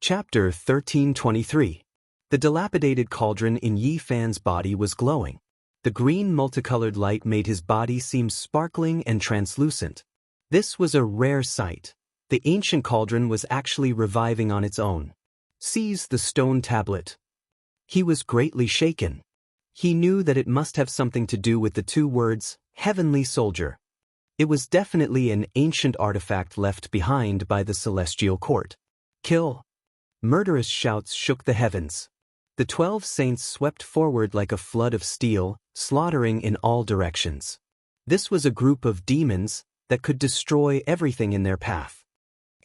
Chapter 1323. The dilapidated cauldron in Yi Fan's body was glowing. The green multicolored light made his body seem sparkling and translucent. This was a rare sight. The ancient cauldron was actually reviving on its own. Seize the stone tablet. He was greatly shaken. He knew that it must have something to do with the two words, heavenly soldier. It was definitely an ancient artifact left behind by the celestial court. Kill! Murderous shouts shook the heavens. The 12 saints swept forward like a flood of steel, slaughtering in all directions. This was a group of demons that could destroy everything in their path.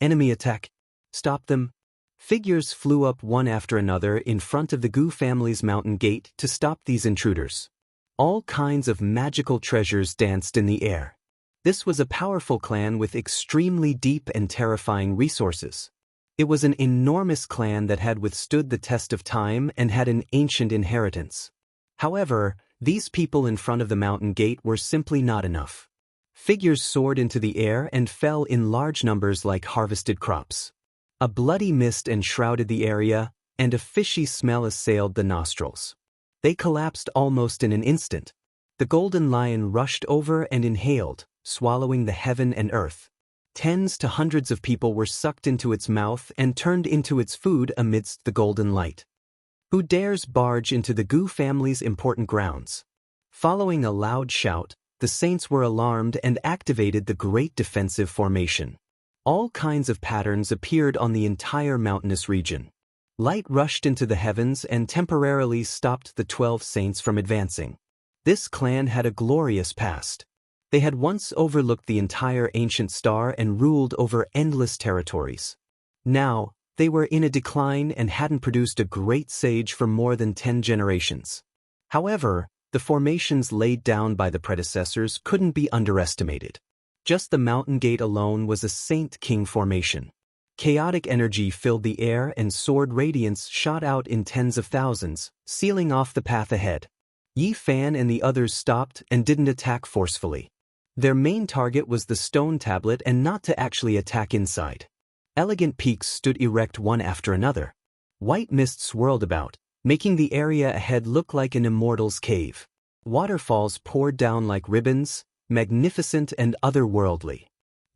Enemy attack. Stop them. Figures flew up one after another in front of the Gu family's mountain gate to stop these intruders. All kinds of magical treasures danced in the air. This was a powerful clan with extremely deep and terrifying resources. It was an enormous clan that had withstood the test of time and had an ancient inheritance. However, these people in front of the mountain gate were simply not enough. Figures soared into the air and fell in large numbers like harvested crops. A bloody mist enshrouded the area, and a fishy smell assailed the nostrils. They collapsed almost in an instant. The golden lion rushed over and inhaled, swallowing the heaven and earth. Tens to hundreds of people were sucked into its mouth and turned into its food amidst the golden light. Who dares barge into the Gu family's important grounds? Following a loud shout, the saints were alarmed and activated the Great Defensive Formation. All kinds of patterns appeared on the entire mountainous region. Light rushed into the heavens and temporarily stopped the 12 saints from advancing. This clan had a glorious past. They had once overlooked the entire ancient star and ruled over endless territories. Now, they were in a decline and hadn't produced a great sage for more than 10 generations. However, the formations laid down by the predecessors couldn't be underestimated. Just the mountain gate alone was a saint-king formation. Chaotic energy filled the air and sword radiance shot out in tens of thousands, sealing off the path ahead. Yi Fan and the others stopped and didn't attack forcefully. Their main target was the stone tablet and not to actually attack inside. Elegant peaks stood erect one after another. White mist swirled about, making the area ahead look like an immortal's cave. Waterfalls poured down like ribbons, magnificent and otherworldly.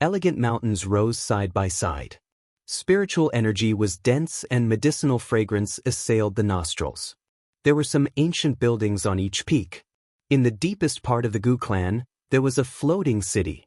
Elegant mountains rose side by side. Spiritual energy was dense and medicinal fragrance assailed the nostrils. There were some ancient buildings on each peak. In the deepest part of the Gu clan, there was a floating city.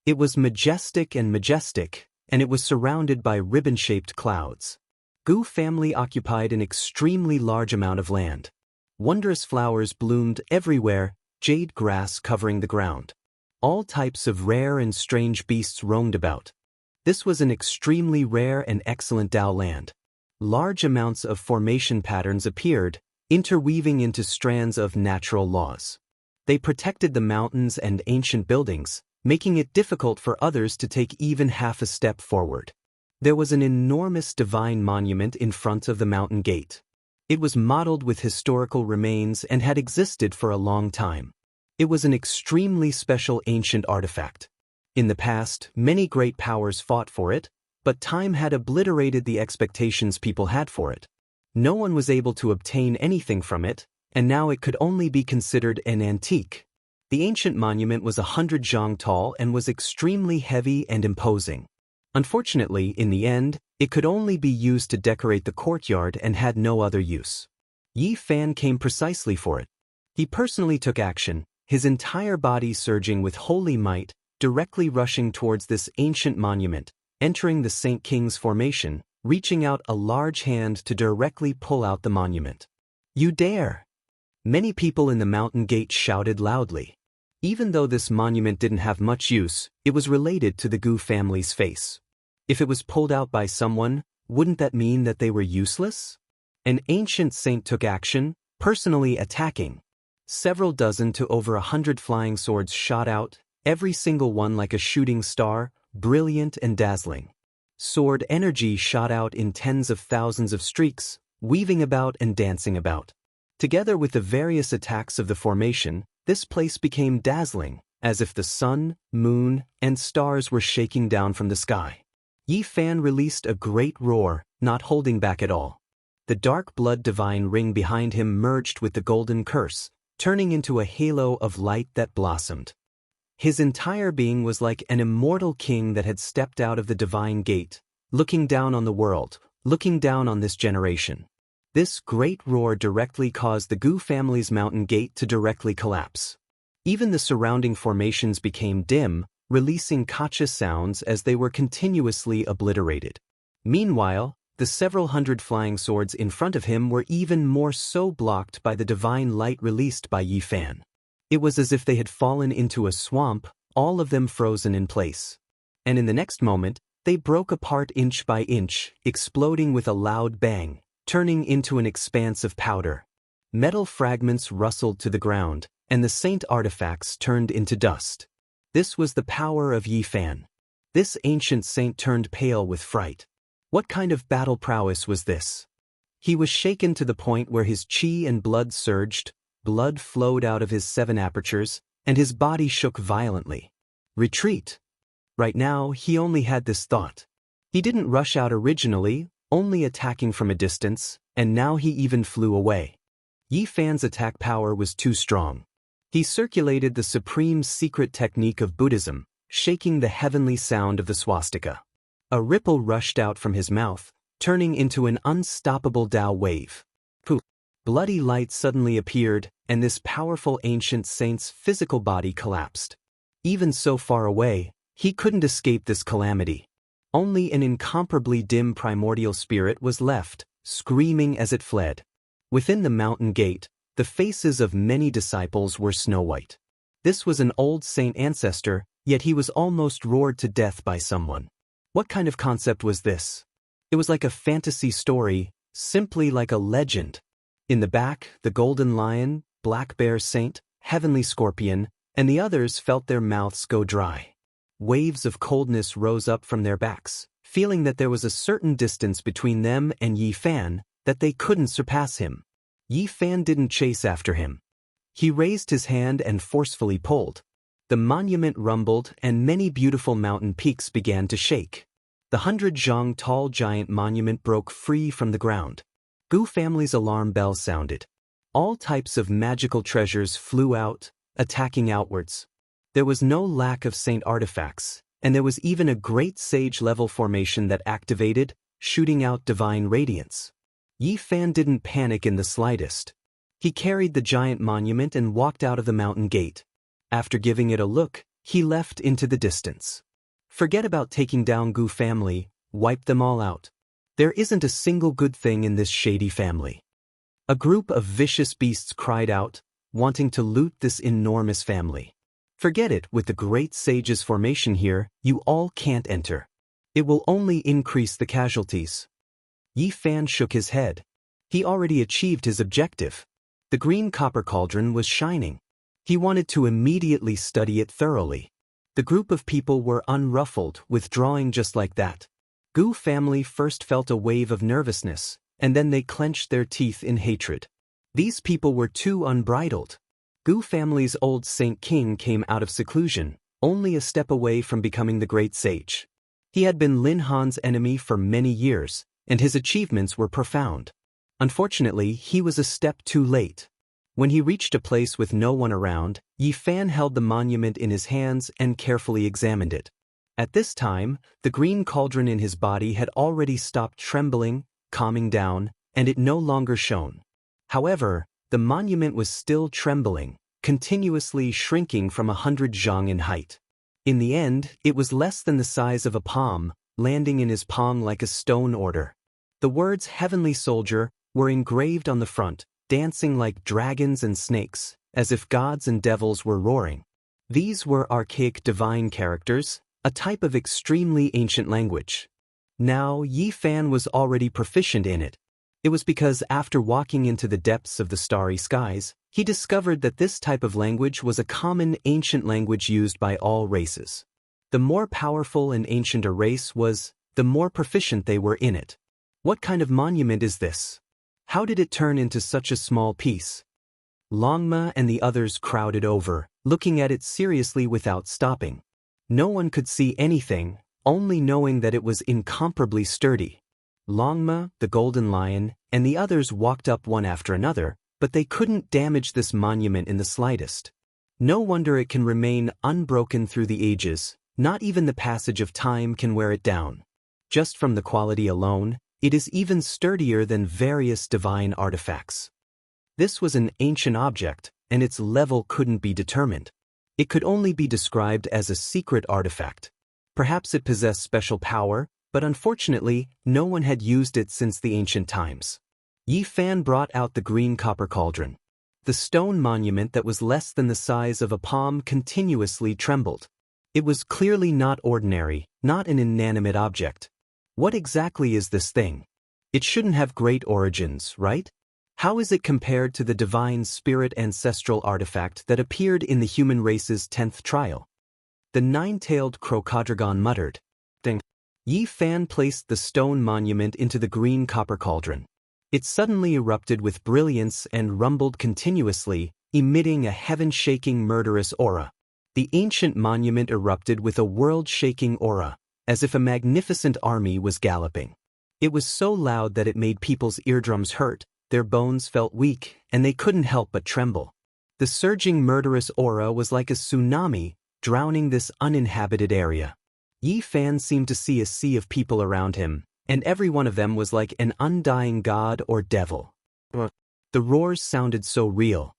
It was majestic, and it was surrounded by ribbon-shaped clouds. Gu family occupied an extremely large amount of land. Wondrous flowers bloomed everywhere, jade grass covering the ground. All types of rare and strange beasts roamed about. This was an extremely rare and excellent Dao land. Large amounts of formation patterns appeared, interweaving into strands of natural laws. They protected the mountains and ancient buildings, making it difficult for others to take even half a step forward. There was an enormous divine monument in front of the mountain gate. It was modeled with historical remains and had existed for a long time. It was an extremely special ancient artifact. In the past, many great powers fought for it, but time had obliterated the expectations people had for it. No one was able to obtain anything from it, and now it could only be considered an antique. The ancient monument was 100 zhang tall and was extremely heavy and imposing. Unfortunately, in the end, it could only be used to decorate the courtyard and had no other use. Yi Fan came precisely for it. He personally took action, his entire body surging with holy might, directly rushing towards this ancient monument, entering the Saint King's formation, reaching out a large hand to directly pull out the monument. "You dare!" Many people in the mountain gate shouted loudly. Even though this monument didn't have much use, it was related to the Gu family's face. If it was pulled out by someone, wouldn't that mean that they were useless? An ancient saint took action, personally attacking. Several dozen to over 100 flying swords shot out, every single one like a shooting star, brilliant and dazzling. Sword energy shot out in tens of thousands of streaks, weaving about and dancing about. Together with the various attacks of the formation, this place became dazzling, as if the sun, moon, and stars were shaking down from the sky. Yi Fan released a great roar, not holding back at all. The dark blood divine ring behind him merged with the golden curse, turning into a halo of light that blossomed. His entire being was like an immortal king that had stepped out of the divine gate, looking down on the world, looking down on this generation. This great roar directly caused the Gu family's mountain gate to directly collapse. Even the surrounding formations became dim, releasing kacha sounds as they were continuously obliterated. Meanwhile, the several hundred flying swords in front of him were even more so blocked by the divine light released by Yi Fan. It was as if they had fallen into a swamp, all of them frozen in place. And in the next moment, they broke apart inch by inch, exploding with a loud bang, turning into an expanse of powder. Metal fragments rustled to the ground, and the saint artifacts turned into dust. This was the power of Yi Fan. This ancient saint turned pale with fright. What kind of battle prowess was this? He was shaken to the point where his chi and blood surged, blood flowed out of his 7 apertures, and his body shook violently. Retreat. Right now, he only had this thought. He didn't rush out originally, only attacking from a distance, and now he even flew away. Yi Fan's attack power was too strong. He circulated the supreme secret technique of Buddhism, shaking the heavenly sound of the swastika. A ripple rushed out from his mouth, turning into an unstoppable Tao wave. Poof! Bloody light suddenly appeared, and this powerful ancient saint's physical body collapsed. Even so far away, he couldn't escape this calamity. Only an incomparably dim primordial spirit was left, screaming as it fled. Within the mountain gate, the faces of many disciples were snow-white. This was an old saint ancestor, yet he was almost roared to death by someone. What kind of concept was this? It was like a fantasy story, simply like a legend. In the back, the golden lion, black bear saint, heavenly scorpion, and the others felt their mouths go dry. Waves of coldness rose up from their backs, feeling that there was a certain distance between them and Yi Fan, that they couldn't surpass him. Yi Fan didn't chase after him. He raised his hand and forcefully pulled. The monument rumbled and many beautiful mountain peaks began to shake. The 100 zhang tall giant monument broke free from the ground. Gu family's alarm bell sounded. All types of magical treasures flew out, attacking outwards. There was no lack of saint artifacts, and there was even a great sage-level formation that activated, shooting out divine radiance. Yi Fan didn't panic in the slightest. He carried the giant monument and walked out of the mountain gate. After giving it a look, he left into the distance. Forget about taking down Gu family, wipe them all out. There isn't a single good thing in this shady family. A group of vicious beasts cried out, wanting to loot this enormous family. Forget it, with the great sage's formation here, you all can't enter. It will only increase the casualties. Yi Fan shook his head. He already achieved his objective. The green copper cauldron was shining. He wanted to immediately study it thoroughly. The group of people were unruffled, withdrawing just like that. Gu family first felt a wave of nervousness, and then they clenched their teeth in hatred. These people were too unbridled. Gu family's old Saint King came out of seclusion, only a step away from becoming the great sage. He had been Lin Han's enemy for many years, and his achievements were profound. Unfortunately, he was a step too late. When he reached a place with no one around, Yi Fan held the monument in his hands and carefully examined it. At this time, the green cauldron in his body had already stopped trembling, calming down, and it no longer shone. However, the monument was still trembling, continuously shrinking from 100 zhang in height. In the end, it was less than the size of a palm, landing in his palm like a stone order. The words "Heavenly Soldier" were engraved on the front, dancing like dragons and snakes, as if gods and devils were roaring. These were archaic divine characters, a type of extremely ancient language. Now, Yi Fan was already proficient in it. It was because after walking into the depths of the starry skies, he discovered that this type of language was a common ancient language used by all races. The more powerful and ancient a race was, the more proficient they were in it. What kind of monument is this? How did it turn into such a small piece? Longma and the others crowded over, looking at it seriously without stopping. No one could see anything, only knowing that it was incomparably sturdy. Longma, the golden lion, and the others walked up one after another, but they couldn't damage this monument in the slightest. No wonder it can remain unbroken through the ages. Not even the passage of time can wear it down. Just from the quality alone, it is even sturdier than various divine artifacts. This was an ancient object, and its level couldn't be determined. It could only be described as a secret artifact. Perhaps it possessed special power, but unfortunately, no one had used it since the ancient times. Yi Fan brought out the green copper cauldron. The stone monument that was less than the size of a palm continuously trembled. It was clearly not ordinary, not an inanimate object. What exactly is this thing? It shouldn't have great origins, right? How is it compared to the divine spirit ancestral artifact that appeared in the human race's 10th trial? The nine-tailed crocodragon muttered. Ding. Yi Fan placed the stone monument into the green copper cauldron. It suddenly erupted with brilliance and rumbled continuously, emitting a heaven-shaking murderous aura. The ancient monument erupted with a world-shaking aura, as if a magnificent army was galloping. It was so loud that it made people's eardrums hurt, their bones felt weak, and they couldn't help but tremble. The surging murderous aura was like a tsunami, drowning this uninhabited area. Yi Fan seemed to see a sea of people around him, and every one of them was like an undying god or devil. The roars sounded so real.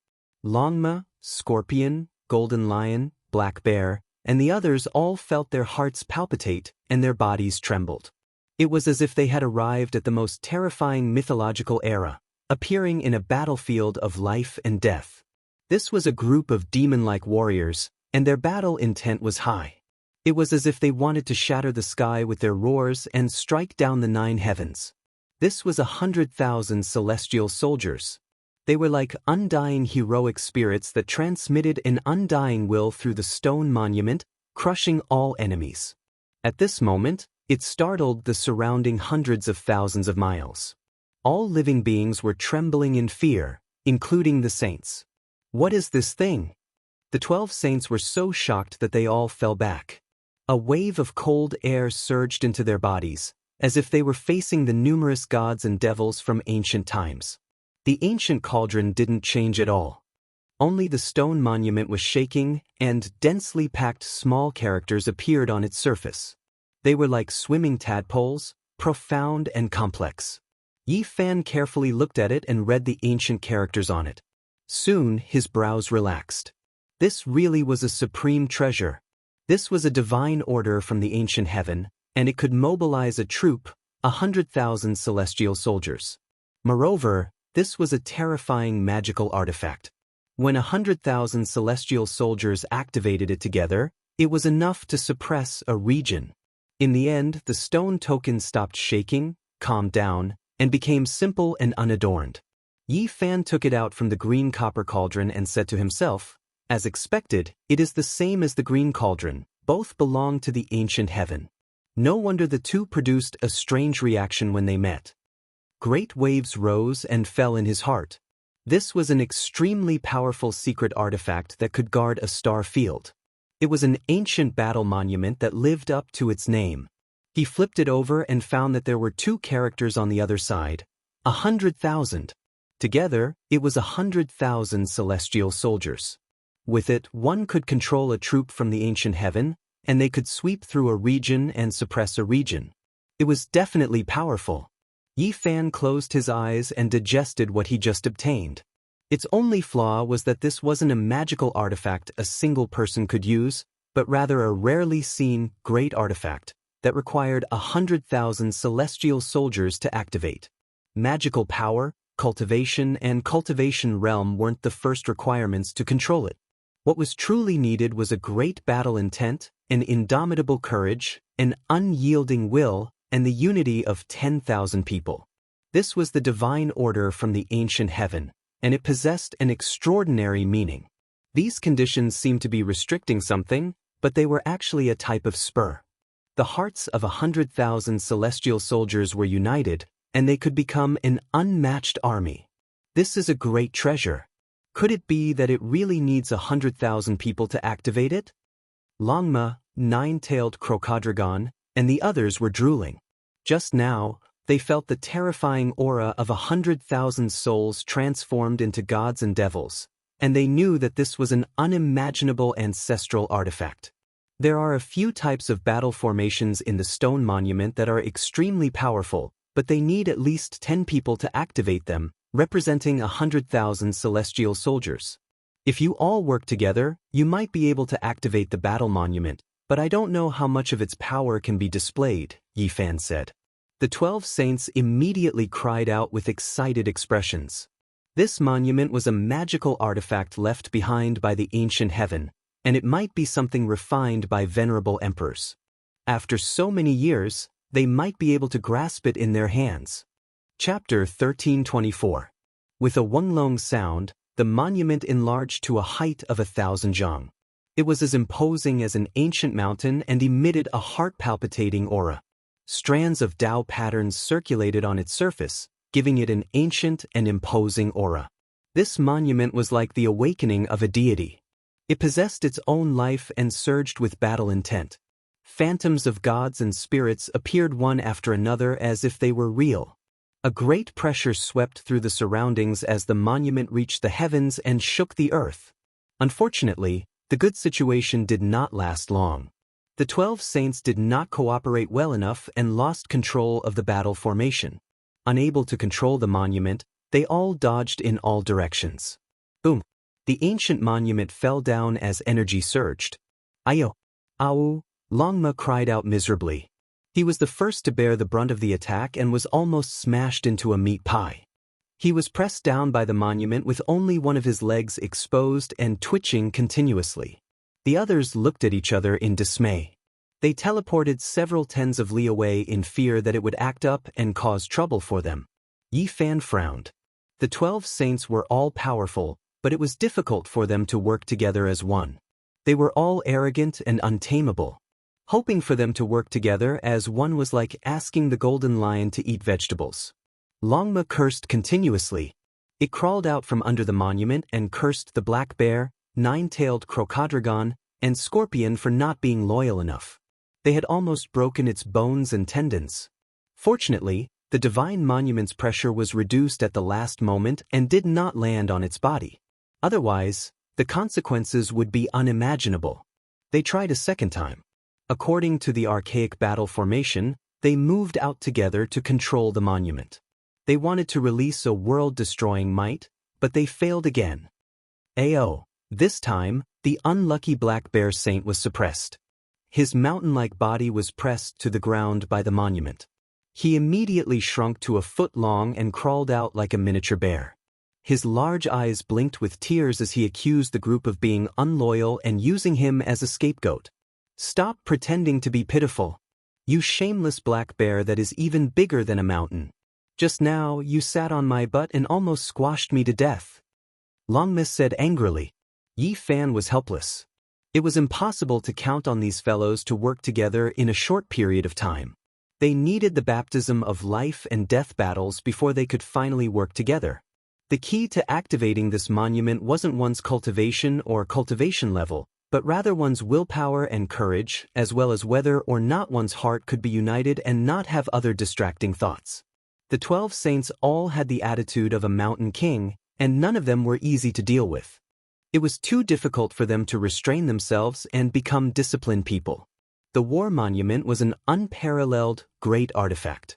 Longma, Scorpion, Golden Lion, Black Bear, and the others all felt their hearts palpitate and their bodies trembled. It was as if they had arrived at the most terrifying mythological era, appearing in a battlefield of life and death. This was a group of demon-like warriors, and their battle intent was high. It was as if they wanted to shatter the sky with their roars and strike down the 9 heavens. This was 100,000 celestial soldiers. They were like undying heroic spirits that transmitted an undying will through the stone monument, crushing all enemies. At this moment, it startled the surrounding hundreds of thousands of miles. All living beings were trembling in fear, including the saints. What is this thing? The 12 saints were so shocked that they all fell back. A wave of cold air surged into their bodies, as if they were facing the numerous gods and devils from ancient times. The ancient cauldron didn't change at all. Only the stone monument was shaking, and densely packed small characters appeared on its surface. They were like swimming tadpoles, profound and complex. Yi Fan carefully looked at it and read the ancient characters on it. Soon, his brows relaxed. This really was a supreme treasure. This was a divine order from the ancient heaven, and it could mobilize a troop, 100,000 celestial soldiers. Moreover, this was a terrifying magical artifact. When 100,000 celestial soldiers activated it together, it was enough to suppress a region. In the end, the stone token stopped shaking, calmed down, and became simple and unadorned. Yi Fan took it out from the green copper cauldron and said to himself, as expected, it is the same as the green cauldron, both belong to the ancient heaven. No wonder the two produced a strange reaction when they met. Great waves rose and fell in his heart. This was an extremely powerful secret artifact that could guard a star field. It was an ancient battle monument that lived up to its name. He flipped it over and found that there were 2 characters on the other side, 100,000. Together, it was 100,000 celestial soldiers. With it, one could control a troop from the ancient heaven, and they could sweep through a region and suppress a region. It was definitely powerful. Yi Fan closed his eyes and digested what he just obtained. Its only flaw was that this wasn't a magical artifact a single person could use, but rather a rarely seen, great artifact that required 100,000 celestial soldiers to activate. Magical power, cultivation, and cultivation realm weren't the first requirements to control it. What was truly needed was a great battle intent, an indomitable courage, an unyielding will, and the unity of 10,000 people. This was the divine order from the ancient heaven, and it possessed an extraordinary meaning. These conditions seemed to be restricting something, but they were actually a type of spur. The hearts of 100,000 celestial soldiers were united, and they could become an unmatched army. This is a great treasure. Could it be that it really needs 100,000 people to activate it? Longma, nine-tailed crocodragon, and the others were drooling. Just now, they felt the terrifying aura of 100,000 souls transformed into gods and devils, and they knew that this was an unimaginable ancestral artifact. There are a few types of battle formations in the stone monument that are extremely powerful, but they need at least 10 people to activate them, representing 100,000 celestial soldiers. If you all work together, you might be able to activate the battle monument, but I don't know how much of its power can be displayed, Yi Fan said. The 12 saints immediately cried out with excited expressions. This monument was a magical artifact left behind by the ancient heaven, and it might be something refined by venerable emperors. After so many years, they might be able to grasp it in their hands. Chapter 1324. With a wonglong sound, the monument enlarged to a height of 1,000 zhang. It was as imposing as an ancient mountain and emitted a heart-palpitating aura. Strands of Tao patterns circulated on its surface, giving it an ancient and imposing aura. This monument was like the awakening of a deity. It possessed its own life and surged with battle intent. Phantoms of gods and spirits appeared one after another as if they were real. A great pressure swept through the surroundings as the monument reached the heavens and shook the earth. Unfortunately, the good situation did not last long. The 12 saints did not cooperate well enough and lost control of the battle formation. Unable to control the monument, they all dodged in all directions. Boom! The ancient monument fell down as energy surged. Ayo! Au! Longma cried out miserably. He was the first to bear the brunt of the attack and was almost smashed into a meat pie. He was pressed down by the monument with only one of his legs exposed and twitching continuously. The others looked at each other in dismay. They teleported several tens of li away in fear that it would act up and cause trouble for them. Yi Fan frowned. The 12 saints were all powerful, but it was difficult for them to work together as one. They were all arrogant and untamable. Hoping for them to work together as one was like asking the golden lion to eat vegetables. Longma cursed continuously. It crawled out from under the monument and cursed the black bear, nine-tailed crocodragon, and scorpion for not being loyal enough. They had almost broken its bones and tendons. Fortunately, the divine monument's pressure was reduced at the last moment and did not land on its body. Otherwise, the consequences would be unimaginable. They tried a second time. According to the archaic battle formation, they moved out together to control the monument. They wanted to release a world-destroying might, but they failed again. Ao. This time, the unlucky black bear saint was suppressed. His mountain-like body was pressed to the ground by the monument. He immediately shrunk to a foot long and crawled out like a miniature bear. His large eyes blinked with tears as he accused the group of being unloyal and using him as a scapegoat. Stop pretending to be pitiful. You shameless black bear that is even bigger than a mountain. Just now, you sat on my butt and almost squashed me to death. Longma said angrily. Yi Fan was helpless. It was impossible to count on these fellows to work together in a short period of time. They needed the baptism of life and death battles before they could finally work together. The key to activating this monument wasn't one's cultivation or cultivation level, but rather one's willpower and courage, as well as whether or not one's heart could be united and not have other distracting thoughts. The 12 saints all had the attitude of a mountain king, and none of them were easy to deal with. It was too difficult for them to restrain themselves and become disciplined people. The war monument was an unparalleled, great artifact.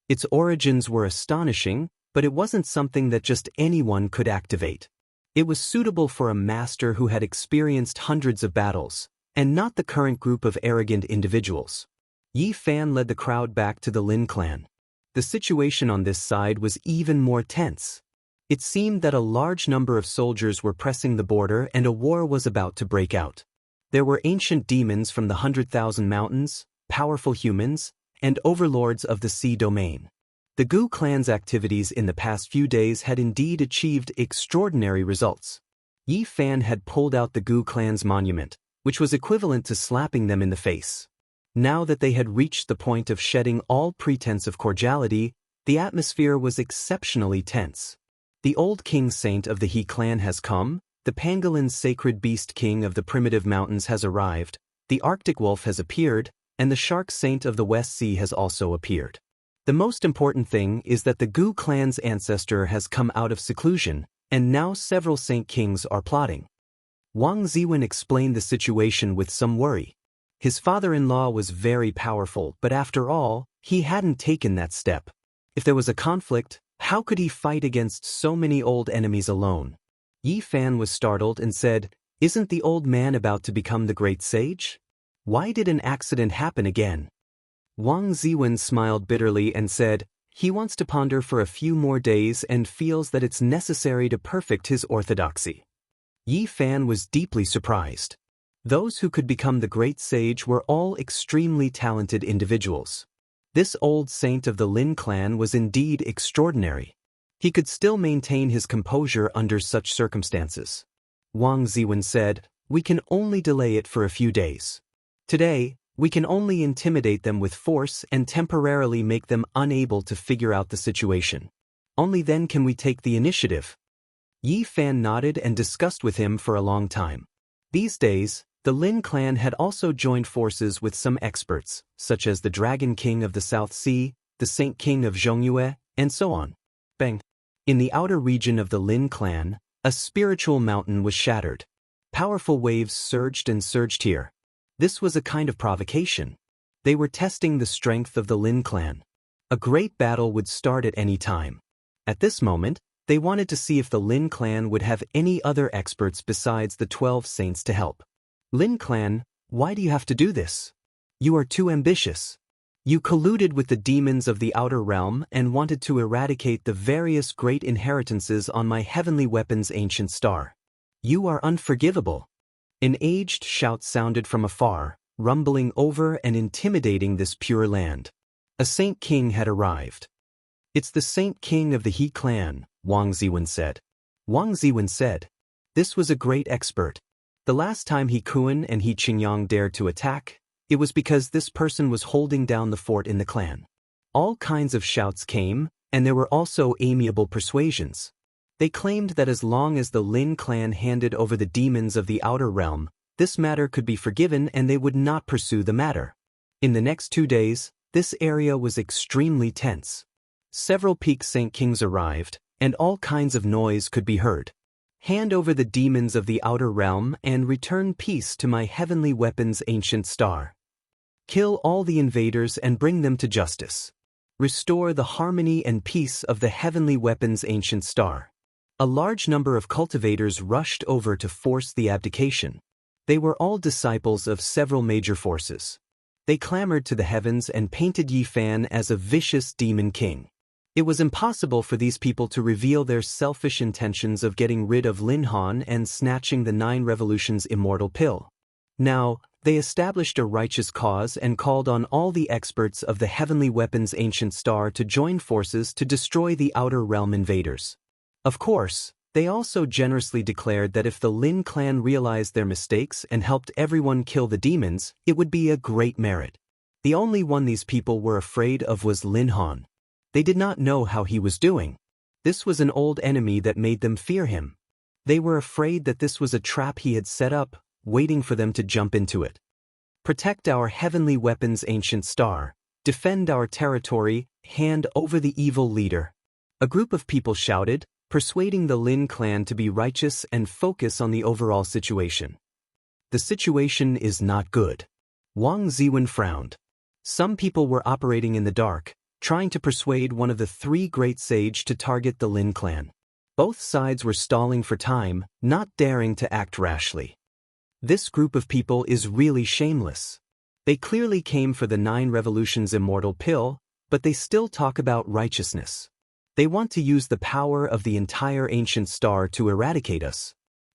Its origins were astonishing, but it wasn't something that just anyone could activate. It was suitable for a master who had experienced hundreds of battles, and not the current group of arrogant individuals. Yi Fan led the crowd back to the Lin clan. The situation on this side was even more tense. It seemed that a large number of soldiers were pressing the border and a war was about to break out. There were ancient demons from the 100,000 mountains, powerful humans, and overlords of the sea domain. The Gu clan's activities in the past few days had indeed achieved extraordinary results. Yi Fan had pulled out the Gu clan's monument, which was equivalent to slapping them in the face. Now that they had reached the point of shedding all pretense of cordiality, the atmosphere was exceptionally tense. The old king saint of the He clan has come, the pangolin sacred beast king of the primitive mountains has arrived, the Arctic wolf has appeared, and the shark saint of the West Sea has also appeared. The most important thing is that the Gu clan's ancestor has come out of seclusion, and now several saint kings are plotting. Wang Ziwen explained the situation with some worry. His father-in-law was very powerful, but after all, he hadn't taken that step. If there was a conflict, how could he fight against so many old enemies alone? Yi Fan was startled and said, "Isn't the old man about to become the great sage? Why did an accident happen again?" Wang Ziwen smiled bitterly and said, "He wants to ponder for a few more days and feels that it's necessary to perfect his orthodoxy." Yi Fan was deeply surprised. Those who could become the great sage were all extremely talented individuals. This old saint of the Lin clan was indeed extraordinary. He could still maintain his composure under such circumstances. Wang Ziwen said, "We can only delay it for a few days. Today, we can only intimidate them with force and temporarily make them unable to figure out the situation. Only then can we take the initiative." Yi Fan nodded and discussed with him for a long time. These days, the Lin clan had also joined forces with some experts, such as the Dragon King of the South Sea, the Saint King of Zhongyue, and so on. Bang! In the outer region of the Lin clan, a spiritual mountain was shattered. Powerful waves surged and surged here. This was a kind of provocation. They were testing the strength of the Lin clan. A great battle would start at any time. At this moment, they wanted to see if the Lin clan would have any other experts besides the 12 saints to help. "Lin clan, why do you have to do this? You are too ambitious. You colluded with the demons of the outer realm and wanted to eradicate the various great inheritances on my heavenly weapon's ancient star. You are unforgivable." An aged shout sounded from afar, rumbling over and intimidating this pure land. A Saint King had arrived. "It's the Saint King of the He clan," Wang Ziwen said. Wang Ziwen said, "This was a great expert. The last time He Kuan and He Qingyang dared to attack, it was because this person was holding down the fort in the clan." All kinds of shouts came, and there were also amiable persuasions. They claimed that as long as the Lin clan handed over the demons of the outer realm, this matter could be forgiven and they would not pursue the matter. In the next 2 days, this area was extremely tense. Several peak Saint Kings arrived, and all kinds of noise could be heard. "Hand over the demons of the outer realm and return peace to my heavenly weapon's ancient star. Kill all the invaders and bring them to justice. Restore the harmony and peace of the heavenly weapon's ancient star." A large number of cultivators rushed over to force the abdication. They were all disciples of several major forces. They clamored to the heavens and painted Yi Fan as a vicious demon king. It was impossible for these people to reveal their selfish intentions of getting rid of Lin Han and snatching the 9 Revolutions immortal pill. Now, they established a righteous cause and called on all the experts of the heavenly weapon's ancient star to join forces to destroy the outer realm invaders. Of course, they also generously declared that if the Lin clan realized their mistakes and helped everyone kill the demons, it would be a great merit. The only one these people were afraid of was Lin Han. They did not know how he was doing. This was an old enemy that made them fear him. They were afraid that this was a trap he had set up, waiting for them to jump into it. "Protect our heavenly weapon's ancient star. Defend our territory. Hand over the evil leader." A group of people shouted, persuading the Lin clan to be righteous and focus on the overall situation. "The situation is not good." Wang Ziwen frowned. Some people were operating in the dark, trying to persuade one of the 3 great sage to target the Lin clan. Both sides were stalling for time, not daring to act rashly. This group of people is really shameless. They clearly came for the 9 Revolutions immortal pill, but they still talk about righteousness. They want to use the power of the entire ancient star to eradicate us.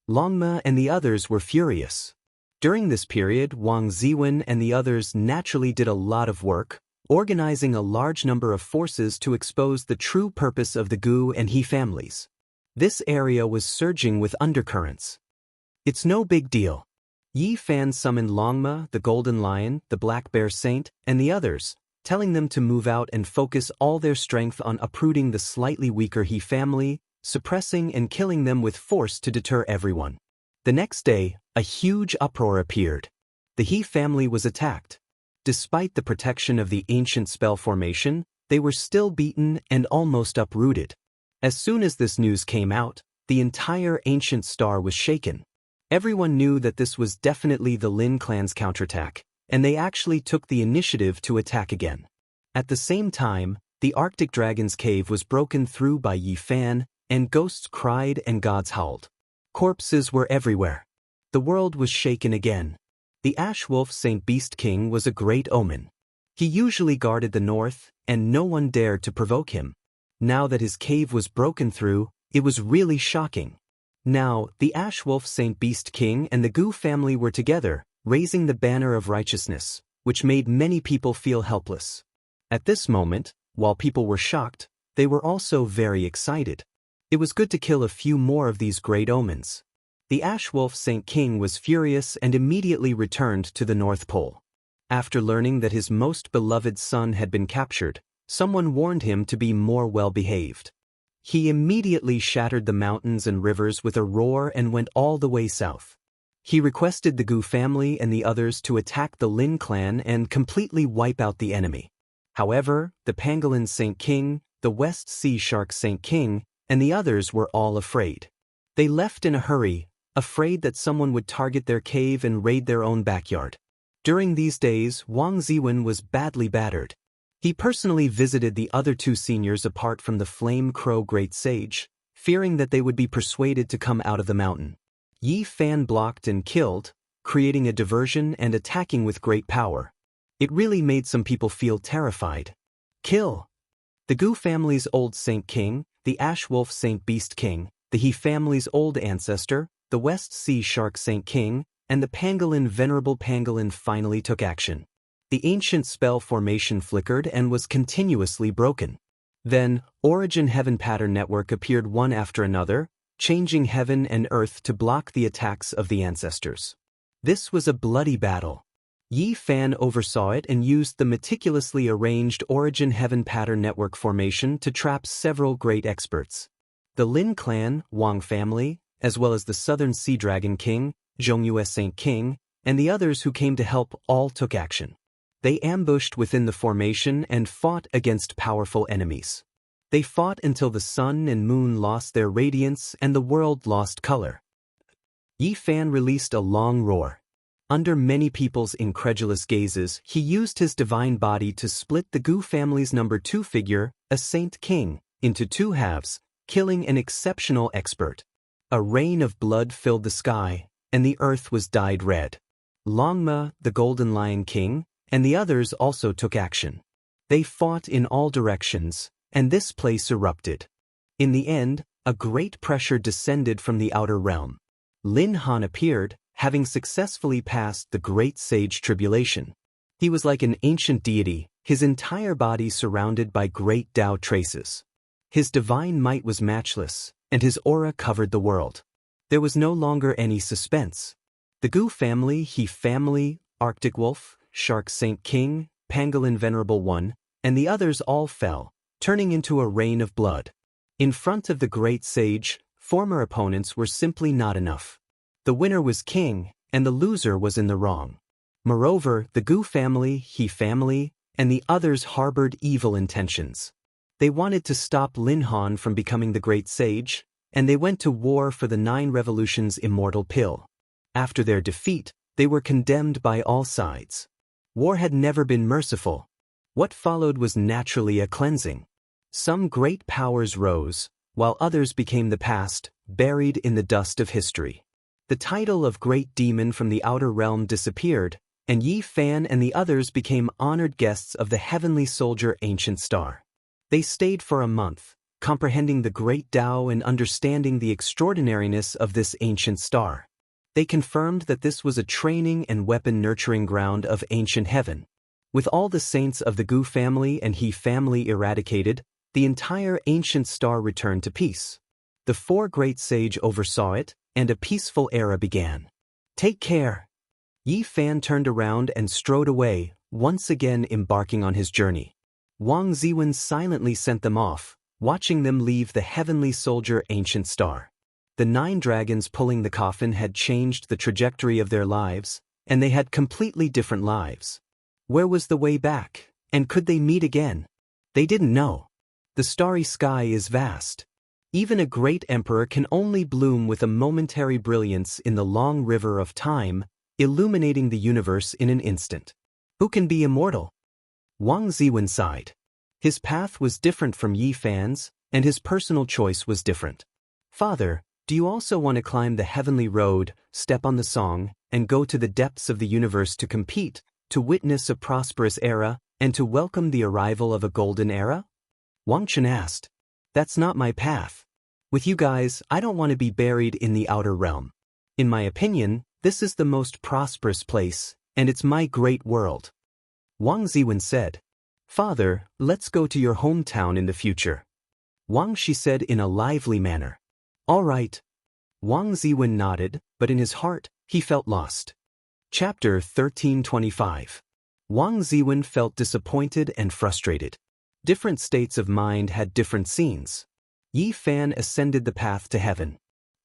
Longma and the others were furious. During this period, Wang Ziwen and the others naturally did a lot of work, organizing a large number of forces to expose the true purpose of the Gu and He families. This area was surging with undercurrents. "It's no big deal." Yi Fan summoned Longma, the Golden Lion, the Black Bear Saint, and the others, telling them to move out and focus all their strength on uprooting the slightly weaker He family, suppressing and killing them with force to deter everyone. The next day, a huge uproar appeared. The He family was attacked. despite the protection of the ancient spell formation, they were still beaten and almost uprooted. As soon as this news came out, the entire ancient star was shaken. Everyone knew that this was definitely the Lin clan's counterattack, and they actually took the initiative to attack again. At the same time, the Arctic Dragon's cave was broken through by Yi Fan, and ghosts cried and gods howled. Corpses were everywhere. The world was shaken again. The Ash Wolf Saint Beast King was a great omen. He usually guarded the north, and no one dared to provoke him. Now that his cave was broken through, it was really shocking. Now, the Ash Wolf Saint Beast King and the Gu family were together, raising the banner of righteousness, which made many people feel helpless. At this moment, while people were shocked, they were also very excited. It was good to kill a few more of these great omens. The Ash Wolf Saint King was furious and immediately returned to the North Pole. After learning that his most beloved son had been captured, someone warned him to be more well-behaved. He immediately shattered the mountains and rivers with a roar and went all the way south. He requested the Gu family and the others to attack the Lin clan and completely wipe out the enemy. However, the Pangolin Saint King, the West Sea Shark Saint King, and the others were all afraid. They left in a hurry, afraid that someone would target their cave and raid their own backyard. During these days, Wang Ziwen was badly battered. He personally visited the other two seniors apart from the Flame Crow Great Sage, fearing that they would be persuaded to come out of the mountain. Yi Fan blocked and killed, creating a diversion and attacking with great power. It really made some people feel terrified. Kill! The Gu family's old Saint King, the Ash Wolf Saint Beast King, the He family's old ancestor, the West Sea Shark Saint King, and the Pangolin Venerable Pangolin finally took action. The ancient spell formation flickered and was continuously broken. Then, Origin Heaven Pattern Network appeared one after another, changing heaven and earth to block the attacks of the ancestors. This was a bloody battle. Yi Fan oversaw it and used the meticulously arranged Origin Heaven Pattern Network formation to trap several great experts. The Lin clan, Wang family, as well as the Southern Sea Dragon King, Zhongyue Saint King, and the others who came to help all took action. They ambushed within the formation and fought against powerful enemies. They fought until the sun and moon lost their radiance and the world lost color. Yi Fan released a long roar. Under many people's incredulous gazes, he used his divine body to split the Gu family's number 2 figure, a Saint King, into 2 halves, killing an exceptional expert. A rain of blood filled the sky, and the earth was dyed red. Longma, the Golden Lion King, and the others also took action. They fought in all directions, and this place erupted. In the end, a great pressure descended from the outer realm. Lin Han appeared, having successfully passed the Great Sage Tribulation. He was like an ancient deity, his entire body surrounded by great Tao traces. His divine might was matchless, and his aura covered the world. There was no longer any suspense. The Gu family, He family, Arctic Wolf, Shark Saint King, Pangolin Venerable One, and the others all fell, turning into a rain of blood. In front of the Great Sage, former opponents were simply not enough. The winner was king, and the loser was in the wrong. Moreover, the Gu family, He family, and the others harbored evil intentions. They wanted to stop Lin Han from becoming the Great Sage, and they went to war for the 9 Revolutions Immortal pill. After their defeat, they were condemned by all sides. War had never been merciful. What followed was naturally a cleansing. Some great powers rose, while others became the past, buried in the dust of history. The title of Great Demon from the Outer Realm disappeared, and Yi Fan and the others became honored guests of the Heavenly Soldier Ancient Star. They stayed for a month, comprehending the great Tao and understanding the extraordinariness of this ancient star. They confirmed that this was a training and weapon-nurturing ground of ancient heaven. With all the saints of the Gu family and He family eradicated, the entire ancient star returned to peace. The 4 great sage oversaw it, and a peaceful era began. Take care! Yi Fan turned around and strode away, once again embarking on his journey. Wang Ziwen silently sent them off, watching them leave the Heavenly Soldier Ancient Star. The 9 dragons pulling the coffin had changed the trajectory of their lives, and they had completely different lives. Where was the way back, and could they meet again? They didn't know. The starry sky is vast. Even a great emperor can only bloom with a momentary brilliance in the long river of time, illuminating the universe in an instant. Who can be immortal? Wang Ziwen sighed. His path was different from Yi Fan's, and his personal choice was different. Father, do you also want to climb the heavenly road, step on the song, and go to the depths of the universe to compete, to witness a prosperous era, and to welcome the arrival of a golden era? Wang Chen asked. That's not my path. With you guys, I don't want to be buried in the outer realm. In my opinion, this is the most prosperous place, and it's my great world. Wang Ziwen said. Father, let's go to your hometown in the future. Wang Shi said in a lively manner. All right. Wang Ziwen nodded, but in his heart, he felt lost. Chapter 1325. Wang Ziwen felt disappointed and frustrated. Different states of mind had different scenes. Yi Fan ascended the path to heaven.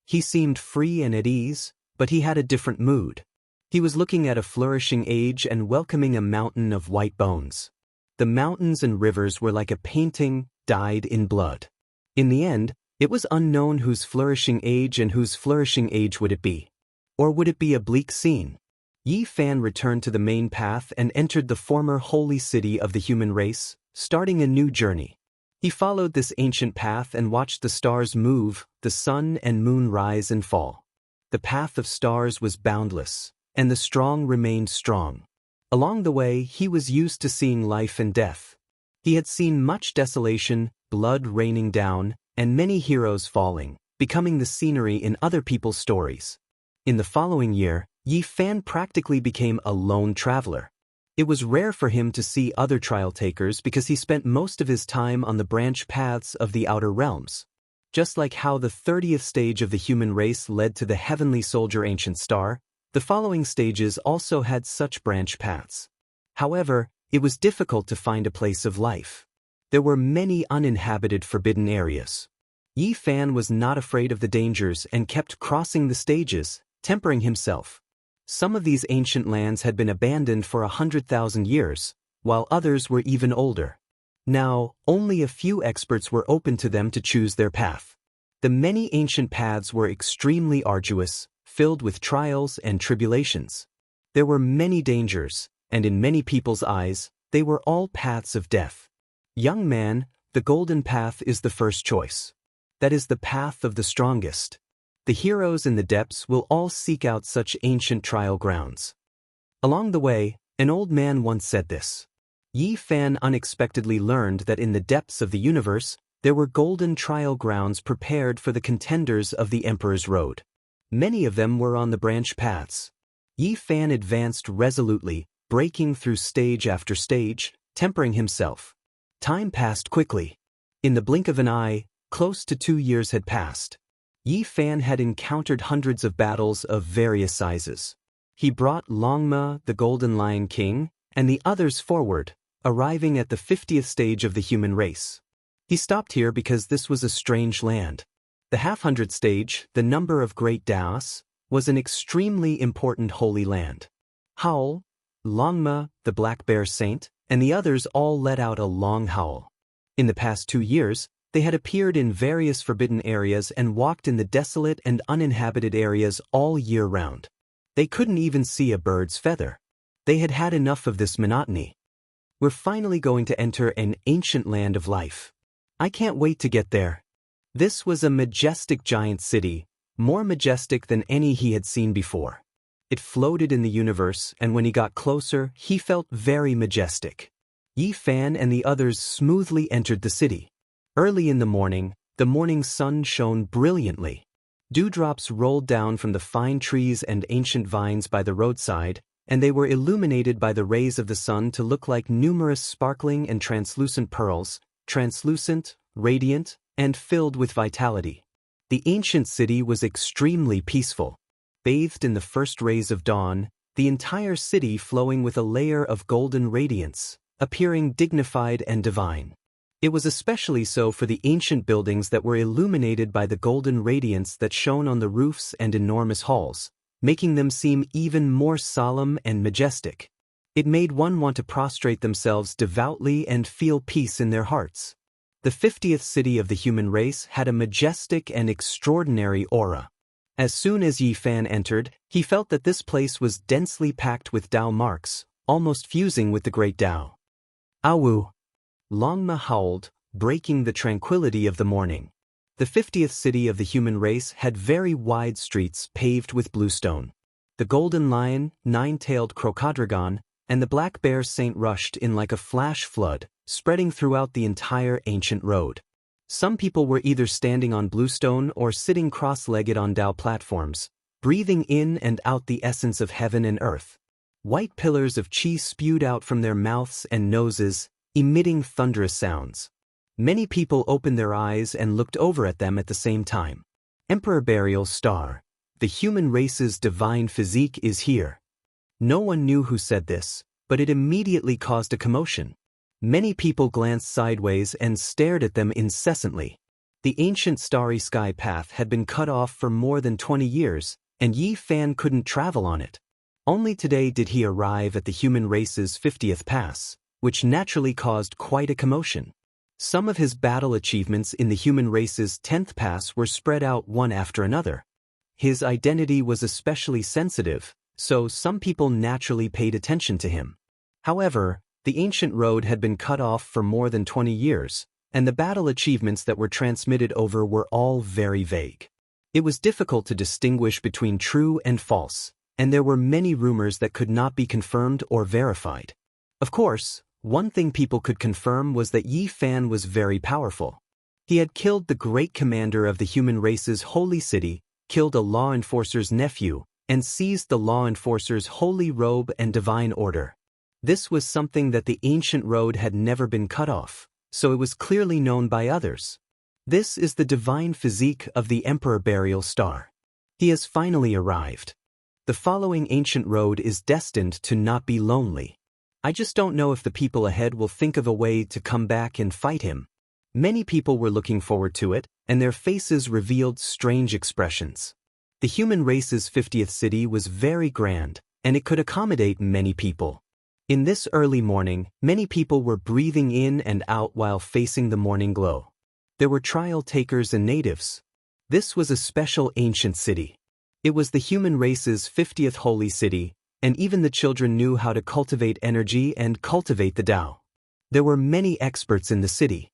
He seemed free and at ease, but he had a different mood. He was looking at a flourishing age and welcoming a mountain of white bones. The mountains and rivers were like a painting, dyed in blood. In the end, it was unknown whose flourishing age and whose flourishing age would it be. Or would it be a bleak scene? Yi Fan returned to the main path and entered the former holy city of the human race, starting a new journey. He followed this ancient path and watched the stars move, the sun and moon rise and fall. The path of stars was boundless, and the strong remained strong. Along the way, he was used to seeing life and death. He had seen much desolation, blood raining down, and many heroes falling, becoming the scenery in other people's stories. In the following year, Yi Fan practically became a lone traveler. It was rare for him to see other trial takers because he spent most of his time on the branch paths of the outer realms. Just like how the 30th stage of the human race led to the heavenly soldier ancient star, the following stages also had such branch paths. However, it was difficult to find a place of life. There were many uninhabited forbidden areas. Yi Fan was not afraid of the dangers and kept crossing the stages, tempering himself. Some of these ancient lands had been abandoned for 100,000 years, while others were even older. Now, only a few experts were open to them to choose their path. The many ancient paths were extremely arduous, filled with trials and tribulations. There were many dangers, and in many people's eyes, they were all paths of death. Young man, the golden path is the first choice. That is the path of the strongest. The heroes in the depths will all seek out such ancient trial grounds. Along the way, an old man once said this. Yi Fan unexpectedly learned that in the depths of the universe, there were golden trial grounds prepared for the contenders of the Emperor's Road. Many of them were on the branch paths. Yi Fan advanced resolutely, breaking through stage after stage, tempering himself. Time passed quickly. In the blink of an eye, close to 2 years had passed. Yi Fan had encountered hundreds of battles of various sizes. He brought Longma, the Golden Lion King, and the others forward, arriving at the 50th stage of the human race. He stopped here because this was a strange land. The half-hundred stage, the number of great Daoists, was an extremely important holy land. Howl, Longma, the Black Bear Saint, and the others all let out a long howl. In the past 2 years, they had appeared in various forbidden areas and walked in the desolate and uninhabited areas all year round. They couldn't even see a bird's feather. They had had enough of this monotony. We're finally going to enter an ancient land of life. I can't wait to get there. This was a majestic giant city, more majestic than any he had seen before. It floated in the universe, and when he got closer, he felt very majestic. Yi Fan and the others smoothly entered the city. Early in the morning sun shone brilliantly. Dewdrops rolled down from the fine trees and ancient vines by the roadside, and they were illuminated by the rays of the sun to look like numerous sparkling and translucent pearls, translucent, radiant, and filled with vitality. The ancient city was extremely peaceful. Bathed in the first rays of dawn, the entire city flowing with a layer of golden radiance, appearing dignified and divine. It was especially so for the ancient buildings that were illuminated by the golden radiance that shone on the roofs and enormous halls, making them seem even more solemn and majestic. It made one want to prostrate themselves devoutly and feel peace in their hearts. The 50th city of the human race had a majestic and extraordinary aura. As soon as Yi Fan entered, he felt that this place was densely packed with Dao marks, almost fusing with the great Dao. Awu! Longma howled, breaking the tranquility of the morning. The 50th city of the human race had very wide streets paved with bluestone. The golden lion, nine-tailed crocodrogon, and the black bear saint rushed in like a flash flood, spreading throughout the entire ancient road. Some people were either standing on bluestone or sitting cross-legged on Dao platforms, breathing in and out the essence of heaven and earth. White pillars of qi spewed out from their mouths and noses, emitting thunderous sounds. Many people opened their eyes and looked over at them at the same time. Emperor Burial Star, the human race's divine physique is here. No one knew who said this, but it immediately caused a commotion. Many people glanced sideways and stared at them incessantly. The ancient starry sky path had been cut off for more than 20 years, and Yi Fan couldn't travel on it. Only today did he arrive at the human race's 50th pass, which naturally caused quite a commotion. Some of his battle achievements in the human race's 10th pass were spread out one after another. His identity was especially sensitive, so some people naturally paid attention to him. However, the ancient road had been cut off for more than 20 years, and the battle achievements that were transmitted over were all very vague. It was difficult to distinguish between true and false, and there were many rumors that could not be confirmed or verified. Of course, one thing people could confirm was that Yi Fan was very powerful. He had killed the great commander of the human race's holy city, killed a law enforcer's nephew, and seized the law enforcer's holy robe and divine order. This was something that the ancient road had never been cut off, so it was clearly known by others. This is the divine physique of the Emperor Burial Star. He has finally arrived. The following ancient road is destined to not be lonely. I just don't know if the people ahead will think of a way to come back and fight him. Many people were looking forward to it, and their faces revealed strange expressions. The human race's 50th city was very grand, and it could accommodate many people. In this early morning, many people were breathing in and out while facing the morning glow. There were trial takers and natives. This was a special ancient city. It was the human race's 50th holy city, and even the children knew how to cultivate energy and cultivate the Tao. There were many experts in the city.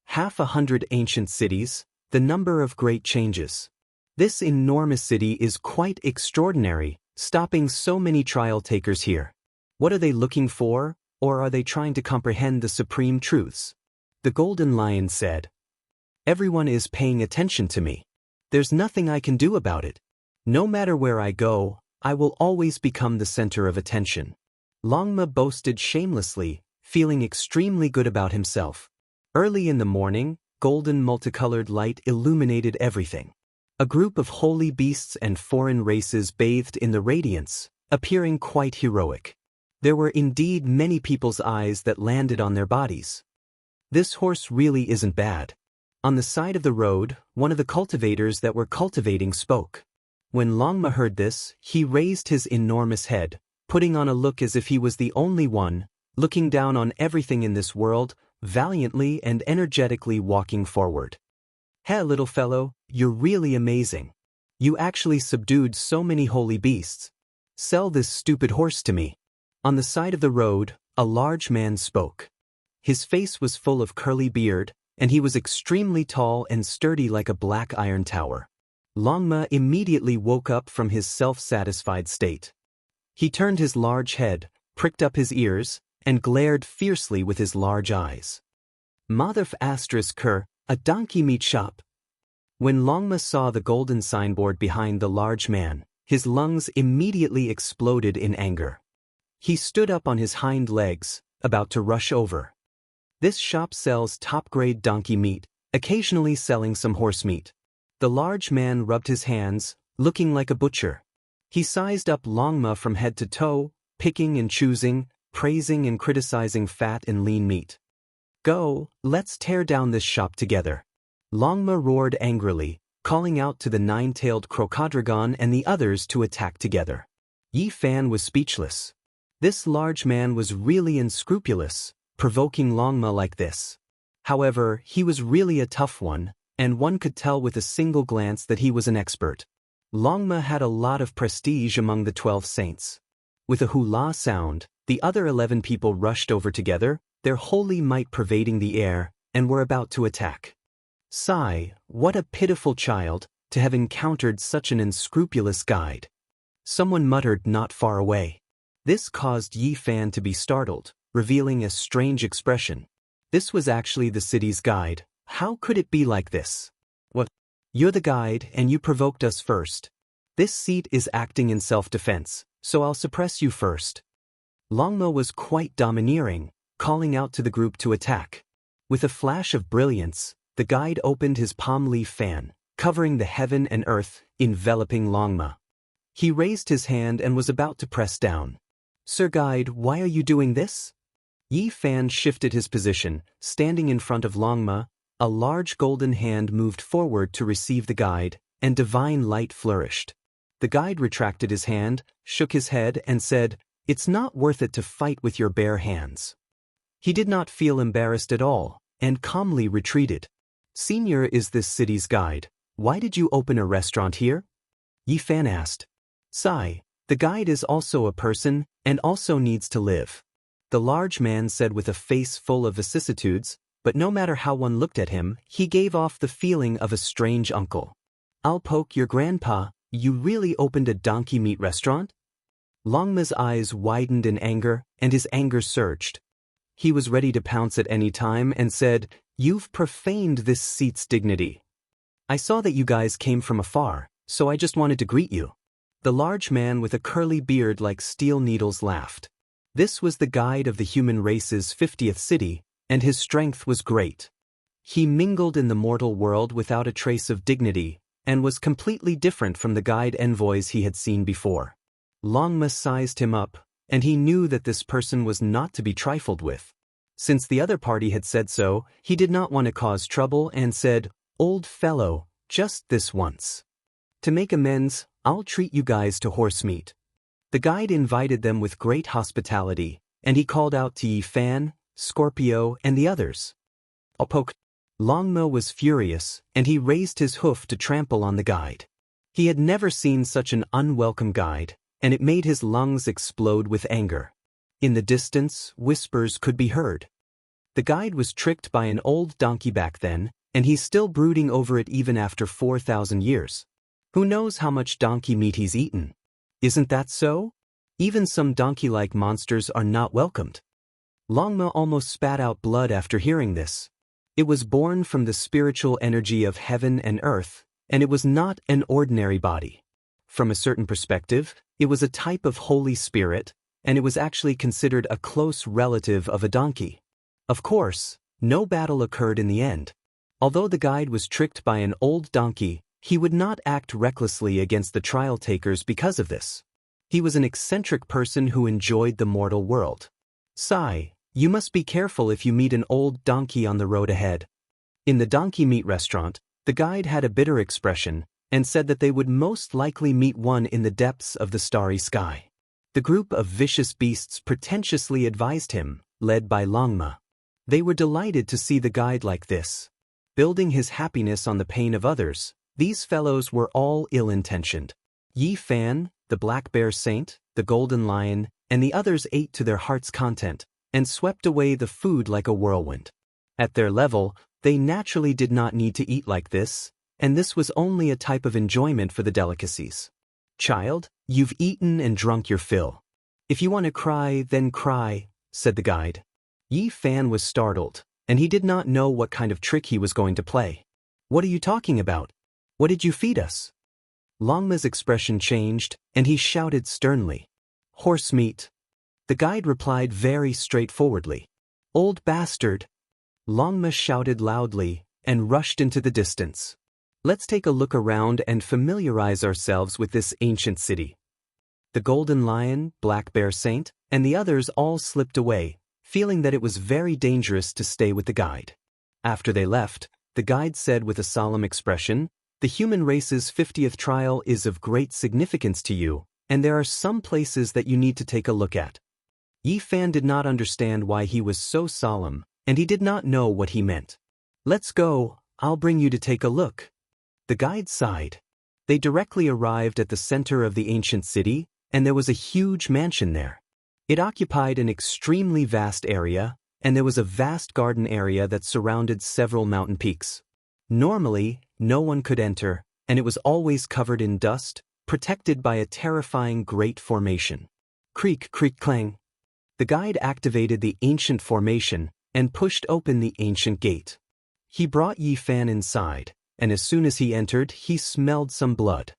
100 ancient cities, the number of great changes. This enormous city is quite extraordinary, stopping so many trial takers here. What are they looking for, or are they trying to comprehend the supreme truths? The golden lion said, "Everyone is paying attention to me. There's nothing I can do about it. No matter where I go, I will always become the center of attention." Longma boasted shamelessly, feeling extremely good about himself. Early in the morning, golden multicolored light illuminated everything. A group of holy beasts and foreign races bathed in the radiance, appearing quite heroic. There were indeed many people's eyes that landed on their bodies. This horse really isn't bad. On the side of the road, one of the cultivators that were cultivating spoke. When Longma heard this, he raised his enormous head, putting on a look as if he was the only one, looking down on everything in this world, valiantly and energetically walking forward. "Hey, little fellow, you're really amazing. You actually subdued so many holy beasts. Sell this stupid horse to me." On the side of the road, a large man spoke. His face was full of curly beard, and he was extremely tall and sturdy like a black iron tower. Longma immediately woke up from his self-satisfied state. He turned his large head, pricked up his ears, and glared fiercely with his large eyes. "Motherf **, a donkey meat shop." When Longma saw the golden signboard behind the large man, his lungs immediately exploded in anger. He stood up on his hind legs, about to rush over. This shop sells top-grade donkey meat, occasionally selling some horse meat. The large man rubbed his hands, looking like a butcher. He sized up Longma from head to toe, picking and choosing, praising and criticizing fat and lean meat. "Go, let's tear down this shop together." Longma roared angrily, calling out to the nine-tailed crocodrogon and the others to attack together. Yi Fan was speechless. This large man was really unscrupulous, provoking Longma like this. However, he was really a tough one, and one could tell with a single glance that he was an expert. Longma had a lot of prestige among the 12 saints. With a hula sound, the other 11 people rushed over together, their holy might pervading the air, and were about to attack. Sigh, what a pitiful child, to have encountered such an unscrupulous guide. Someone muttered not far away. This caused Yi Fan to be startled, revealing a strange expression. This was actually the city's guide. How could it be like this? What? You're the guide and you provoked us first. This seat is acting in self-defense, so I'll suppress you first. Longma was quite domineering, calling out to the group to attack. With a flash of brilliance, the guide opened his palm leaf fan, covering the heaven and earth, enveloping Longma. He raised his hand and was about to press down. Sir Guide, why are you doing this? Yi Fan shifted his position, standing in front of Longma. A large golden hand moved forward to receive the guide, and divine light flourished. The guide retracted his hand, shook his head, and said, "It's not worth it to fight with your bare hands." He did not feel embarrassed at all, and calmly retreated. Senior is this city's guide. Why did you open a restaurant here? Yi Fan asked. Sigh, the guide is also a person, and also needs to live. The large man said with a face full of vicissitudes, but no matter how one looked at him, he gave off the feeling of a strange uncle. I'll poke your grandpa, you really opened a donkey meat restaurant? Longma's eyes widened in anger, and his anger surged. He was ready to pounce at any time and said, "You've profaned this seat's dignity. I saw that you guys came from afar, so I just wanted to greet you." The large man with a curly beard like steel needles laughed. This was the guide of the human race's 50th city, and his strength was great. He mingled in the mortal world without a trace of dignity, and was completely different from the guide envoys he had seen before. Longma sized him up, and he knew that this person was not to be trifled with. Since the other party had said so, he did not want to cause trouble and said, "Old fellow, just this once. To make amends, I'll treat you guys to horse meat." The guide invited them with great hospitality, and he called out to Yi Fan, Scorpio, and the others. I'll poke. Longma was furious, and he raised his hoof to trample on the guide. He had never seen such an unwelcome guide, and it made his lungs explode with anger. In the distance, whispers could be heard. The guide was tricked by an old donkey back then, and he's still brooding over it even after 4,000 years. Who knows how much donkey meat he's eaten? Isn't that so? Even some donkey-like monsters are not welcomed. Longma almost spat out blood after hearing this. It was born from the spiritual energy of heaven and earth, and it was not an ordinary body. From a certain perspective, it was a type of Holy Spirit, and it was actually considered a close relative of a donkey. Of course, no battle occurred in the end. Although the guide was tricked by an old donkey, he would not act recklessly against the trial takers because of this. He was an eccentric person who enjoyed the mortal world. Sigh, you must be careful if you meet an old donkey on the road ahead. In the donkey meat restaurant, the guide had a bitter expression and said that they would most likely meet one in the depths of the starry sky. The group of vicious beasts pretentiously advised him, led by Longma. They were delighted to see the guide like this. Building his happiness on the pain of others, these fellows were all ill-intentioned. Yi Fan, the black bear saint, the golden lion, and the others ate to their heart's content, and swept away the food like a whirlwind. At their level, they naturally did not need to eat like this, and this was only a type of enjoyment for the delicacies. Child, you've eaten and drunk your fill. If you want to cry, then cry, said the guide. Yi Fan was startled, and he did not know what kind of trick he was going to play. What are you talking about? What did you feed us? Longma's expression changed, and he shouted sternly. Horse meat. The guide replied very straightforwardly. Old bastard. Longma shouted loudly, and rushed into the distance. Let's take a look around and familiarize ourselves with this ancient city. The golden lion, black bear saint, and the others all slipped away, feeling that it was very dangerous to stay with the guide. After they left, the guide said with a solemn expression, the human race's 50th trial is of great significance to you, and there are some places that you need to take a look at. Yi Fan did not understand why he was so solemn, and he did not know what he meant. "Let's go, I'll bring you to take a look." The guide sighed. They directly arrived at the center of the ancient city, and there was a huge mansion there. It occupied an extremely vast area, and there was a vast garden area that surrounded several mountain peaks. Normally, no one could enter, and it was always covered in dust, protected by a terrifying great formation. Creak, creak, clang. The guide activated the ancient formation and pushed open the ancient gate. He brought Yi Fan inside, and as soon as he entered, he smelled some blood.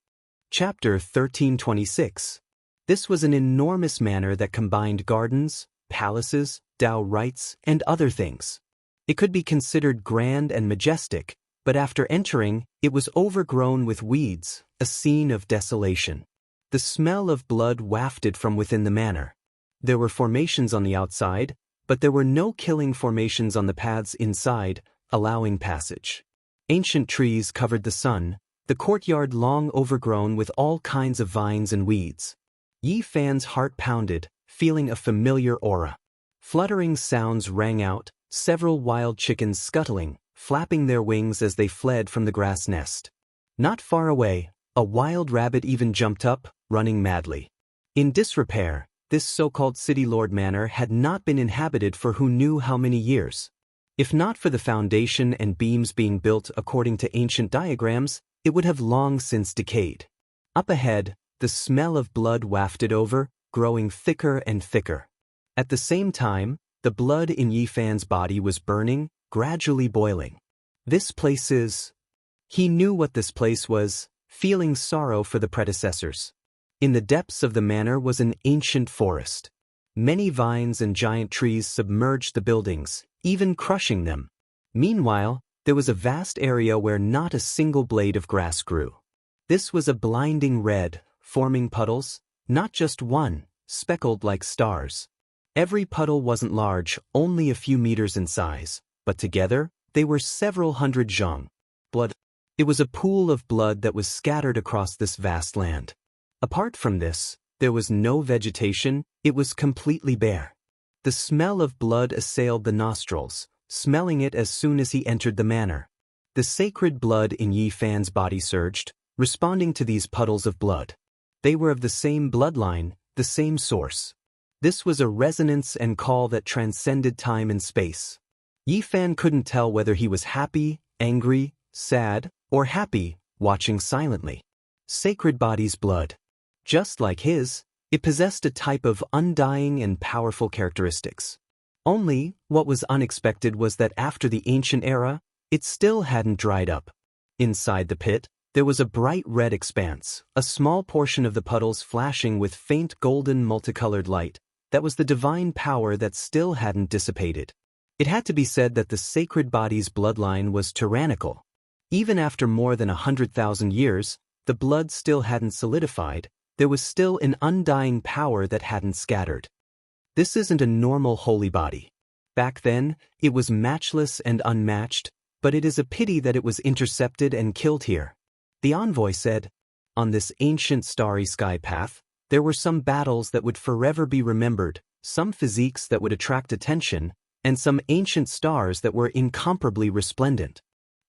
Chapter 1326. This was an enormous manor that combined gardens, palaces, Dao rites, and other things. It could be considered grand and majestic, but after entering, it was overgrown with weeds, a scene of desolation. The smell of blood wafted from within the manor. There were formations on the outside, but there were no killing formations on the paths inside, allowing passage. Ancient trees covered the sun, the courtyard long overgrown with all kinds of vines and weeds. Yi Fan's heart pounded, feeling a familiar aura. Fluttering sounds rang out, several wild chickens scuttling, flapping their wings as they fled from the grass nest. Not far away, a wild rabbit even jumped up, running madly. In disrepair, this so-called city lord manor had not been inhabited for who knew how many years. If not for the foundation and beams being built according to ancient diagrams, it would have long since decayed. Up ahead, the smell of blood wafted over, growing thicker and thicker. At the same time, the blood in Yi Fan's body was burning, gradually boiling. This place is... He knew what this place was, feeling sorrow for the predecessors. In the depths of the manor was an ancient forest. Many vines and giant trees submerged the buildings, even crushing them. Meanwhile, there was a vast area where not a single blade of grass grew. This was a blinding red, forming puddles, not just one, speckled like stars. Every puddle wasn't large, only a few meters in size, but together, they were several hundred zhang. Blood. It was a pool of blood that was scattered across this vast land. Apart from this, there was no vegetation, it was completely bare. The smell of blood assailed the nostrils, smelling it as soon as he entered the manor. The sacred blood in Yi Fan's body surged, responding to these puddles of blood. They were of the same bloodline, the same source. This was a resonance and call that transcended time and space. Yi Fan couldn't tell whether he was happy, angry, sad, or happy, watching silently. Sacred body's blood. Just like his, it possessed a type of undying and powerful characteristics. Only, what was unexpected was that after the ancient era, it still hadn't dried up. Inside the pit, there was a bright red expanse, a small portion of the puddles flashing with faint golden multicolored light. That was the divine power that still hadn't dissipated. It had to be said that the sacred body's bloodline was tyrannical. Even after more than 100,000 years, the blood still hadn't solidified, there was still an undying power that hadn't scattered. This isn't a normal holy body. Back then, it was matchless and unmatched, but it is a pity that it was intercepted and killed here. The envoy said, "On this ancient starry sky path, there were some battles that would forever be remembered, some physiques that would attract attention, and some ancient stars that were incomparably resplendent."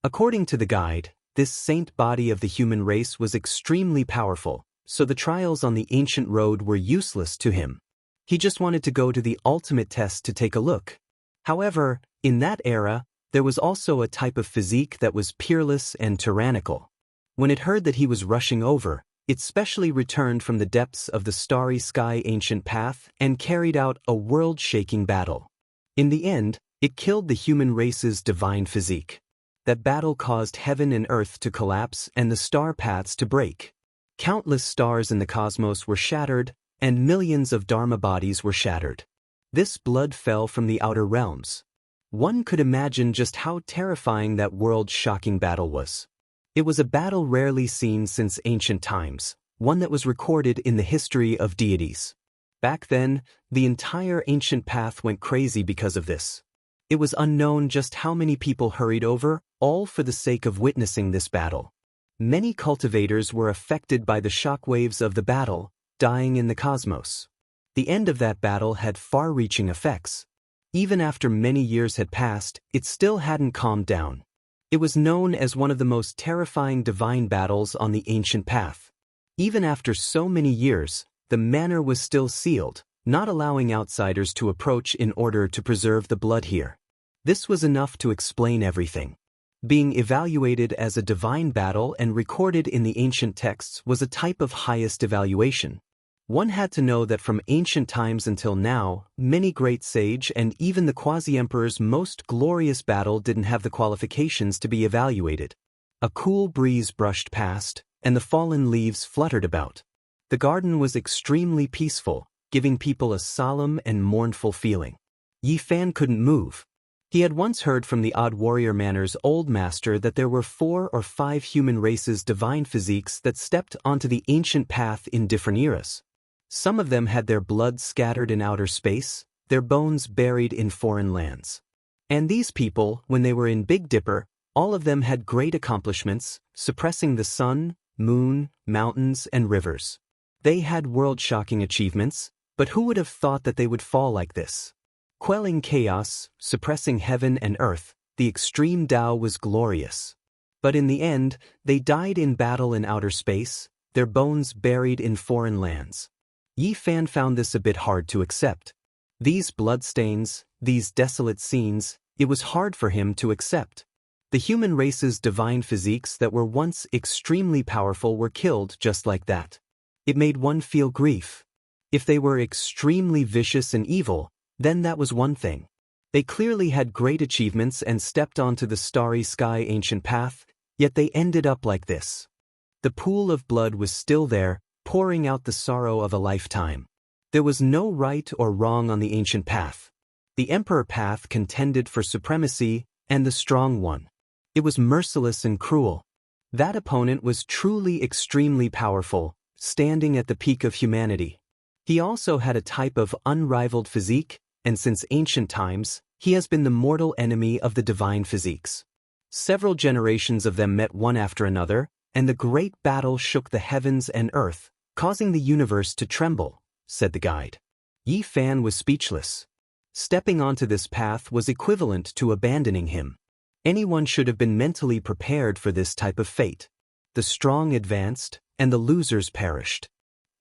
According to the guide, this saint body of the human race was extremely powerful, so the trials on the ancient road were useless to him. He just wanted to go to the ultimate test to take a look. However, in that era, there was also a type of physique that was peerless and tyrannical. When it heard that he was rushing over, it specially returned from the depths of the starry sky ancient path and carried out a world-shaking battle. In the end, it killed the human race's divine physique. That battle caused heaven and earth to collapse and the star paths to break. Countless stars in the cosmos were shattered, and millions of Dharma bodies were shattered. This blood fell from the outer realms. One could imagine just how terrifying that world-shocking battle was. It was a battle rarely seen since ancient times, one that was recorded in the history of deities. Back then, the entire ancient path went crazy because of this. It was unknown just how many people hurried over, all for the sake of witnessing this battle. Many cultivators were affected by the shockwaves of the battle, dying in the cosmos. The end of that battle had far-reaching effects. Even after many years had passed, it still hadn't calmed down. It was known as one of the most terrifying divine battles on the ancient path. Even after so many years, the manor was still sealed, not allowing outsiders to approach in order to preserve the blood here. This was enough to explain everything. Being evaluated as a divine battle and recorded in the ancient texts was a type of highest evaluation. One had to know that from ancient times until now, many great sage and even the quasi-emperor's most glorious battle didn't have the qualifications to be evaluated. A cool breeze brushed past, and the fallen leaves fluttered about. The garden was extremely peaceful, giving people a solemn and mournful feeling. Yi Fan couldn't move. He had once heard from the Odd Warrior Manor's old master that there were 4 or 5 human races' divine physiques that stepped onto the ancient path in different eras. Some of them had their blood scattered in outer space, their bones buried in foreign lands. And these people, when they were in Big Dipper, all of them had great accomplishments, suppressing the sun, moon, mountains, and rivers. They had world-shocking achievements, but who would have thought that they would fall like this? Quelling chaos, suppressing heaven and earth, the extreme Tao was glorious. But in the end, they died in battle in outer space, their bones buried in foreign lands. Yi Fan found this a bit hard to accept. These bloodstains, these desolate scenes, it was hard for him to accept. The human race's divine physiques that were once extremely powerful were killed just like that. It made one feel grief. If they were extremely vicious and evil, then that was one thing. They clearly had great achievements and stepped onto the starry sky ancient path, yet they ended up like this. The pool of blood was still there, pouring out the sorrow of a lifetime. There was no right or wrong on the ancient path. The emperor path contended for supremacy, and the strong won. It was merciless and cruel. That opponent was truly extremely powerful, standing at the peak of humanity. He also had a type of unrivaled physique, and since ancient times, he has been the mortal enemy of the divine physiques. Several generations of them met one after another, and the great battle shook the heavens and earth, causing the universe to tremble, said the guide. Yi Fan was speechless. Stepping onto this path was equivalent to abandoning him. Anyone should have been mentally prepared for this type of fate. The strong advanced, and the losers perished.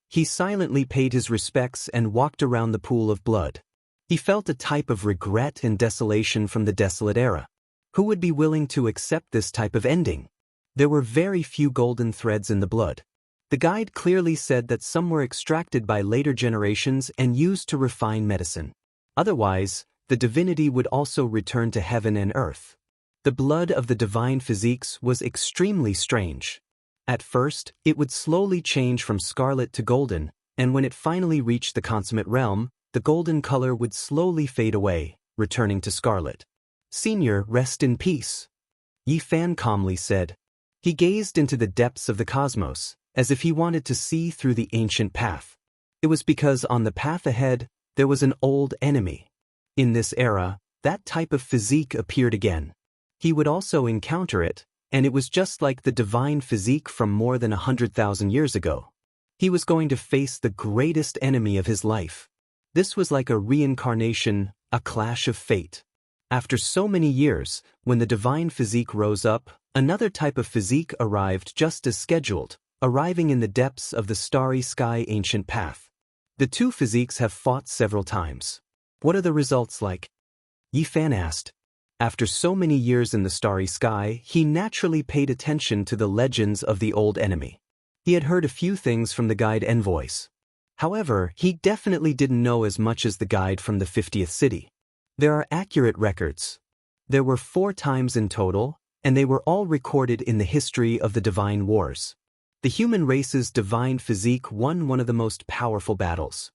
He silently paid his respects and walked around the pool of blood. He felt a type of regret and desolation from the desolate era. Who would be willing to accept this type of ending? There were very few golden threads in the blood. The guide clearly said that some were extracted by later generations and used to refine medicine. Otherwise, the divinity would also return to heaven and earth. The blood of the divine physiques was extremely strange. At first, it would slowly change from scarlet to golden, and when it finally reached the consummate realm, the golden color would slowly fade away, returning to scarlet. "Senior, rest in peace," Yi Fan calmly said. He gazed into the depths of the cosmos, as if he wanted to see through the ancient path. It was because on the path ahead, there was an old enemy. In this era, that type of physique appeared again. He would also encounter it, and it was just like the divine physique from more than 100,000 years ago. He was going to face the greatest enemy of his life. This was like a reincarnation, a clash of fate. After so many years, when the divine physique rose up, another type of physique arrived just as scheduled, arriving in the depths of the starry sky ancient path. The two physiques have fought several times. What are the results like? Yi Fan asked. After so many years in the starry sky, he naturally paid attention to the legends of the old enemy. He had heard a few things from the guide envoys. However, he definitely didn't know as much as the guide from the 50th city. There are accurate records. There were 4 times in total, and they were all recorded in the history of the divine wars. The human race's divine physique won one of the most powerful battles.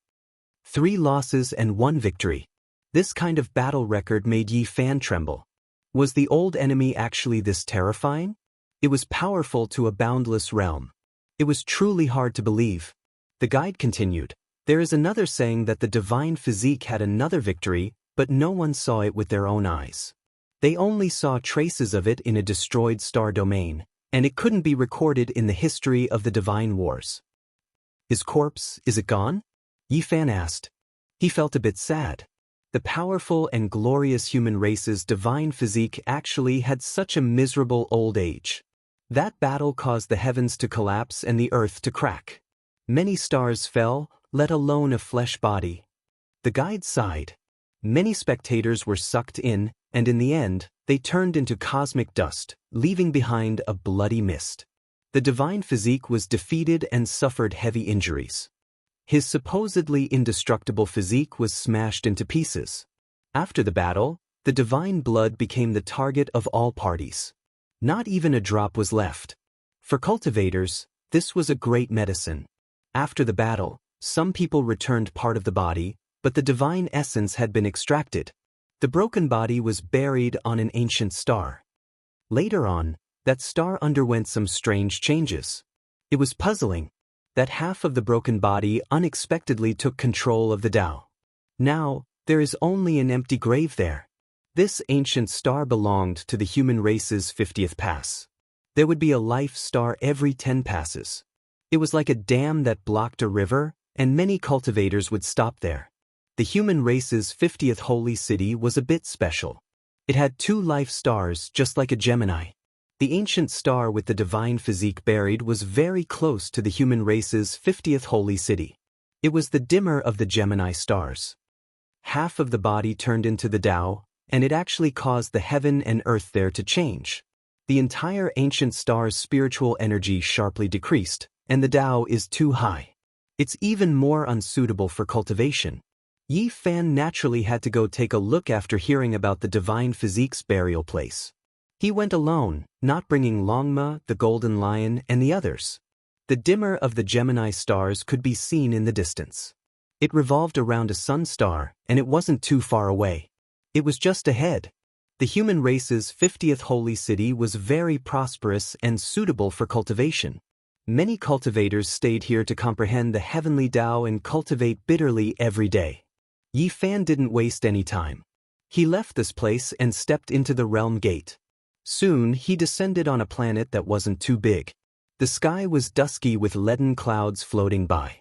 3 losses and 1 victory. This kind of battle record made Yi Fan tremble. Was the old enemy actually this terrifying? It was powerful to a boundless realm. It was truly hard to believe. The guide continued, "There is another saying that the divine physique had another victory, but no one saw it with their own eyes. They only saw traces of it in a destroyed star domain, and it couldn't be recorded in the history of the divine wars." His corpse, is it gone? Yi Fan asked. He felt a bit sad. The powerful and glorious human race's divine physique actually had such a miserable old age. That battle caused the heavens to collapse and the earth to crack. Many stars fell, let alone a flesh body. The guide sighed. Many spectators were sucked in, and in the end, they turned into cosmic dust, leaving behind a bloody mist. The divine physique was defeated and suffered heavy injuries. His supposedly indestructible physique was smashed into pieces. After the battle, the divine blood became the target of all parties. Not even a drop was left. For cultivators, this was a great medicine. After the battle, some people returned part of the body, but the divine essence had been extracted. The broken body was buried on an ancient star. Later on, that star underwent some strange changes. It was puzzling. That half of the broken body unexpectedly took control of the Tao. Now, there is only an empty grave there. This ancient star belonged to the human race's 50th pass. There would be a life star every 10 passes. It was like a dam that blocked a river, and many cultivators would stop there. The human race's 50th holy city was a bit special. It had 2 life stars just like a Gemini. The ancient star with the divine physique buried was very close to the human race's 50th holy city. It was the dimmer of the Gemini stars. Half of the body turned into the Tao, and it actually caused the heaven and earth there to change. The entire ancient star's spiritual energy sharply decreased, and the Tao is too high. It's even more unsuitable for cultivation. Yi Fan naturally had to go take a look after hearing about the divine physique's burial place. He went alone, not bringing Longma, the Golden Lion, and the others. The dimmer of the Gemini stars could be seen in the distance. It revolved around a sun star, and it wasn't too far away. It was just ahead. The human race's 50th holy city was very prosperous and suitable for cultivation. Many cultivators stayed here to comprehend the heavenly Tao and cultivate bitterly every day. Yi Fan didn't waste any time. He left this place and stepped into the realm gate. Soon, he descended on a planet that wasn't too big. The sky was dusky with leaden clouds floating by.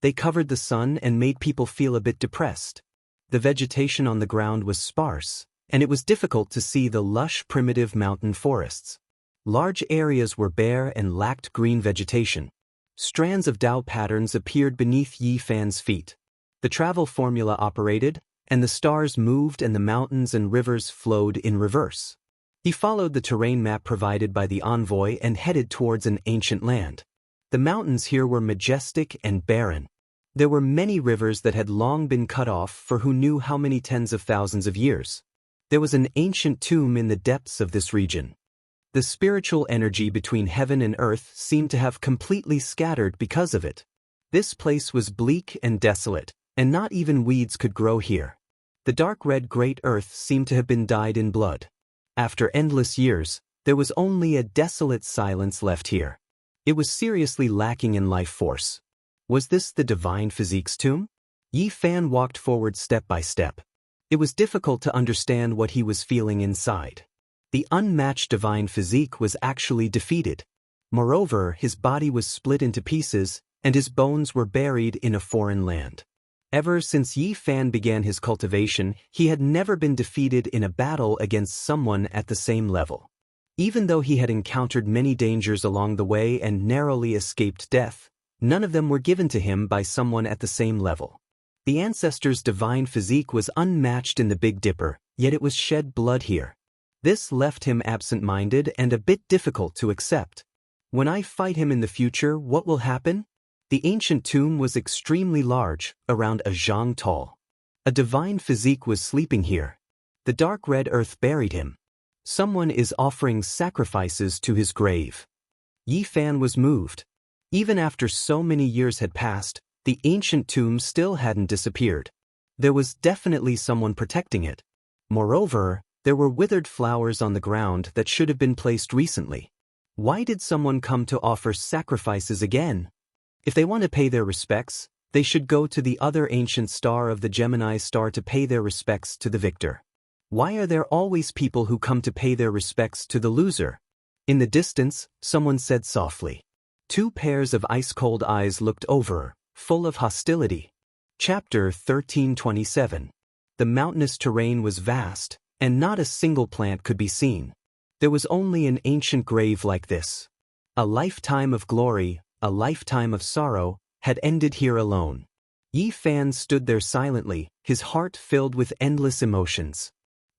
They covered the sun and made people feel a bit depressed. The vegetation on the ground was sparse, and it was difficult to see the lush primitive mountain forests. Large areas were bare and lacked green vegetation. Strands of Tao patterns appeared beneath Yi Fan's feet. The travel formula operated, and the stars moved and the mountains and rivers flowed in reverse. He followed the terrain map provided by the envoy and headed towards an ancient land. The mountains here were majestic and barren. There were many rivers that had long been cut off for who knew how many tens of thousands of years. There was an ancient tomb in the depths of this region. The spiritual energy between heaven and earth seemed to have completely scattered because of it. This place was bleak and desolate, and not even weeds could grow here. The dark red great earth seemed to have been dyed in blood. After endless years, there was only a desolate silence left here. It was seriously lacking in life force. Was this the divine physique's tomb? Yi Fan walked forward step by step. It was difficult to understand what he was feeling inside. The unmatched divine physique was actually defeated. Moreover, his body was split into pieces, and his bones were buried in a foreign land. Ever since Yi Fan began his cultivation, he had never been defeated in a battle against someone at the same level. Even though he had encountered many dangers along the way and narrowly escaped death, none of them were given to him by someone at the same level. The ancestor's divine physique was unmatched in the Big Dipper, yet it was shed blood here. This left him absent-minded and a bit difficult to accept. When I fight him in the future, what will happen? The ancient tomb was extremely large, around a zhang tall. A divine physique was sleeping here. The dark red earth buried him. Someone is offering sacrifices to his grave. Yi Fan was moved. Even after so many years had passed, the ancient tomb still hadn't disappeared. There was definitely someone protecting it. Moreover, there were withered flowers on the ground that should have been placed recently. Why did someone come to offer sacrifices again? If they want to pay their respects, they should go to the other ancient star of the Gemini star to pay their respects to the victor. Why are there always people who come to pay their respects to the loser? In the distance, someone said softly. 2 pairs of ice-cold eyes looked over her, full of hostility. Chapter 1327. The mountainous terrain was vast, and not a single plant could be seen. There was only an ancient grave like this. A lifetime of glory, a lifetime of sorrow, had ended here alone. Yi Fan stood there silently, his heart filled with endless emotions.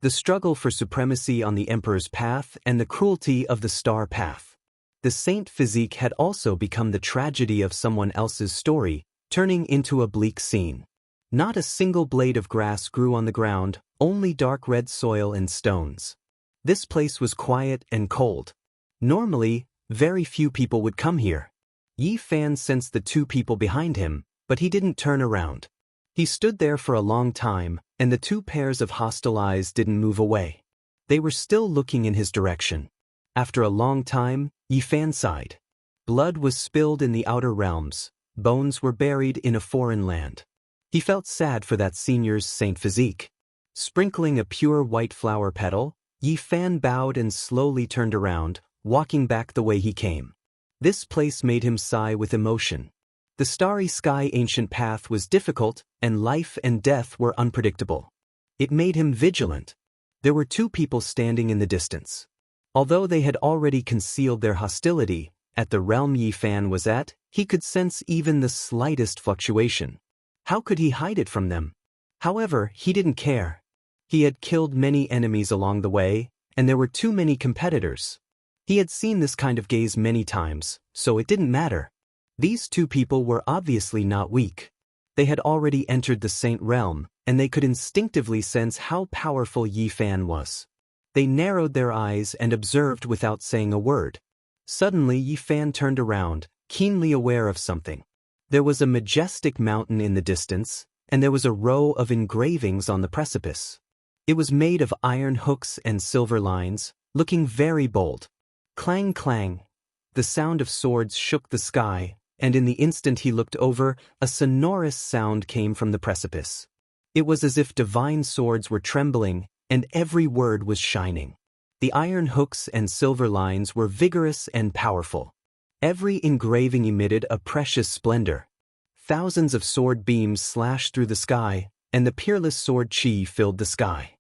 The struggle for supremacy on the Emperor's path and the cruelty of the Star Path. The saint physique had also become the tragedy of someone else's story, turning into a bleak scene. Not a single blade of grass grew on the ground, only dark red soil and stones. This place was quiet and cold. Normally, very few people would come here. Yi Fan sensed the two people behind him, but he didn't turn around. He stood there for a long time, and the two pairs of hostile eyes didn't move away. They were still looking in his direction. After a long time, Yi Fan sighed. Blood was spilled in the outer realms. Bones were buried in a foreign land. He felt sad for that senior's saint physique. Sprinkling a pure white flower petal, Yi Fan bowed and slowly turned around, walking back the way he came. This place made him sigh with emotion. The starry sky ancient path was difficult, and life and death were unpredictable. It made him vigilant. There were two people standing in the distance. Although they had already concealed their hostility, at the realm Yi Fan was at, he could sense even the slightest fluctuation. How could he hide it from them? However, he didn't care. He had killed many enemies along the way, and there were too many competitors. He had seen this kind of gaze many times, so it didn't matter. These two people were obviously not weak. They had already entered the saint realm, and they could instinctively sense how powerful Yi Fan was. They narrowed their eyes and observed without saying a word. Suddenly Yi Fan turned around, keenly aware of something. There was a majestic mountain in the distance, and there was a row of engravings on the precipice. It was made of iron hooks and silver lines, looking very bold. Clang clang. The sound of swords shook the sky, and in the instant he looked over, a sonorous sound came from the precipice. It was as if divine swords were trembling, and every word was shining. The iron hooks and silver lines were vigorous and powerful. Every engraving emitted a precious splendor. Thousands of sword beams slashed through the sky, and the peerless sword chi filled the sky.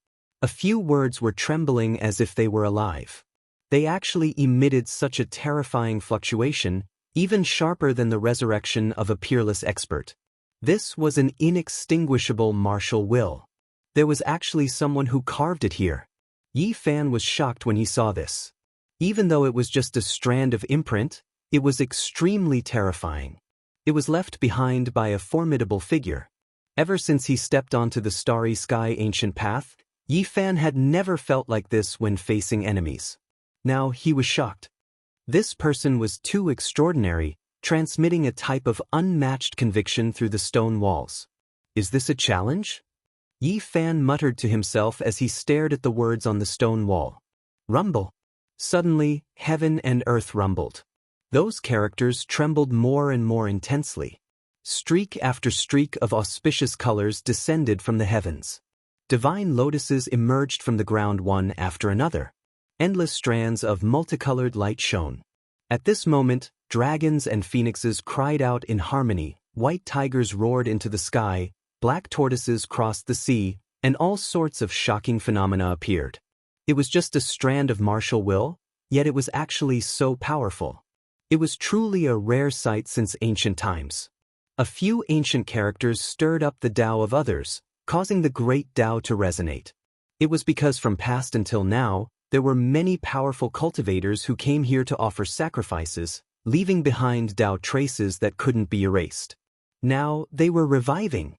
A few words were trembling as if they were alive. They actually emitted such a terrifying fluctuation, even sharper than the resurrection of a peerless expert. This was an inextinguishable martial will. There was actually someone who carved it here. Yi Fan was shocked when he saw this. Even though it was just a strand of imprint, it was extremely terrifying. It was left behind by a formidable figure. Ever since he stepped onto the starry sky ancient path, Yi Fan had never felt like this when facing enemies. Now he was shocked. This person was too extraordinary, transmitting a type of unmatched conviction through the stone walls. Is this a challenge? Yi Fan muttered to himself as he stared at the words on the stone wall. Rumble. Suddenly, heaven and earth rumbled. Those characters trembled more and more intensely. Streak after streak of auspicious colors descended from the heavens. Divine lotuses emerged from the ground one after another. Endless strands of multicolored light shone. At this moment, dragons and phoenixes cried out in harmony, white tigers roared into the sky, black tortoises crossed the sea, and all sorts of shocking phenomena appeared. It was just a strand of martial will, yet it was actually so powerful. It was truly a rare sight since ancient times. A few ancient characters stirred up the Tao of others, causing the great Tao to resonate. It was because from past until now, there were many powerful cultivators who came here to offer sacrifices, leaving behind Tao traces that couldn't be erased. Now, they were reviving.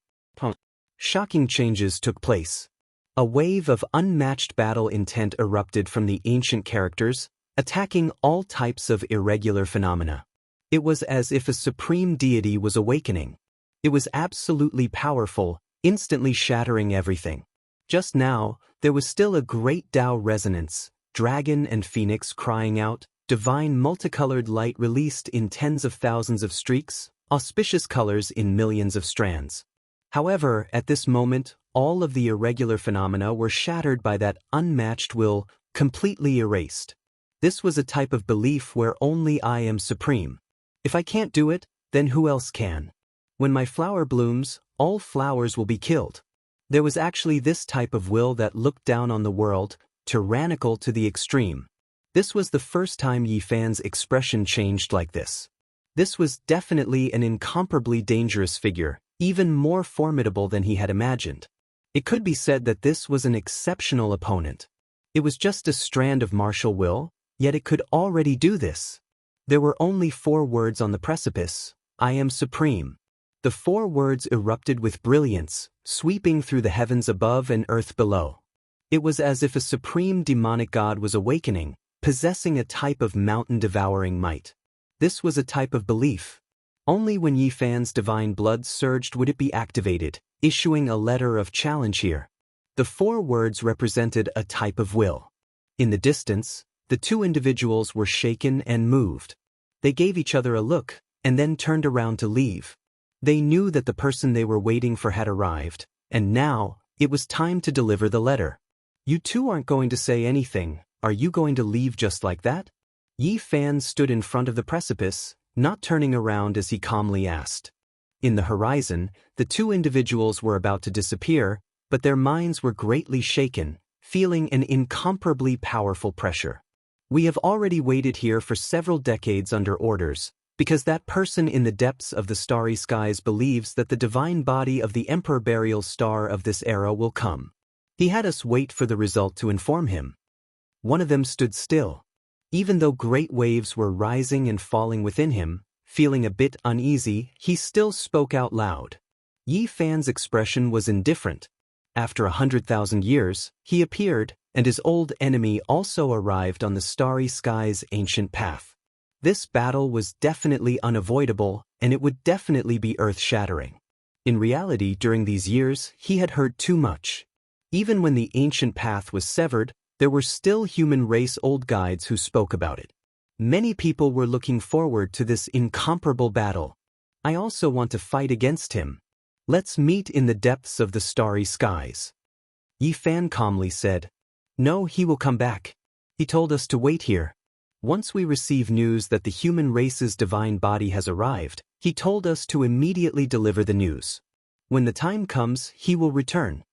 Shocking changes took place. A wave of unmatched battle intent erupted from the ancient characters, attacking all types of irregular phenomena. It was as if a supreme deity was awakening. It was absolutely powerful, instantly shattering everything. Just now, there was still a great Tao resonance, dragon and phoenix crying out, divine multicolored light released in tens of thousands of streaks, auspicious colors in millions of strands. However, at this moment, all of the irregular phenomena were shattered by that unmatched will, completely erased. This was a type of belief where only I am supreme. If I can't do it, then who else can? When my flower blooms, All flowers will be killed. There was actually this type of will that looked down on the world, tyrannical to the extreme. This was the first time Yi Fan's expression changed like this. This was definitely an incomparably dangerous figure, even more formidable than he had imagined. It could be said that this was an exceptional opponent. It was just a strand of martial will, yet it could already do this. There were only 4 words on the precipice: I am supreme. The 4 words erupted with brilliance, sweeping through the heavens above and earth below. It was as if a supreme demonic god was awakening, possessing a type of mountain-devouring might. This was a type of belief. Only when Yi Fan's divine blood surged would it be activated, issuing a letter of challenge here. The 4 words represented a type of will. In the distance, the 2 individuals were shaken and moved. They gave each other a look, and then turned around to leave. They knew that the person they were waiting for had arrived, and now, it was time to deliver the letter. You two aren't going to say anything, are you going to leave just like that? Yi Fan stood in front of the precipice, not turning around as he calmly asked. In the horizon, the 2 individuals were about to disappear, but their minds were greatly shaken, feeling an incomparably powerful pressure. We have already waited here for several decades under orders, because that person in the depths of the starry skies believes that the divine body of the Emperor Burial Star of this era will come. He had us wait for the result to inform him. One of them stood still. Even though great waves were rising and falling within him, feeling a bit uneasy, he still spoke out loud. Yi Fan's expression was indifferent. After 100,000 years, he appeared, and his old enemy also arrived on the starry sky's ancient path. This battle was definitely unavoidable, and it would definitely be earth-shattering. In reality, during these years, he had heard too much. Even when the ancient path was severed, there were still human race old guides who spoke about it. Many people were looking forward to this incomparable battle. I also want to fight against him. Let's meet in the depths of the starry skies. Yi Fan calmly said, No, he will come back. He told us to wait here. Once we receive news that the human race's divine body has arrived, he told us to immediately deliver the news. When the time comes, he will return.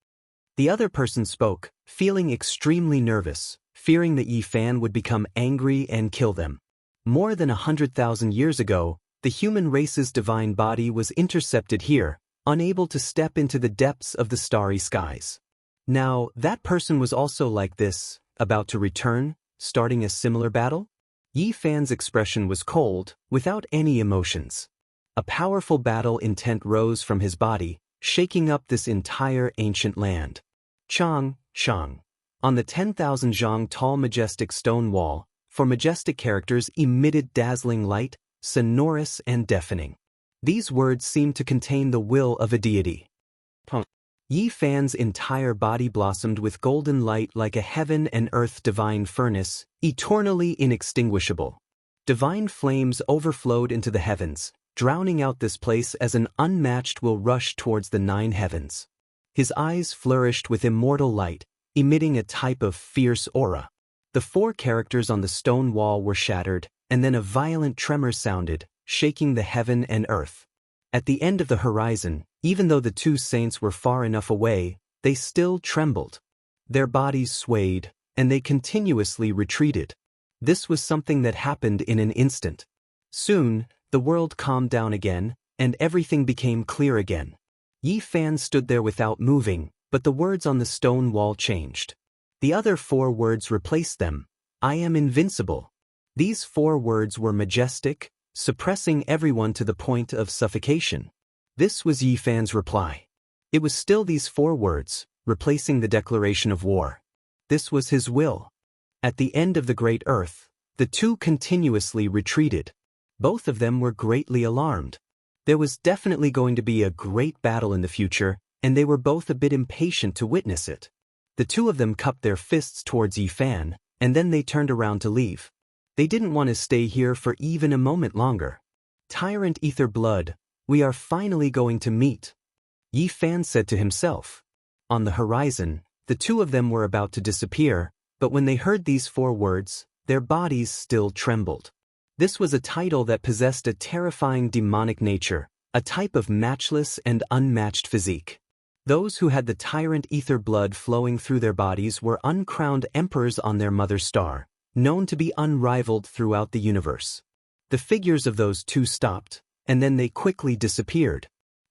The other person spoke, feeling extremely nervous, fearing that Yi Fan would become angry and kill them. More than 100,000 years ago, the human race's divine body was intercepted here, unable to step into the depths of the starry skies. Now, that person was also like this, about to return, starting a similar battle? Yi Fan's expression was cold, without any emotions. A powerful battle intent rose from his body, shaking up this entire ancient land. Chang. On the 10,000 zhang tall majestic stone wall, 4 majestic characters emitted dazzling light, sonorous and deafening. These words seemed to contain the will of a deity. Yi Fan's entire body blossomed with golden light like a heaven and earth divine furnace, eternally inextinguishable. Divine flames overflowed into the heavens, drowning out this place as an unmatched will rushed towards the 9 heavens. His eyes flourished with immortal light, emitting a type of fierce aura. The 4 characters on the stone wall were shattered, and then a violent tremor sounded, shaking the heaven and earth. At the end of the horizon, even though the 2 saints were far enough away, they still trembled. Their bodies swayed, and they continuously retreated. This was something that happened in an instant. Soon, the world calmed down again, and everything became clear again. Yi Fan stood there without moving, but the words on the stone wall changed. The other 4 words replaced them. I am invincible. These 4 words were majestic, suppressing everyone to the point of suffocation. This was Yi Fan's reply. It was still these 4 words, replacing the declaration of war. This was his will. At the end of the great earth, the 2 continuously retreated. Both of them were greatly alarmed. There was definitely going to be a great battle in the future, and they were both a bit impatient to witness it. The 2 of them cupped their fists towards Yi Fan, and then they turned around to leave. They didn't want to stay here for even a moment longer. Tyrant Ether Blood, we are finally going to meet, Yi Fan said to himself. On the horizon, the 2 of them were about to disappear, but when they heard these 4 words, their bodies still trembled. This was a title that possessed a terrifying demonic nature, a type of matchless and unmatched physique. Those who had the tyrant ether blood flowing through their bodies were uncrowned emperors on their mother star, known to be unrivaled throughout the universe. The figures of those two stopped, and then they quickly disappeared.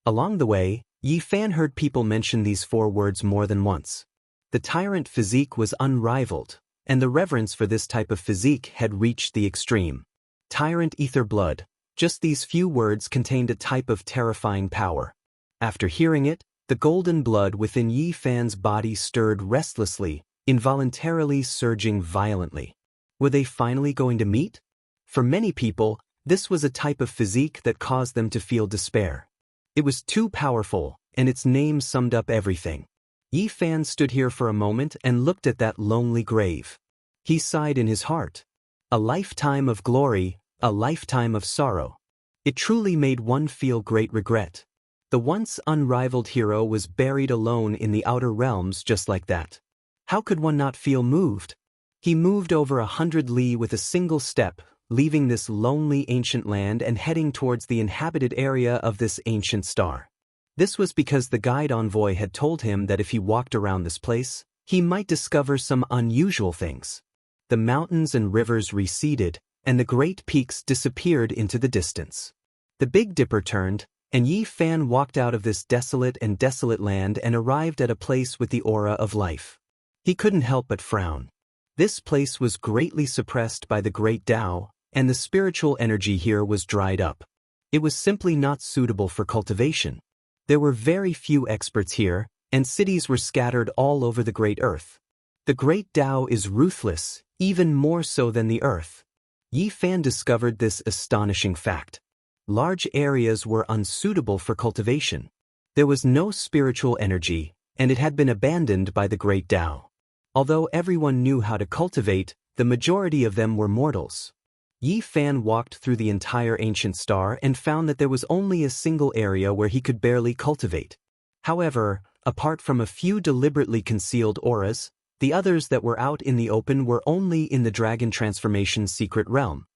Along the way, Yi Fan heard people mention these four words more than once. The tyrant physique was unrivaled, and the reverence for this type of physique had reached the extreme. Tyrant ether blood, just these few words contained a type of terrifying power. After hearing it, the golden blood within Yi Fan's body stirred restlessly, involuntarily surging violently. Were they finally going to meet? For many people, this was a type of physique that caused them to feel despair. It was too powerful, and its name summed up everything. Yi Fan stood here for a moment and looked at that lonely grave. He sighed in his heart. A lifetime of glory, a lifetime of sorrow. It truly made one feel great regret. The once unrivaled hero was buried alone in the outer realms just like that. How could one not feel moved? He moved over 100 li with a single step, leaving this lonely ancient land and heading towards the inhabited area of this ancient star. This was because the guide envoy had told him that if he walked around this place, he might discover some unusual things. The mountains and rivers receded, and the great peaks disappeared into the distance. The Big Dipper turned, and Yi Fan walked out of this desolate land and arrived at a place with the aura of life. He couldn't help but frown. This place was greatly suppressed by the great Tao, and the spiritual energy here was dried up. It was simply not suitable for cultivation. There were very few experts here, and cities were scattered all over the great earth. The great Tao is ruthless, even more so than the earth. Yi Fan discovered this astonishing fact. Large areas were unsuitable for cultivation. There was no spiritual energy, and it had been abandoned by the great Tao. Although everyone knew how to cultivate, the majority of them were mortals. Yi Fan walked through the entire ancient star and found that there was only a single area where he could barely cultivate. However, apart from a few deliberately concealed auras, the others that were out in the open were only in the dragon transformation secret realm.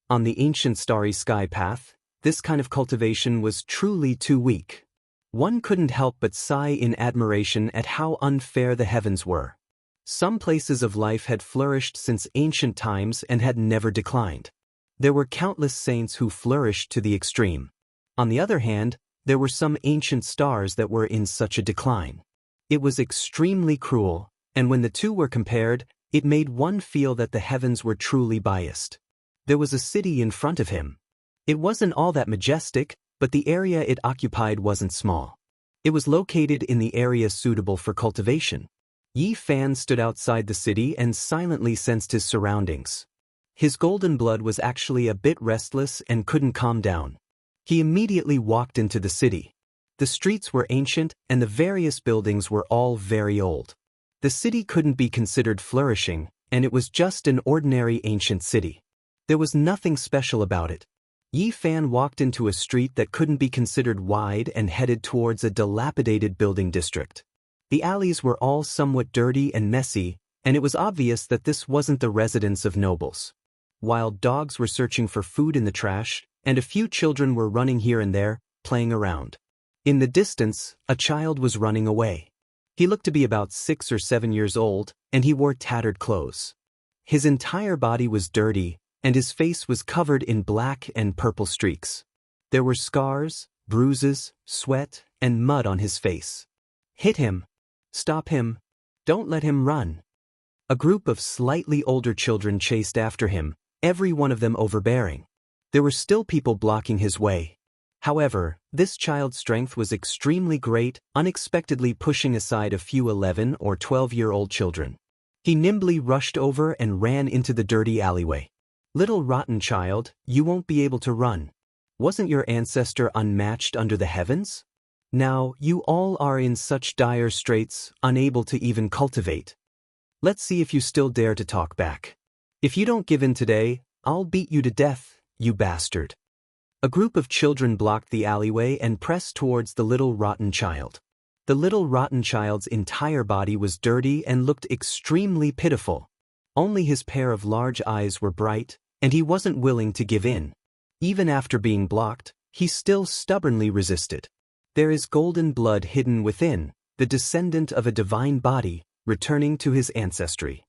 On the ancient starry sky path, this kind of cultivation was truly too weak. One couldn't help but sigh in admiration at how unfair the heavens were. Some places of life had flourished since ancient times and had never declined. There were countless saints who flourished to the extreme. On the other hand, there were some ancient stars that were in such a decline. It was extremely cruel, and when the two were compared, it made one feel that the heavens were truly biased. There was a city in front of him. It wasn't all that majestic, but the area it occupied wasn't small. It was located in the area suitable for cultivation. Yi Fan stood outside the city and silently sensed his surroundings. His golden blood was actually a bit restless and couldn't calm down. He immediately walked into the city. The streets were ancient and the various buildings were all very old. The city couldn't be considered flourishing, and it was just an ordinary ancient city. There was nothing special about it. Yi Fan walked into a street that couldn't be considered wide and headed towards a dilapidated building district. The alleys were all somewhat dirty and messy, and it was obvious that this wasn't the residence of nobles. Wild dogs were searching for food in the trash, and a few children were running here and there, playing around. In the distance, a child was running away. He looked to be about 6 or 7 years old, and he wore tattered clothes. His entire body was dirty, and his face was covered in black and purple streaks. There were scars, bruises, sweat, and mud on his face. Hit him. Stop him. Don't let him run. A group of slightly older children chased after him, every one of them overbearing. There were still people blocking his way. However, this child's strength was extremely great, unexpectedly pushing aside a few 11 or 12-year-old children. He nimbly rushed over and ran into the dirty alleyway. Little rotten child, you won't be able to run. Wasn't your ancestor unmatched under the heavens? Now you all are in such dire straits, unable to even cultivate. Let's see if you still dare to talk back. If you don't give in today, I'll beat you to death, you bastard. A group of children blocked the alleyway and pressed towards the little rotten child. The little rotten child's entire body was dirty and looked extremely pitiful. Only his pair of large eyes were bright, and he wasn't willing to give in. Even after being blocked, he still stubbornly resisted. There is golden blood hidden within, the descendant of a divine body, returning to his ancestry.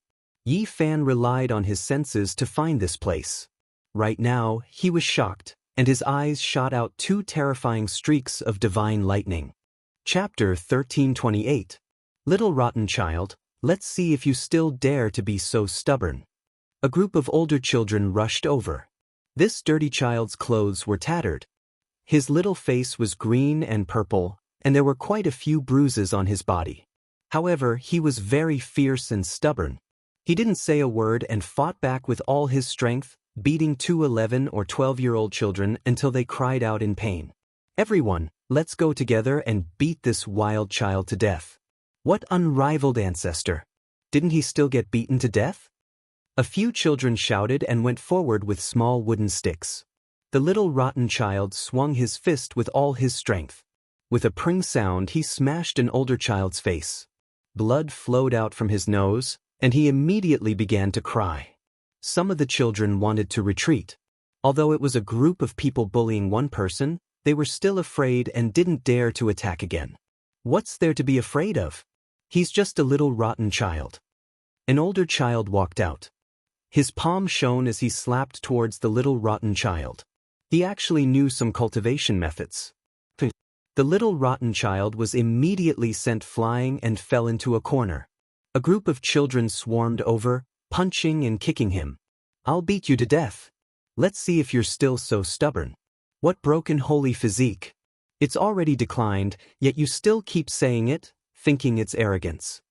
Yi Fan relied on his senses to find this place. Right now, he was shocked, and his eyes shot out two terrifying streaks of divine lightning. Chapter 1328. Little rotten child, let's see if you still dare to be so stubborn. A group of older children rushed over. This dirty child's clothes were tattered. His little face was green and purple, and there were quite a few bruises on his body. However, he was very fierce and stubborn. He didn't say a word and fought back with all his strength, beating two 11 or 12-year-old children until they cried out in pain. Everyone, let's go together and beat this wild child to death. What unrivaled ancestor! Didn't he still get beaten to death? A few children shouted and went forward with small wooden sticks. The little rotten child swung his fist with all his strength. With a pring sound, he smashed an older child's face. Blood flowed out from his nose, and he immediately began to cry. Some of the children wanted to retreat. Although it was a group of people bullying one person, they were still afraid and didn't dare to attack again. What's there to be afraid of? He's just a little rotten child. An older child walked out. His palm shone as he slapped towards the little rotten child. He actually knew some cultivation methods. The little rotten child was immediately sent flying and fell into a corner. A group of children swarmed over, punching and kicking him. I'll beat you to death. Let's see if you're still so stubborn. What broken holy physique. It's already declined, yet you still keep saying it, thinking it's arrogance.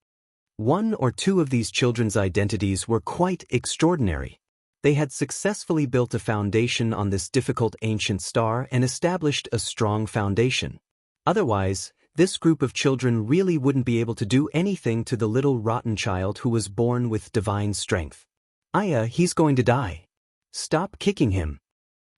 One or two of these children's identities were quite extraordinary. They had successfully built a foundation on this difficult ancient star and established a strong foundation. Otherwise, this group of children really wouldn't be able to do anything to the little rotten child who was born with divine strength. Aya, he's going to die. Stop kicking him.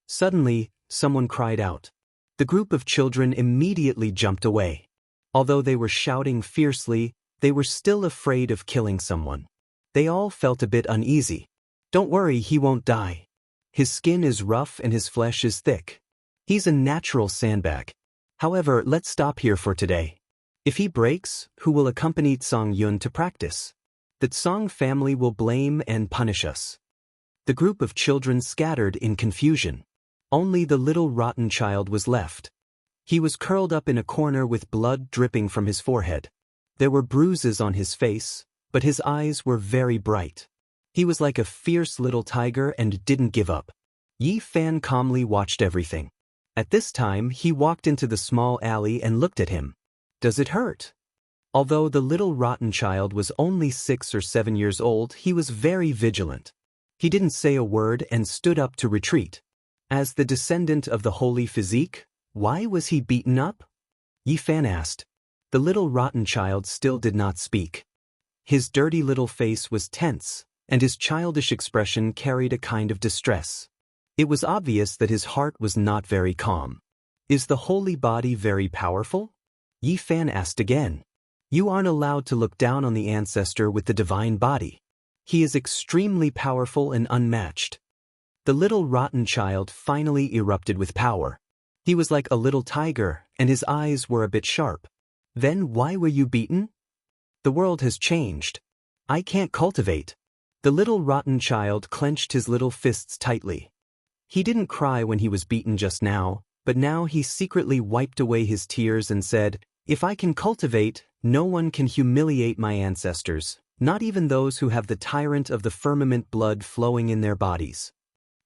Suddenly, someone cried out. The group of children immediately jumped away. Although they were shouting fiercely, they were still afraid of killing someone. They all felt a bit uneasy. Don't worry, he won't die. His skin is rough and his flesh is thick. He's a natural sandbag. However, let's stop here for today. If he breaks, who will accompany Tsang Yun to practice? The Tsang family will blame and punish us. The group of children scattered in confusion. Only the little rotten child was left. He was curled up in a corner with blood dripping from his forehead. There were bruises on his face, but his eyes were very bright. He was like a fierce little tiger and didn't give up. Yi Fan calmly watched everything. At this time, he walked into the small alley and looked at him. Does it hurt? Although the little rotten child was only 6 or 7 years old, he was very vigilant. He didn't say a word and stood up to retreat. As the descendant of the holy physique, why was he beaten up? Yi Fan asked. The little rotten child still did not speak. His dirty little face was tense, and his childish expression carried a kind of distress. It was obvious that his heart was not very calm. Is the holy body very powerful? Yi Fan asked again. You aren't allowed to look down on the ancestor with the divine body. He is extremely powerful and unmatched. The little rotten child finally erupted with power. He was like a little tiger, and his eyes were a bit sharp. Then why were you beaten? The world has changed. I can't cultivate. The little rotten child clenched his little fists tightly. He didn't cry when he was beaten just now, but now he secretly wiped away his tears and said, If I can cultivate, no one can humiliate my ancestors, not even those who have the tyrant of the firmament blood flowing in their bodies.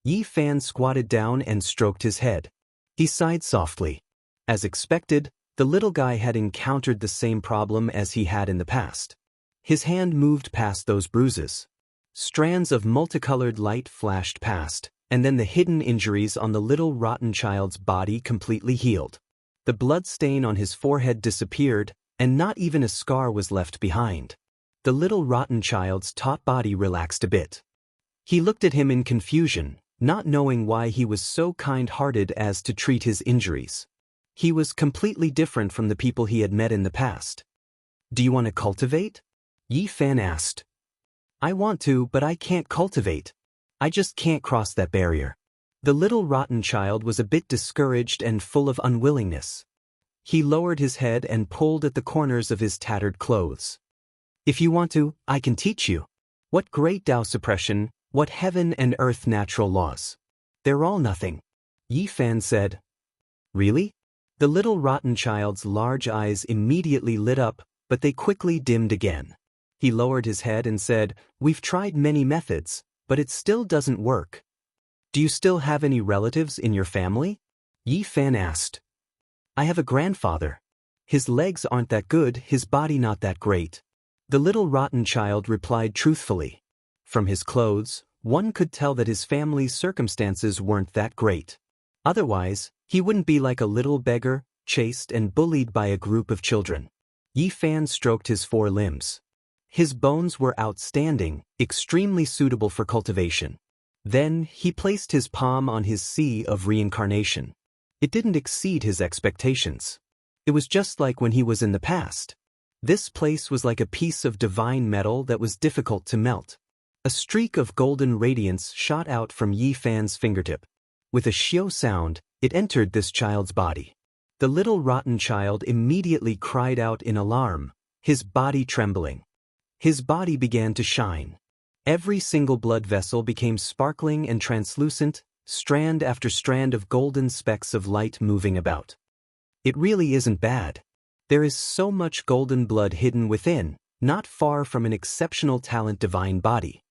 Yi Fan squatted down and stroked his head. He sighed softly. As expected, the little guy had encountered the same problem as he had in the past. His hand moved past those bruises. Strands of multicolored light flashed past, and then the hidden injuries on the little rotten child's body completely healed. The blood stain on his forehead disappeared, and not even a scar was left behind. The little rotten child's taut body relaxed a bit. He looked at him in confusion, not knowing why he was so kind-hearted as to treat his injuries. He was completely different from the people he had met in the past. Do you want to cultivate? Yi Fan asked. I want to, but I can't cultivate. I just can't cross that barrier. The little rotten child was a bit discouraged and full of unwillingness. He lowered his head and pulled at the corners of his tattered clothes. If you want to, I can teach you. What great Tao suppression, what heaven and earth natural laws. They're all nothing. Yi Fan said. Really? The little rotten child's large eyes immediately lit up, but they quickly dimmed again. He lowered his head and said, We've tried many methods, but it still doesn't work. Do you still have any relatives in your family? Yi Fan asked. I have a grandfather. His legs aren't that good, his body not that great. The little rotten child replied truthfully. From his clothes, one could tell that his family's circumstances weren't that great. Otherwise, he wouldn't be like a little beggar, chased and bullied by a group of children. Yi Fan stroked his four limbs. His bones were outstanding, extremely suitable for cultivation. Then, he placed his palm on his sea of reincarnation. It didn't exceed his expectations. It was just like when he was in the past. This place was like a piece of divine metal that was difficult to melt. A streak of golden radiance shot out from Yi Fan's fingertip. With a xiao sound, it entered this child's body. The little rotten child immediately cried out in alarm, his body trembling. His body began to shine. Every single blood vessel became sparkling and translucent, strand after strand of golden specks of light moving about. It really isn't bad. There is so much golden blood hidden within, not far from an exceptional talent divine body.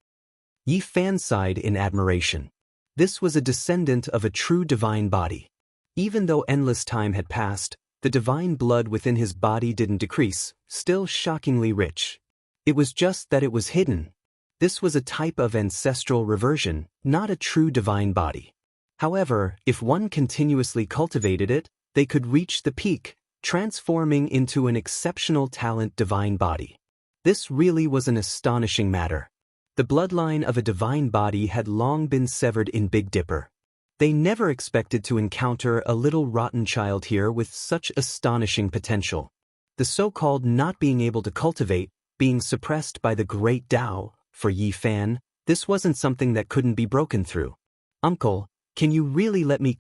Yi Fan sighed in admiration. This was a descendant of a true divine body. Even though endless time had passed, the divine blood within his body didn't decrease, still shockingly rich. It was just that it was hidden. This was a type of ancestral reversion, not a true divine body. However, if one continuously cultivated it, they could reach the peak, transforming into an exceptional talent divine body. This really was an astonishing matter. The bloodline of a divine body had long been severed in Big Dipper. They never expected to encounter a little rotten child here with such astonishing potential. The so-called not being able to cultivate, being suppressed by the great Tao, for Yi Fan, this wasn't something that couldn't be broken through. Uncle, can you really let me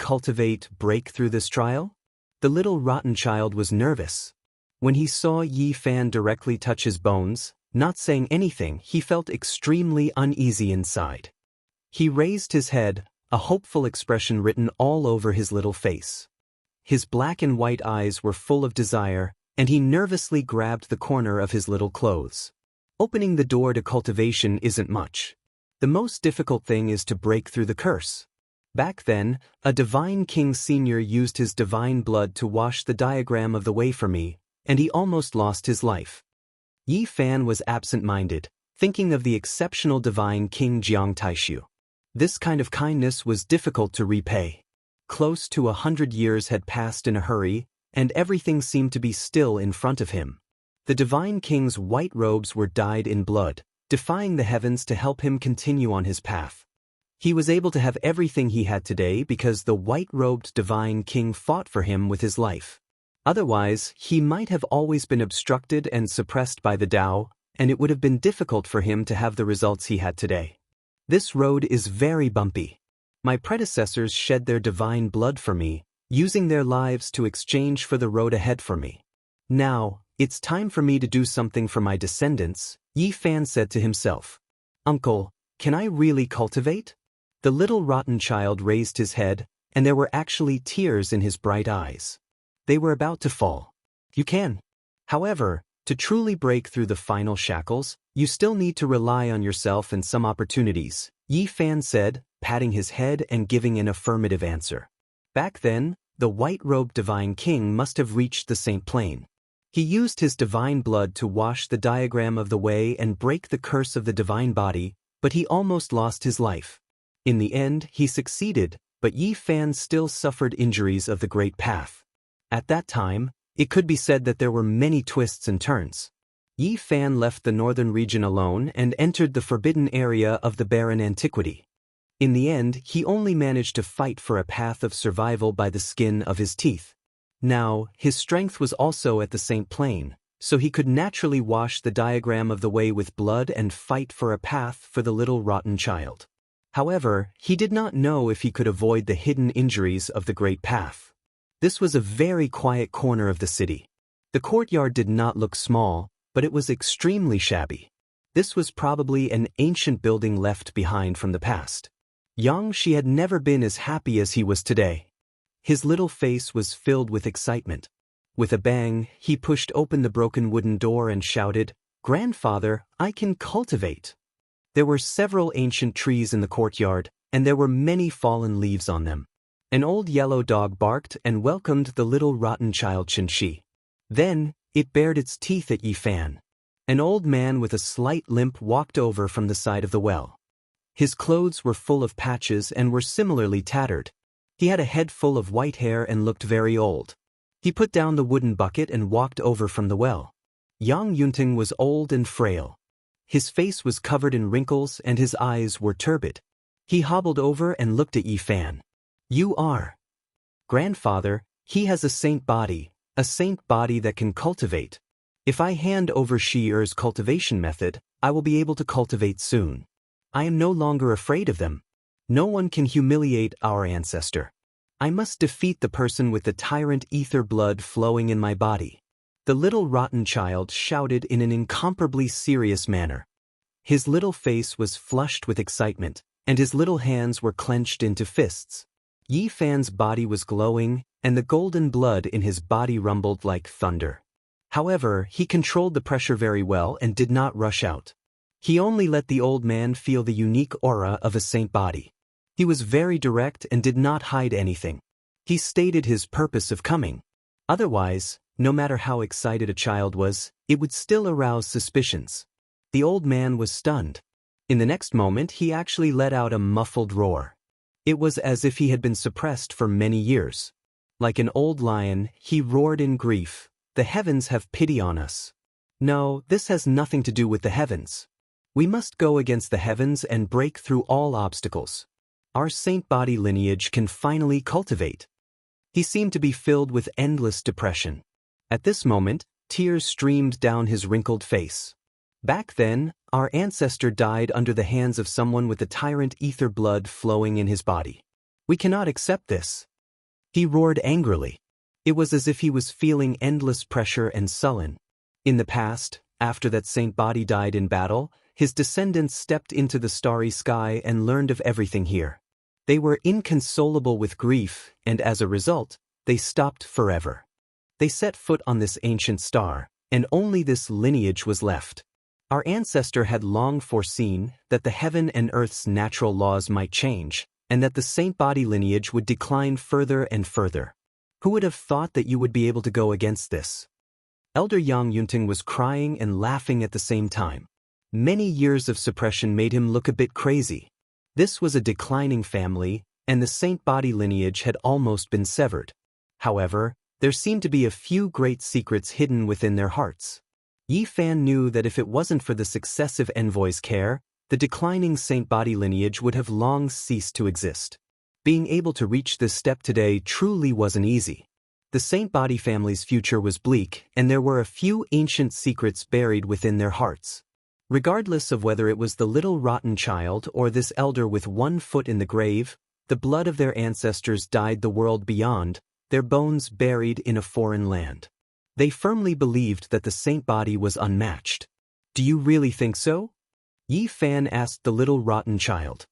break through this trial? The little rotten child was nervous. When he saw Yi Fan directly touch his bones, not saying anything, he felt extremely uneasy inside. He raised his head, a hopeful expression written all over his little face. His black and white eyes were full of desire, and he nervously grabbed the corner of his little clothes. Opening the door to cultivation isn't much. The most difficult thing is to break through the curse. Back then, a divine king senior used his divine blood to wash the diagram of the way for me, and he almost lost his life. Yi Fan was absent-minded, thinking of the exceptional divine King Jiang Taishu. This kind of kindness was difficult to repay. Close to 100 years had passed in a hurry, and everything seemed to be still in front of him. The divine king's white robes were dyed in blood, defying the heavens to help him continue on his path. He was able to have everything he had today because the white-robed divine king fought for him with his life. Otherwise, he might have always been obstructed and suppressed by the Tao, and it would have been difficult for him to have the results he had today. This road is very bumpy. My predecessors shed their divine blood for me, using their lives to exchange for the road ahead for me. Now, it's time for me to do something for my descendants, Yi Fan said to himself. Uncle, can I really cultivate? The little rotten child raised his head, and there were actually tears in his bright eyes. They were about to fall. You can. However, to truly break through the final shackles, you still need to rely on yourself and some opportunities, Yi Fan said, patting his head and giving an affirmative answer. Back then, the white-robed divine king must have reached the Saint Plane. He used his divine blood to wash the diagram of the way and break the curse of the divine body, but he almost lost his life. In the end, he succeeded, but Yi Fan still suffered injuries of the Great Path. At that time, it could be said that there were many twists and turns. Yi Fan left the northern region alone and entered the forbidden area of the barren antiquity. In the end, he only managed to fight for a path of survival by the skin of his teeth. Now, his strength was also at the Saint Plane, so he could naturally wash the diagram of the way with blood and fight for a path for the little rotten child. However, he did not know if he could avoid the hidden injuries of the Great Path. This was a very quiet corner of the city. The courtyard did not look small, but it was extremely shabby. This was probably an ancient building left behind from the past. Xianxia had never been as happy as he was today. His little face was filled with excitement. With a bang, he pushed open the broken wooden door and shouted, "Grandfather, I can cultivate." There were several ancient trees in the courtyard, and there were many fallen leaves on them. An old yellow dog barked and welcomed the little rotten child Xianxia. Then, it bared its teeth at Yi Fan. An old man with a slight limp walked over from the side of the well. His clothes were full of patches and were similarly tattered. He had a head full of white hair and looked very old. He put down the wooden bucket and walked over from the well. Yang Yunting was old and frail. His face was covered in wrinkles and his eyes were turbid. He hobbled over and looked at Yi Fan. "You are." "Grandfather, he has a saint body that can cultivate. If I hand over Shi-Er's cultivation method, I will be able to cultivate soon. I am no longer afraid of them. No one can humiliate our ancestor. I must defeat the person with the tyrant ether blood flowing in my body." The little rotten child shouted in an incomparably serious manner. His little face was flushed with excitement, and his little hands were clenched into fists. Yi Fan's body was glowing, and the golden blood in his body rumbled like thunder. However, he controlled the pressure very well and did not rush out. He only let the old man feel the unique aura of a saint body. He was very direct and did not hide anything. He stated his purpose of coming. Otherwise, no matter how excited a child was, it would still arouse suspicions. The old man was stunned. In the next moment, he actually let out a muffled roar. It was as if he had been suppressed for many years. Like an old lion, he roared in grief, "The heavens have pity on us." No, this has nothing to do with the heavens. We must go against the heavens and break through all obstacles. Our saint body lineage can finally cultivate. He seemed to be filled with endless depression. At this moment, tears streamed down his wrinkled face. Back then, our ancestor died under the hands of someone with the tyrant ether blood flowing in his body. We cannot accept this. He roared angrily. It was as if he was feeling endless pressure and sullen. In the past, after that saint body died in battle, his descendants stepped into the starry sky and learned of everything here. They were inconsolable with grief, and as a result, they stopped forever. They set foot on this ancient star, and only this lineage was left. Our ancestor had long foreseen that the heaven and earth's natural laws might change, and that the saint body lineage would decline further and further. Who would have thought that you would be able to go against this? Elder Yang Yunting was crying and laughing at the same time. Many years of suppression made him look a bit crazy. This was a declining family, and the saint body lineage had almost been severed. However, there seemed to be a few great secrets hidden within their hearts. Yi Fan knew that if it wasn't for the successive envoys' care, the declining saint body lineage would have long ceased to exist. Being able to reach this step today truly wasn't easy. The saint body family's future was bleak, and there were a few ancient secrets buried within their hearts. Regardless of whether it was the little rotten child or this elder with 1 foot in the grave, the blood of their ancestors dyed the world beyond, their bones buried in a foreign land. They firmly believed that the saint body was unmatched. "Do you really think so?" Yi Fan asked the little rotten child.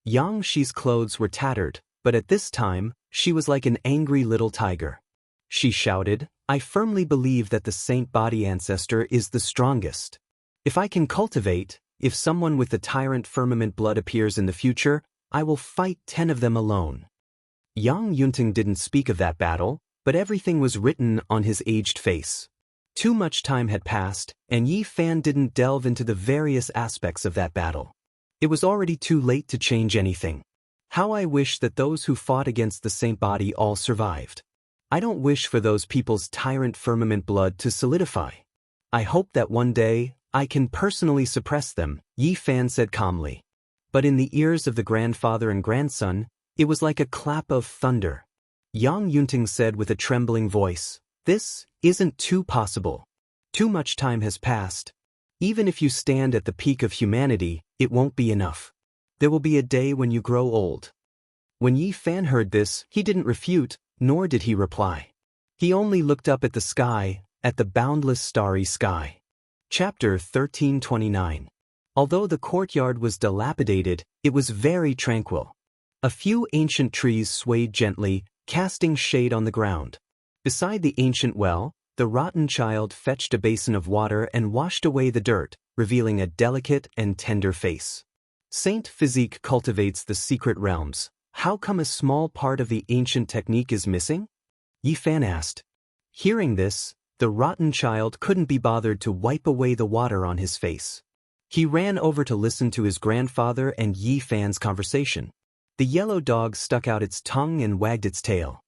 Xia's clothes were tattered, but at this time, she was like an angry little tiger. She shouted, "I firmly believe that the saint body ancestor is the strongest. If I can cultivate, if someone with the tyrant firmament blood appears in the future, I will fight 10 of them alone." Yang Yunting didn't speak of that battle, but everything was written on his aged face. Too much time had passed, and Yi Fan didn't delve into the various aspects of that battle. It was already too late to change anything. How I wish that those who fought against the saint body all survived. I don't wish for those people's tyrant firmament blood to solidify. I hope that one day, I can personally suppress them, Yi Fan said calmly. But in the ears of the grandfather and grandson, it was like a clap of thunder. Yang Yunting said with a trembling voice, "This isn't too possible. Too much time has passed. Even if you stand at the peak of humanity, it won't be enough. There will be a day when you grow old. When Yi Fan heard this, he didn't refute, nor did he reply. He only looked up at the sky, at the boundless starry sky. Chapter 1329. Although the courtyard was dilapidated, it was very tranquil. A few ancient trees swayed gently, casting shade on the ground. Beside the ancient well, the rotten child fetched a basin of water and washed away the dirt, revealing a delicate and tender face. Saint Physique cultivates the secret realms. How come a small part of the ancient technique is missing? Yi Fan asked. Hearing this, the rotten child couldn't be bothered to wipe away the water on his face. He ran over to listen to his grandfather and Yi Fan's conversation. The yellow dog stuck out its tongue and wagged its tail.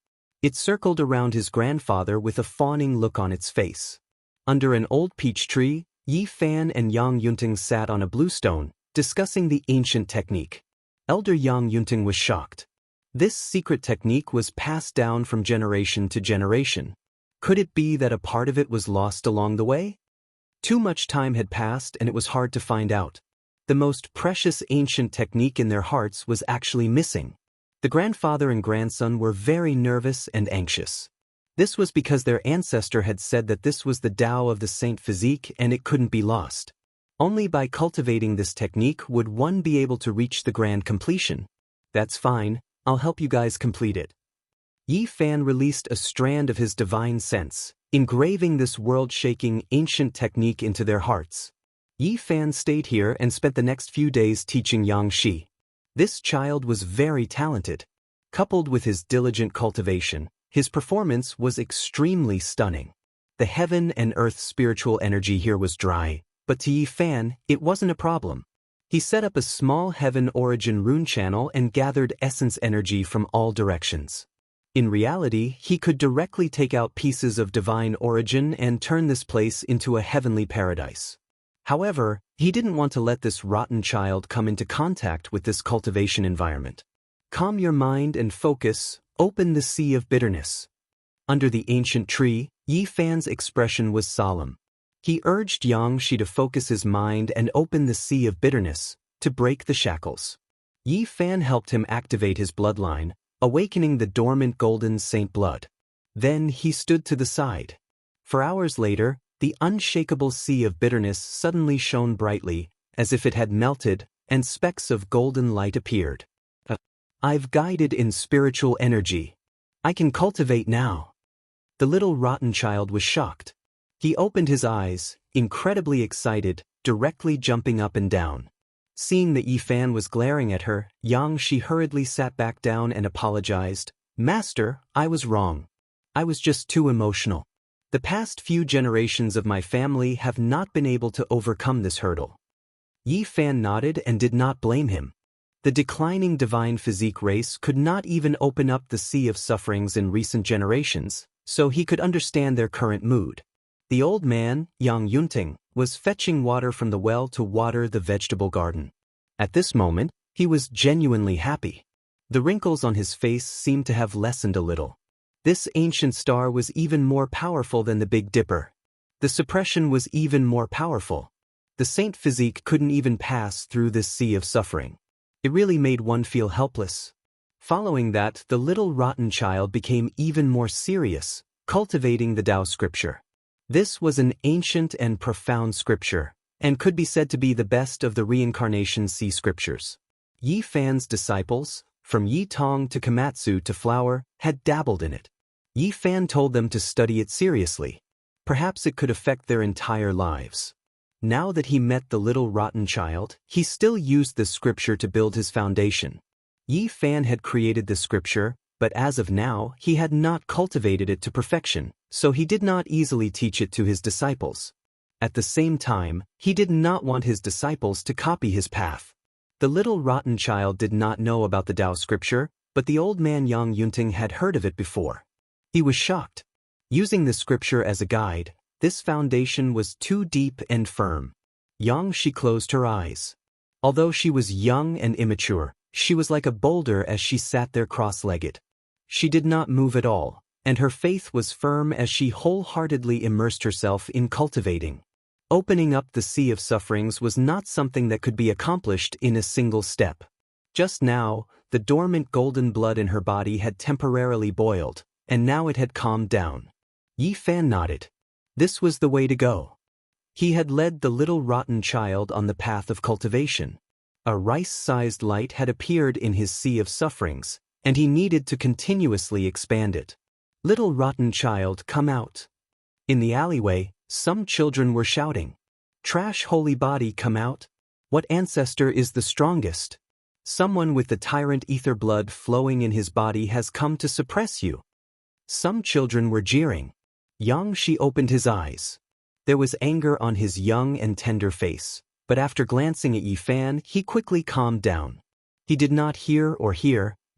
It circled around his grandfather with a fawning look on its face. Under an old peach tree, Yi Fan and Yang Yunting sat on a bluestone, discussing the ancient technique. Elder Yang Yunting was shocked. This secret technique was passed down from generation to generation. Could it be that a part of it was lost along the way? Too much time had passed and it was hard to find out. The most precious ancient technique in their hearts was actually missing. The grandfather and grandson were very nervous and anxious. This was because their ancestor had said that this was the Tao of the Saint Physique and it couldn't be lost. Only by cultivating this technique would one be able to reach the grand completion. That's fine, I'll help you guys complete it. Yi Fan released a strand of his divine sense, engraving this world-shaking ancient technique into their hearts. Yi Fan stayed here and spent the next few days teaching Yang Shi. This child was very talented. Coupled with his diligent cultivation, his performance was extremely stunning. The heaven and earth spiritual energy here was dry, but to Yi Fan, it wasn't a problem. He set up a small heaven origin rune channel and gathered essence energy from all directions. In reality, he could directly take out pieces of divine origin and turn this place into a heavenly paradise. However, he didn't want to let this rotten child come into contact with this cultivation environment. Calm your mind and focus, open the sea of bitterness. Under the ancient tree, Yi Fan's expression was solemn. He urged Yang Shi to focus his mind and open the sea of bitterness, to break the shackles. Yi Fan helped him activate his bloodline, awakening the dormant golden saint blood. Then he stood to the side. For hours later, the unshakable sea of bitterness suddenly shone brightly, as if it had melted, and specks of golden light appeared. I've guided in spiritual energy. I can cultivate now. The little rotten child was shocked. He opened his eyes, incredibly excited, directly jumping up and down. Seeing that Yi Fan was glaring at her, Yang Shi hurriedly sat back down and apologized. Master, I was wrong. I was just too emotional. The past few generations of my family have not been able to overcome this hurdle. Yi Fan nodded and did not blame him. The declining divine physique race could not even open up the sea of sufferings in recent generations, so he could understand their current mood. The old man, Yang Yunting, was fetching water from the well to water the vegetable garden. At this moment, he was genuinely happy. The wrinkles on his face seemed to have lessened a little. This ancient star was even more powerful than the Big Dipper. The suppression was even more powerful. The Saint Physique couldn't even pass through this sea of suffering. It really made one feel helpless. Following that, the little rotten child became even more serious, cultivating the Tao scripture. This was an ancient and profound scripture, and could be said to be the best of the reincarnation sea scriptures. Yi Fan's disciples, from Yi Tong to Komatsu to Flower, had dabbled in it. Yi Fan told them to study it seriously. Perhaps it could affect their entire lives. Now that he met the little rotten child, he still used the scripture to build his foundation. Yi Fan had created the scripture, but as of now, he had not cultivated it to perfection, so he did not easily teach it to his disciples. At the same time, he did not want his disciples to copy his path. The little rotten child did not know about the Tao scripture, but the old man Yang Yunting had heard of it before. He was shocked. Using the scripture as a guide, this foundation was too deep and firm. Yang Shi closed her eyes. Although she was young and immature, she was like a boulder as she sat there cross-legged. She did not move at all, and her faith was firm as she wholeheartedly immersed herself in cultivating. Opening up the sea of sufferings was not something that could be accomplished in a single step. Just now, the dormant golden blood in her body had temporarily boiled, and now it had calmed down. Yi Fan nodded. This was the way to go. He had led the little rotten child on the path of cultivation. A rice-sized light had appeared in his sea of sufferings, and he needed to continuously expand it. Little rotten child, come out. In the alleyway, some children were shouting. Trash holy body, come out. What ancestor is the strongest? Someone with the tyrant ether blood flowing in his body has come to suppress you. Some children were jeering. Xianxia opened his eyes. There was anger on his young and tender face, but after glancing at Yi Fan, he quickly calmed down. He did not hear,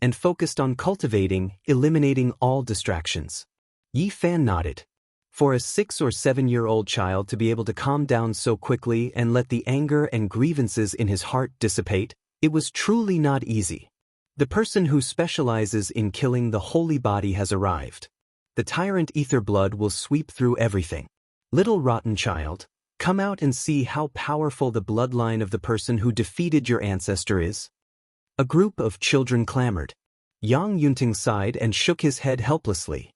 and focused on cultivating, eliminating all distractions. Yi Fan nodded. For a 6 or 7-year-old child to be able to calm down so quickly and let the anger and grievances in his heart dissipate, it was truly not easy. The person who specializes in killing the holy body has arrived. The tyrant ether blood will sweep through everything. Little rotten child, come out and see how powerful the bloodline of the person who defeated your ancestor is. A group of children clamored. Yang Yunting sighed and shook his head helplessly.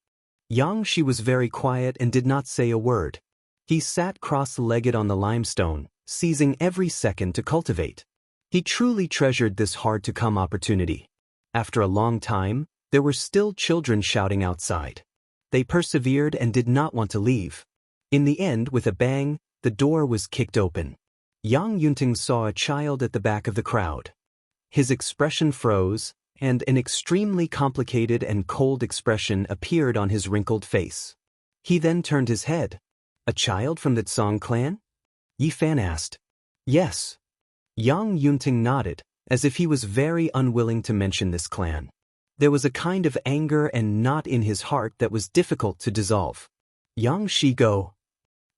Xianxia was very quiet and did not say a word. He sat cross-legged on the limestone, seizing every second to cultivate. He truly treasured this hard-to-come opportunity. After a long time, there were still children shouting outside. They persevered and did not want to leave. In the end, with a bang, the door was kicked open. Yang Yunting saw a child at the back of the crowd. His expression froze, and an extremely complicated and cold expression appeared on his wrinkled face. He then turned his head. A child from the Tsang clan? Yi Fan asked. Yes. Yang Yunting nodded, as if he was very unwilling to mention this clan. There was a kind of anger and knot in his heart that was difficult to dissolve. Xianxia go.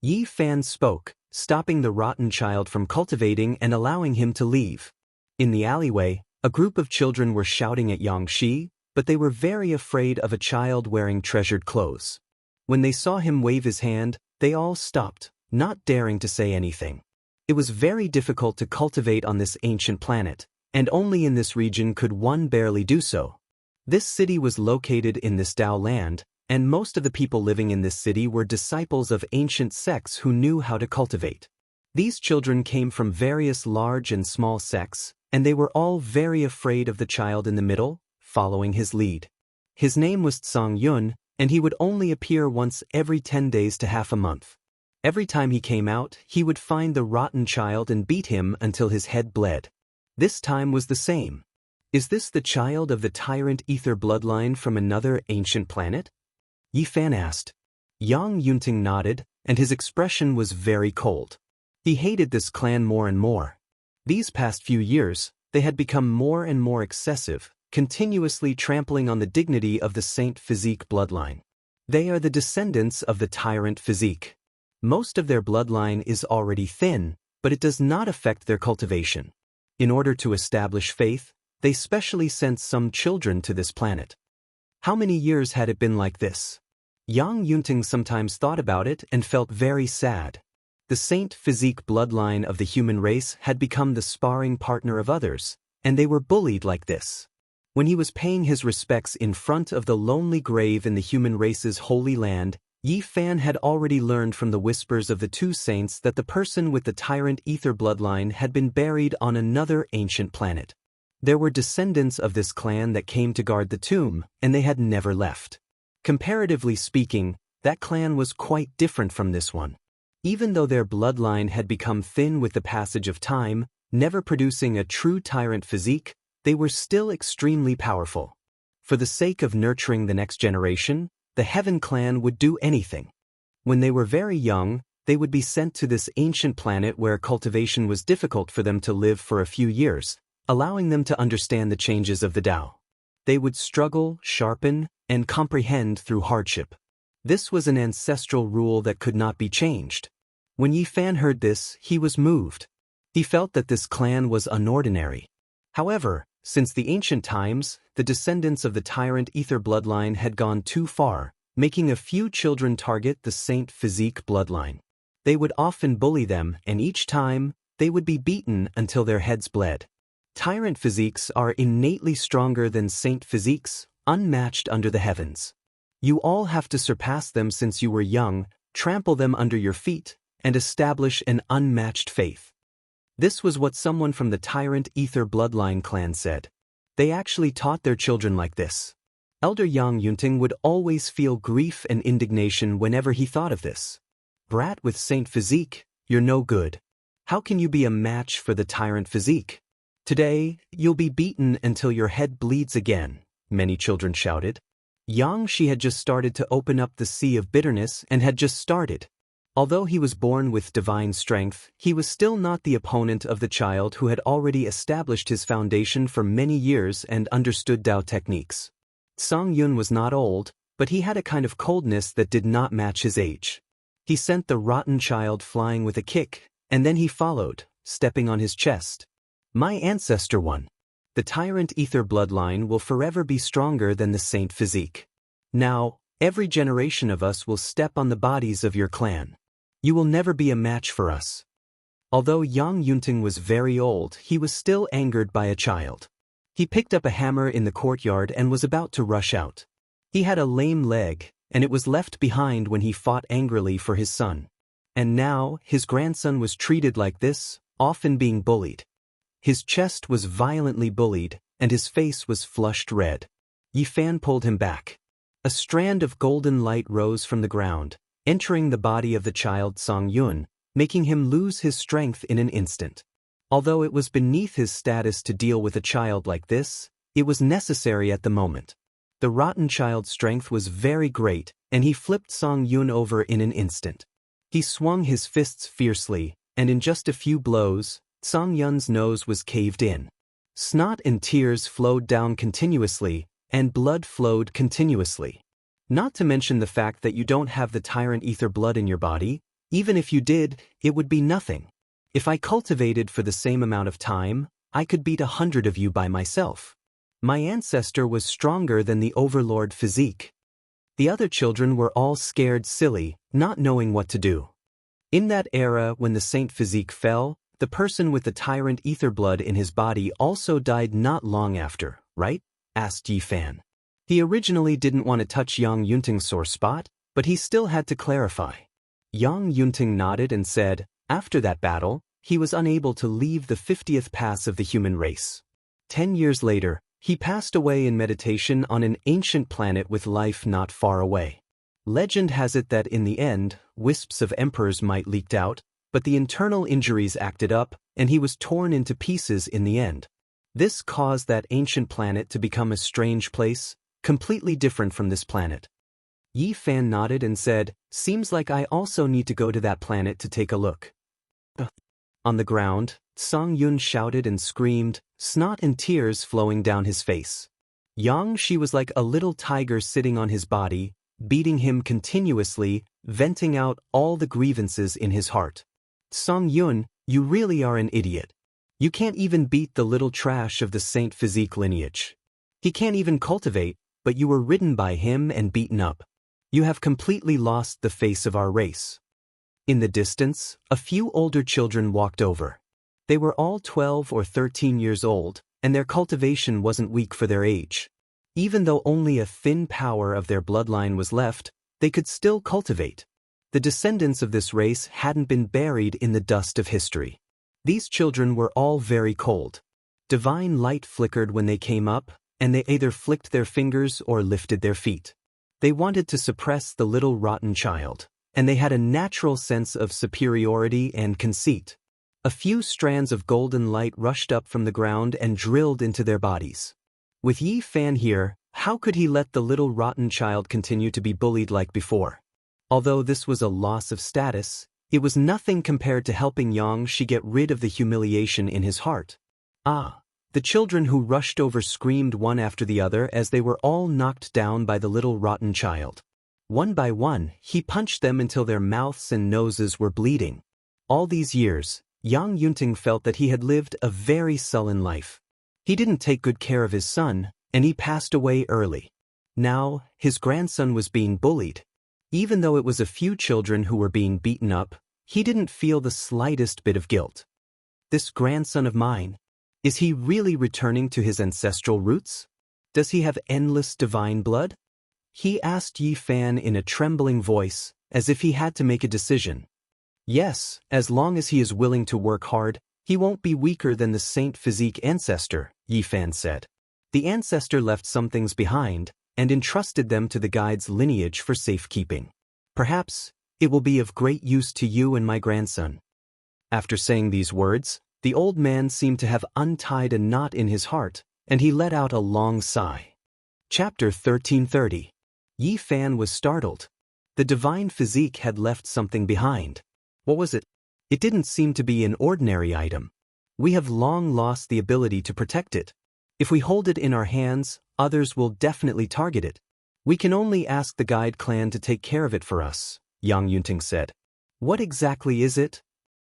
Yi Fan spoke, stopping the rotten child from cultivating and allowing him to leave. In the alleyway, a group of children were shouting at Xianxia, but they were very afraid of a child wearing treasured clothes. When they saw him wave his hand, they all stopped, not daring to say anything. It was very difficult to cultivate on this ancient planet, and only in this region could one barely do so. This city was located in this Dao land, and most of the people living in this city were disciples of ancient sects who knew how to cultivate. These children came from various large and small sects, and they were all very afraid of the child in the middle, following his lead. His name was Tsang Yun, and he would only appear once every 10 days to half a month. Every time he came out, he would find the rotten child and beat him until his head bled. This time was the same. Is this the child of the tyrant ether bloodline from another ancient planet? Yi Fan asked. Yang Yunting nodded, and his expression was very cold. He hated this clan more and more. These past few years, they had become more and more excessive, continuously trampling on the dignity of the Saint Physique bloodline. They are the descendants of the tyrant Physique. Most of their bloodline is already thin, but it does not affect their cultivation. In order to establish faith, they specially sent some children to this planet. How many years had it been like this? Yang Yunting sometimes thought about it and felt very sad. The Saint Physique bloodline of the human race had become the sparring partner of others, and they were bullied like this. When he was paying his respects in front of the lonely grave in the human race's holy land, Yi Fan had already learned from the whispers of the two saints that the person with the tyrant ether bloodline had been buried on another ancient planet. There were descendants of this clan that came to guard the tomb, and they had never left. Comparatively speaking, that clan was quite different from this one. Even though their bloodline had become thin with the passage of time, never producing a true tyrant physique, they were still extremely powerful. For the sake of nurturing the next generation, the Heaven clan would do anything. When they were very young, they would be sent to this ancient planet where cultivation was difficult for them to live for a few years, allowing them to understand the changes of the Tao. They would struggle, sharpen, and comprehend through hardship. This was an ancestral rule that could not be changed. When Yi Fan heard this, he was moved. He felt that this clan was unordinary. However, since the ancient times, the descendants of the tyrant ether bloodline had gone too far, making a few children target the Saint Physique bloodline. They would often bully them, and each time, they would be beaten until their heads bled. Tyrant physiques are innately stronger than saint physiques, unmatched under the heavens. You all have to surpass them since you were young, trample them under your feet, and establish an unmatched faith. This was what someone from the Tyrant Ether bloodline clan said. They actually taught their children like this. Elder Yang Yunting would always feel grief and indignation whenever he thought of this. Brat with saint physique, you're no good. How can you be a match for the Tyrant physique? Today, you'll be beaten until your head bleeds again, many children shouted. Xianxia had just started to open up the sea of bitterness and had just started. Although he was born with divine strength, he was still not the opponent of the child who had already established his foundation for many years and understood Dao techniques. Song Yun was not old, but he had a kind of coldness that did not match his age. He sent the rotten child flying with a kick, and then he followed, stepping on his chest. My ancestor won. The Tyrant Ether bloodline will forever be stronger than the saint physique. Now, every generation of us will step on the bodies of your clan. You will never be a match for us. Although Yang Yunting was very old, he was still angered by a child. He picked up a hammer in the courtyard and was about to rush out. He had a lame leg, and it was left behind when he fought angrily for his son. And now, his grandson was treated like this, often being bullied. His chest was violently bullied, and his face was flushed red. Yi Fan pulled him back. A strand of golden light rose from the ground, entering the body of the child Song Yun, making him lose his strength in an instant. Although it was beneath his status to deal with a child like this, it was necessary at the moment. The rotten child's strength was very great, and he flipped Song Yun over in an instant. He swung his fists fiercely, and in just a few blows, Song Yun's nose was caved in. Snot and tears flowed down continuously, and blood flowed continuously. Not to mention the fact that you don't have the Tyrant Ether blood in your body. Even if you did, it would be nothing. If I cultivated for the same amount of time, I could beat 100 of you by myself. My ancestor was stronger than the Overlord physique. The other children were all scared silly, not knowing what to do. In that era when the Saint physique fell, the person with the Tyrant Ether blood in his body also died not long after, right? Asked Yi Fan. He originally didn't want to touch Yang Yunting's sore spot, but he still had to clarify. Yang Yunting nodded and said, after that battle, he was unable to leave the 50th pass of the human race. 10 years later, he passed away in meditation on an ancient planet with life not far away. Legend has it that in the end, wisps of emperors might leaked out, but the internal injuries acted up, and he was torn into pieces in the end. This caused that ancient planet to become a strange place, completely different from this planet. Yi Fan nodded and said, seems like I also need to go to that planet to take a look. On the ground, Song Yun shouted and screamed, snot and tears flowing down his face. Xianxia was like a little tiger sitting on his body, beating him continuously, venting out all the grievances in his heart. Song Yun, you really are an idiot. You can't even beat the little trash of the Saint physique lineage. He can't even cultivate, but you were ridden by him and beaten up. You have completely lost the face of our race. In the distance, a few older children walked over. They were all 12 or 13 years old, and their cultivation wasn't weak for their age. Even though only a thin power of their bloodline was left, they could still cultivate. The descendants of this race hadn't been buried in the dust of history. These children were all very cold. Divine light flickered when they came up, and they either flicked their fingers or lifted their feet. They wanted to suppress the little rotten child, and they had a natural sense of superiority and conceit. A few strands of golden light rushed up from the ground and drilled into their bodies. With Yi Fan here, how could he let the little rotten child continue to be bullied like before? Although this was a loss of status, it was nothing compared to helping Xianxia get rid of the humiliation in his heart. The children who rushed over screamed one after the other as they were all knocked down by the little rotten child. One by one, he punched them until their mouths and noses were bleeding. All these years, Yang Yunting felt that he had lived a very sullen life. He didn't take good care of his son, and he passed away early. Now, his grandson was being bullied. Even though it was a few children who were being beaten up, he didn't feel the slightest bit of guilt. This grandson of mine, Is he really returning to his ancestral roots? Does he have endless divine blood? He asked Yi Fan in a trembling voice, as if he had to make a decision. Yes, as long as he is willing to work hard, he won't be weaker than the Saint Physique ancestor, Yi Fan said. The ancestor left some things behind, and entrusted them to the guide's lineage for safekeeping. Perhaps it will be of great use to you and my grandson. After saying these words, the old man seemed to have untied a knot in his heart, and he let out a long sigh. Chapter 1330. Yi Fan was startled. The divine physique had left something behind. What was it? It didn't seem to be an ordinary item. We have long lost the ability to protect it. If we hold it in our hands, others will definitely target it. We can only ask the guide clan to take care of it for us, Yang Yunting said. What exactly is it?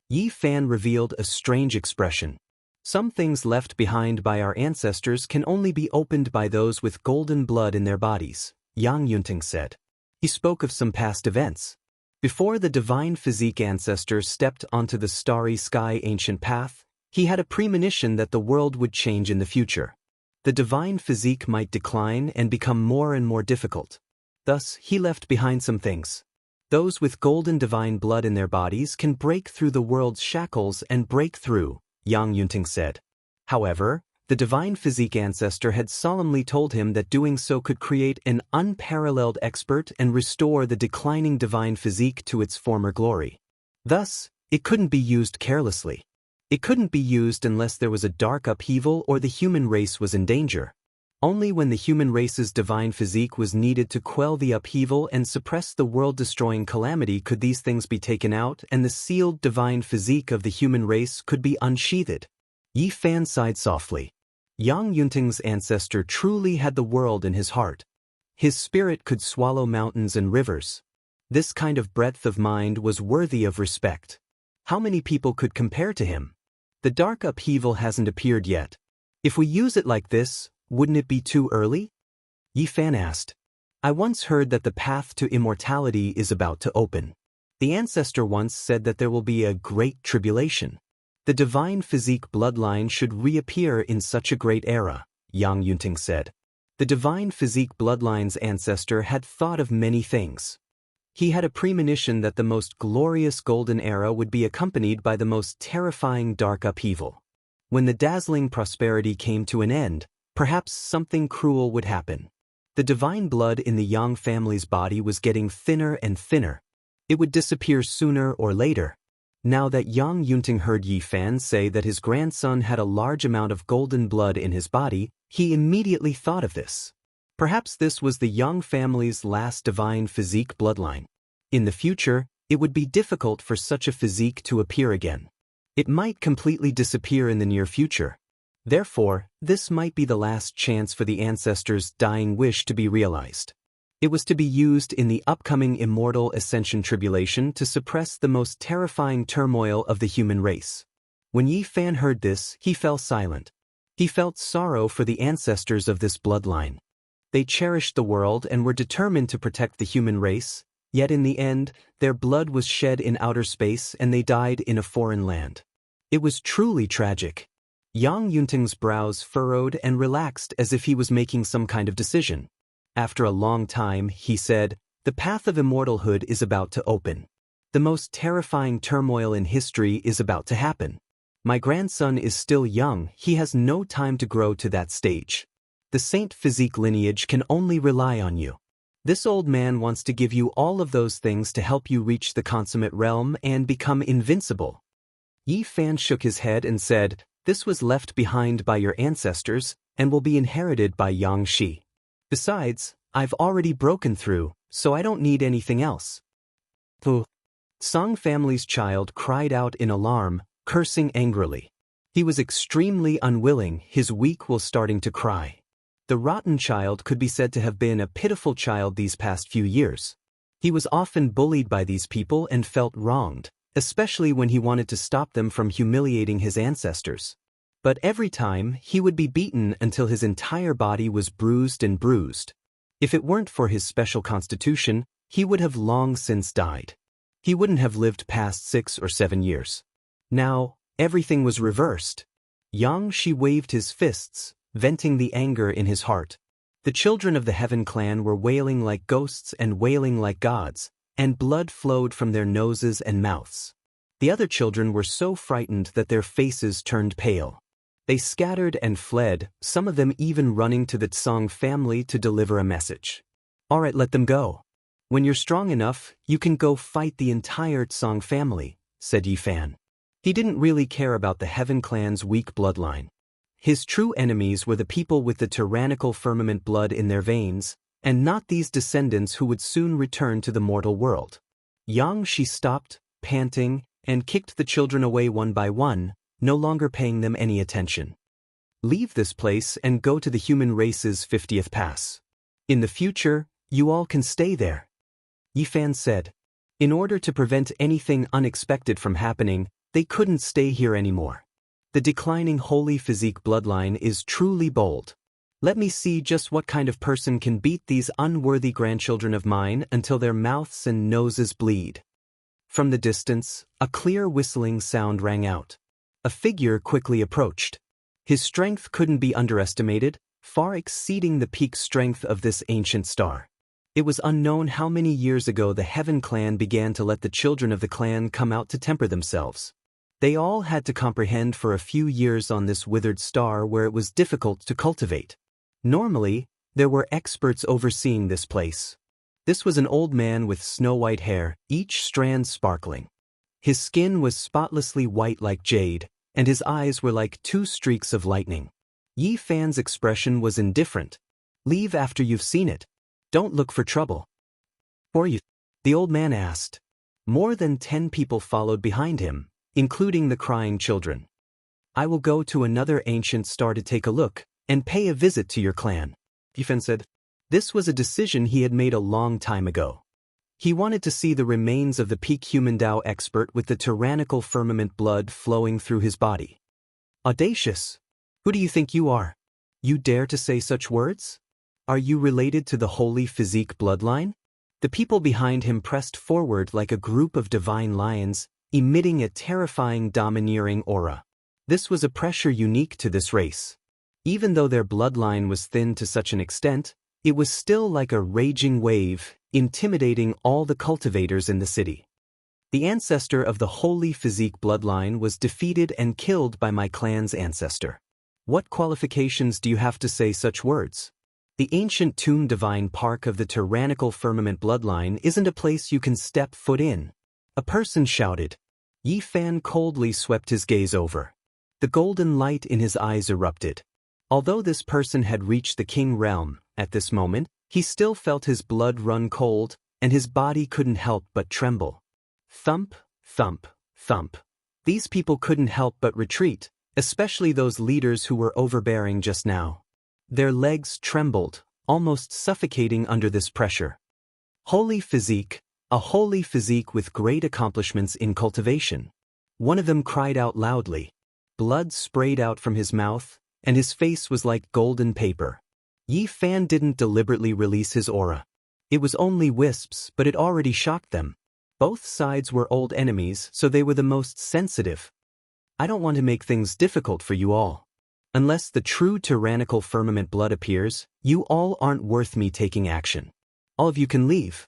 Yi Fan revealed a strange expression. Some things left behind by our ancestors can only be opened by those with golden blood in their bodies, Yang Yunting said. He spoke of some past events. Before the divine physique ancestor stepped onto the starry sky ancient path, he had a premonition that the world would change in the future. The divine physique might decline and become more and more difficult. Thus, he left behind some things. Those with golden divine blood in their bodies can break through the world's shackles and break through, Yang Yunting said. However, the divine physique ancestor had solemnly told him that doing so could create an unparalleled expert and restore the declining divine physique to its former glory. Thus, it couldn't be used carelessly. It couldn't be used unless there was a dark upheaval or the human race was in danger. Only when the human race's divine physique was needed to quell the upheaval and suppress the world-destroying calamity could these things be taken out and the sealed divine physique of the human race could be unsheathed. Yi Fan sighed softly. Yang Yunting's ancestor truly had the world in his heart. His spirit could swallow mountains and rivers. This kind of breadth of mind was worthy of respect. How many people could compare to him? The dark upheaval hasn't appeared yet. If we use it like this, wouldn't it be too early? Yi Fan asked. I once heard that the path to immortality is about to open. The ancestor once said that there will be a great tribulation. The divine physique bloodline should reappear in such a great era, Yang Yunting said. The divine physique bloodline's ancestor had thought of many things. He had a premonition that the most glorious golden era would be accompanied by the most terrifying dark upheaval. When the dazzling prosperity came to an end, perhaps something cruel would happen. The divine blood in the Yang family's body was getting thinner and thinner. It would disappear sooner or later. Now that Yang Yunting heard Yi Fan say that his grandson had a large amount of golden blood in his body, he immediately thought of this. Perhaps this was the Yang family's last divine physique bloodline. In the future, it would be difficult for such a physique to appear again. It might completely disappear in the near future. Therefore, this might be the last chance for the ancestors' dying wish to be realized. It was to be used in the upcoming immortal ascension tribulation to suppress the most terrifying turmoil of the human race. When Yi Fan heard this, he fell silent. He felt sorrow for the ancestors of this bloodline. They cherished the world and were determined to protect the human race, yet in the end, their blood was shed in outer space and they died in a foreign land. It was truly tragic. Yang Yunting's brows furrowed and relaxed as if he was making some kind of decision. After a long time, he said, the path of immortalhood is about to open. The most terrifying turmoil in history is about to happen. My grandson is still young, he has no time to grow to that stage. The Saint Physique lineage can only rely on you. This old man wants to give you all of those things to help you reach the consummate realm and become invincible. Yi Fan shook his head and said, this was left behind by your ancestors and will be inherited by Yang Shi. Besides, I've already broken through, so I don't need anything else. Puh. Song family's child cried out in alarm, cursing angrily. He was extremely unwilling, his weak will starting to cry. The rotten child could be said to have been a pitiful child these past few years. He was often bullied by these people and felt wronged, especially when he wanted to stop them from humiliating his ancestors. But every time, he would be beaten until his entire body was bruised and bruised. If it weren't for his special constitution, he would have long since died. He wouldn't have lived past 6 or 7 years. Now, everything was reversed. Xianxia waved his fists, venting the anger in his heart. The children of the Heaven clan were wailing like ghosts and wailing like gods, and blood flowed from their noses and mouths. The other children were so frightened that their faces turned pale. They scattered and fled, some of them even running to the Tsang family to deliver a message. "Alright, let them go. When you're strong enough, you can go fight the entire Tsang family," said Yifan. He didn't really care about the Heaven clan's weak bloodline. His true enemies were the people with the tyrannical firmament blood in their veins, and not these descendants who would soon return to the mortal world. Xianxia stopped, panting, and kicked the children away one by one, no longer paying them any attention. "Leave this place and go to the human race's 50th pass. In the future, you all can stay there," Yifan said. In order to prevent anything unexpected from happening, they couldn't stay here anymore. The declining holy physique bloodline is truly bold. Let me see just what kind of person can beat these unworthy grandchildren of mine until their mouths and noses bleed. From the distance, a clear whistling sound rang out. A figure quickly approached. His strength couldn't be underestimated, far exceeding the peak strength of this ancient star. It was unknown how many years ago the Heaven clan began to let the children of the clan come out to temper themselves. They all had to comprehend for a few years on this withered star where it was difficult to cultivate. Normally, there were experts overseeing this place. This was an old man with snow-white hair, each strand sparkling. His skin was spotlessly white like jade, and his eyes were like two streaks of lightning. Yifan's expression was indifferent. "Leave after you've seen it. Don't look for trouble." "For you?" the old man asked. More than 10 people followed behind him, including the crying children. "I will go to another ancient star to take a look, and pay a visit to your clan," Yifan said. This was a decision he had made a long time ago. He wanted to see the remains of the peak human Dao expert with the tyrannical firmament blood flowing through his body. "Audacious! Who do you think you are? You dare to say such words? Are you related to the holy physique bloodline?" The people behind him pressed forward like a group of divine lions, emitting a terrifying domineering aura. This was a pressure unique to this race. Even though their bloodline was thin to such an extent, it was still like a raging wave, intimidating all the cultivators in the city. "The ancestor of the holy physique bloodline was defeated and killed by my clan's ancestor. What qualifications do you have to say such words? The ancient tomb divine park of the tyrannical firmament bloodline isn't a place you can step foot in," a person shouted. Yifan coldly swept his gaze over. The golden light in his eyes erupted. Although this person had reached the king realm, at this moment, he still felt his blood run cold, and his body couldn't help but tremble. Thump, thump, thump. These people couldn't help but retreat, especially those leaders who were overbearing just now. Their legs trembled, almost suffocating under this pressure. Holy physique, a holy physique with great accomplishments in cultivation. One of them cried out loudly. Blood sprayed out from his mouth, and his face was like golden paper. Yifan didn't deliberately release his aura. It was only wisps, but it already shocked them. Both sides were old enemies, so they were the most sensitive. "I don't want to make things difficult for you all. Unless the true tyrannical firmament blood appears, you all aren't worth me taking action. All of you can leave."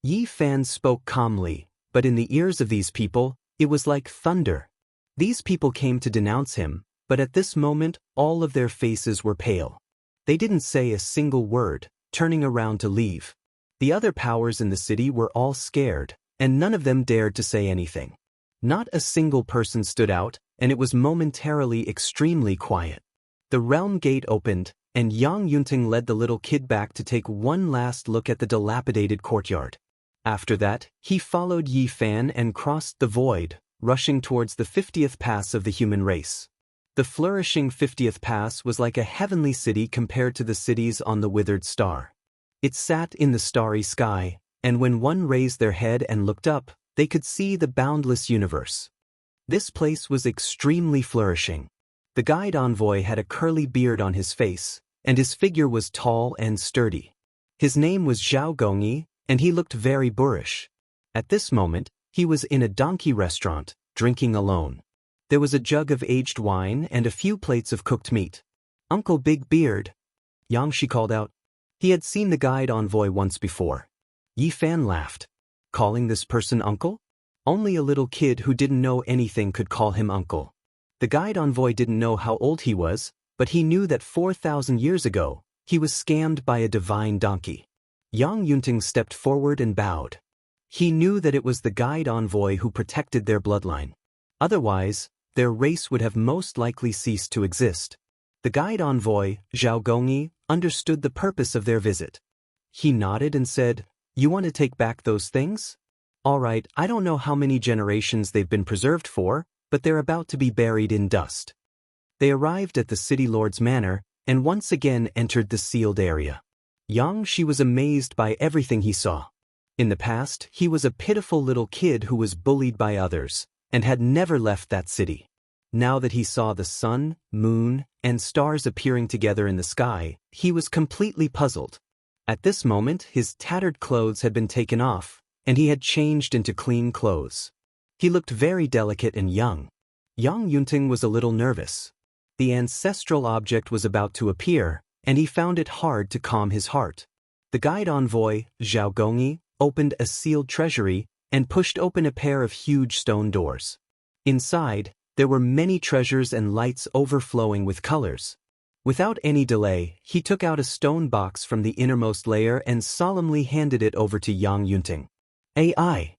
Yifan spoke calmly, but in the ears of these people, it was like thunder. These people came to denounce him, but at this moment, all of their faces were pale. They didn't say a single word, turning around to leave. The other powers in the city were all scared, and none of them dared to say anything. Not a single person stood out, and it was momentarily extremely quiet. The realm gate opened, and Yang Yunting led the little kid back to take one last look at the dilapidated courtyard. After that, he followed Yifan and crossed the void, rushing towards the 50th pass of the human race. The flourishing 50th pass was like a heavenly city compared to the cities on the withered star. It sat in the starry sky, and when one raised their head and looked up, they could see the boundless universe. This place was extremely flourishing. The guide envoy had a curly beard on his face, and his figure was tall and sturdy. His name was Zhao Gongyi, and he looked very boorish. At this moment, he was in a donkey restaurant, drinking alone. There was a jug of aged wine and a few plates of cooked meat. "Uncle Big Beard," Xianxia called out. He had seen the guide envoy once before. Yi Fan laughed. Calling this person uncle? Only a little kid who didn't know anything could call him uncle. The guide envoy didn't know how old he was, but he knew that 4,000 years ago, he was scammed by a divine donkey. Yang Yunting stepped forward and bowed. He knew that it was the guide envoy who protected their bloodline. Otherwise, their race would have most likely ceased to exist. The guide envoy, Zhao Gongyi, understood the purpose of their visit. He nodded and said, "You want to take back those things? All right, I don't know how many generations they've been preserved for, but they're about to be buried in dust." They arrived at the city lord's manor, and once again entered the sealed area. Xianxia was amazed by everything he saw. In the past, he was a pitiful little kid who was bullied by others, and had never left that city. Now that he saw the sun, moon, and stars appearing together in the sky, he was completely puzzled. At this moment, his tattered clothes had been taken off, and he had changed into clean clothes. He looked very delicate and young. Yang Yunting was a little nervous. The ancestral object was about to appear, and he found it hard to calm his heart. The guide envoy, Zhao Gongyi, opened a sealed treasury and pushed open a pair of huge stone doors. Inside, there were many treasures and lights overflowing with colors. Without any delay, he took out a stone box from the innermost layer and solemnly handed it over to Yang Yunting. "AI."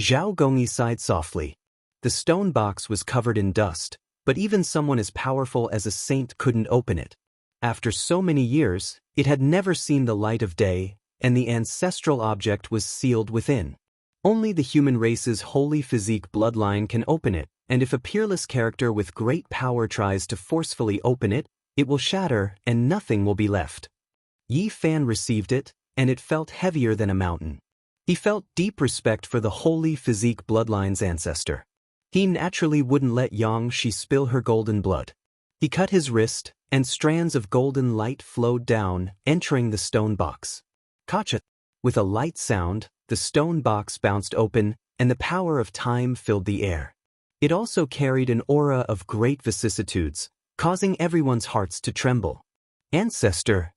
Zhao Gongyi sighed softly. The stone box was covered in dust, but even someone as powerful as a saint couldn't open it. After so many years, it had never seen the light of day, and the ancestral object was sealed within. Only the human race's holy physique bloodline can open it, and if a peerless character with great power tries to forcefully open it, it will shatter and nothing will be left. Yi Fan received it, and it felt heavier than a mountain. He felt deep respect for the holy physique bloodline's ancestor. He naturally wouldn't let Xianxia spill her golden blood. He cut his wrist, and strands of golden light flowed down, entering the stone box. Kacha! With a light sound, the stone box bounced open, and the power of time filled the air. It also carried an aura of great vicissitudes, causing everyone's hearts to tremble. "Ancestor!"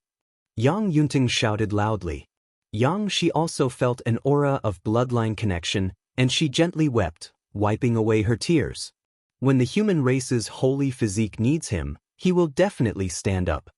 Yang Yunting shouted loudly. Xianxia also felt an aura of bloodline connection, and she gently wept, wiping away her tears. When the human race's holy physique needs him, he will definitely stand up.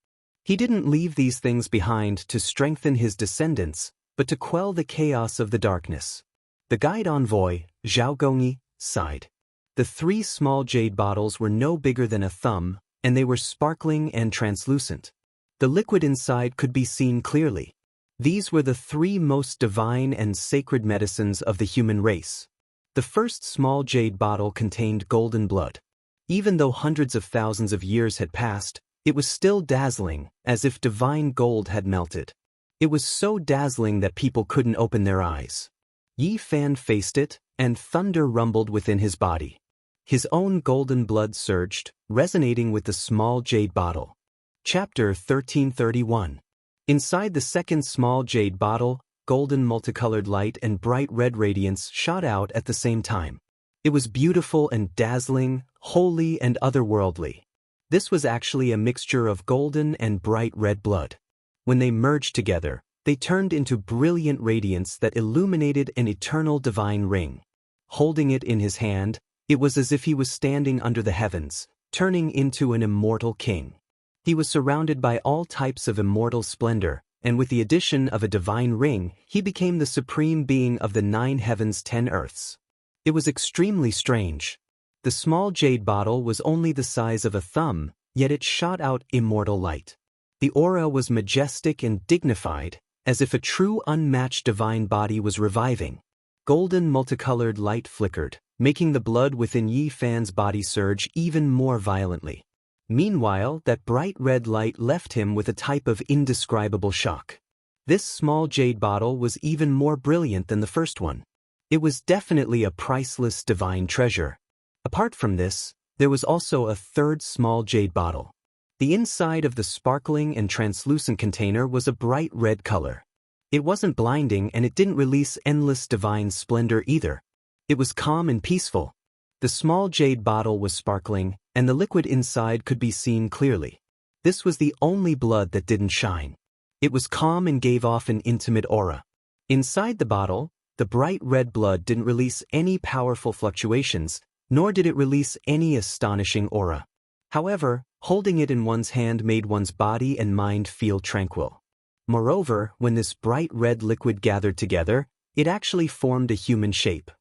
He didn't leave these things behind to strengthen his descendants, but to quell the chaos of the darkness. The guide envoy, Zhao Gongyi, sighed. The 3 small jade bottles were no bigger than a thumb, and they were sparkling and translucent. The liquid inside could be seen clearly. These were the 3 most divine and sacred medicines of the human race. The first small jade bottle contained golden blood. Even though hundreds of thousands of years had passed, it was still dazzling, as if divine gold had melted. It was so dazzling that people couldn't open their eyes. Yi Fan faced it, and thunder rumbled within his body. His own golden blood surged, resonating with the small jade bottle. Chapter 1331. Inside the second small jade bottle, golden multicolored light and bright red radiance shot out at the same time. It was beautiful and dazzling, holy and otherworldly. This was actually a mixture of golden and bright red blood. When they merged together, they turned into brilliant radiance that illuminated an eternal divine ring. Holding it in his hand, it was as if he was standing under the heavens, turning into an immortal king. He was surrounded by all types of immortal splendor, and with the addition of a divine ring, he became the supreme being of the 9 heavens 10 earths. It was extremely strange. The small jade bottle was only the size of a thumb, yet it shot out immortal light. The aura was majestic and dignified, as if a true unmatched divine body was reviving. Golden multicolored light flickered, making the blood within Yi Fan's body surge even more violently. Meanwhile, that bright red light left him with a type of indescribable shock. This small jade bottle was even more brilliant than the first one. It was definitely a priceless divine treasure. Apart from this, there was also a third small jade bottle. The inside of the sparkling and translucent container was a bright red color. It wasn't blinding and it didn't release endless divine splendor either. It was calm and peaceful. The small jade bottle was sparkling, and the liquid inside could be seen clearly. This was the only blood that didn't shine. It was calm and gave off an intimate aura. Inside the bottle, the bright red blood didn't release any powerful fluctuations, nor did it release any astonishing aura. However, holding it in one's hand made one's body and mind feel tranquil. Moreover, when this bright red liquid gathered together, it actually formed a human shape.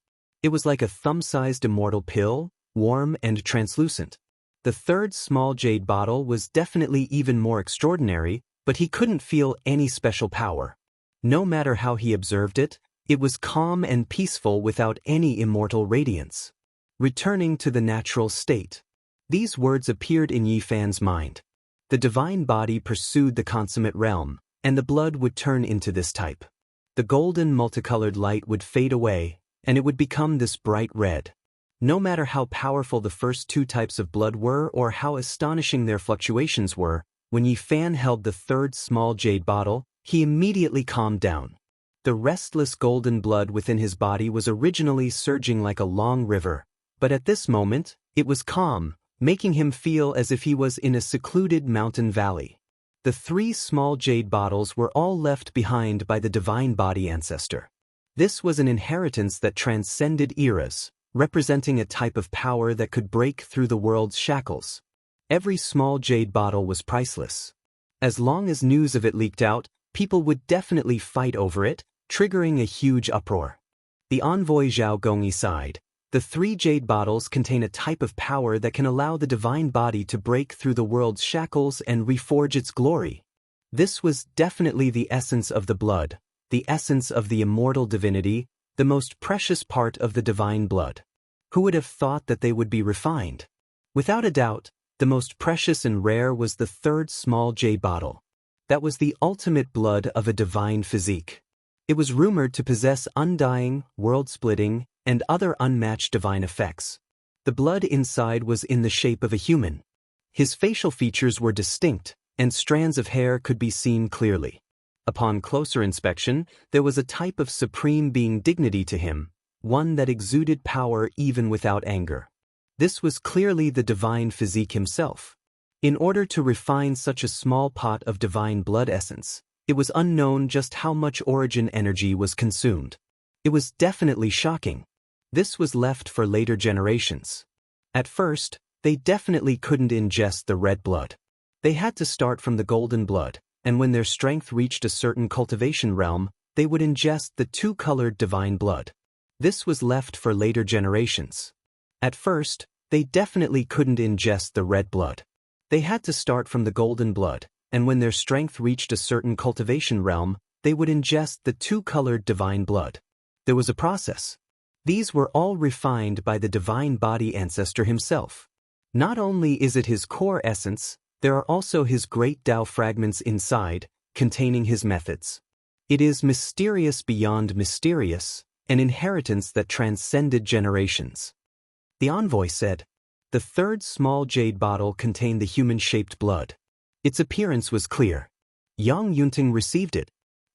It was like a thumb-sized immortal pill, warm and translucent. The third small jade bottle was definitely even more extraordinary, but he couldn't feel any special power. No matter how he observed it, it was calm and peaceful without any immortal radiance. Returning to the natural state. These words appeared in Yi Fan's mind. The divine body pursued the consummate realm, and the blood would turn into this type. The golden multicolored light would fade away, and it would become this bright red. No matter how powerful the first two types of blood were or how astonishing their fluctuations were, when Yi Fan held the third small jade bottle, he immediately calmed down. The restless golden blood within his body was originally surging like a long river, but at this moment, it was calm, making him feel as if he was in a secluded mountain valley. The three small jade bottles were all left behind by the divine body ancestor. This was an inheritance that transcended eras, representing a type of power that could break through the world's shackles. Every small jade bottle was priceless. As long as news of it leaked out, people would definitely fight over it, triggering a huge uproar. The envoy Zhao Gongyi sighed. The three jade bottles contain a type of power that can allow the divine body to break through the world's shackles and reforge its glory. This was definitely the essence of the blood, the essence of the immortal divinity, the most precious part of the divine blood. Who would have thought that they would be refined? Without a doubt, the most precious and rare was the third small jade bottle. That was the ultimate blood of a divine physique. It was rumored to possess undying, world-splitting, and other unmatched divine effects. The blood inside was in the shape of a human. His facial features were distinct, and strands of hair could be seen clearly. Upon closer inspection, there was a type of supreme being dignity to him, one that exuded power even without anger. This was clearly the divine physique himself. In order to refine such a small pot of divine blood essence, it was unknown just how much origin energy was consumed. It was definitely shocking. This was left for later generations. At first, they definitely couldn't ingest the red blood. They had to start from the golden blood, and when their strength reached a certain cultivation realm, they would ingest the two-colored divine blood. This was left for later generations. At first, they definitely couldn't ingest the red blood. They had to start from the golden blood, and when their strength reached a certain cultivation realm, they would ingest the two-colored divine blood. There was a process. These were all refined by the divine body ancestor himself. Not only is it his core essence, there are also his great Tao fragments inside, containing his methods. It is mysterious beyond mysterious, an inheritance that transcended generations. The envoy said. The third small jade bottle contained the human-shaped blood. Its appearance was clear. Yang Yunting received it.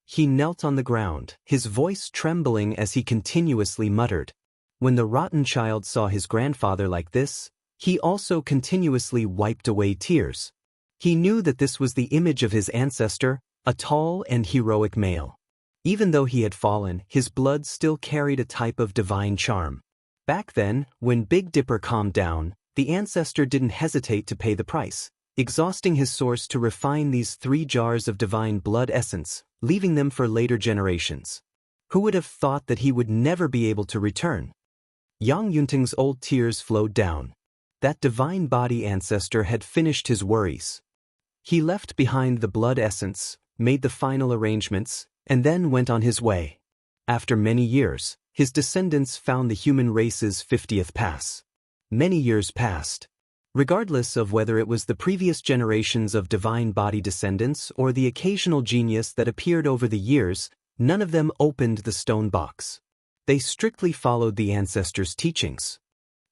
He knelt on the ground, his voice trembling as he continuously muttered. When the rotten child saw his grandfather like this, he also continuously wiped away tears. He knew that this was the image of his ancestor, a tall and heroic male. Even though he had fallen, his blood still carried a type of divine charm. Back then, when Big Dipper calmed down, the ancestor didn't hesitate to pay the price, exhausting his source to refine these 3 jars of divine blood essence, leaving them for later generations. Who would have thought that he would never be able to return? Yang Yunting's old tears flowed down. That divine body ancestor had finished his worries. He left behind the blood essence, made the final arrangements, and then went on his way. After many years, his descendants found the human race's 50th pass. Many years passed. Regardless of whether it was the previous generations of divine body descendants or the occasional genius that appeared over the years, none of them opened the stone box. They strictly followed the ancestors' teachings.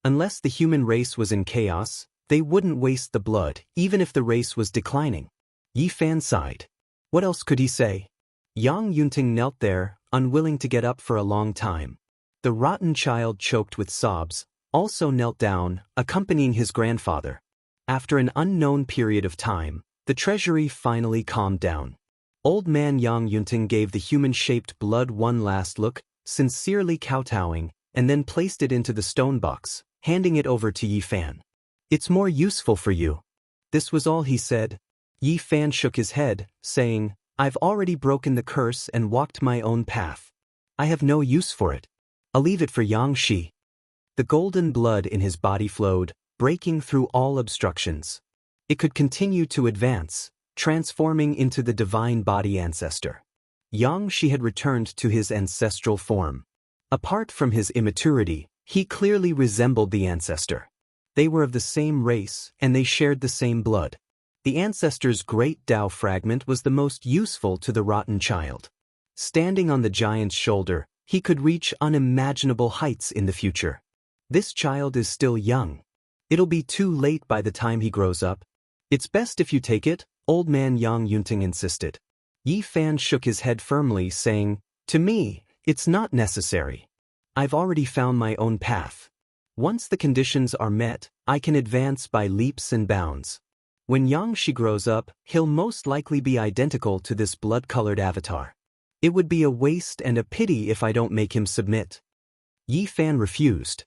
Unless the human race was in chaos, they wouldn't waste the blood, even if the race was declining. Yi Fan sighed. What else could he say? Yang Yunting knelt there, unwilling to get up for a long time. The rotten child choked with sobs, also knelt down, accompanying his grandfather. After an unknown period of time, the treasury finally calmed down. Old man Yang Yunting gave the human-shaped blood one last look, sincerely kowtowing, and then placed it into the stone box, handing it over to Yi Fan. "It's more useful for you." This was all he said. Yi Fan shook his head, saying, "I've already broken the curse and walked my own path. I have no use for it. I'll leave it for Yang Shi." The golden blood in his body flowed, breaking through all obstructions. It could continue to advance, transforming into the divine body ancestor. Yang Shi had returned to his ancestral form. Apart from his immaturity, he clearly resembled the ancestor. They were of the same race, and they shared the same blood. The ancestor's great Tao fragment was the most useful to the rotten child. Standing on the giant's shoulder, he could reach unimaginable heights in the future. This child is still young. It'll be too late by the time he grows up. "It's best if you take it," old man Yang Yunting insisted. Yi Fan shook his head firmly, saying, "To me, it's not necessary. I've already found my own path. Once the conditions are met, I can advance by leaps and bounds. When Yang Shi grows up, he'll most likely be identical to this blood-colored avatar. It would be a waste and a pity if I don't make him submit." Yi Fan refused.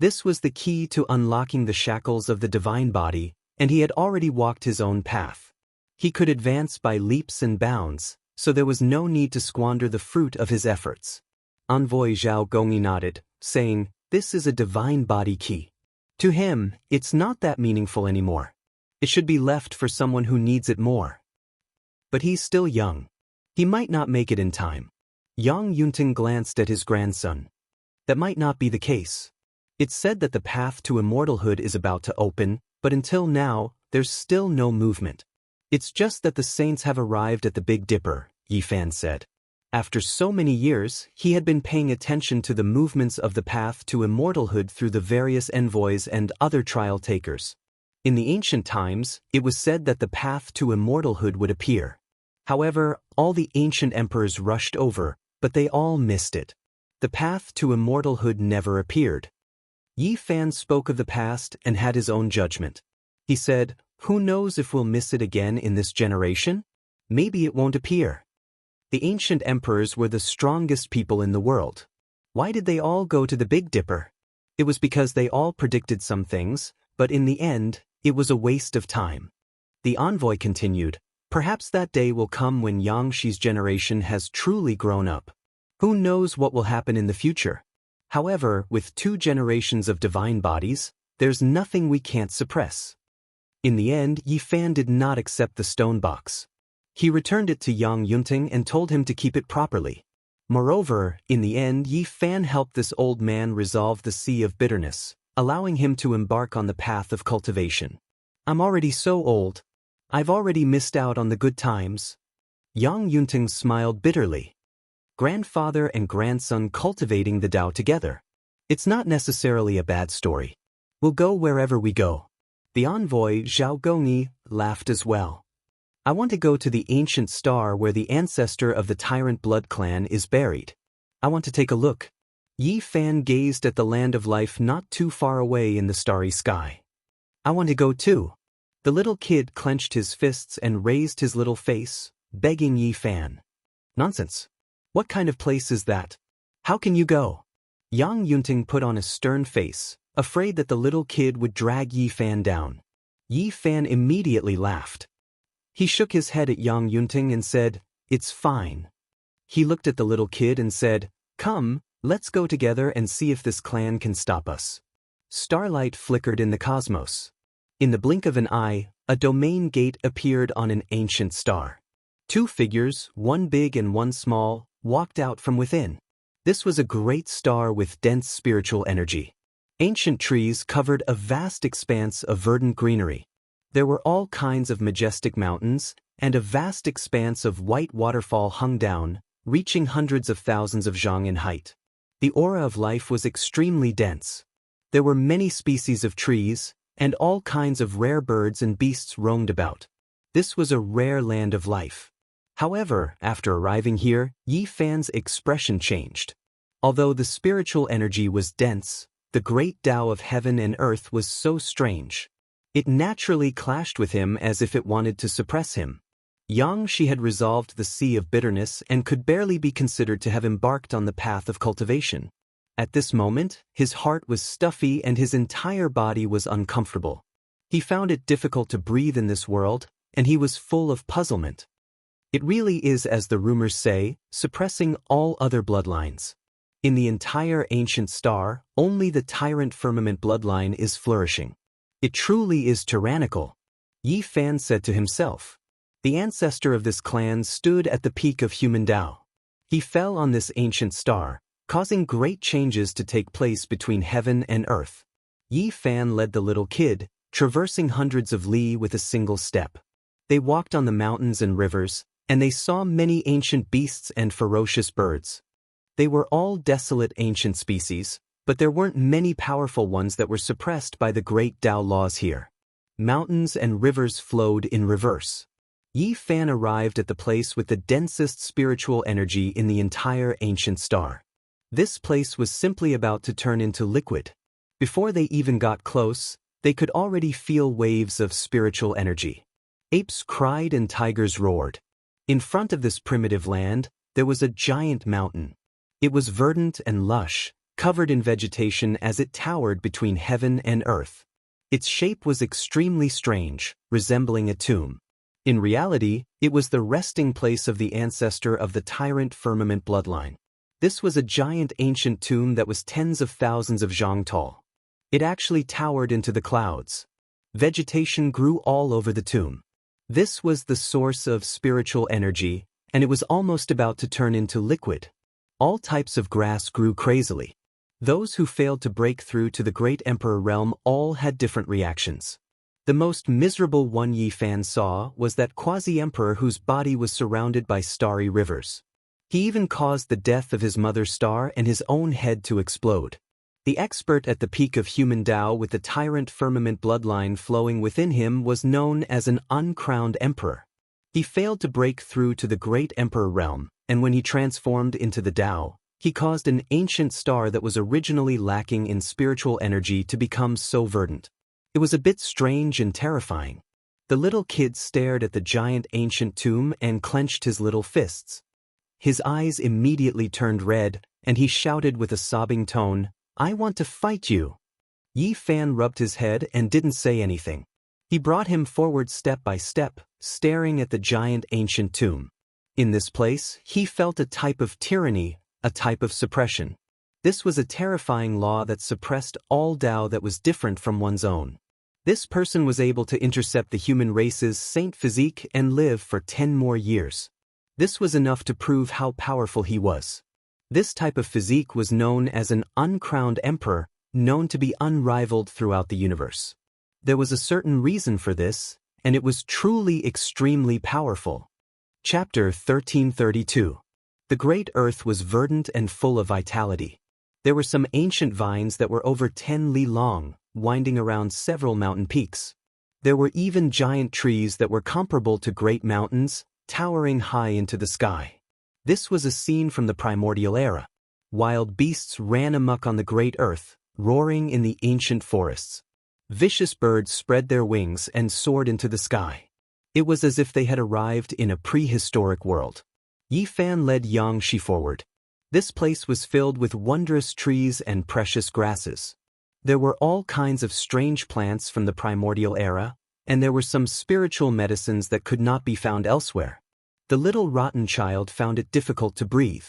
This was the key to unlocking the shackles of the divine body, and he had already walked his own path. He could advance by leaps and bounds, so there was no need to squander the fruit of his efforts. Envoy Zhao Gongyi nodded, saying, "This is a divine body key. To him, it's not that meaningful anymore. It should be left for someone who needs it more. But he's still young. He might not make it in time." Yang Yunting glanced at his grandson. That might not be the case. It's said that the path to immortalhood is about to open, but until now, there's still no movement. "It's just that the saints have arrived at the Big Dipper," Yi Fan said. After so many years, he had been paying attention to the movements of the path to immortalhood through the various envoys and other trial takers. In the ancient times, it was said that the path to immortalhood would appear. However, all the ancient emperors rushed over, but they all missed it. The path to immortalhood never appeared. Yi Fan spoke of the past and had his own judgment. He said, "Who knows if we'll miss it again in this generation? Maybe it won't appear." The ancient emperors were the strongest people in the world. Why did they all go to the Big Dipper? It was because they all predicted some things, but in the end, it was a waste of time. The envoy continued, "Perhaps that day will come when Yang Shi's generation has truly grown up. Who knows what will happen in the future? However, with 2 generations of divine bodies, there's nothing we can't suppress." In the end, Yi Fan did not accept the stone box. He returned it to Yang Yunting and told him to keep it properly. Moreover, in the end, Yi Fan helped this old man resolve the sea of bitterness, allowing him to embark on the path of cultivation. "I'm already so old. I've already missed out on the good times." Yang Yunting smiled bitterly. Grandfather and grandson cultivating the Tao together. It's not necessarily a bad story. We'll go wherever we go. The envoy, Zhao Gongyi, laughed as well. "I want to go to the ancient star where the ancestor of the tyrant blood clan is buried. I want to take a look." Yi Fan gazed at the land of life not too far away in the starry sky. "I want to go too." The little kid clenched his fists and raised his little face, begging Yi Fan. "Nonsense. What kind of place is that? How can you go?" Yang Yunting put on a stern face, afraid that the little kid would drag Yi Fan down. Yi Fan immediately laughed. He shook his head at Yang Yunting and said, "It's fine." He looked at the little kid and said, "Come, let's go together and see if this clan can stop us." Starlight flickered in the cosmos. In the blink of an eye, a domain gate appeared on an ancient star. 2 figures, one big and one small, walked out from within. This was a great star with dense spiritual energy. Ancient trees covered a vast expanse of verdant greenery. There were all kinds of majestic mountains, and a vast expanse of white waterfall hung down, reaching hundreds of thousands of zhang in height. The aura of life was extremely dense. There were many species of trees, and all kinds of rare birds and beasts roamed about. This was a rare land of life. However, after arriving here, Yi Fan's expression changed. Although the spiritual energy was dense, The great Tao of heaven and earth was so strange. It naturally clashed with him as if it wanted to suppress him. Xianxia had resolved the sea of bitterness and could barely be considered to have embarked on the path of cultivation. At this moment, his heart was stuffy and his entire body was uncomfortable. He found it difficult to breathe in this world, and he was full of puzzlement. It really is, as the rumors say, suppressing all other bloodlines. In the entire ancient star, only the tyrant firmament bloodline is flourishing. It truly is tyrannical, Yi Fan said to himself. The ancestor of this clan stood at the peak of human Tao. He fell on this ancient star, causing great changes to take place between heaven and earth. Yi Fan led the little kid, traversing hundreds of li with a single step. They walked on the mountains and rivers, and they saw many ancient beasts and ferocious birds. They were all desolate ancient species, but there weren't many powerful ones that were suppressed by the great Tao laws here. Mountains and rivers flowed in reverse. Yi Fan arrived at the place with the densest spiritual energy in the entire ancient star. This place was simply about to turn into liquid. Before they even got close, they could already feel waves of spiritual energy. Apes cried and tigers roared. In front of this primitive land, there was a giant mountain. It was verdant and lush, covered in vegetation as it towered between heaven and earth. Its shape was extremely strange, resembling a tomb. In reality, it was the resting place of the ancestor of the tyrant firmament bloodline. This was a giant ancient tomb that was tens of thousands of zhang tall. It actually towered into the clouds. Vegetation grew all over the tomb. This was the source of spiritual energy, and it was almost about to turn into liquid. All types of grass grew crazily. Those who failed to break through to the great emperor realm all had different reactions. The most miserable one Yi Fan saw was that quasi-emperor whose body was surrounded by starry rivers. He even caused the death of his mother star and his own head to explode. The expert at the peak of human Tao with the tyrant firmament bloodline flowing within him was known as an uncrowned emperor. He failed to break through to the great emperor realm, and when he transformed into the Tao, he caused an ancient star that was originally lacking in spiritual energy to become so verdant. It was a bit strange and terrifying. The little kid stared at the giant ancient tomb and clenched his little fists. His eyes immediately turned red, and he shouted with a sobbing tone, "I want to fight you." Yi Fan rubbed his head and didn't say anything. He brought him forward step by step, staring at the giant ancient tomb. In this place, he felt a type of tyranny, a type of suppression. This was a terrifying law that suppressed all Tao that was different from one's own. This person was able to intercept the human race's saint physique and live for 10 more years. This was enough to prove how powerful he was. This type of physique was known as an uncrowned emperor, known to be unrivaled throughout the universe. There was a certain reason for this, and it was truly extremely powerful. Chapter 1332. The great earth was verdant and full of vitality. There were some ancient vines that were over 10 li long, winding around several mountain peaks. There were even giant trees that were comparable to great mountains, towering high into the sky. This was a scene from the primordial era. Wild beasts ran amok on the great earth, roaring in the ancient forests. Vicious birds spread their wings and soared into the sky. It was as if they had arrived in a prehistoric world. Yi Fan led Xianxia forward. This place was filled with wondrous trees and precious grasses. There were all kinds of strange plants from the primordial era, and there were some spiritual medicines that could not be found elsewhere. The little rotten child found it difficult to breathe.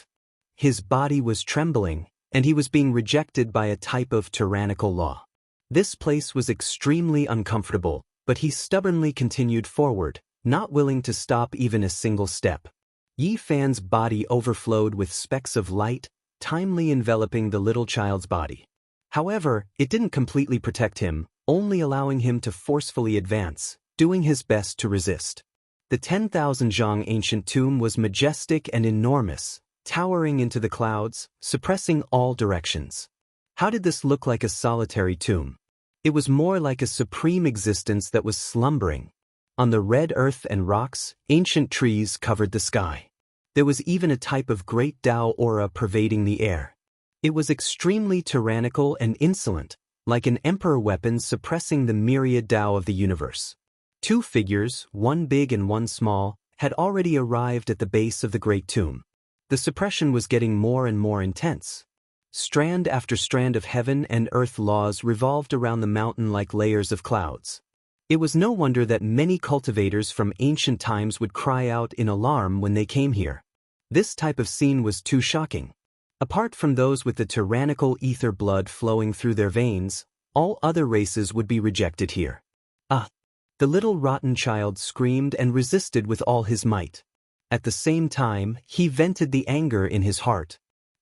His body was trembling, and he was being rejected by a type of tyrannical law. This place was extremely uncomfortable, but he stubbornly continued forward, not willing to stop even a single step. Yi Fan's body overflowed with specks of light, timely enveloping the little child's body. However, it didn't completely protect him, only allowing him to forcefully advance, doing his best to resist. The 10,000 zhang ancient tomb was majestic and enormous, towering into the clouds, suppressing all directions. How did this look like a solitary tomb? It was more like a supreme existence that was slumbering. On the red earth and rocks, ancient trees covered the sky. There was even a type of great Tao aura pervading the air. It was extremely tyrannical and insolent, like an emperor weapon suppressing the myriad Tao of the universe. Two figures, one big and one small, had already arrived at the base of the great tomb. The suppression was getting more and more intense. Strand after strand of heaven and earth laws revolved around the mountain like layers of clouds. It was no wonder that many cultivators from ancient times would cry out in alarm when they came here. This type of scene was too shocking. Apart from those with the tyrannical ether blood flowing through their veins, all other races would be rejected here. The little rotten child screamed and resisted with all his might. At the same time, he vented the anger in his heart.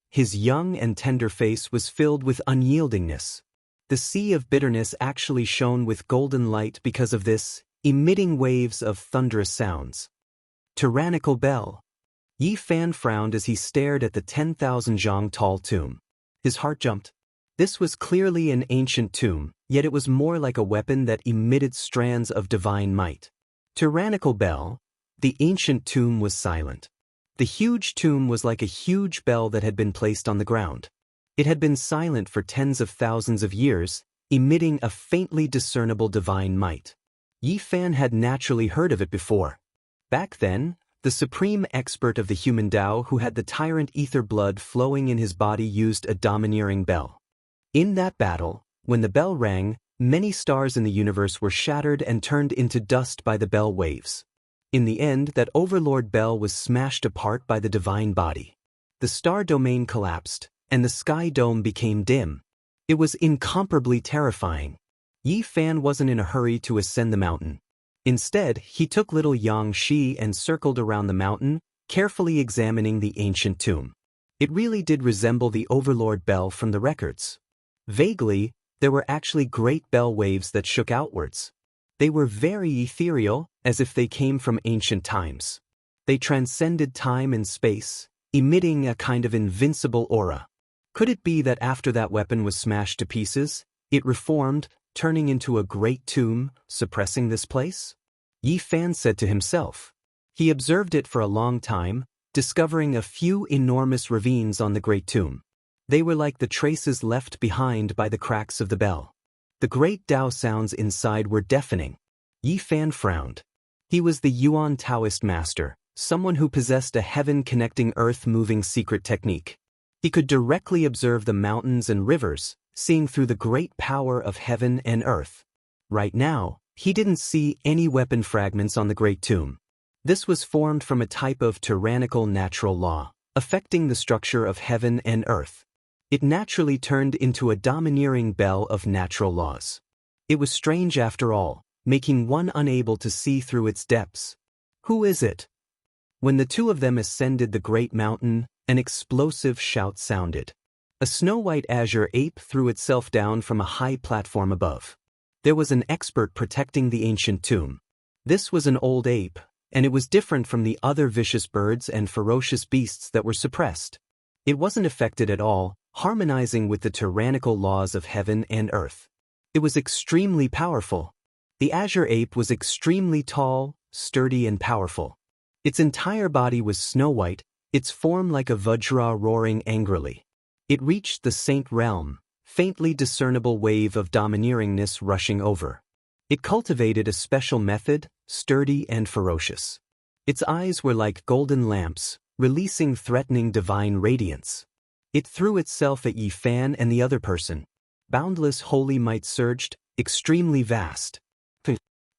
His young and tender face was filled with unyieldingness. The sea of bitterness actually shone with golden light because of this, emitting waves of thunderous sounds. Tyrannical bell. Yi Fan frowned as he stared at the 10,000 zhang tall tomb. His heart jumped. This was clearly an ancient tomb, yet it was more like a weapon that emitted strands of divine might. Tyrannical bell. The ancient tomb was silent. The huge tomb was like a huge bell that had been placed on the ground. It had been silent for tens of thousands of years, emitting a faintly discernible divine might. Yi Fan had naturally heard of it before. Back then, the supreme expert of the human Tao who had the tyrant ether blood flowing in his body used a domineering bell. In that battle, when the bell rang, many stars in the universe were shattered and turned into dust by the bell waves. In the end, that overlord bell was smashed apart by the divine body. The star domain collapsed, and the sky dome became dim. It was incomparably terrifying. Yi Fan wasn't in a hurry to ascend the mountain. Instead, he took little Yang Shi and circled around the mountain, carefully examining the ancient tomb. It really did resemble the overlord bell from the records. Vaguely, there were actually great bell waves that shook outwards. They were very ethereal, as if they came from ancient times. They transcended time and space, emitting a kind of invincible aura. Could it be that after that weapon was smashed to pieces, it reformed, turning into a great tomb, suppressing this place? Yi Fan said to himself. He observed it for a long time, discovering a few enormous ravines on the great tomb. They were like the traces left behind by the cracks of the bell. The great Tao sounds inside were deafening. Yi Fan frowned. He was the Yuan Daoist master, someone who possessed a heaven-connecting earth-moving secret technique. He could directly observe the mountains and rivers, seeing through the great power of heaven and earth. Right now, he didn't see any weapon fragments on the great tomb. This was formed from a type of tyrannical natural law, affecting the structure of heaven and earth. It naturally turned into a domineering bell of natural laws. It was strange after all, making one unable to see through its depths. Who is it? When the two of them ascended the great mountain, an explosive shout sounded. A snow-white azure ape threw itself down from a high platform above. There was an expert protecting the ancient tomb. This was an old ape, and it was different from the other vicious birds and ferocious beasts that were suppressed. It wasn't affected at all, harmonizing with the tyrannical laws of heaven and earth. It was extremely powerful. The azure ape was extremely tall, sturdy and powerful. Its entire body was snow-white, its form like a vajra roaring angrily. It reached the saint realm, faintly discernible wave of domineeringness rushing over. It cultivated a special method, sturdy and ferocious. Its eyes were like golden lamps, releasing threatening divine radiance. It threw itself at Yi Fan and the other person. Boundless holy might surged, extremely vast.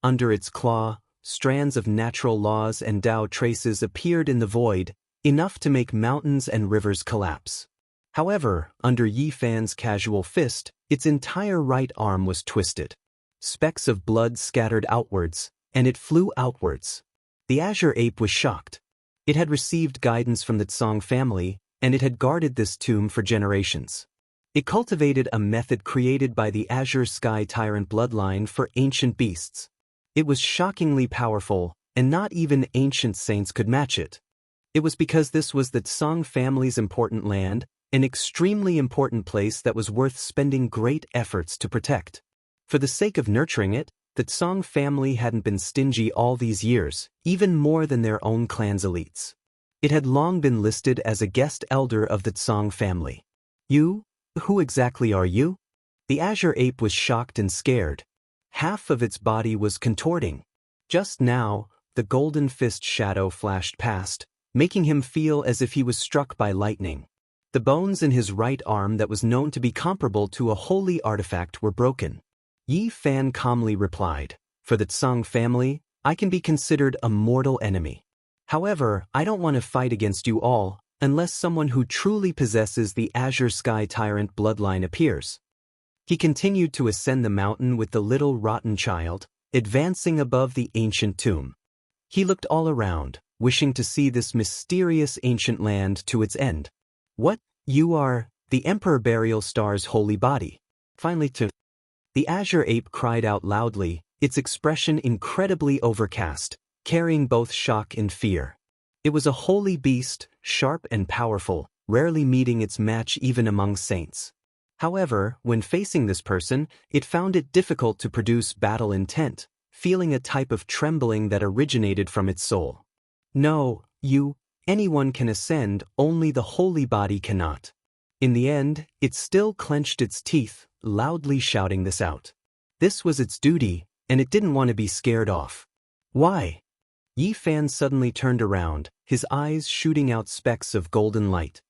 Under its claw, strands of natural laws and Tao traces appeared in the void, enough to make mountains and rivers collapse. However, under Yi Fan's casual fist, its entire right arm was twisted. Specks of blood scattered outwards, and it flew outwards. The azure ape was shocked. It had received guidance from the Tsang family, and it had guarded this tomb for generations. It cultivated a method created by the azure sky tyrant bloodline for ancient beasts. It was shockingly powerful, and not even ancient saints could match it. It was because this was the Tsang family's important land, an extremely important place that was worth spending great efforts to protect. For the sake of nurturing it, the Tsang family hadn't been stingy all these years, even more than their own clan's elites. It had long been listed as a guest elder of the Tsang family. You? Who exactly are you? The azure ape was shocked and scared. Half of its body was contorting. Just now, the golden fist shadow flashed past, making him feel as if he was struck by lightning. The bones in his right arm that was known to be comparable to a holy artifact were broken. Yi Fan calmly replied, "For the Tsang family, I can be considered a mortal enemy. However, I don't want to fight against you all, unless someone who truly possesses the Azure Sky Tyrant bloodline appears." He continued to ascend the mountain with the little rotten child, advancing above the ancient tomb. He looked all around, wishing to see this mysterious ancient land to its end. "What? You are the Emperor Burial Star's holy body." Finally, the azure ape cried out loudly, its expression incredibly overcast, carrying both shock and fear. It was a holy beast, sharp and powerful, rarely meeting its match even among saints. However, when facing this person, it found it difficult to produce battle intent, feeling a type of trembling that originated from its soul. "No, anyone can ascend, only the holy body cannot." In the end, it still clenched its teeth, loudly shouting this out. This was its duty, and it didn't want to be scared off. "Why?" Yi Fan suddenly turned around, his eyes shooting out specks of golden light.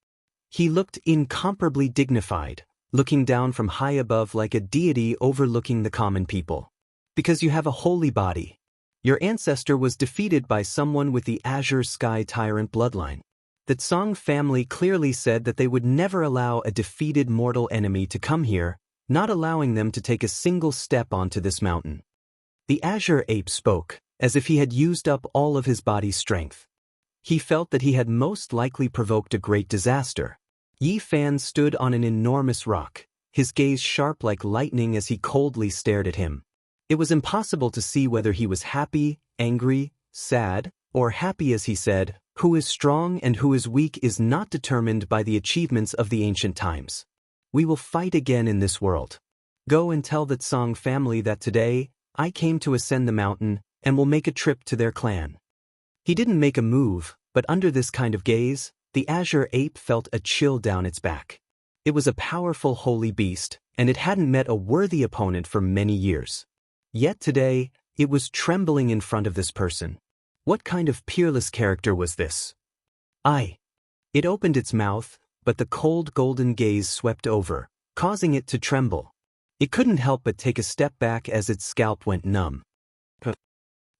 He looked incomparably dignified, looking down from high above like a deity overlooking the common people. "Because you have a holy body. Your ancestor was defeated by someone with the Azure Sky Tyrant bloodline. The Tsang family clearly said that they would never allow a defeated mortal enemy to come here, not allowing them to take a single step onto this mountain." The azure ape spoke, as if he had used up all of his body's strength. He felt that he had most likely provoked a great disaster. Yi Fan stood on an enormous rock, his gaze sharp like lightning as he coldly stared at him. It was impossible to see whether he was happy, angry, sad, or happy as he said, "Who is strong and who is weak is not determined by the achievements of the ancient times. We will fight again in this world. Go and tell the Tsang family that today, I came to ascend the mountain and will make a trip to their clan." He didn't make a move, but under this kind of gaze, the azure ape felt a chill down its back. It was a powerful holy beast, and it hadn't met a worthy opponent for many years. Yet today, it was trembling in front of this person. What kind of peerless character was this? It opened its mouth, but the cold golden gaze swept over, causing it to tremble. It couldn't help but take a step back as its scalp went numb.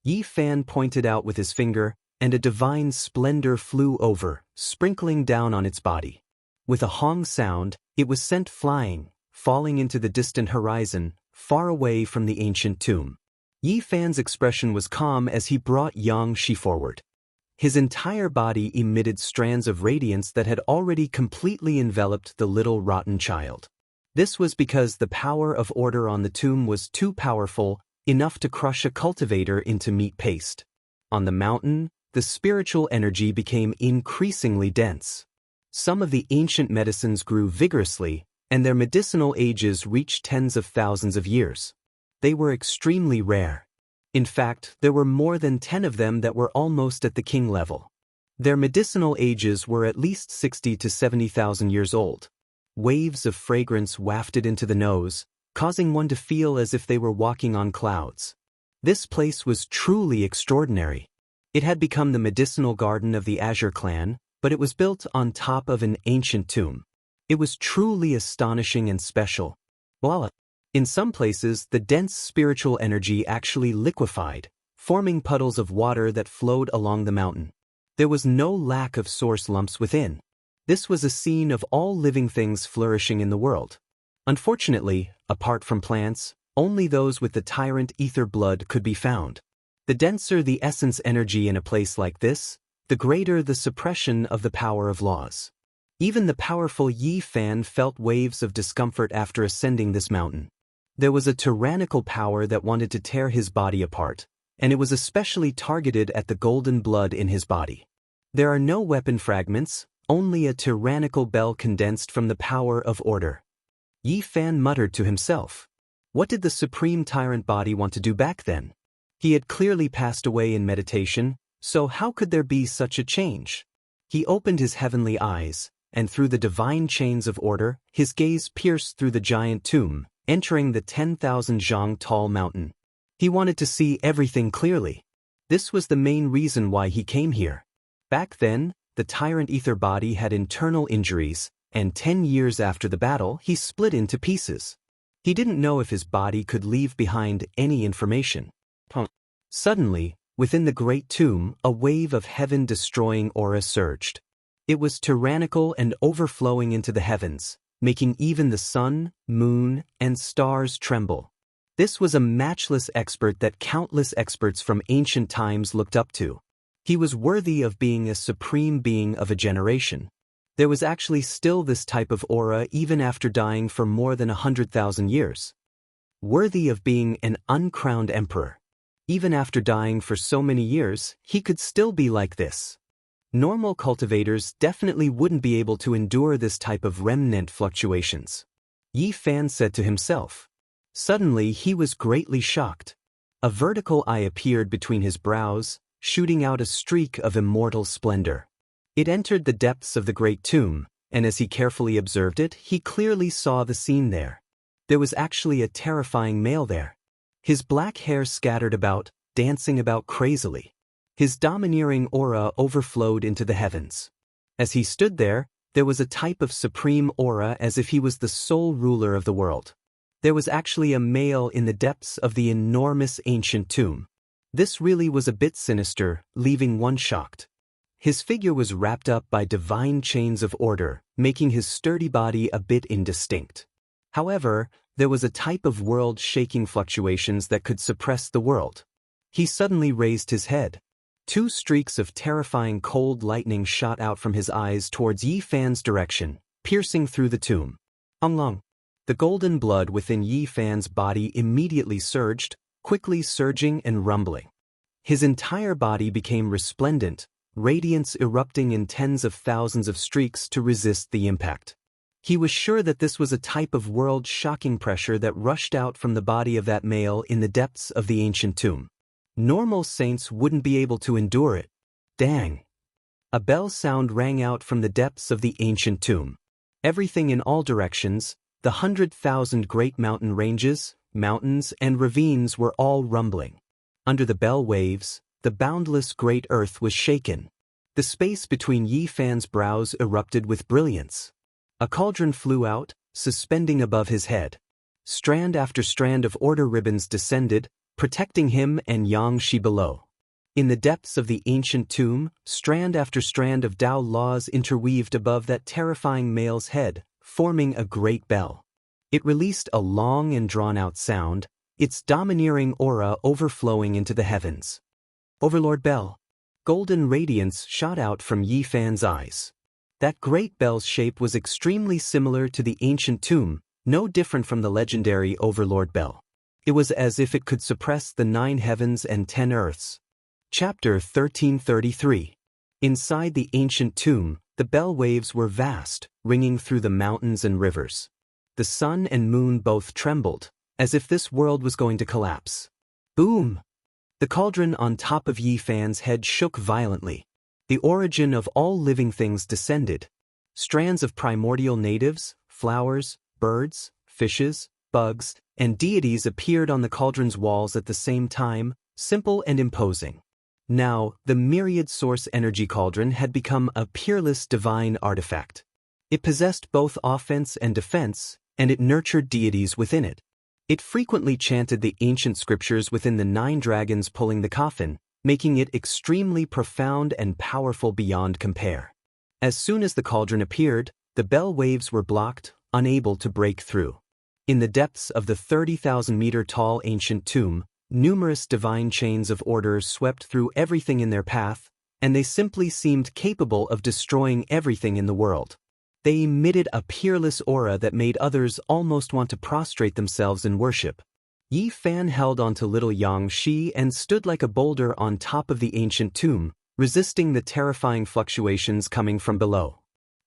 Yi Fan pointed out with his finger, and a divine splendor flew over, sprinkling down on its body. With a hong sound, it was sent flying, falling into the distant horizon, far away from the ancient tomb. Yi Fan's expression was calm as he brought Xianxia forward. His entire body emitted strands of radiance that had already completely enveloped the little rotten child. This was because the power of order on the tomb was too powerful, enough to crush a cultivator into meat paste. On the mountain, the spiritual energy became increasingly dense. Some of the ancient medicines grew vigorously, and their medicinal ages reached tens of thousands of years. They were extremely rare. In fact, there were more than 10 of them that were almost at the king level. Their medicinal ages were at least 60 to 70,000 years old. Waves of fragrance wafted into the nose, causing one to feel as if they were walking on clouds. This place was truly extraordinary. It had become the medicinal garden of the Azure clan, but it was built on top of an ancient tomb. It was truly astonishing and special. Voila! In some places, the dense spiritual energy actually liquefied, forming puddles of water that flowed along the mountain. There was no lack of source lumps within. This was a scene of all living things flourishing in the world. Unfortunately, apart from plants, only those with the tyrant ether blood could be found. The denser the essence energy in a place like this, the greater the suppression of the power of laws. Even the powerful Yi Fan felt waves of discomfort after ascending this mountain. There was a tyrannical power that wanted to tear his body apart, and it was especially targeted at the golden blood in his body. There are no weapon fragments, only a tyrannical bell condensed from the power of order. Yi Fan muttered to himself. What did the supreme tyrant body want to do back then? He had clearly passed away in meditation, so how could there be such a change? He opened his heavenly eyes, and through the divine chains of order, his gaze pierced through the giant tomb, entering the 10,000 zhang tall mountain. He wanted to see everything clearly. This was the main reason why he came here. Back then, the tyrant ether body had internal injuries, and 10 years after the battle, he split into pieces. He didn't know if his body could leave behind any information. Suddenly, within the great tomb, a wave of heaven-destroying aura surged. It was tyrannical and overflowing into the heavens, making even the sun, moon, and stars tremble. This was a matchless expert that countless experts from ancient times looked up to. He was worthy of being a supreme being of a generation. There was actually still this type of aura even after dying for more than 100,000 years. Worthy of being an uncrowned emperor. Even after dying for so many years, he could still be like this. Normal cultivators definitely wouldn't be able to endure this type of remnant fluctuations. Yi Fan said to himself. Suddenly he was greatly shocked. A vertical eye appeared between his brows, shooting out a streak of immortal splendor. It entered the depths of the great tomb, and as he carefully observed it, he clearly saw the scene there. There was actually a terrifying male there. His black hair scattered about, dancing about crazily. His domineering aura overflowed into the heavens. As he stood there was a type of supreme aura as if he was the sole ruler of the world. There was actually a male in the depths of the enormous ancient tomb. This really was a bit sinister, leaving one shocked. His figure was wrapped up by divine chains of order, making his sturdy body a bit indistinct. However, there was a type of world-shaking fluctuations that could suppress the world. He suddenly raised his head. 2 streaks of terrifying cold lightning shot out from his eyes towards Yi Fan's direction, piercing through the tomb. Long. The golden blood within Yi Fan's body immediately surged, quickly surging and rumbling. His entire body became resplendent, radiance erupting in tens of thousands of streaks to resist the impact. He was sure that this was a type of world-shocking pressure that rushed out from the body of that male in the depths of the ancient tomb. Normal saints wouldn't be able to endure it. Dang! A bell sound rang out from the depths of the ancient tomb. Everything in all directions, the 100,000 great mountain ranges, mountains, and ravines were all rumbling. Under the bell waves, the boundless great earth was shaken. The space between Yi Fan's brows erupted with brilliance. A cauldron flew out, suspending above his head. Strand after strand of order ribbons descended, protecting him and Xianxia below. In the depths of the ancient tomb, strand after strand of Tao laws interweaved above that terrifying male's head, forming a great bell. It released a long and drawn-out sound, its domineering aura overflowing into the heavens. Overlord Bell. Golden radiance shot out from Yi Fan's eyes. That great bell's shape was extremely similar to the ancient tomb, no different from the legendary Overlord Bell. It was as if it could suppress the 9 heavens and 10 earths. Chapter 1333. Inside the ancient tomb, the bell waves were vast, ringing through the mountains and rivers. The sun and moon both trembled, as if this world was going to collapse. Boom! The cauldron on top of Yi Fan's head shook violently. The origin of all living things descended. Strands of primordial natives, flowers, birds, fishes, bugs, and deities appeared on the cauldron's walls at the same time, simple and imposing. Now, the myriad source energy cauldron had become a peerless divine artifact. It possessed both offense and defense, and it nurtured deities within it. It frequently chanted the ancient scriptures within the 9 dragons pulling the coffin, making it extremely profound and powerful beyond compare. As soon as the cauldron appeared, the bell waves were blocked, unable to break through. In the depths of the 30,000-meter-tall ancient tomb, numerous divine chains of order swept through everything in their path, and they simply seemed capable of destroying everything in the world. They emitted a peerless aura that made others almost want to prostrate themselves in worship. Yi Fan held onto little Xianxia and stood like a boulder on top of the ancient tomb, resisting the terrifying fluctuations coming from below.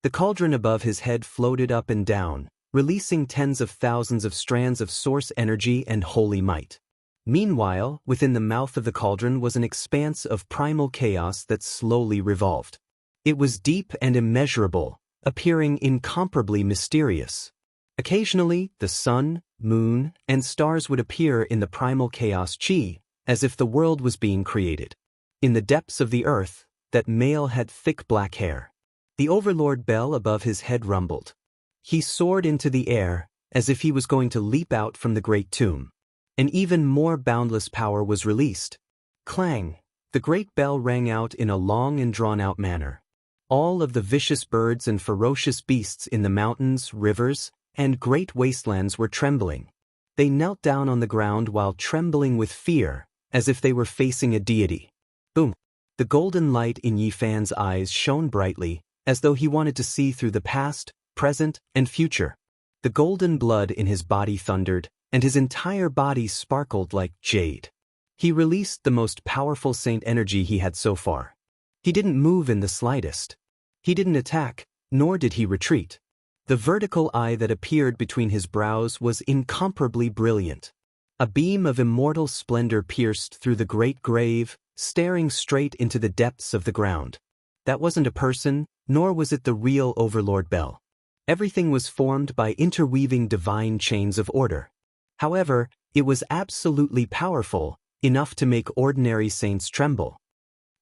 The cauldron above his head floated up and down, releasing tens of thousands of strands of source energy and holy might. Meanwhile, within the mouth of the cauldron was an expanse of primal chaos that slowly revolved. It was deep and immeasurable, appearing incomparably mysterious. Occasionally, the sun, moon, and stars would appear in the primal chaos chi, as if the world was being created. In the depths of the earth, that male had thick black hair. The overlord bell above his head rumbled. He soared into the air, as if he was going to leap out from the great tomb. An even more boundless power was released. Clang! The great bell rang out in a long and drawn-out manner. All of the vicious birds and ferocious beasts in the mountains, rivers, and great wastelands were trembling. They knelt down on the ground while trembling with fear, as if they were facing a deity. Boom! The golden light in Yi Fan's eyes shone brightly, as though he wanted to see through the past, present, and future. The golden blood in his body thundered, and his entire body sparkled like jade. He released the most powerful saint energy he had so far. He didn't move in the slightest. He didn't attack, nor did he retreat. The vertical eye that appeared between his brows was incomparably brilliant. A beam of immortal splendor pierced through the great grave, staring straight into the depths of the ground. That wasn't a person, nor was it the real Overlord Bell. Everything was formed by interweaving divine chains of order. However, it was absolutely powerful, enough to make ordinary saints tremble.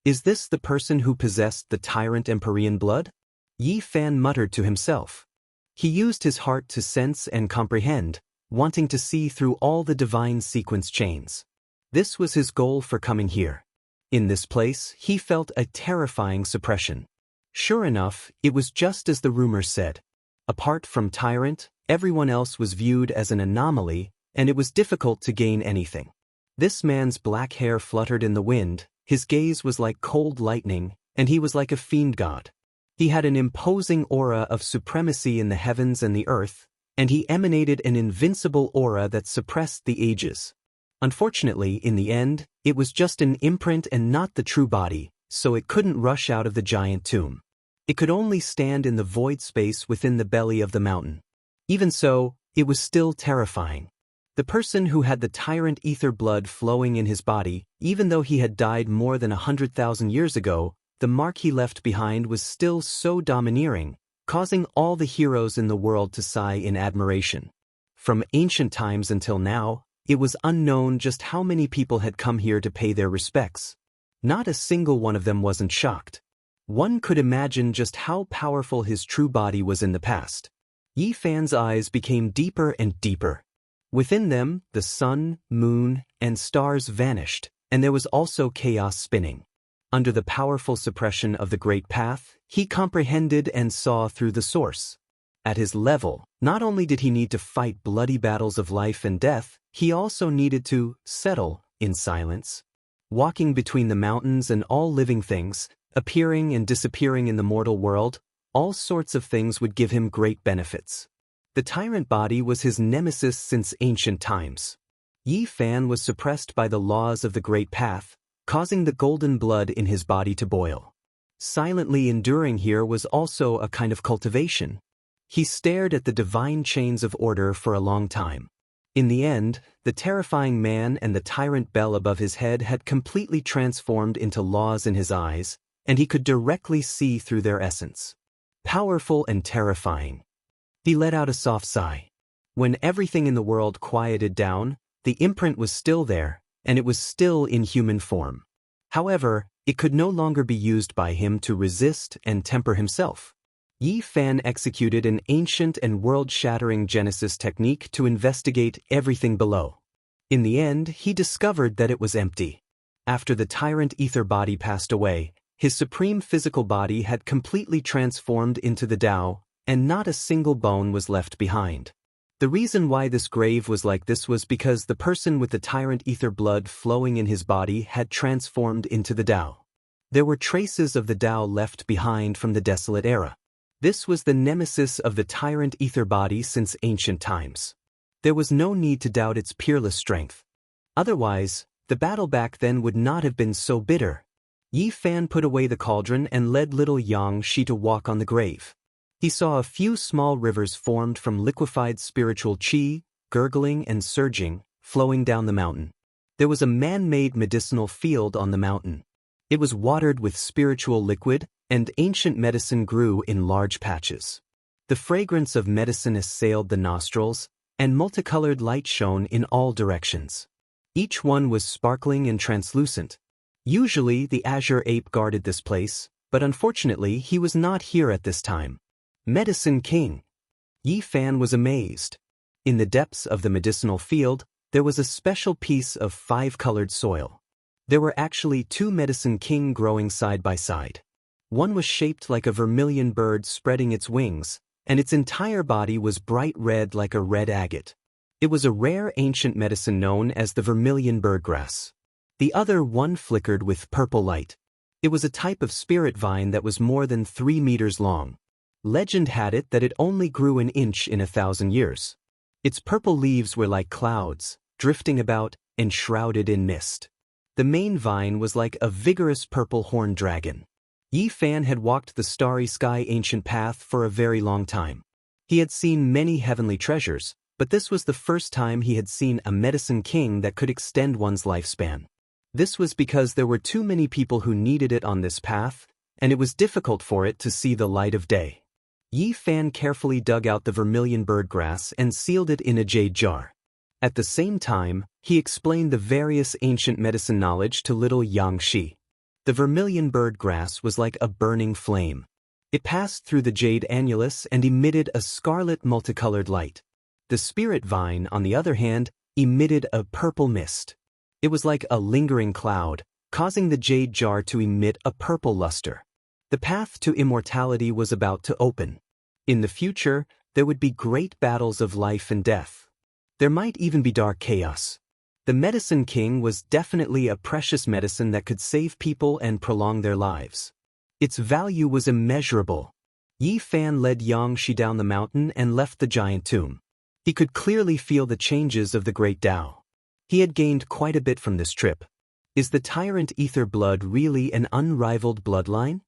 Is this the person who possessed the tyrant Empyrean blood? Yi Fan muttered to himself. He used his heart to sense and comprehend, wanting to see through all the divine sequence chains. This was his goal for coming here. In this place, he felt a terrifying suppression. Sure enough, it was just as the rumors said. Apart from Tyrant, everyone else was viewed as an anomaly, and it was difficult to gain anything. This man's black hair fluttered in the wind, his gaze was like cold lightning, and he was like a fiend god. He had an imposing aura of supremacy in the heavens and the earth, and he emanated an invincible aura that suppressed the ages. Unfortunately, in the end, it was just an imprint and not the true body, so it couldn't rush out of the giant tomb. It could only stand in the void space within the belly of the mountain. Even so, it was still terrifying. The person who had the tyrant ether blood flowing in his body, even though he had died more than 100,000 years ago, the mark he left behind was still so domineering, causing all the heroes in the world to sigh in admiration. From ancient times until now, it was unknown just how many people had come here to pay their respects. Not a single one of them wasn't shocked. One could imagine just how powerful his true body was in the past. Yi Fan's eyes became deeper and deeper. Within them, the sun, moon, and stars vanished, and there was also chaos spinning. Under the powerful suppression of the Great Path, he comprehended and saw through the source. At his level, not only did he need to fight bloody battles of life and death, he also needed to settle in silence. Walking between the mountains and all living things, appearing and disappearing in the mortal world, all sorts of things would give him great benefits. The tyrant body was his nemesis since ancient times. Yi Fan was suppressed by the laws of the Great Path, causing the golden blood in his body to boil. Silently enduring here was also a kind of cultivation. He stared at the divine chains of order for a long time. In the end, the terrifying man and the tyrant bell above his head had completely transformed into laws in his eyes, and he could directly see through their essence. Powerful and terrifying. He let out a soft sigh. When everything in the world quieted down, the imprint was still there, and it was still in human form. However, it could no longer be used by him to resist and temper himself. Yi Fan executed an ancient and world-shattering Genesis technique to investigate everything below. In the end, he discovered that it was empty. After the tyrant ether body passed away, his supreme physical body had completely transformed into the Tao, and not a single bone was left behind. The reason why this grave was like this was because the person with the tyrant ether blood flowing in his body had transformed into the Tao. There were traces of the Tao left behind from the desolate era. This was the nemesis of the tyrant ether body since ancient times. There was no need to doubt its peerless strength. Otherwise, the battle back then would not have been so bitter. Yi Fan put away the cauldron and led little Xianxia to walk on the grave. He saw a few small rivers formed from liquefied spiritual qi, gurgling and surging, flowing down the mountain. There was a man-made medicinal field on the mountain. It was watered with spiritual liquid, and ancient medicine grew in large patches. The fragrance of medicine assailed the nostrils, and multicolored light shone in all directions. Each one was sparkling and translucent. Usually the azure ape guarded this place, but unfortunately he was not here at this time. Medicine King. Yi Fan was amazed. In the depths of the medicinal field, there was a special piece of 5-colored soil. There were actually 2 Medicine King growing side by side. One was shaped like a vermilion bird spreading its wings, and its entire body was bright red like a red agate. It was a rare ancient medicine known as the vermilion birdgrass. The other one flickered with purple light. It was a type of spirit vine that was more than 3 meters long. Legend had it that it only grew an inch in 1,000 years. Its purple leaves were like clouds, drifting about, enshrouded in mist. The main vine was like a vigorous purple horned dragon. Yi Fan had walked the starry sky ancient path for a very long time. He had seen many heavenly treasures, but this was the first time he had seen a medicine king that could extend one's lifespan. This was because there were too many people who needed it on this path, and it was difficult for it to see the light of day. Yi Fan carefully dug out the vermilion birdgrass and sealed it in a jade jar. At the same time, he explained the various ancient medicine knowledge to little Xianxia. The vermilion birdgrass was like a burning flame. It passed through the jade annulus and emitted a scarlet multicolored light. The spirit vine, on the other hand, emitted a purple mist. It was like a lingering cloud, causing the jade jar to emit a purple luster. The path to immortality was about to open. In the future, there would be great battles of life and death. There might even be dark chaos. The Medicine King was definitely a precious medicine that could save people and prolong their lives. Its value was immeasurable. Yi Fan led Xianxia down the mountain and left the giant tomb. He could clearly feel the changes of the great Tao. He had gained quite a bit from this trip. Is the tyrant ether blood really an unrivaled bloodline?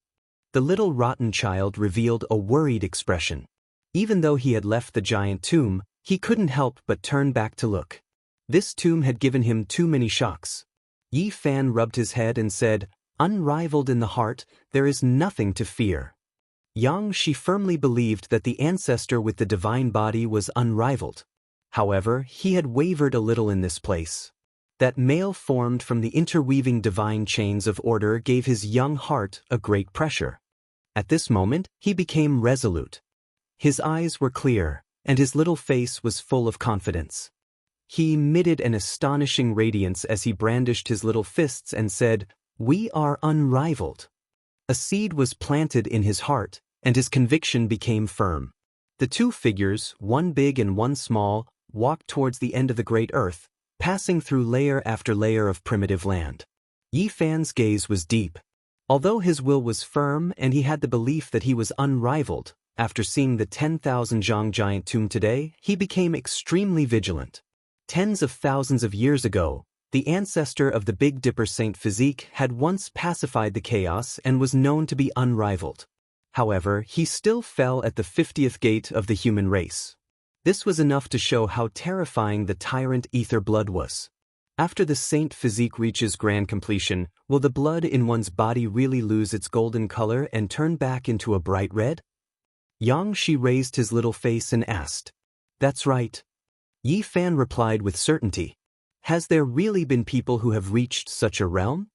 The little rotten child revealed a worried expression. Even though he had left the giant tomb, he couldn't help but turn back to look. This tomb had given him too many shocks. Yi Fan rubbed his head and said, "Unrivaled in the heart, there is nothing to fear." Xianxia firmly believed that the ancestor with the divine body was unrivaled. However, he had wavered a little in this place. That male formed from the interweaving divine chains of order gave his young heart a great pressure. At this moment, he became resolute. His eyes were clear, and his little face was full of confidence. He emitted an astonishing radiance as he brandished his little fists and said, "We are unrivaled." A seed was planted in his heart, and his conviction became firm. The 2 figures, one big and one small, walked towards the end of the great earth, passing through layer after layer of primitive land. Yi Fan's gaze was deep. Although his will was firm and he had the belief that he was unrivaled, after seeing the 10,000 Zhang giant tomb today, he became extremely vigilant. Tens of thousands of years ago, the ancestor of the Big Dipper Saint Physique had once pacified the chaos and was known to be unrivaled. However, he still fell at the 50th gate of the human race. This was enough to show how terrifying the tyrant ether blood was. After the Saint Physique reaches grand completion, will the blood in one's body really lose its golden color and turn back into a bright red? Xianxia raised his little face and asked. "That's right." Yi Fan replied with certainty. "Has there really been people who have reached such a realm?"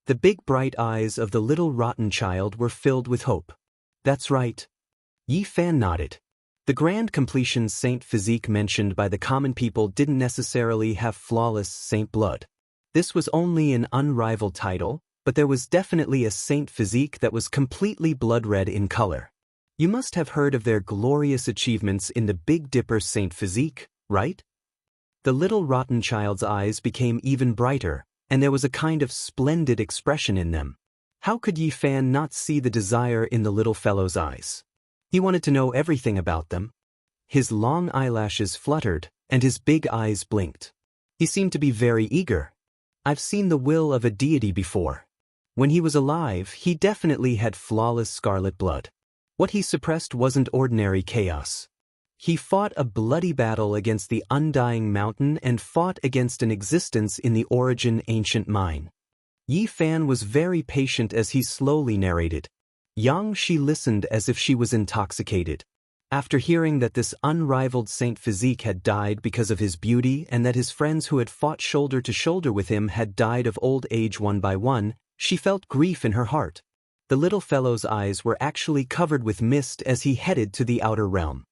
The big bright eyes of the little rotten child were filled with hope. "That's right." Yi Fan nodded. The grand completion saint physique mentioned by the common people didn't necessarily have flawless saint blood. This was only an unrivaled title, but there was definitely a saint physique that was completely blood red in color. You must have heard of their glorious achievements in the Big Dipper saint physique, right? The little rotten child's eyes became even brighter, and there was a kind of splendid expression in them. How could Yi Fan not see the desire in the little fellow's eyes? He wanted to know everything about them. His long eyelashes fluttered, and his big eyes blinked. He seemed to be very eager. I've seen the will of a deity before. When he was alive, he definitely had flawless scarlet blood. What he suppressed wasn't ordinary chaos. He fought a bloody battle against the undying mountain and fought against an existence in the origin ancient mine. Yi Fan was very patient as he slowly narrated. She listened as if she was intoxicated. After hearing that this unrivaled Saint Physique had died because of his beauty and that his friends who had fought shoulder to shoulder with him had died of old age one by one, she felt grief in her heart. The little fellow's eyes were actually covered with mist as he headed to the outer realm.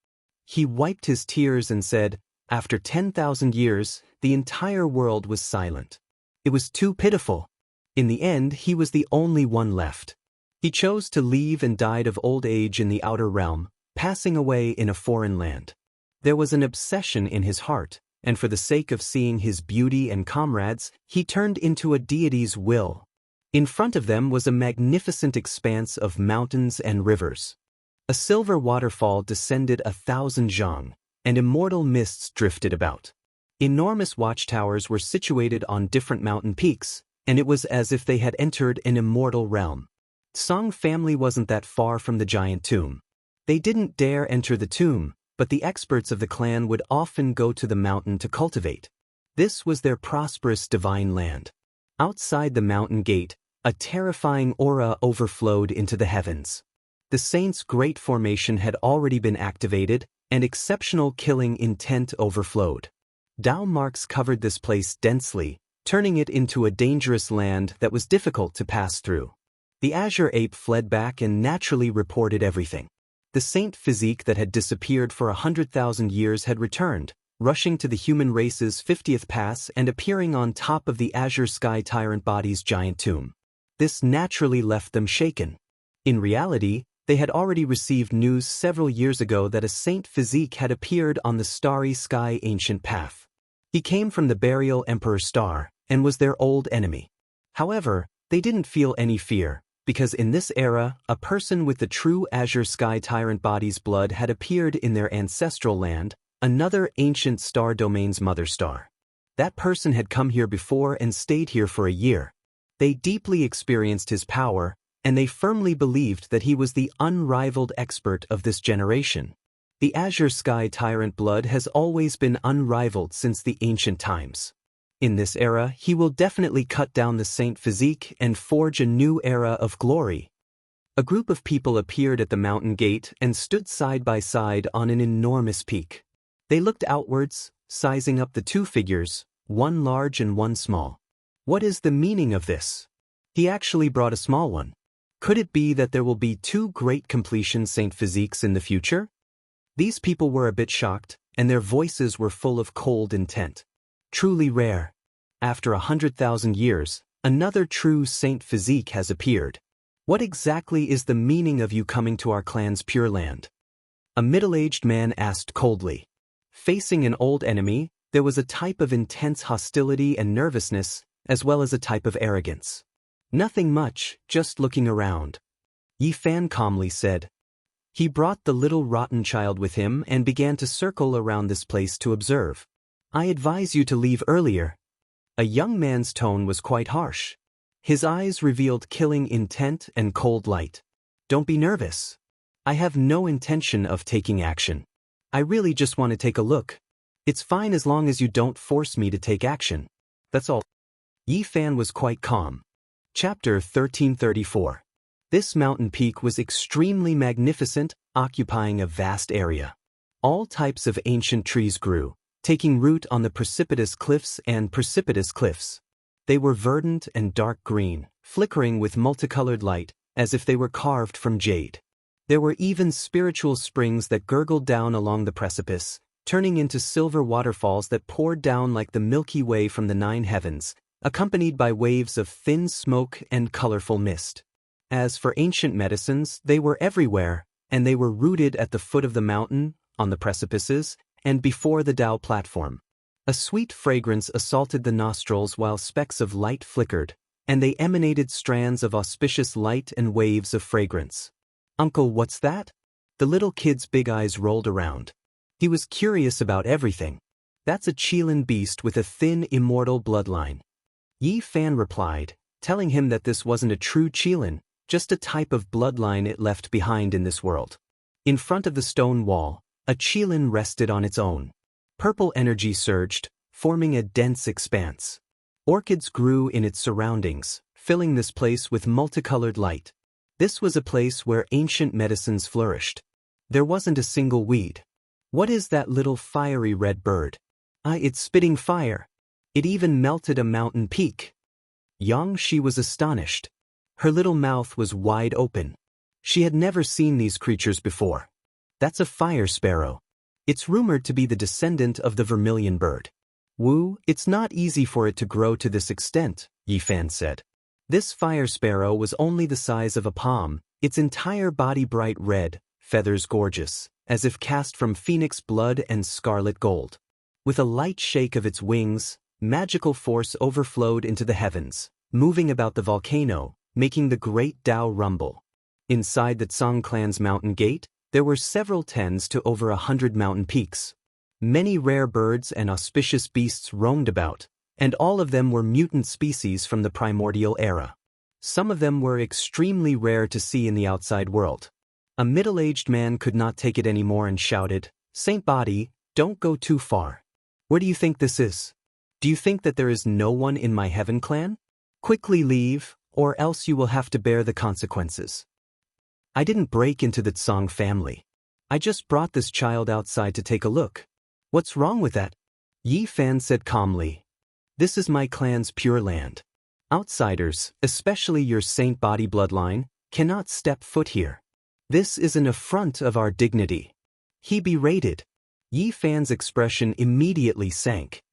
He wiped his tears and said, "After 10,000 years, the entire world was silent. It was too pitiful. In the end, he was the only one left. He chose to leave and died of old age in the outer realm, passing away in a foreign land. There was an obsession in his heart, and for the sake of seeing his beauty and comrades, he turned into a deity's will. In front of them was a magnificent expanse of mountains and rivers. A silver waterfall descended 1,000 zhang, and immortal mists drifted about. Enormous watchtowers were situated on different mountain peaks, and it was as if they had entered an immortal realm. Song family wasn't that far from the giant tomb. They didn't dare enter the tomb, but the experts of the clan would often go to the mountain to cultivate. This was their prosperous divine land. Outside the mountain gate, a terrifying aura overflowed into the heavens. The saint's great formation had already been activated, and exceptional killing intent overflowed. Dao marks covered this place densely, turning it into a dangerous land that was difficult to pass through. The azure ape fled back and naturally reported everything. The saint physique that had disappeared for 100,000 years had returned, rushing to the human race's 50th pass and appearing on top of the azure sky tyrant body's giant tomb. This naturally left them shaken. In reality, they had already received news several years ago that a saint physique had appeared on the starry sky ancient path. He came from the burial Emperor Star, and was their old enemy. However, they didn't feel any fear, because in this era, a person with the true azure sky tyrant body's blood had appeared in their ancestral land, another ancient star domain's mother star. That person had come here before and stayed here for a year. They deeply experienced his power, and they firmly believed that he was the unrivaled expert of this generation. The azure sky tyrant blood has always been unrivaled since the ancient times. In this era, he will definitely cut down the saint physique and forge a new era of glory. A group of people appeared at the mountain gate and stood side by side on an enormous peak. They looked outwards, sizing up the two figures, one large and one small. What is the meaning of this? He actually brought a small one. Could it be that there will be two great completion saint physiques in the future? These people were a bit shocked, and their voices were full of cold intent. Truly rare. After 100,000 years, another true saint physique has appeared. What exactly is the meaning of you coming to our clan's pure land? A middle-aged man asked coldly. Facing an old enemy, there was a type of intense hostility and nervousness, as well as a type of arrogance. Nothing much, just looking around. Yi Fan calmly said. He brought the little rotten child with him and began to circle around this place to observe. I advise you to leave earlier. A young man's tone was quite harsh. His eyes revealed killing intent and cold light. Don't be nervous. I have no intention of taking action. I really just want to take a look. It's fine as long as you don't force me to take action. That's all. Yi Fan was quite calm. Chapter 1334. This mountain peak was extremely magnificent, occupying a vast area. All types of ancient trees grew, taking root on the precipitous cliffs and precipitous cliffs. They were verdant and dark green, flickering with multicolored light, as if they were carved from jade. There were even spiritual springs that gurgled down along the precipice, turning into silver waterfalls that poured down like the Milky Way from the 9 heavens, accompanied by waves of thin smoke and colorful mist. As for ancient medicines, they were everywhere, and they were rooted at the foot of the mountain, on the precipices, and before the Dao platform. A sweet fragrance assaulted the nostrils while specks of light flickered, and they emanated strands of auspicious light and waves of fragrance. Uncle, what's that? The little kid's big eyes rolled around. He was curious about everything. That's a Qilin beast with a thin immortal bloodline. Yi Fan replied, telling him that this wasn't a true Qilin, just a type of bloodline it left behind in this world. In front of the stone wall, a Qilin rested on its own. Purple energy surged, forming a dense expanse. Orchids grew in its surroundings, filling this place with multicolored light. This was a place where ancient medicines flourished. There wasn't a single weed. What is that little fiery red bird? It's spitting fire. It even melted a mountain peak. Xianxia was astonished. Her little mouth was wide open. She had never seen these creatures before. That's a fire sparrow. It's rumored to be the descendant of the vermilion bird. It's not easy for it to grow to this extent, Yifan said. This fire sparrow was only the size of a palm, its entire body bright red, feathers gorgeous, as if cast from phoenix blood and scarlet gold. With a light shake of its wings, magical force overflowed into the heavens, moving about the volcano, making the great Dao rumble. Inside the Tsang clan's mountain gate, there were several tens to over 100 mountain peaks. Many rare birds and auspicious beasts roamed about, and all of them were mutant species from the primordial era. Some of them were extremely rare to see in the outside world. A middle-aged man could not take it anymore and shouted, "Saint Body, don't go too far. Where do you think this is? Do you think that there is no one in my heaven clan? Quickly leave, or else you will have to bear the consequences." I didn't break into the Tsang family. I just brought this child outside to take a look. What's wrong with that? Yifan said calmly. This is my clan's pure land. Outsiders, especially your Saint Body bloodline, cannot step foot here. This is an affront of our dignity. He berated. Yifan's expression immediately sank.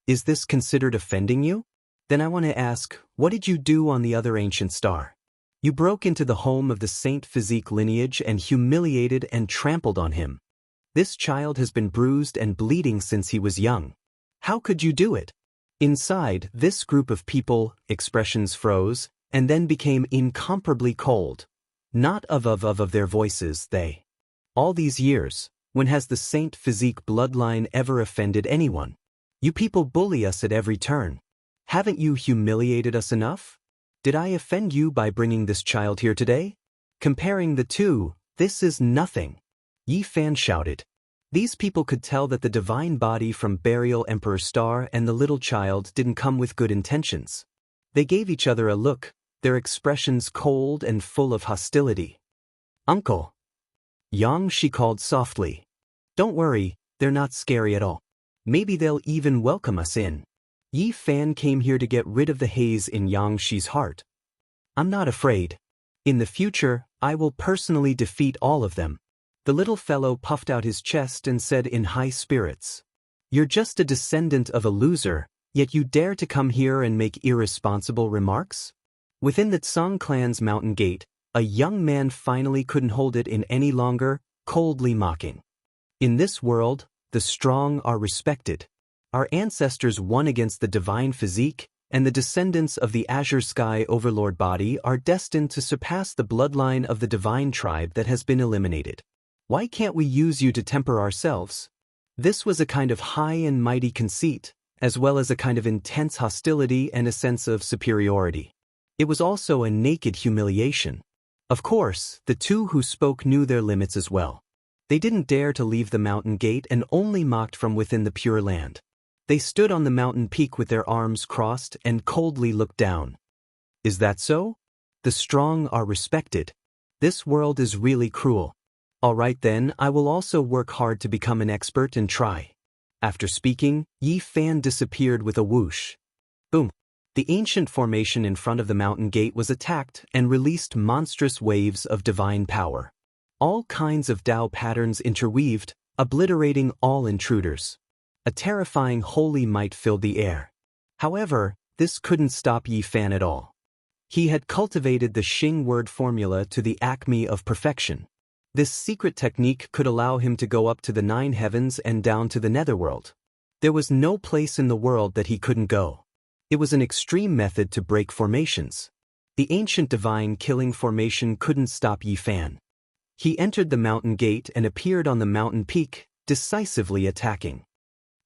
Is this considered offending you? Then I want to ask, what did you do on the other ancient star? You broke into the home of the Saint Physique lineage and humiliated and trampled on him. This child has been bruised and bleeding since he was young. How could you do it? Inside, this group of people, expressions froze, and then became incomparably cold. Not of their voices, they. All these years, when has the Saint Physique bloodline ever offended anyone? You people bully us at every turn. Haven't you humiliated us enough? Did I offend you by bringing this child here today? Comparing the two, this is nothing. Yifan shouted. These people could tell that the divine body from Burial Emperor Star and the little child didn't come with good intentions. They gave each other a look, their expressions cold and full of hostility. Uncle. Xianxia called softly. Don't worry, they're not scary at all. Maybe they'll even welcome us in. Yifan came here to get rid of the haze in Xianxia's heart. I'm not afraid. In the future, I will personally defeat all of them. The little fellow puffed out his chest and said in high spirits, You're just a descendant of a loser, yet you dare to come here and make irresponsible remarks? Within the Tsang clan's mountain gate, a young man finally couldn't hold it in any longer, coldly mocking. In this world, the strong are respected. Our ancestors won against the divine physique, and the descendants of the azure sky overlord body are destined to surpass the bloodline of the divine tribe that has been eliminated. Why can't we use you to temper ourselves? This was a kind of high and mighty conceit, as well as a kind of intense hostility and a sense of superiority. It was also a naked humiliation. Of course, the two who spoke knew their limits as well. They didn't dare to leave the mountain gate and only mocked from within the pure land. They stood on the mountain peak with their arms crossed and coldly looked down. Is that so? The strong are respected. This world is really cruel. All right then, I will also work hard to become an expert and try. After speaking, Yifan disappeared with a whoosh. Boom. The ancient formation in front of the mountain gate was attacked and released monstrous waves of divine power. All kinds of Dao patterns interweaved, obliterating all intruders. A terrifying holy might filled the air. However, this couldn't stop Yifan at all. He had cultivated the Xing word formula to the acme of perfection. This secret technique could allow him to go up to the 9 heavens and down to the netherworld. There was no place in the world that he couldn't go. It was an extreme method to break formations. The ancient divine killing formation couldn't stop Yifan. He entered the mountain gate and appeared on the mountain peak, decisively attacking.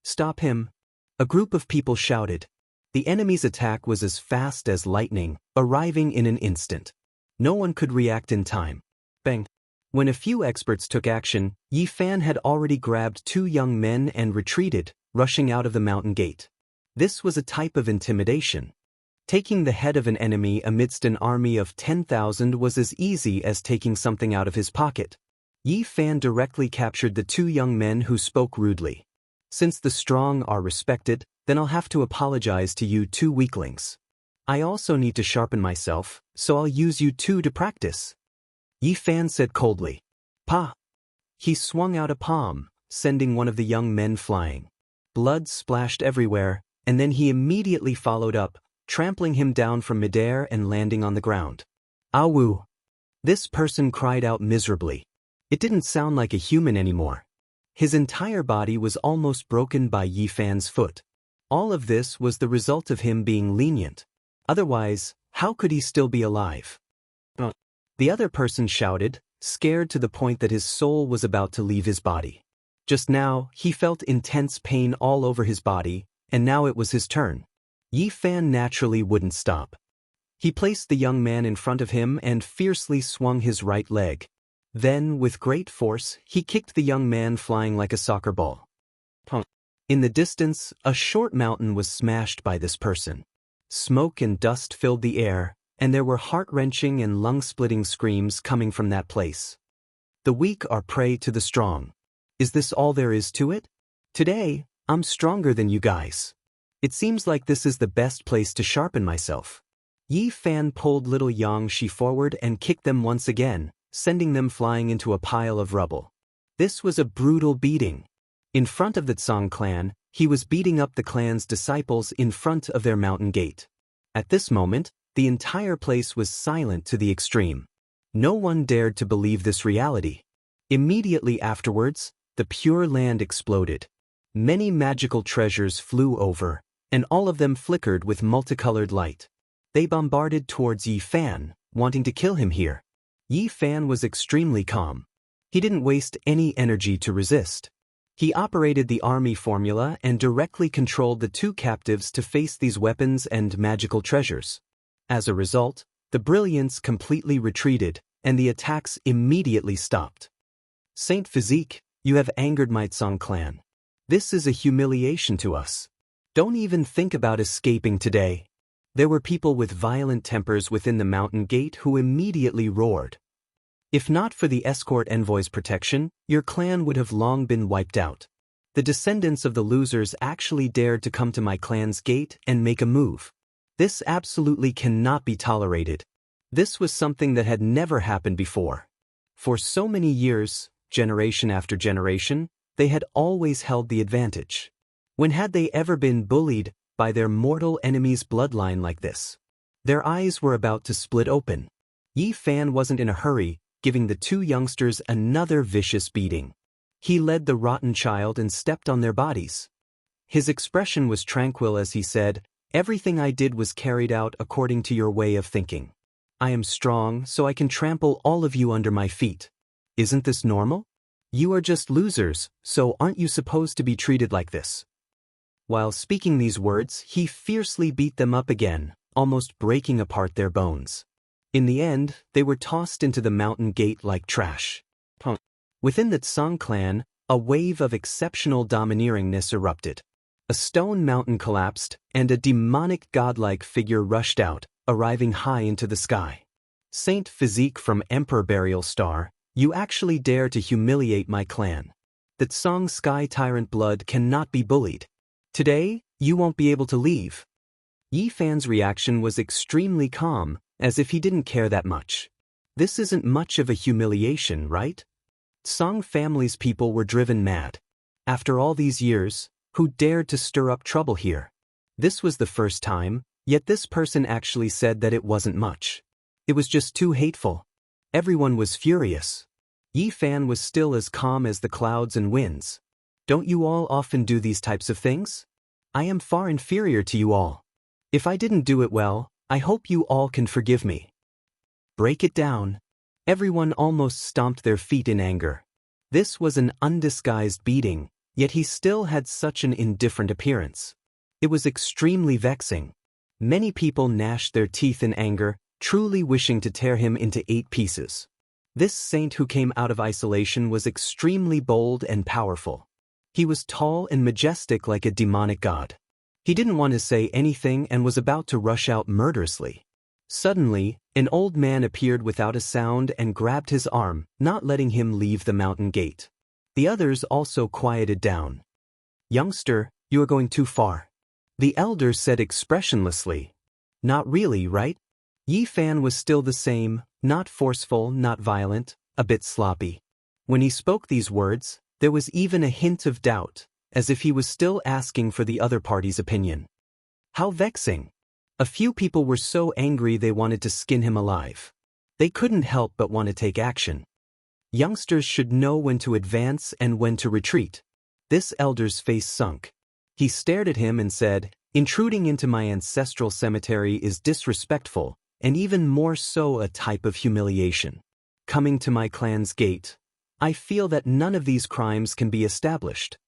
Stop him! A group of people shouted. The enemy's attack was as fast as lightning, arriving in an instant. No one could react in time. Bang! When a few experts took action, Yifan had already grabbed 2 young men and retreated, rushing out of the mountain gate. This was a type of intimidation. Taking the head of an enemy amidst an army of 10,000 was as easy as taking something out of his pocket. Yi Fan directly captured the two young men who spoke rudely. Since the strong are respected, then I'll have to apologize to you two weaklings. I also need to sharpen myself, so I'll use you two to practice. Yi Fan said coldly. Pa! He swung out a palm, sending one of the young men flying. Blood splashed everywhere, and then he immediately followed up, trampling him down from midair and landing on the ground. Awu! This person cried out miserably. It didn't sound like a human anymore. His entire body was almost broken by Yi Fan's foot. All of this was the result of him being lenient. Otherwise, how could he still be alive? The other person shouted, scared to the point that his soul was about to leave his body. Just now, he felt intense pain all over his body, and now it was his turn. Yi Fan naturally wouldn't stop. He placed the young man in front of him and fiercely swung his right leg. Then, with great force, he kicked the young man flying like a soccer ball. In the distance, a short mountain was smashed by this person. Smoke and dust filled the air, and there were heart-wrenching and lung-splitting screams coming from that place. The weak are prey to the strong. Is this all there is to it? Today, I'm stronger than you guys. It seems like this is the best place to sharpen myself. Yi Fan pulled little Xianxia forward and kicked them once again, sending them flying into a pile of rubble. This was a brutal beating. In front of the Tsang clan, he was beating up the clan's disciples in front of their mountain gate. At this moment, the entire place was silent to the extreme. No one dared to believe this reality. Immediately afterwards, the Pure Land exploded. Many magical treasures flew over, and all of them flickered with multicolored light. They bombarded towards Yi Fan, wanting to kill him here. Yi Fan was extremely calm. He didn't waste any energy to resist. He operated the army formula and directly controlled the two captives to face these weapons and magical treasures. As a result, the brilliance completely retreated, and the attacks immediately stopped. Saint Physique, you have angered my Tsang clan. This is a humiliation to us. Don't even think about escaping today. There were people with violent tempers within the mountain gate who immediately roared. If not for the escort envoy's protection, your clan would have long been wiped out. The descendants of the losers actually dared to come to my clan's gate and make a move. This absolutely cannot be tolerated. This was something that had never happened before. For so many years, generation after generation, they had always held the advantage. When had they ever been bullied by their mortal enemy's bloodline like this? Their eyes were about to split open. Yi Fan wasn't in a hurry, giving the two youngsters another vicious beating. He led the rotten child and stepped on their bodies. His expression was tranquil as he said, "Everything I did was carried out according to your way of thinking. I am strong, so I can trample all of you under my feet. Isn't this normal? You are just losers, so aren't you supposed to be treated like this?" While speaking these words, he fiercely beat them up again, almost breaking apart their bones. In the end, they were tossed into the mountain gate like trash. Within the Tsang clan, a wave of exceptional domineeringness erupted. A stone mountain collapsed, and a demonic godlike figure rushed out, arriving high into the sky. Saint Physique from Emperor Burial Star, you actually dare to humiliate my clan. The Tsang Sky Tyrant blood cannot be bullied. Today, you won't be able to leave. Yi Fan's reaction was extremely calm, as if he didn't care that much. This isn't much of a humiliation, right? Tsang family's people were driven mad. After all these years, who dared to stir up trouble here? This was the first time, yet this person actually said that it wasn't much. It was just too hateful. Everyone was furious. Yi Fan was still as calm as the clouds and winds. Don't you all often do these types of things? I am far inferior to you all. If I didn't do it well, I hope you all can forgive me. Break it down. Everyone almost stomped their feet in anger. This was an undisguised beating, yet he still had such an indifferent appearance. It was extremely vexing. Many people gnashed their teeth in anger, truly wishing to tear him into 8 pieces. This saint who came out of isolation was extremely bold and powerful. He was tall and majestic like a demonic god. He didn't want to say anything and was about to rush out murderously. Suddenly, an old man appeared without a sound and grabbed his arm, not letting him leave the mountain gate. The others also quieted down. "Youngster, you are going too far," the elder said expressionlessly. "Not really, right?" Yi Fan was still the same, not forceful, not violent, a bit sloppy. When he spoke these words, there was even a hint of doubt, as if he was still asking for the other party's opinion. How vexing! A few people were so angry they wanted to skin him alive. They couldn't help but want to take action. Youngsters should know when to advance and when to retreat. This elder's face sunk. He stared at him and said, "Intruding into my ancestral cemetery is disrespectful, and even more so a type of humiliation. Coming to my clan's gate, I feel that none of these crimes can be established."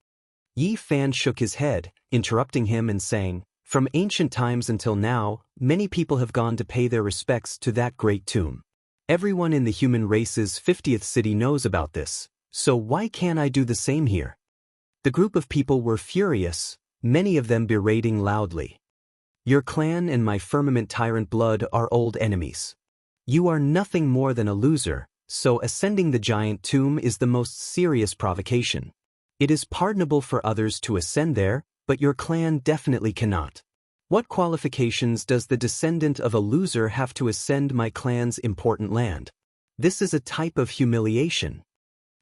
Yi Fan shook his head, interrupting him and saying, "From ancient times until now, many people have gone to pay their respects to that great tomb. Everyone in the human race's 50th city knows about this, so why can't I do the same here?" The group of people were furious, many of them berating loudly. "Your clan and my firmament tyrant blood are old enemies. You are nothing more than a loser, so ascending the giant tomb is the most serious provocation. It is pardonable for others to ascend there, but your clan definitely cannot. What qualifications does the descendant of a loser have to ascend my clan's important land? This is a type of humiliation."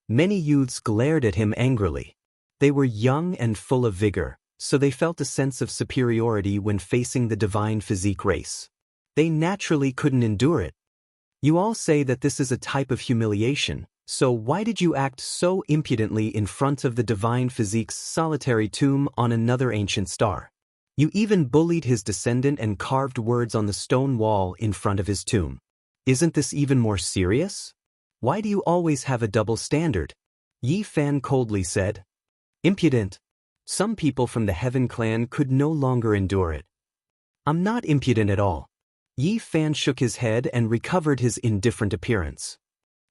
Many youths glared at him angrily. They were young and full of vigor, so they felt a sense of superiority when facing the divine physique race. They naturally couldn't endure it. "You all say that this is a type of humiliation, so why did you act so impudently in front of the divine physique's solitary tomb on another ancient star? You even bullied his descendant and carved words on the stone wall in front of his tomb. Isn't this even more serious? Why do you always have a double standard?" Yi Fan coldly said. "Impudent." Some people from the Heaven clan could no longer endure it. "I'm not impudent at all." Yi Fan shook his head and recovered his indifferent appearance.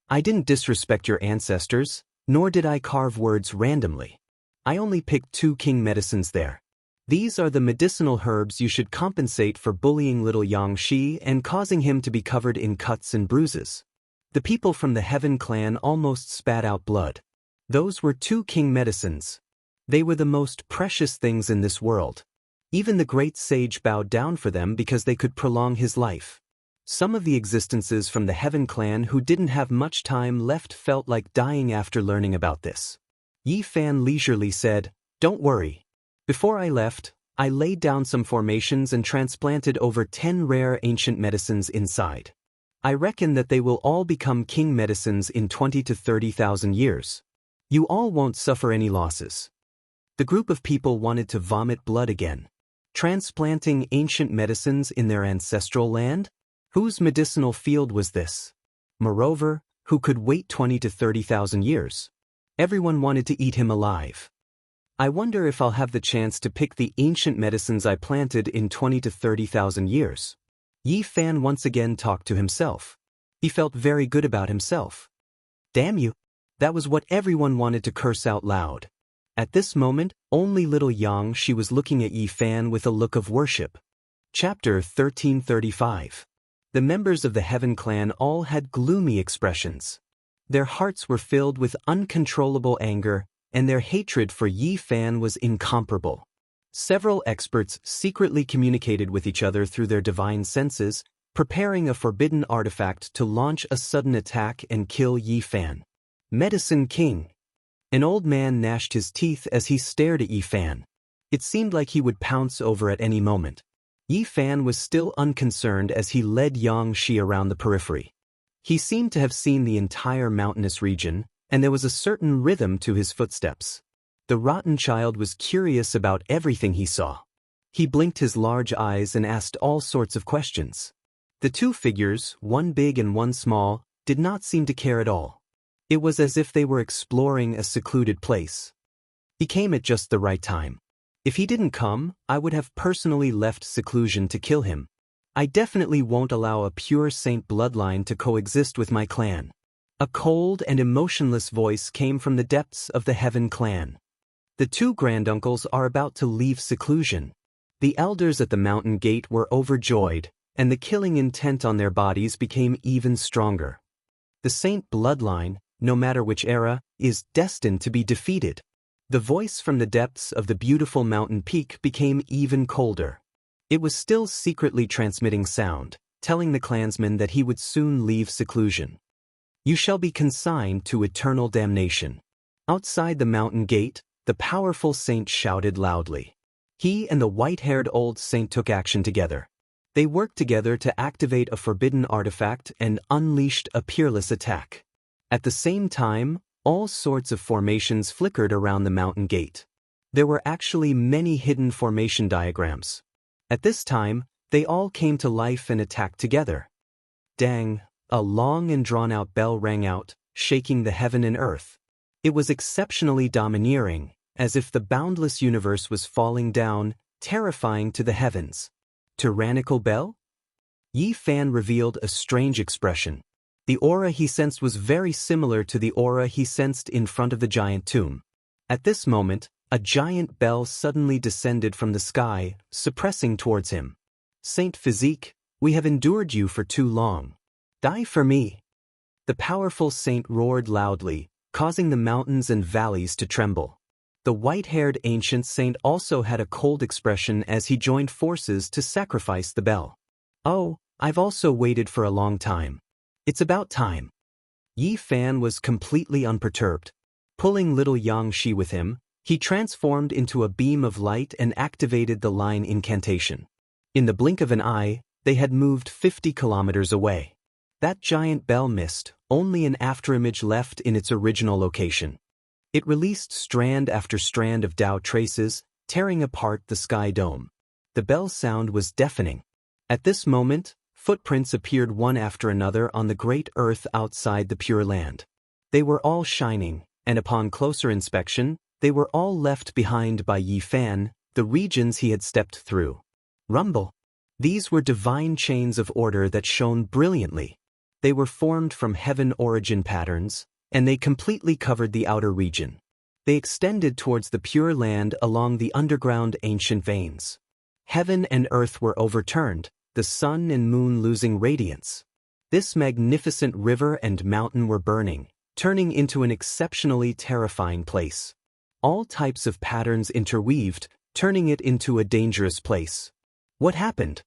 "I didn't disrespect your ancestors, nor did I carve words randomly. I only picked 2 king medicines there. These are the medicinal herbs you should compensate for bullying little Xianxia and causing him to be covered in cuts and bruises." The people from the Heaven clan almost spat out blood. Those were 2 king medicines. They were the most precious things in this world. Even the great sage bowed down for them because they could prolong his life. Some of the existences from the Heaven clan who didn't have much time left felt like dying after learning about this. Yi Fan leisurely said, "Don't worry. Before I left, I laid down some formations and transplanted over 10 rare ancient medicines inside. I reckon that they will all become king medicines in 20 to 30,000 years. You all won't suffer any losses." The group of people wanted to vomit blood again. Transplanting ancient medicines in their ancestral land? Whose medicinal field was this? Moreover, who could wait 20 to 30,000 years? Everyone wanted to eat him alive. "I wonder if I'll have the chance to pick the ancient medicines I planted in 20 to 30,000 years. Yi Fan once again talked to himself. He felt very good about himself. Damn you! That was what everyone wanted to curse out loud. At this moment, only little Xianxia was looking at Yi Fan with a look of worship. Chapter 1335. The members of the Heaven clan all had gloomy expressions. Their hearts were filled with uncontrollable anger, and their hatred for Yi Fan was incomparable. Several experts secretly communicated with each other through their divine senses, preparing a forbidden artifact to launch a sudden attack and kill Yi Fan. Medicine King. An old man gnashed his teeth as he stared at Yi Fan. It seemed like he would pounce over at any moment. Yi Fan was still unconcerned as he led Xianxia around the periphery. He seemed to have seen the entire mountainous region, and there was a certain rhythm to his footsteps. The rotten child was curious about everything he saw. He blinked his large eyes and asked all sorts of questions. The 2 figures, one big and one small, did not seem to care at all. It was as if they were exploring a secluded place. He came at just the right time. If he didn't come, I would have personally left seclusion to kill him. I definitely won't allow a pure saint bloodline to coexist with my clan. A cold and emotionless voice came from the depths of the Heaven clan. The 2 granduncles are about to leave seclusion. The elders at the mountain gate were overjoyed, and the killing intent on their bodies became even stronger. The saint bloodline, no matter which era, is destined to be defeated. The voice from the depths of the beautiful mountain peak became even colder. It was still secretly transmitting sound, telling the clansman that he would soon leave seclusion. You shall be consigned to eternal damnation. Outside the mountain gate, the powerful saint shouted loudly. He and the white-haired old saint took action together. They worked together to activate a forbidden artifact and unleashed a peerless attack. At the same time, all sorts of formations flickered around the mountain gate. There were actually many hidden formation diagrams. At this time, they all came to life and attacked together. Dang, a long and drawn-out bell rang out, shaking the heaven and earth. It was exceptionally domineering, as if the boundless universe was falling down, terrifying to the heavens. Tyrannical bell? Yi Fan revealed a strange expression. The aura he sensed was very similar to the aura he sensed in front of the giant tomb. At this moment, a giant bell suddenly descended from the sky, suppressing towards him. Saint Physique, we have endured you for too long. Die for me. The powerful saint roared loudly, causing the mountains and valleys to tremble. The white-haired ancient saint also had a cold expression as he joined forces to sacrifice the bell. Oh, I've also waited for a long time. It's about time. Yi Fan was completely unperturbed. Pulling little Yangxi with him, he transformed into a beam of light and activated the line incantation. In the blink of an eye, they had moved 50 kilometers away. That giant bell missed, only an afterimage left in its original location. It released strand after strand of Dao traces, tearing apart the sky dome. The bell sound was deafening. At this moment, footprints appeared one after another on the great earth outside the Pure Land. They were all shining, and upon closer inspection, they were all left behind by Yi Fan, the regions he had stepped through. Rumble. These were divine chains of order that shone brilliantly. They were formed from heaven origin patterns, and they completely covered the outer region. They extended towards the Pure Land along the underground ancient veins. Heaven and earth were overturned, the sun and moon losing radiance. This magnificent river and mountain were burning, turning into an exceptionally terrifying place. All types of patterns interweaved, turning it into a dangerous place. What happened?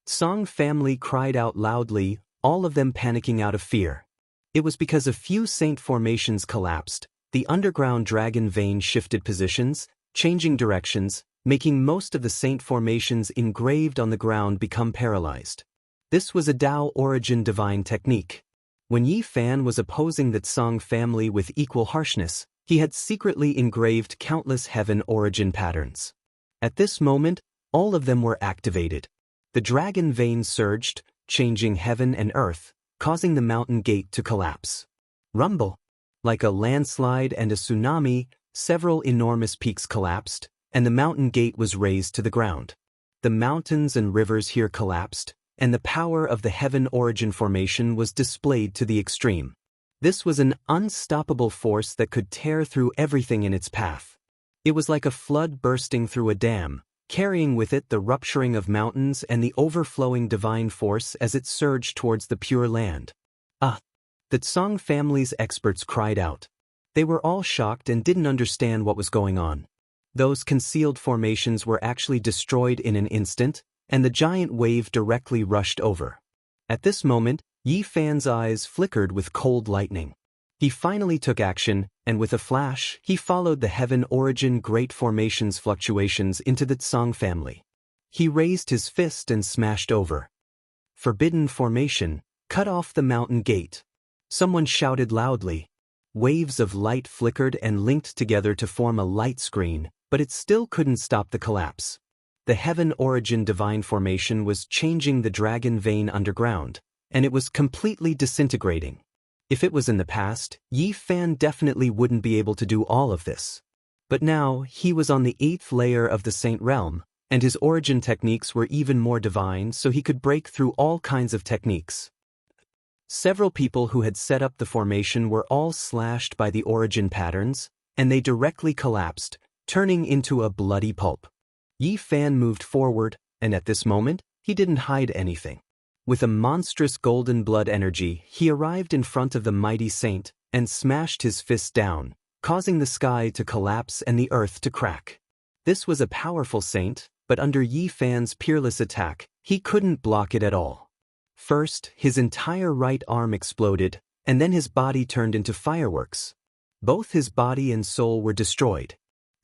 Song family cried out loudly, all of them panicking out of fear. It was because a few saint formations collapsed, the underground dragon vein shifted positions, changing directions, making most of the saint formations engraved on the ground become paralyzed. This was a Dao origin divine technique. When Yi Fan was opposing the Song family with equal harshness, he had secretly engraved countless heaven origin patterns. At this moment, all of them were activated. The dragon vein surged, changing heaven and earth, causing the mountain gate to collapse. Rumble. Like a landslide and a tsunami, several enormous peaks collapsed, and the mountain gate was razed to the ground. The mountains and rivers here collapsed, and the power of the heaven origin formation was displayed to the extreme. This was an unstoppable force that could tear through everything in its path. It was like a flood bursting through a dam, carrying with it the rupturing of mountains and the overflowing divine force as it surged towards the Pure Land. The Tsong family's experts cried out. They were all shocked and didn't understand what was going on. Those concealed formations were actually destroyed in an instant, and the giant wave directly rushed over. At this moment, Yi Fan's eyes flickered with cold lightning. He finally took action, and with a flash, he followed the heaven origin great formations fluctuations into the Tsong family. He raised his fist and smashed over. Forbidden formation, cut off the mountain gate. Someone shouted loudly. Waves of light flickered and linked together to form a light screen, but it still couldn't stop the collapse. The heaven origin divine formation was changing the dragon vein underground, and it was completely disintegrating. If it was in the past, Yi Fan definitely wouldn't be able to do all of this. But now, he was on the 8th layer of the Saint Realm, and his origin techniques were even more divine, so he could break through all kinds of techniques. Several people who had set up the formation were all slashed by the origin patterns, and they directly collapsed, turning into a bloody pulp. Yi Fan moved forward, and at this moment, he didn't hide anything. With a monstrous golden blood energy, he arrived in front of the mighty saint and smashed his fist down, causing the sky to collapse and the earth to crack. This was a powerful saint, but under Yi Fan's peerless attack, he couldn't block it at all. First, his entire right arm exploded, and then his body turned into fireworks. Both his body and soul were destroyed.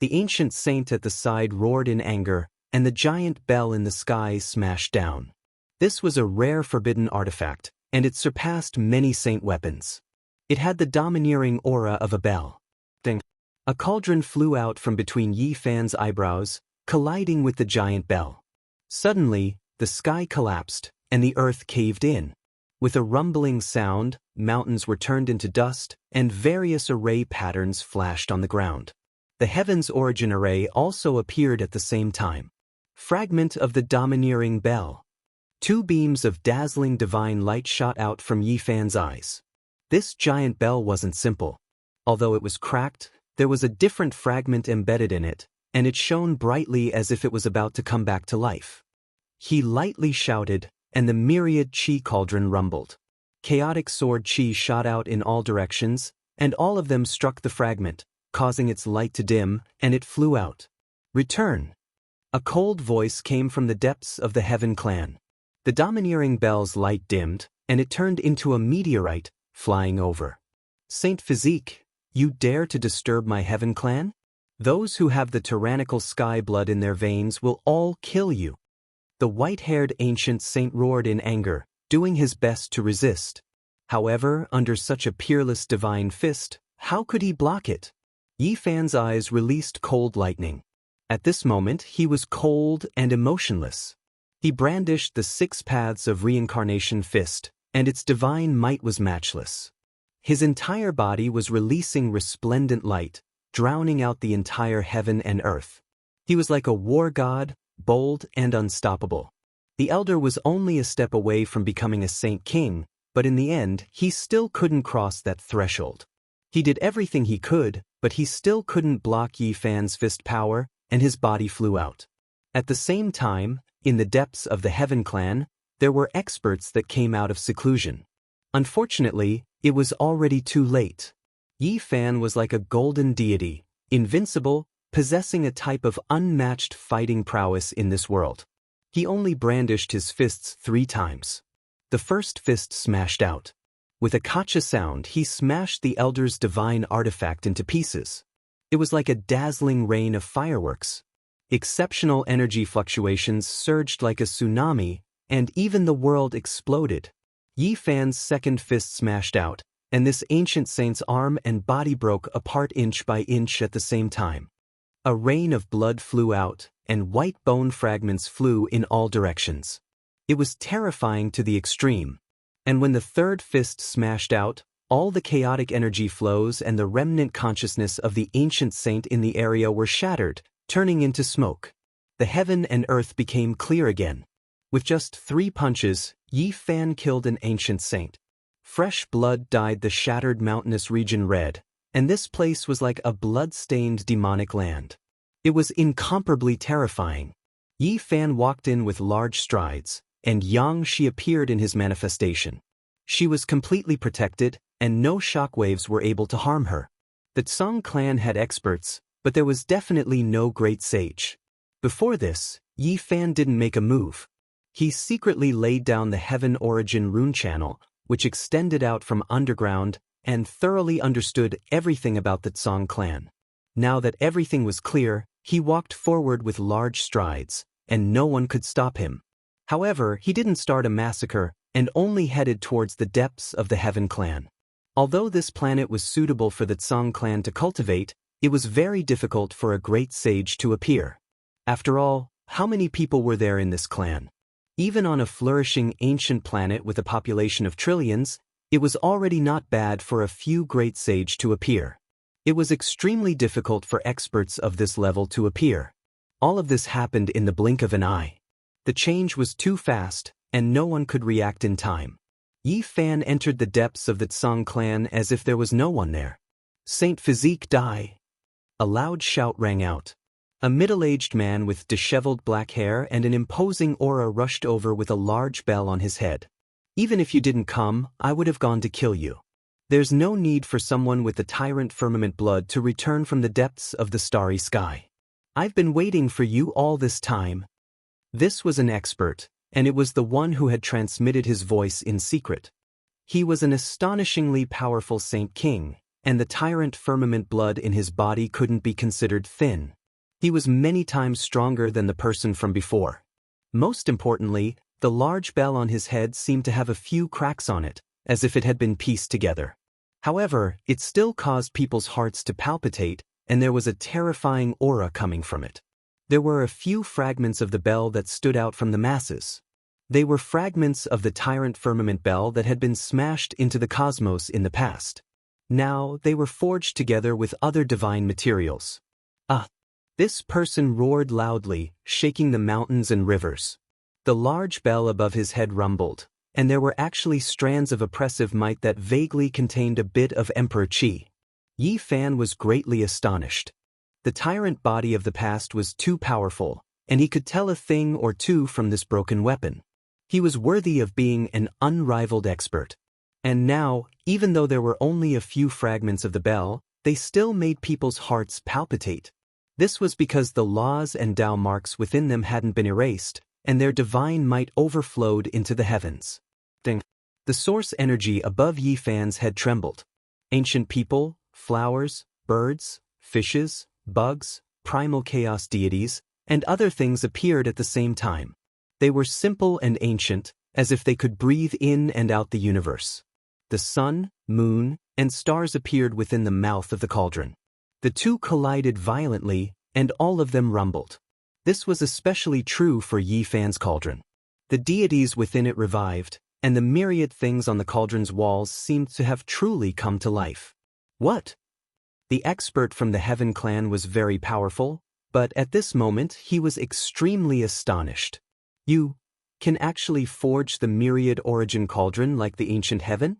The ancient saint at the side roared in anger, and the giant bell in the sky smashed down. This was a rare forbidden artifact, and it surpassed many saint weapons. It had the domineering aura of a bell. Ding! A cauldron flew out from between Yi Fan's eyebrows, colliding with the giant bell. Suddenly, the sky collapsed, and the earth caved in. With a rumbling sound, mountains were turned into dust, and various array patterns flashed on the ground. The heaven's origin array also appeared at the same time. Fragment of the domineering bell. 2 beams of dazzling divine light shot out from Yi Fan's eyes. This giant bell wasn't simple. Although it was cracked, there was a different fragment embedded in it, and it shone brightly as if it was about to come back to life. He lightly shouted, and the myriad chi cauldron rumbled. Chaotic sword chi shot out in all directions, and all of them struck the fragment, causing its light to dim, and it flew out. Return! A cold voice came from the depths of the Heaven clan. The domineering bell's light dimmed, and it turned into a meteorite, flying over. Saint Physique, you dare to disturb my Heaven clan? Those who have the tyrannical sky blood in their veins will all kill you. The white-haired ancient saint roared in anger, doing his best to resist. However, under such a peerless divine fist, how could he block it? Yi Fan's eyes released cold lightning. At this moment, he was cold and emotionless. He brandished the 6 paths of reincarnation fist, and its divine might was matchless. His entire body was releasing resplendent light, drowning out the entire heaven and earth. He was like a war god, bold and unstoppable. The elder was only a step away from becoming a saint king, but in the end, he still couldn't cross that threshold. He did everything he could, but he still couldn't block Yi Fan's fist power, and his body flew out. At the same time, in the depths of the Heaven clan, there were experts that came out of seclusion. Unfortunately, it was already too late. Yi Fan was like a golden deity, invincible, possessing a type of unmatched fighting prowess in this world. He only brandished his fists 3 times. The first fist smashed out. With a kacha sound, he smashed the elder's divine artifact into pieces. It was like a dazzling rain of fireworks. Exceptional energy fluctuations surged like a tsunami, and even the world exploded. Yi Fan's second fist smashed out, and this ancient saint's arm and body broke apart inch by inch at the same time. A rain of blood flew out, and white bone fragments flew in all directions. It was terrifying to the extreme. And when the third fist smashed out, all the chaotic energy flows and the remnant consciousness of the ancient saint in the area were shattered, turning into smoke. The heaven and earth became clear again. With just 3 punches, Yi Fan killed an ancient saint. Fresh blood dyed the shattered mountainous region red, and this place was like a blood-stained demonic land. It was incomparably terrifying. Yi Fan walked in with large strides, and Xianxia appeared in his manifestation. She was completely protected, and no shockwaves were able to harm her. The Tsang clan had experts, but there was definitely no great sage. Before this, Yi Fan didn't make a move. He secretly laid down the Heaven Origin rune channel, which extended out from underground, and thoroughly understood everything about the Tsang clan. Now that everything was clear, he walked forward with large strides, and no one could stop him. However, he didn't start a massacre, and only headed towards the depths of the Heaven clan. Although this planet was suitable for the Tsang clan to cultivate, it was very difficult for a great sage to appear. After all, how many people were there in this clan? Even on a flourishing ancient planet with a population of trillions, it was already not bad for a few great sage to appear. It was extremely difficult for experts of this level to appear. All of this happened in the blink of an eye. The change was too fast, and no one could react in time. Yi Fan entered the depths of the Tsang clan as if there was no one there. Saint Physique die! A loud shout rang out. A middle-aged man with disheveled black hair and an imposing aura rushed over with a large bell on his head. Even if you didn't come, I would have gone to kill you. There's no need for someone with the tyrant firmament blood to return from the depths of the starry sky. I've been waiting for you all this time. This was an expert, and it was the one who had transmitted his voice in secret. He was an astonishingly powerful Saint King, and the tyrant firmament blood in his body couldn't be considered thin. He was many times stronger than the person from before. Most importantly, the large bell on his head seemed to have a few cracks on it, as if it had been pieced together. However, it still caused people's hearts to palpitate, and there was a terrifying aura coming from it. There were a few fragments of the bell that stood out from the masses. They were fragments of the tyrant firmament bell that had been smashed into the cosmos in the past. Now, they were forged together with other divine materials. This person roared loudly, shaking the mountains and rivers. The large bell above his head rumbled, and there were actually strands of oppressive might that vaguely contained a bit of Emperor Qi. Yi Fan was greatly astonished. The tyrant body of the past was too powerful, and he could tell a thing or two from this broken weapon. He was worthy of being an unrivaled expert. And now, even though there were only a few fragments of the bell, they still made people's hearts palpitate. This was because the laws and Tao marks within them hadn't been erased, and their divine might overflowed into the heavens. Ding. The source energy above Yi Fan's head trembled. Ancient people, flowers, birds, fishes, bugs, primal chaos deities, and other things appeared at the same time. They were simple and ancient, as if they could breathe in and out the universe. The sun, moon, and stars appeared within the mouth of the cauldron. The two collided violently, and all of them rumbled. This was especially true for Yi Fan's cauldron. The deities within it revived, and the myriad things on the cauldron's walls seemed to have truly come to life. What? The expert from the Heaven clan was very powerful, but at this moment he was extremely astonished. You can actually forge the myriad origin cauldron like the ancient Heaven?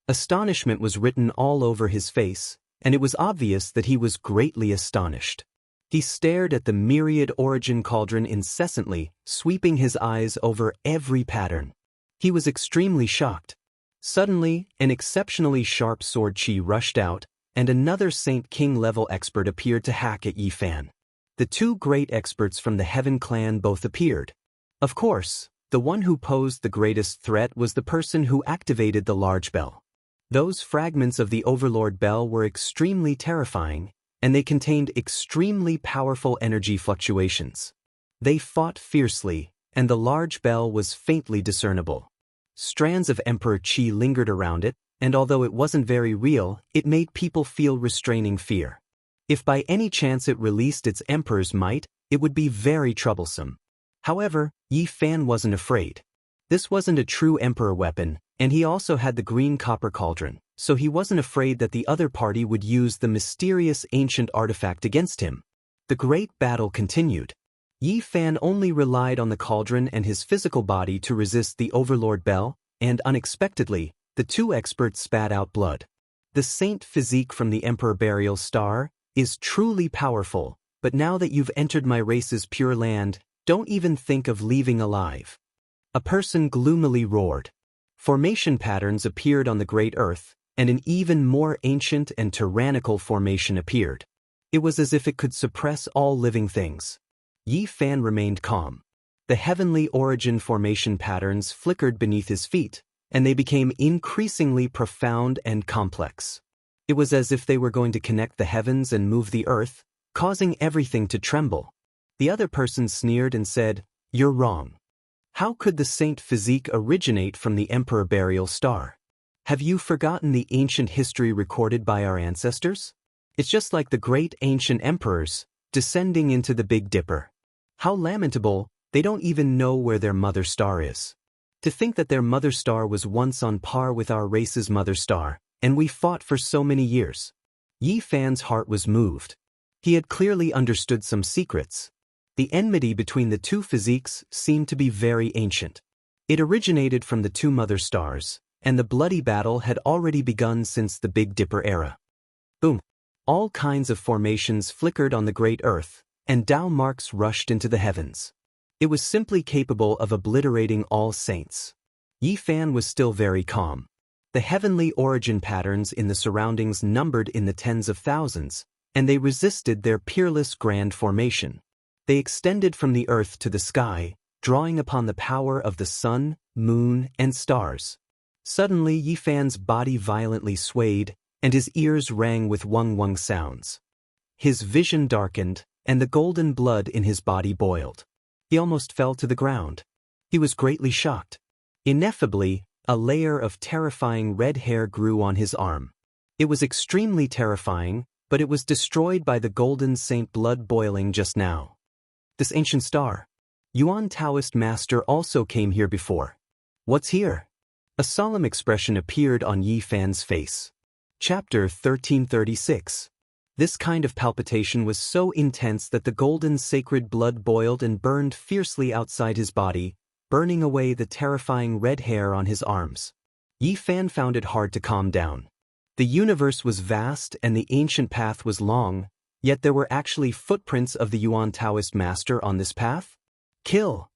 Astonishment was written all over his face, and it was obvious that he was greatly astonished. He stared at the myriad origin cauldron incessantly, sweeping his eyes over every pattern. He was extremely shocked. Suddenly, an exceptionally sharp sword chi rushed out, and another Saint King level expert appeared to hack at Yi Fan. The two great experts from the Heaven clan both appeared. Of course, the one who posed the greatest threat was the person who activated the large bell. Those fragments of the Overlord bell were extremely terrifying, and they contained extremely powerful energy fluctuations. They fought fiercely, and the large bell was faintly discernible. Strands of Emperor Qi lingered around it, and although it wasn't very real, it made people feel restraining fear. If by any chance it released its Emperor's might, it would be very troublesome. However, Yi Fan wasn't afraid. This wasn't a true Emperor weapon, and he also had the green copper cauldron, so he wasn't afraid that the other party would use the mysterious ancient artifact against him. The great battle continued. Yi Fan only relied on the cauldron and his physical body to resist the Overlord bell, and unexpectedly, the two experts spat out blood. The saint physique from the Emperor Burial Star is truly powerful, but now that you've entered my race's pure land, don't even think of leaving alive. A person gloomily roared. Formation patterns appeared on the Great Earth, and an even more ancient and tyrannical formation appeared. It was as if it could suppress all living things. Yi Fan remained calm. The heavenly origin formation patterns flickered beneath his feet, and they became increasingly profound and complex. It was as if they were going to connect the heavens and move the earth, causing everything to tremble. The other person sneered and said, "You're wrong. How could the saint physique originate from the Emperor Burial Star? Have you forgotten the ancient history recorded by our ancestors? It's just like the great ancient emperors, descending into the Big Dipper. How lamentable, they don't even know where their mother star is. To think that their mother star was once on par with our race's mother star, and we fought for so many years." Yi Fan's heart was moved. He had clearly understood some secrets. The enmity between the two physiques seemed to be very ancient. It originated from the two mother stars, and the bloody battle had already begun since the Big Dipper era. Boom! All kinds of formations flickered on the Great Earth, and Dao marks rushed into the heavens. It was simply capable of obliterating all saints. Yi Fan was still very calm. The heavenly origin patterns in the surroundings numbered in the tens of thousands, and they resisted their peerless grand formation. They extended from the earth to the sky, drawing upon the power of the sun, moon, and stars. Suddenly Yi Fan's body violently swayed, and his ears rang with wung-wung sounds. His vision darkened, and the golden blood in his body boiled. He almost fell to the ground. He was greatly shocked. Ineffably, a layer of terrifying red hair grew on his arm. It was extremely terrifying, but it was destroyed by the golden saint blood boiling just now. This ancient star. Yuan Taoist master also came here before. What's here? A solemn expression appeared on Yi Fan's face. Chapter 1336. This kind of palpitation was so intense that the golden sacred blood boiled and burned fiercely outside his body, burning away the terrifying red hair on his arms. Yi Fan found it hard to calm down. The universe was vast and the ancient path was long, yet there were actually footprints of the Yuan Taoist master on this path? Kill!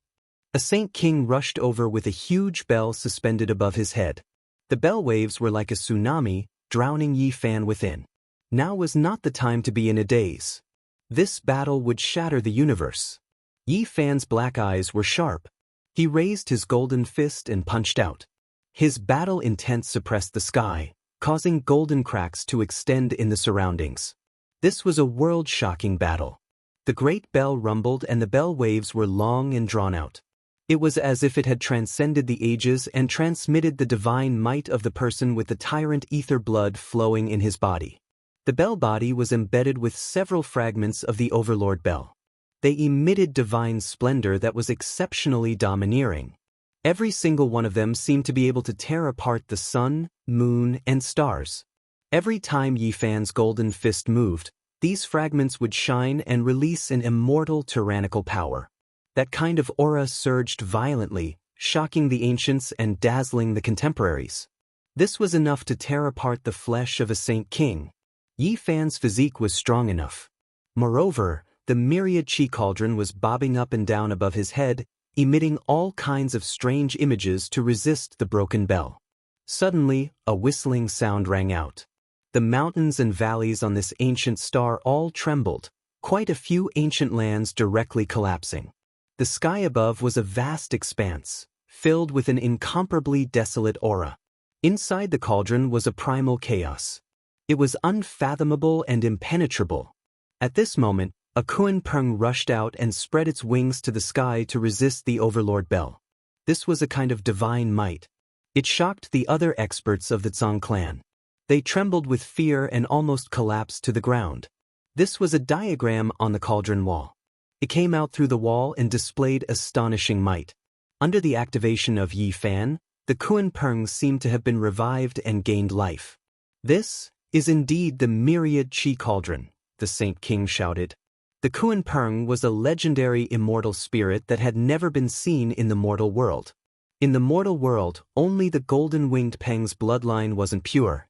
A Saint King rushed over with a huge bell suspended above his head. The bell waves were like a tsunami, drowning Yi Fan within. Now was not the time to be in a daze. This battle would shatter the universe. Yi Fan's black eyes were sharp. He raised his golden fist and punched out. His battle intent suppressed the sky, causing golden cracks to extend in the surroundings. This was a world-shocking battle. The great bell rumbled and the bell waves were long and drawn out. It was as if it had transcended the ages and transmitted the divine might of the person with the tyrant ether blood flowing in his body. The bell body was embedded with several fragments of the Overlord bell. They emitted divine splendor that was exceptionally domineering. Every single one of them seemed to be able to tear apart the sun, moon, and stars. Every time Yi Fan's golden fist moved, these fragments would shine and release an immortal tyrannical power. That kind of aura surged violently, shocking the ancients and dazzling the contemporaries. This was enough to tear apart the flesh of a Saint King. Yi Fan's physique was strong enough. Moreover, the myriad chi cauldron was bobbing up and down above his head, emitting all kinds of strange images to resist the broken bell. Suddenly, a whistling sound rang out. The mountains and valleys on this ancient star all trembled, quite a few ancient lands directly collapsing. The sky above was a vast expanse, filled with an incomparably desolate aura. Inside the cauldron was a primal chaos. It was unfathomable and impenetrable. At this moment, a Kuan Peng rushed out and spread its wings to the sky to resist the Overlord bell. This was a kind of divine might. It shocked the other experts of the Zhang clan. They trembled with fear and almost collapsed to the ground. This was a diagram on the cauldron wall. It came out through the wall and displayed astonishing might. Under the activation of Yi Fan, the Kuan Peng seemed to have been revived and gained life. This is indeed the myriad chi cauldron, the Saint King shouted. The Kuan Peng was a legendary immortal spirit that had never been seen in the mortal world. In the mortal world, only the golden-winged Peng's bloodline wasn't pure.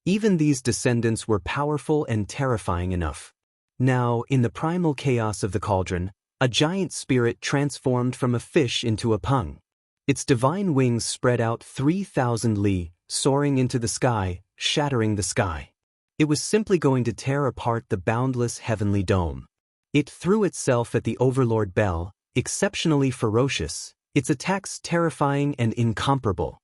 Even these descendants were powerful and terrifying enough. Now, in the primal chaos of the cauldron, a giant spirit transformed from a fish into a Peng. Its divine wings spread out 3,000 li, soaring into the sky, shattering the sky. It was simply going to tear apart the boundless heavenly dome. It threw itself at the Overlord bell, exceptionally ferocious, its attacks terrifying and incomparable.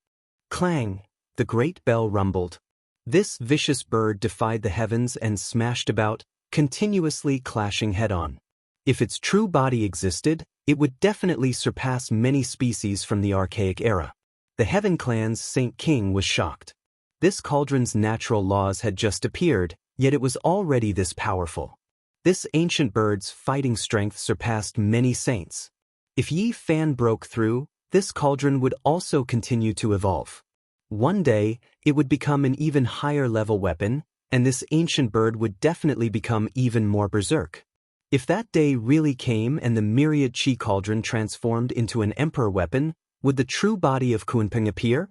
Clang! The great bell rumbled. This vicious bird defied the heavens and smashed about, continuously clashing head-on. If its true body existed, it would definitely surpass many species from the archaic era. The Heaven Clan's Saint King was shocked. This cauldron's natural laws had just appeared, yet it was already this powerful. This ancient bird's fighting strength surpassed many saints. If Yi Fan broke through, this cauldron would also continue to evolve. One day, it would become an even higher level weapon, and this ancient bird would definitely become even more berserk. If that day really came and the myriad chi cauldron transformed into an emperor weapon, would the true body of Kunpeng appear?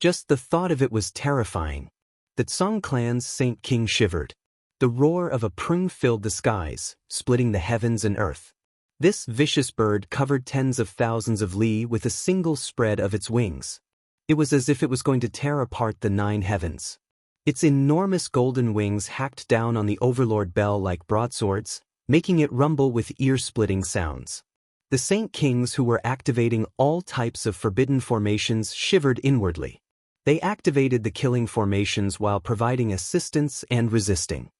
Just the thought of it was terrifying. The Zhang clan's Saint King shivered. The roar of a prung filled the skies, splitting the heavens and earth. This vicious bird covered tens of thousands of li with a single spread of its wings. It was as if it was going to tear apart the 9 heavens. Its enormous golden wings hacked down on the Overlord Bell like broadswords, making it rumble with ear-splitting sounds. The Saint Kings who were activating all types of forbidden formations shivered inwardly. They activated the killing formations while providing assistance and resisting.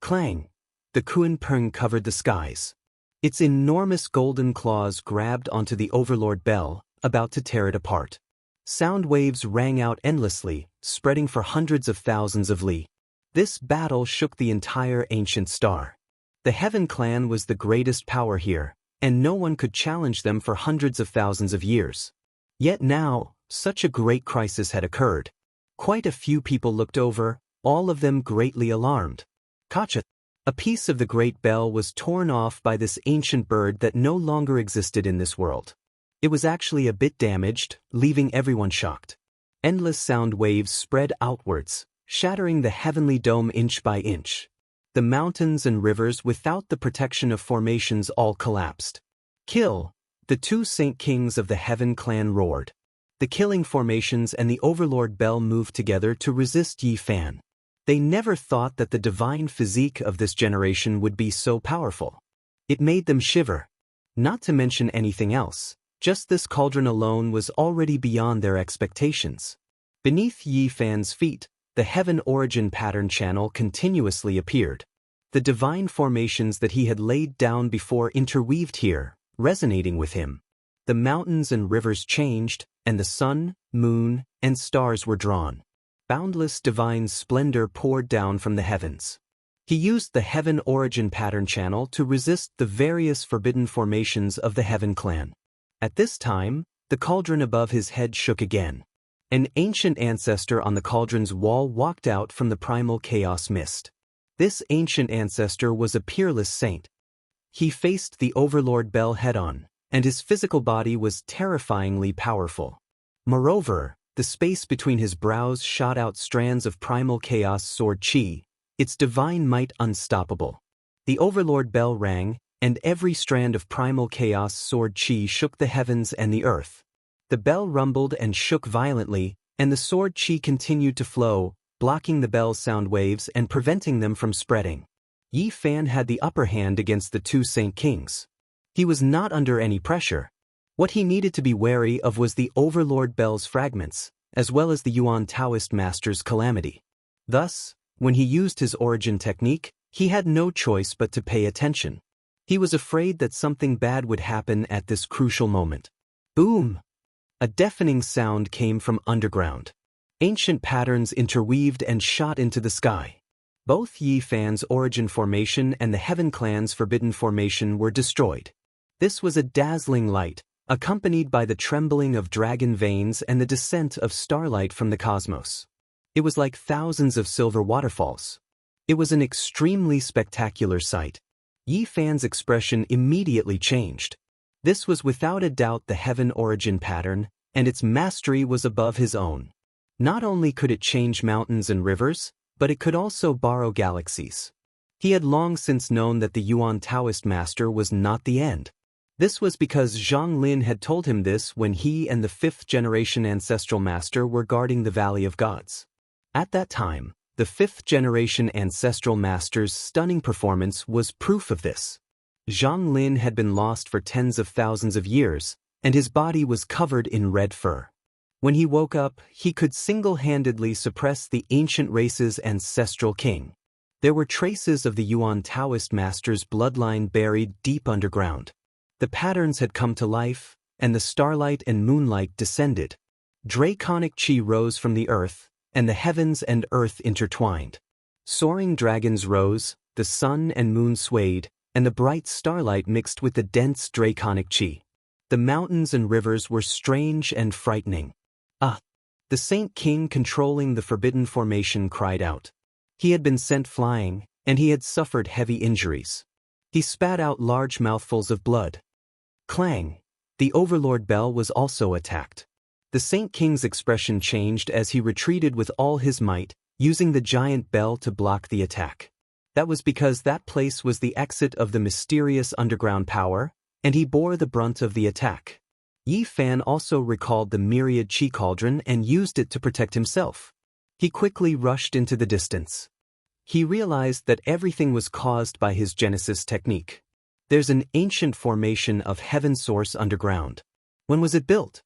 Clang! The Kuan Peng covered the skies. Its enormous golden claws grabbed onto the Overlord Bell, about to tear it apart. Sound waves rang out endlessly, spreading for hundreds of thousands of li. This battle shook the entire ancient star. The Heaven Clan was the greatest power here, and no one could challenge them for hundreds of thousands of years. Yet now, such a great crisis had occurred. Quite a few people looked over, all of them greatly alarmed. Kacha! A piece of the great bell was torn off by this ancient bird that no longer existed in this world. It was actually a bit damaged, leaving everyone shocked. Endless sound waves spread outwards, shattering the heavenly dome inch by inch. The mountains and rivers without the protection of formations all collapsed. Kill! The 2 Saint Kings of the Heaven Clan roared. The killing formations and the Overlord Bell moved together to resist Yi Fan. They never thought that the divine physique of this generation would be so powerful. It made them shiver. Not to mention anything else, just this cauldron alone was already beyond their expectations. Beneath Yi Fan's feet, the heaven origin pattern channel continuously appeared. The divine formations that he had laid down before interweaved here, resonating with him. The mountains and rivers changed, and the sun, moon, and stars were drawn. Boundless divine splendor poured down from the heavens. He used the heaven origin pattern channel to resist the various forbidden formations of the Heaven Clan. At this time, the cauldron above his head shook again. An ancient ancestor on the cauldron's wall walked out from the primal chaos mist. This ancient ancestor was a peerless saint. He faced the Overlord Bell head-on, and his physical body was terrifyingly powerful. Moreover, the space between his brows shot out strands of primal chaos sword chi, its divine might unstoppable. The Overlord Bell rang, and every strand of primal chaos sword chi shook the heavens and the earth. The bell rumbled and shook violently, and the sword chi continued to flow, blocking the bell's sound waves and preventing them from spreading. Yi Fan had the upper hand against the 2 Saint Kings. He was not under any pressure. What he needed to be wary of was the Overlord Bell's fragments, as well as the Yuan Daoist Master's calamity. Thus, when he used his origin technique, he had no choice but to pay attention. He was afraid that something bad would happen at this crucial moment. Boom! A deafening sound came from underground. Ancient patterns interweaved and shot into the sky. Both Yi Fan's origin formation and the Heaven Clan's forbidden formation were destroyed. This was a dazzling light, accompanied by the trembling of dragon veins and the descent of starlight from the cosmos. It was like thousands of silver waterfalls. It was an extremely spectacular sight. Yi Fan's expression immediately changed. This was without a doubt the heaven origin pattern, and its mastery was above his own. Not only could it change mountains and rivers, but it could also borrow galaxies. He had long since known that the Yuan Daoist Master was not the end. This was because Wang Lin had told him this when he and the 5th-generation Ancestral Master were guarding the Valley of Gods. At that time, the 5th-generation Ancestral Master's stunning performance was proof of this. Wang Lin had been lost for tens of thousands of years, and his body was covered in red fur. When he woke up, he could single-handedly suppress the ancient race's ancestral king. There were traces of the Yuan Daoist Master's bloodline buried deep underground. The patterns had come to life, and the starlight and moonlight descended. Draconic chi rose from the earth, and the heavens and earth intertwined. Soaring dragons rose, the sun and moon swayed, and the bright starlight mixed with the dense draconic chi. The mountains and rivers were strange and frightening. Ah! The Saint King controlling the forbidden formation cried out. He had been sent flying, and he had suffered heavy injuries. He spat out large mouthfuls of blood. Clang! The Overlord Bell was also attacked. The Saint King's expression changed as he retreated with all his might, using the giant bell to block the attack. That was because that place was the exit of the mysterious underground power, and he bore the brunt of the attack. Yi Fan also recalled the myriad qi cauldron and used it to protect himself. He quickly rushed into the distance. He realized that everything was caused by his Genesis technique. There's an ancient formation of heaven source underground. When was it built?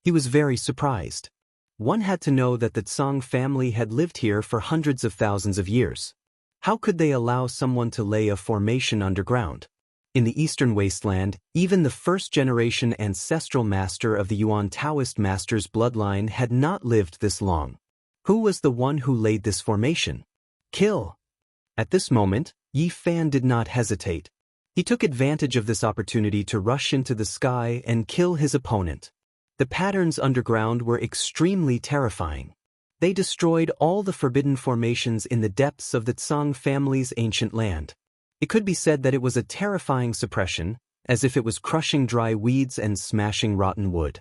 He was very surprised. One had to know that the Tsang family had lived here for hundreds of thousands of years. How could they allow someone to lay a formation underground? In the eastern wasteland, even the first-generation ancestral master of the Yuan Taoist master's bloodline had not lived this long. Who was the one who laid this formation? Kill! At this moment, Yi Fan did not hesitate. He took advantage of this opportunity to rush into the sky and kill his opponent. The patterns underground were extremely terrifying. They destroyed all the forbidden formations in the depths of the Tsang family's ancient land. It could be said that it was a terrifying suppression, as if it was crushing dry weeds and smashing rotten wood.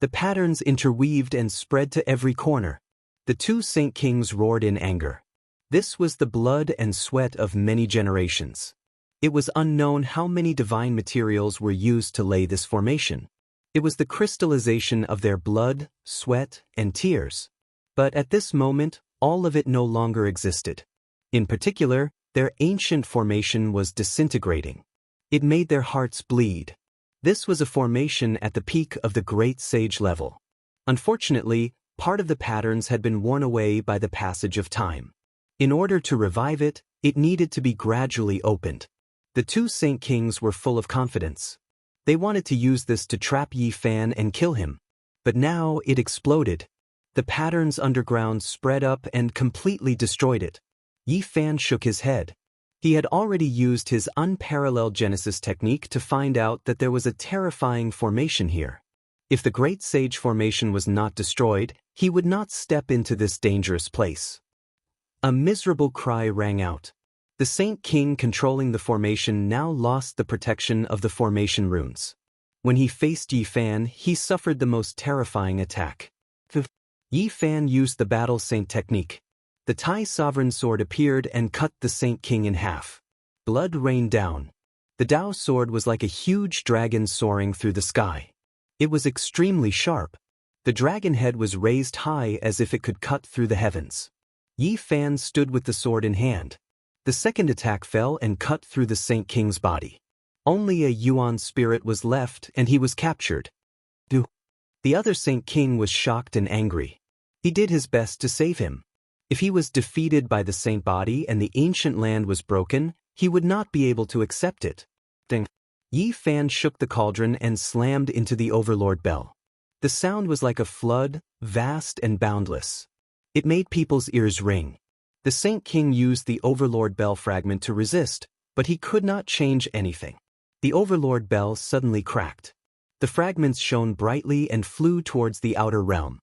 The patterns interweaved and spread to every corner. The two Saint Kings roared in anger. This was the blood and sweat of many generations. It was unknown how many divine materials were used to lay this formation. It was the crystallization of their blood, sweat, and tears. But at this moment, all of it no longer existed. In particular, their ancient formation was disintegrating. It made their hearts bleed. This was a formation at the peak of the great sage level. Unfortunately, part of the patterns had been worn away by the passage of time. In order to revive it, it needed to be gradually opened. The two Saint Kings were full of confidence. They wanted to use this to trap Yi Fan and kill him. But now it exploded. The patterns underground spread up and completely destroyed it. Yi Fan shook his head. He had already used his unparalleled Genesis technique to find out that there was a terrifying formation here. If the Great Sage formation was not destroyed, he would not step into this dangerous place. A miserable cry rang out. The Saint King controlling the formation now lost the protection of the formation runes. When he faced Yi Fan, he suffered the most terrifying attack. Yi Fan used the Battle Saint technique. The Tai Sovereign Sword appeared and cut the Saint King in half. Blood rained down. The Dao sword was like a huge dragon soaring through the sky. It was extremely sharp. The dragon head was raised high as if it could cut through the heavens. Yi Fan stood with the sword in hand. The second attack fell and cut through the Saint King's body. Only a Yuan spirit was left and he was captured. The other Saint King was shocked and angry. He did his best to save him. If he was defeated by the Saint body and the ancient land was broken, he would not be able to accept it. Yi Fan shook the cauldron and slammed into the Overlord bell. The sound was like a flood, vast and boundless. It made people's ears ring. The Saint King used the Overlord bell fragment to resist, but he could not change anything. The Overlord bell suddenly cracked. The fragments shone brightly and flew towards the outer realm.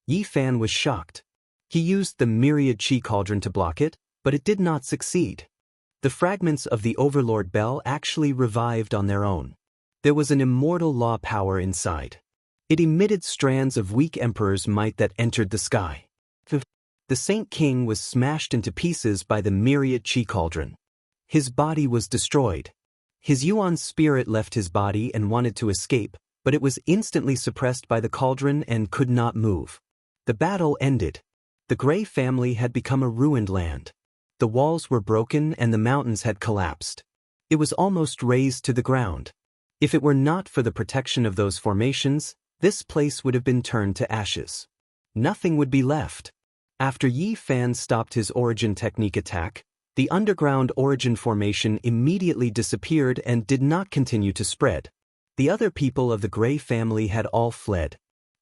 Yi Fan was shocked. He used the myriad qi cauldron to block it, but it did not succeed. The fragments of the Overlord bell actually revived on their own. There was an immortal law power inside. It emitted strands of weak emperor's might that entered the sky. The Saint King was smashed into pieces by the myriad qi cauldron. His body was destroyed. His Yuan spirit left his body and wanted to escape, but it was instantly suppressed by the cauldron and could not move. The battle ended. The Gray family had become a ruined land. The walls were broken and the mountains had collapsed. It was almost razed to the ground. If it were not for the protection of those formations, this place would have been turned to ashes. Nothing would be left. After Yi Fan stopped his origin technique attack, the underground origin formation immediately disappeared and did not continue to spread. The other people of the Gray family had all fled.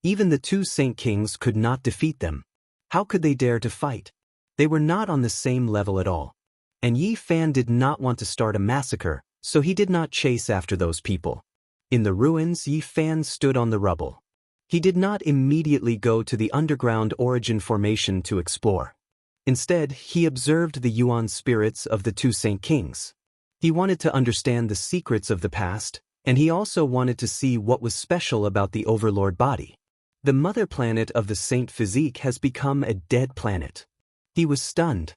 Even the two Saint Kings could not defeat them. How could they dare to fight? They were not on the same level at all. And Yi Fan did not want to start a massacre, so he did not chase after those people. In the ruins, Yi Fan stood on the rubble. He did not immediately go to the underground origin formation to explore. Instead, he observed the Yuan spirits of the two Saint Kings. He wanted to understand the secrets of the past, and he also wanted to see what was special about the Overlord body. The mother planet of the Saint Physique has become a dead planet. He was stunned.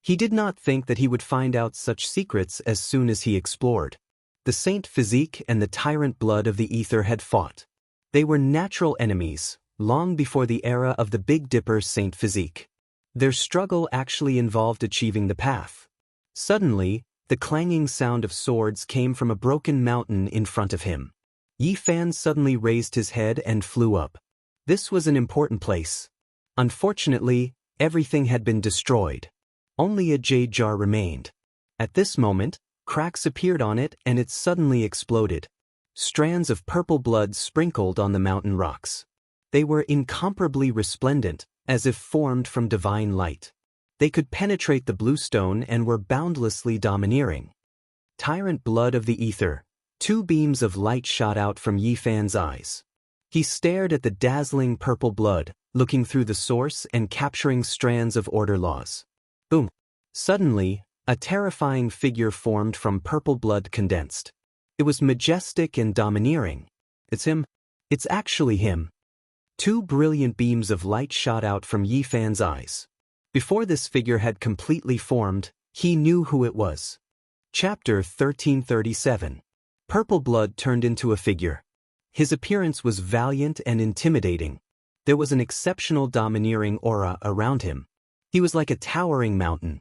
He did not think that he would find out such secrets as soon as he explored. The saint physique and the tyrant blood of the ether had fought. They were natural enemies, long before the era of the Big Dipper saint physique. Their struggle actually involved achieving the path. Suddenly, the clanging sound of swords came from a broken mountain in front of him. Yi Fan suddenly raised his head and flew up. This was an important place. Unfortunately, everything had been destroyed. Only a jade jar remained. At this moment, cracks appeared on it and it suddenly exploded. Strands of purple blood sprinkled on the mountain rocks. They were incomparably resplendent, as if formed from divine light. They could penetrate the blue stone and were boundlessly domineering. Tyrant blood of the ether. 2 beams of light shot out from Yi Fan's eyes. He stared at the dazzling purple blood, looking through the source and capturing strands of order laws. Boom! Suddenly, a terrifying figure formed from purple blood condensed. It was majestic and domineering. It's him. It's actually him. 2 brilliant beams of light shot out from Yi Fan's eyes. Before this figure had completely formed, he knew who it was. Chapter 1337. Purple blood turned into a figure. His appearance was valiant and intimidating. There was an exceptional domineering aura around him. He was like a towering mountain.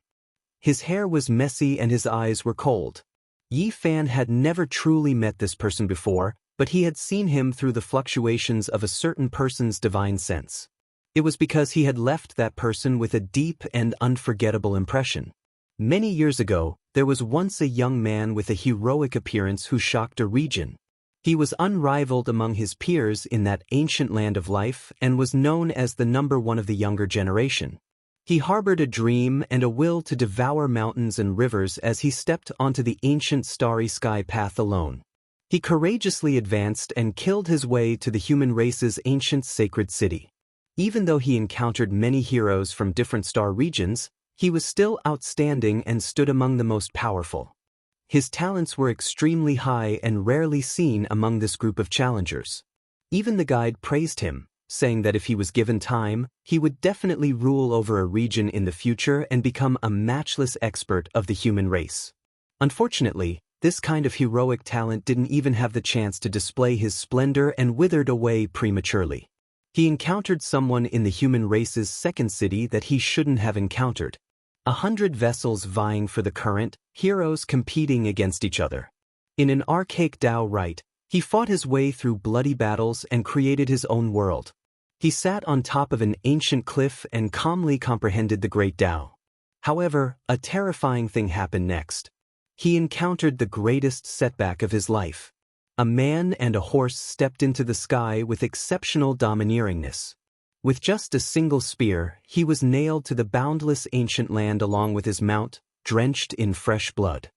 His hair was messy and his eyes were cold. Yi Fan had never truly met this person before, but he had seen him through the fluctuations of a certain person's divine sense. It was because he had left that person with a deep and unforgettable impression. Many years ago, there was once a young man with a heroic appearance who shocked a region. He was unrivaled among his peers in that ancient land of life and was known as the #1 of the younger generation. He harbored a dream and a will to devour mountains and rivers as he stepped onto the ancient starry sky path alone. He courageously advanced and killed his way to the human race's ancient sacred city. Even though he encountered many heroes from different star regions, he was still outstanding and stood among the most powerful. His talents were extremely high and rarely seen among this group of challengers. Even the guide praised him, saying that if he was given time, he would definitely rule over a region in the future and become a matchless expert of the human race. Unfortunately, this kind of heroic talent didn't even have the chance to display his splendor and withered away prematurely. He encountered someone in the human race's second city that he shouldn't have encountered. 100 vessels vying for the current, heroes competing against each other. In an archaic Dao rite, he fought his way through bloody battles and created his own world. He sat on top of an ancient cliff and calmly comprehended the great Dao. However, a terrifying thing happened next. He encountered the greatest setback of his life. A man and a horse stepped into the sky with exceptional domineeringness. With just a single spear, he was nailed to the boundless ancient land along with his mount, drenched in fresh blood.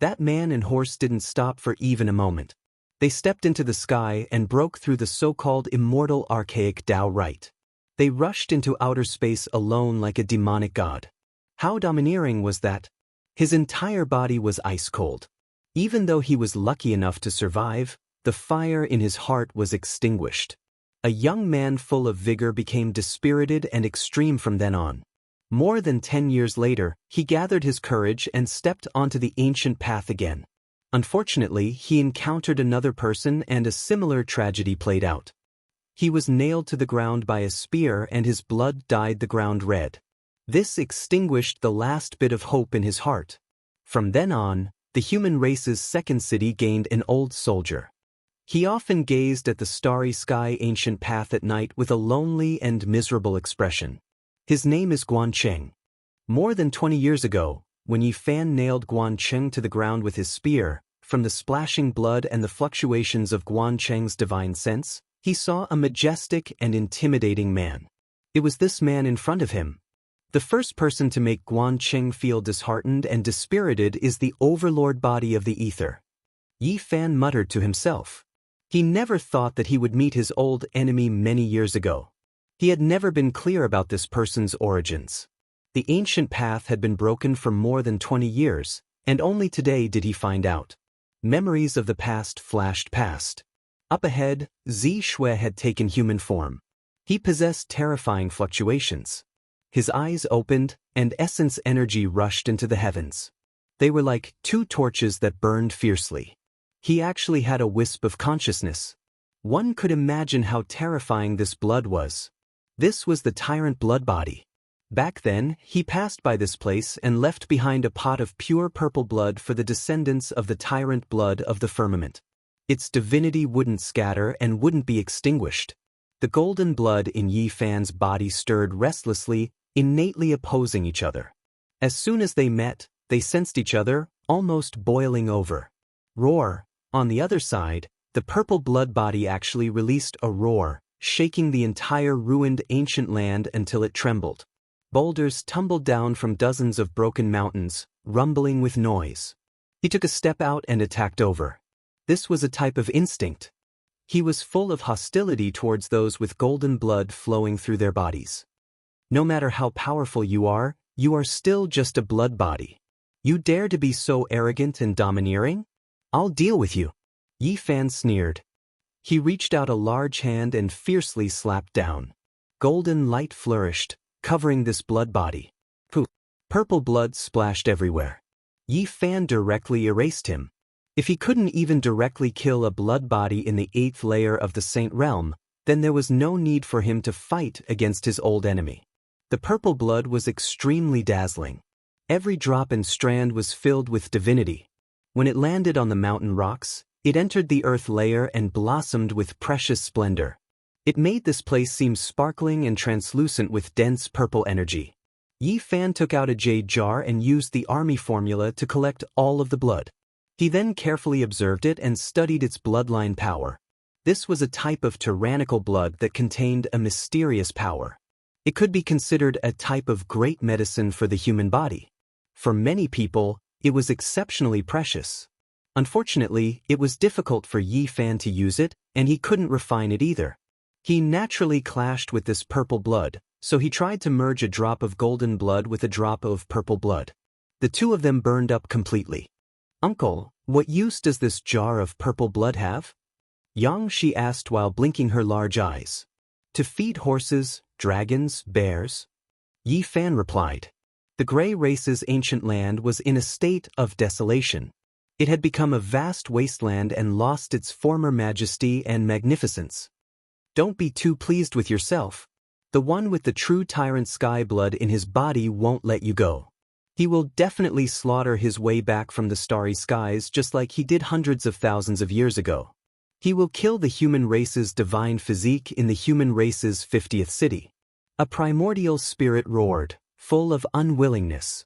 That man and horse didn't stop for even a moment. They stepped into the sky and broke through the so-called immortal archaic Dao rite. They rushed into outer space alone like a demonic god. How domineering was that? His entire body was ice cold. Even though he was lucky enough to survive, the fire in his heart was extinguished. A young man full of vigor became dispirited and extreme from then on. More than 10 years later, he gathered his courage and stepped onto the ancient path again. Unfortunately, he encountered another person and a similar tragedy played out. He was nailed to the ground by a spear and his blood dyed the ground red. This extinguished the last bit of hope in his heart. From then on, the human race's second city gained an old soldier. He often gazed at the starry sky ancient path at night with a lonely and miserable expression. His name is Guancheng. More than 20 years ago, when Yi Fan nailed Guancheng to the ground with his spear, from the splashing blood and the fluctuations of Guancheng's divine sense, he saw a majestic and intimidating man. It was this man in front of him. The first person to make Guancheng feel disheartened and dispirited is the overlord body of the ether. Yi Fan muttered to himself. He never thought that he would meet his old enemy many years ago. He had never been clear about this person's origins. The ancient path had been broken for more than 20 years, and only today did he find out. Memories of the past flashed past. Up ahead, Zi Shui had taken human form. He possessed terrifying fluctuations. His eyes opened, and essence energy rushed into the heavens. They were like two torches that burned fiercely. He actually had a wisp of consciousness. One could imagine how terrifying this blood was. This was the tyrant blood body. Back then, he passed by this place and left behind a pot of pure purple blood for the descendants of the tyrant blood of the firmament. Its divinity wouldn't scatter and wouldn't be extinguished. The golden blood in Yi Fan's body stirred restlessly, innately opposing each other. As soon as they met, they sensed each other, almost boiling over. Roar. On the other side, the purple blood body actually released a roar, shaking the entire ruined ancient land until it trembled. Boulders tumbled down from dozens of broken mountains, rumbling with noise. He took a step out and attacked over. This was a type of instinct. He was full of hostility towards those with golden blood flowing through their bodies. No matter how powerful you are still just a blood body. You dare to be so arrogant and domineering? I'll deal with you. Yi Fan sneered. He reached out a large hand and fiercely slapped down. Golden light flourished, covering this blood body. Poof! Purple blood splashed everywhere. Yi Fan directly erased him. If he couldn't even directly kill a blood body in the 8th layer of the Saint Realm, then there was no need for him to fight against his old enemy. The purple blood was extremely dazzling. Every drop and strand was filled with divinity. When it landed on the mountain rocks, it entered the earth layer and blossomed with precious splendor. It made this place seem sparkling and translucent with dense purple energy. Yi Fan took out a jade jar and used the army formula to collect all of the blood. He then carefully observed it and studied its bloodline power. This was a type of tyrannical blood that contained a mysterious power. It could be considered a type of great medicine for the human body. For many people, it was exceptionally precious. Unfortunately, it was difficult for Yi Fan to use it, and he couldn't refine it either. He naturally clashed with this purple blood, so he tried to merge a drop of golden blood with a drop of purple blood. The two of them burned up completely. "Uncle, what use does this jar of purple blood have?" Xianxia asked while blinking her large eyes. "To feed horses, dragons, bears." Yi Fan replied. The gray race's ancient land was in a state of desolation. It had become a vast wasteland and lost its former majesty and magnificence. Don't be too pleased with yourself. The one with the true tyrant sky blood in his body won't let you go. He will definitely slaughter his way back from the starry skies just like he did hundreds of thousands of years ago. He will kill the human race's divine physique in the human race's 50th city. A primordial spirit roared, full of unwillingness.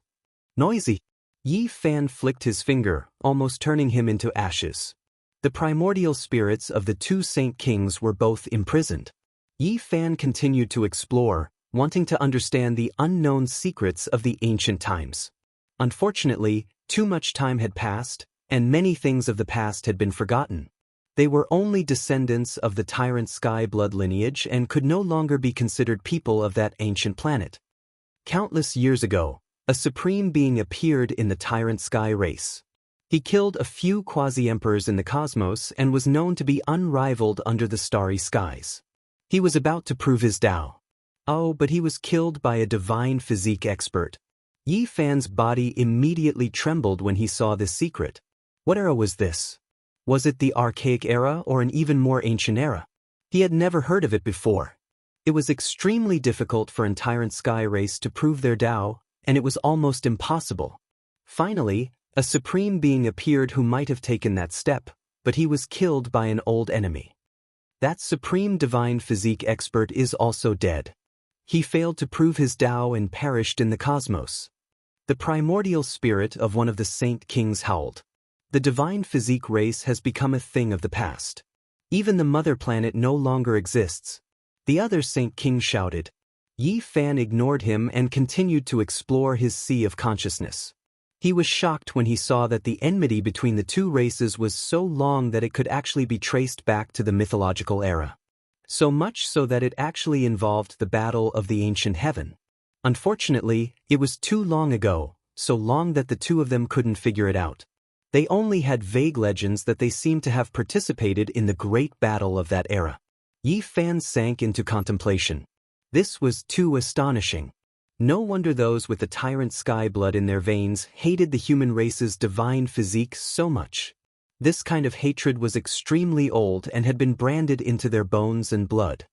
Noisy. Yi Fan flicked his finger, almost turning him into ashes. The primordial spirits of the two saint kings were both imprisoned. Yi Fan continued to explore, wanting to understand the unknown secrets of the ancient times. Unfortunately, too much time had passed, and many things of the past had been forgotten. They were only descendants of the tyrant sky blood lineage and could no longer be considered people of that ancient planet. Countless years ago, a supreme being appeared in the tyrant sky race. He killed a few quasi-emperors in the cosmos and was known to be unrivaled under the starry skies. He was about to prove his Tao. Oh, but he was killed by a divine physique expert. Yi Fan's body immediately trembled when he saw this secret. What era was this? Was it the archaic era or an even more ancient era? He had never heard of it before. It was extremely difficult for an tyrant sky race to prove their Tao, and it was almost impossible. Finally, a supreme being appeared who might have taken that step, but he was killed by an old enemy. That supreme divine physique expert is also dead. He failed to prove his Tao and perished in the cosmos. The primordial spirit of one of the saint kings howled. The divine physique race has become a thing of the past. Even the mother planet no longer exists. The other saint king shouted. Yi Fan ignored him and continued to explore his sea of consciousness. He was shocked when he saw that the enmity between the two races was so long that it could actually be traced back to the mythological era. So much so that it actually involved the battle of the ancient heaven. Unfortunately, it was too long ago, so long that the two of them couldn't figure it out. They only had vague legends that they seemed to have participated in the great battle of that era. Yi Fan sank into contemplation. This was too astonishing. No wonder those with the tyrant sky blood in their veins hated the human race's divine physique so much. This kind of hatred was extremely old and had been branded into their bones and blood.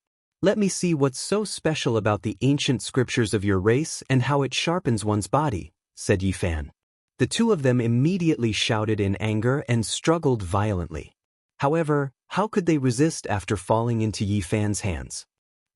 Let me see what's so special about the ancient scriptures of your race and how it sharpens one's body, said Yi Fan. The two of them immediately shouted in anger and struggled violently. However, how could they resist after falling into Yi Fan's hands?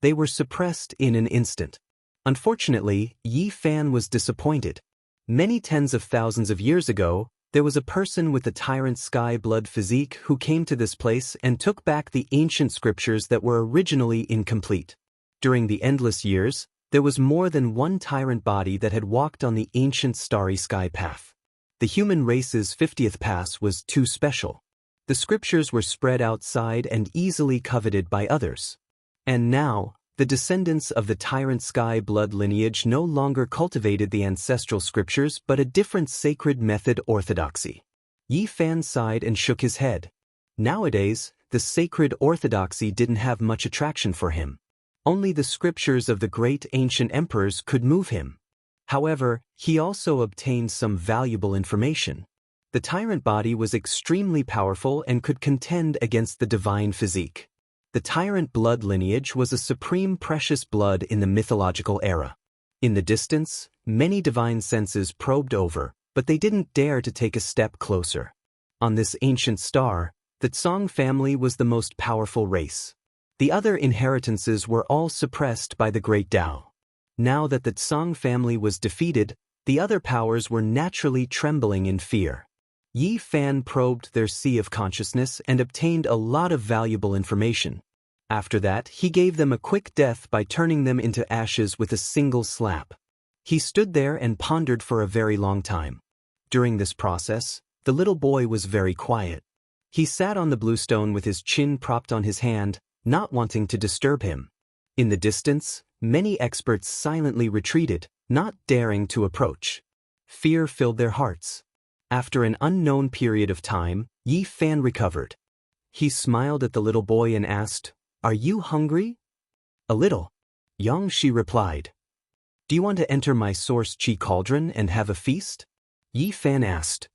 They were suppressed in an instant. Unfortunately, Yi Fan was disappointed. Many tens of thousands of years ago, there was a person with the tyrant sky blood physique who came to this place and took back the ancient scriptures that were originally incomplete. During the endless years, there was more than one tyrant body that had walked on the ancient starry sky path. The human race's 50th pass was too special. The scriptures were spread outside and easily coveted by others. And now, the descendants of the tyrant sky blood lineage no longer cultivated the ancestral scriptures but a different sacred method orthodoxy. Yi Fan sighed and shook his head. Nowadays, the sacred orthodoxy didn't have much attraction for him. Only the scriptures of the great ancient emperors could move him. However, he also obtained some valuable information. The tyrant body was extremely powerful and could contend against the divine physique. The tyrant blood lineage was a supreme precious blood in the mythological era. In the distance, many divine senses probed over, but they didn't dare to take a step closer. On this ancient star, the Tsang family was the most powerful race. The other inheritances were all suppressed by the great Dao. Now that the Tsang family was defeated, the other powers were naturally trembling in fear. Yi Fan probed their sea of consciousness and obtained a lot of valuable information. After that, he gave them a quick death by turning them into ashes with a single slap. He stood there and pondered for a very long time. During this process, the little boy was very quiet. He sat on the bluestone with his chin propped on his hand, not wanting to disturb him. In the distance, many experts silently retreated, not daring to approach. Fear filled their hearts. After an unknown period of time, Yi Fan recovered. He smiled at the little boy and asked, "Are you hungry?" "A little," Yang Shi replied. "Do you want to enter my source Qi cauldron and have a feast?" Yi Fan asked.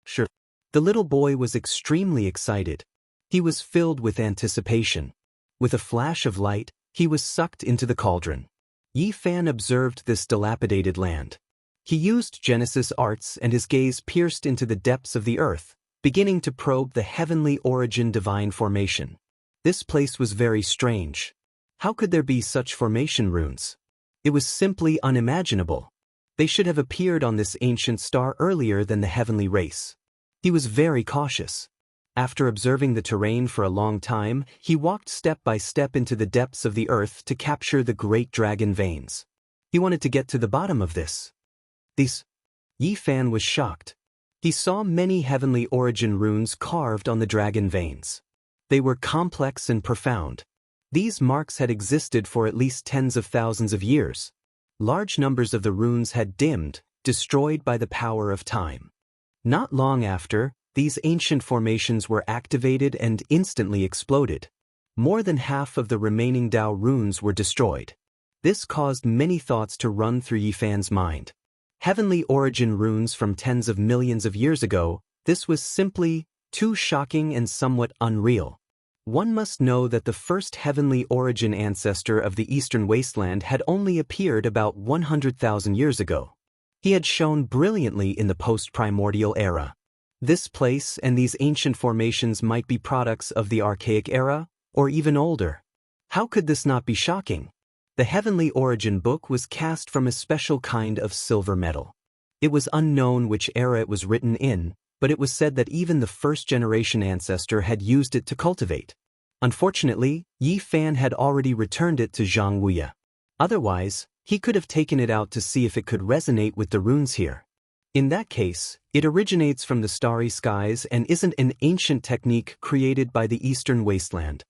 "Sure." The little boy was extremely excited. He was filled with anticipation. With a flash of light, he was sucked into the cauldron. Yi Fan observed this dilapidated land. He used Genesis arts and his gaze pierced into the depths of the earth, beginning to probe the heavenly origin divine formation. This place was very strange. How could there be such formation runes? It was simply unimaginable. They should have appeared on this ancient star earlier than the heavenly race. He was very cautious. After observing the terrain for a long time, he walked step by step into the depths of the earth to capture the great dragon veins. He wanted to get to the bottom of this. Yi Fan was shocked. He saw many heavenly origin runes carved on the dragon veins. They were complex and profound. These marks had existed for at least tens of thousands of years. Large numbers of the runes had dimmed, destroyed by the power of time. Not long after, these ancient formations were activated and instantly exploded. More than half of the remaining Dao runes were destroyed. This caused many thoughts to run through Yi Fan's mind. Heavenly origin runes from tens of millions of years ago, this was simply too shocking and somewhat unreal. One must know that the first heavenly origin ancestor of the Eastern Wasteland had only appeared about 100,000 years ago. He had shone brilliantly in the post-primordial era. This place and these ancient formations might be products of the archaic era, or even older. How could this not be shocking? The Heavenly Origin book was cast from a special kind of silver metal. It was unknown which era it was written in, but it was said that even the first-generation ancestor had used it to cultivate. Unfortunately, Yi Fan had already returned it to Zhang Wuya. Otherwise, he could have taken it out to see if it could resonate with the runes here. In that case, it originates from the starry skies and isn't an ancient technique created by the Eastern Wasteland.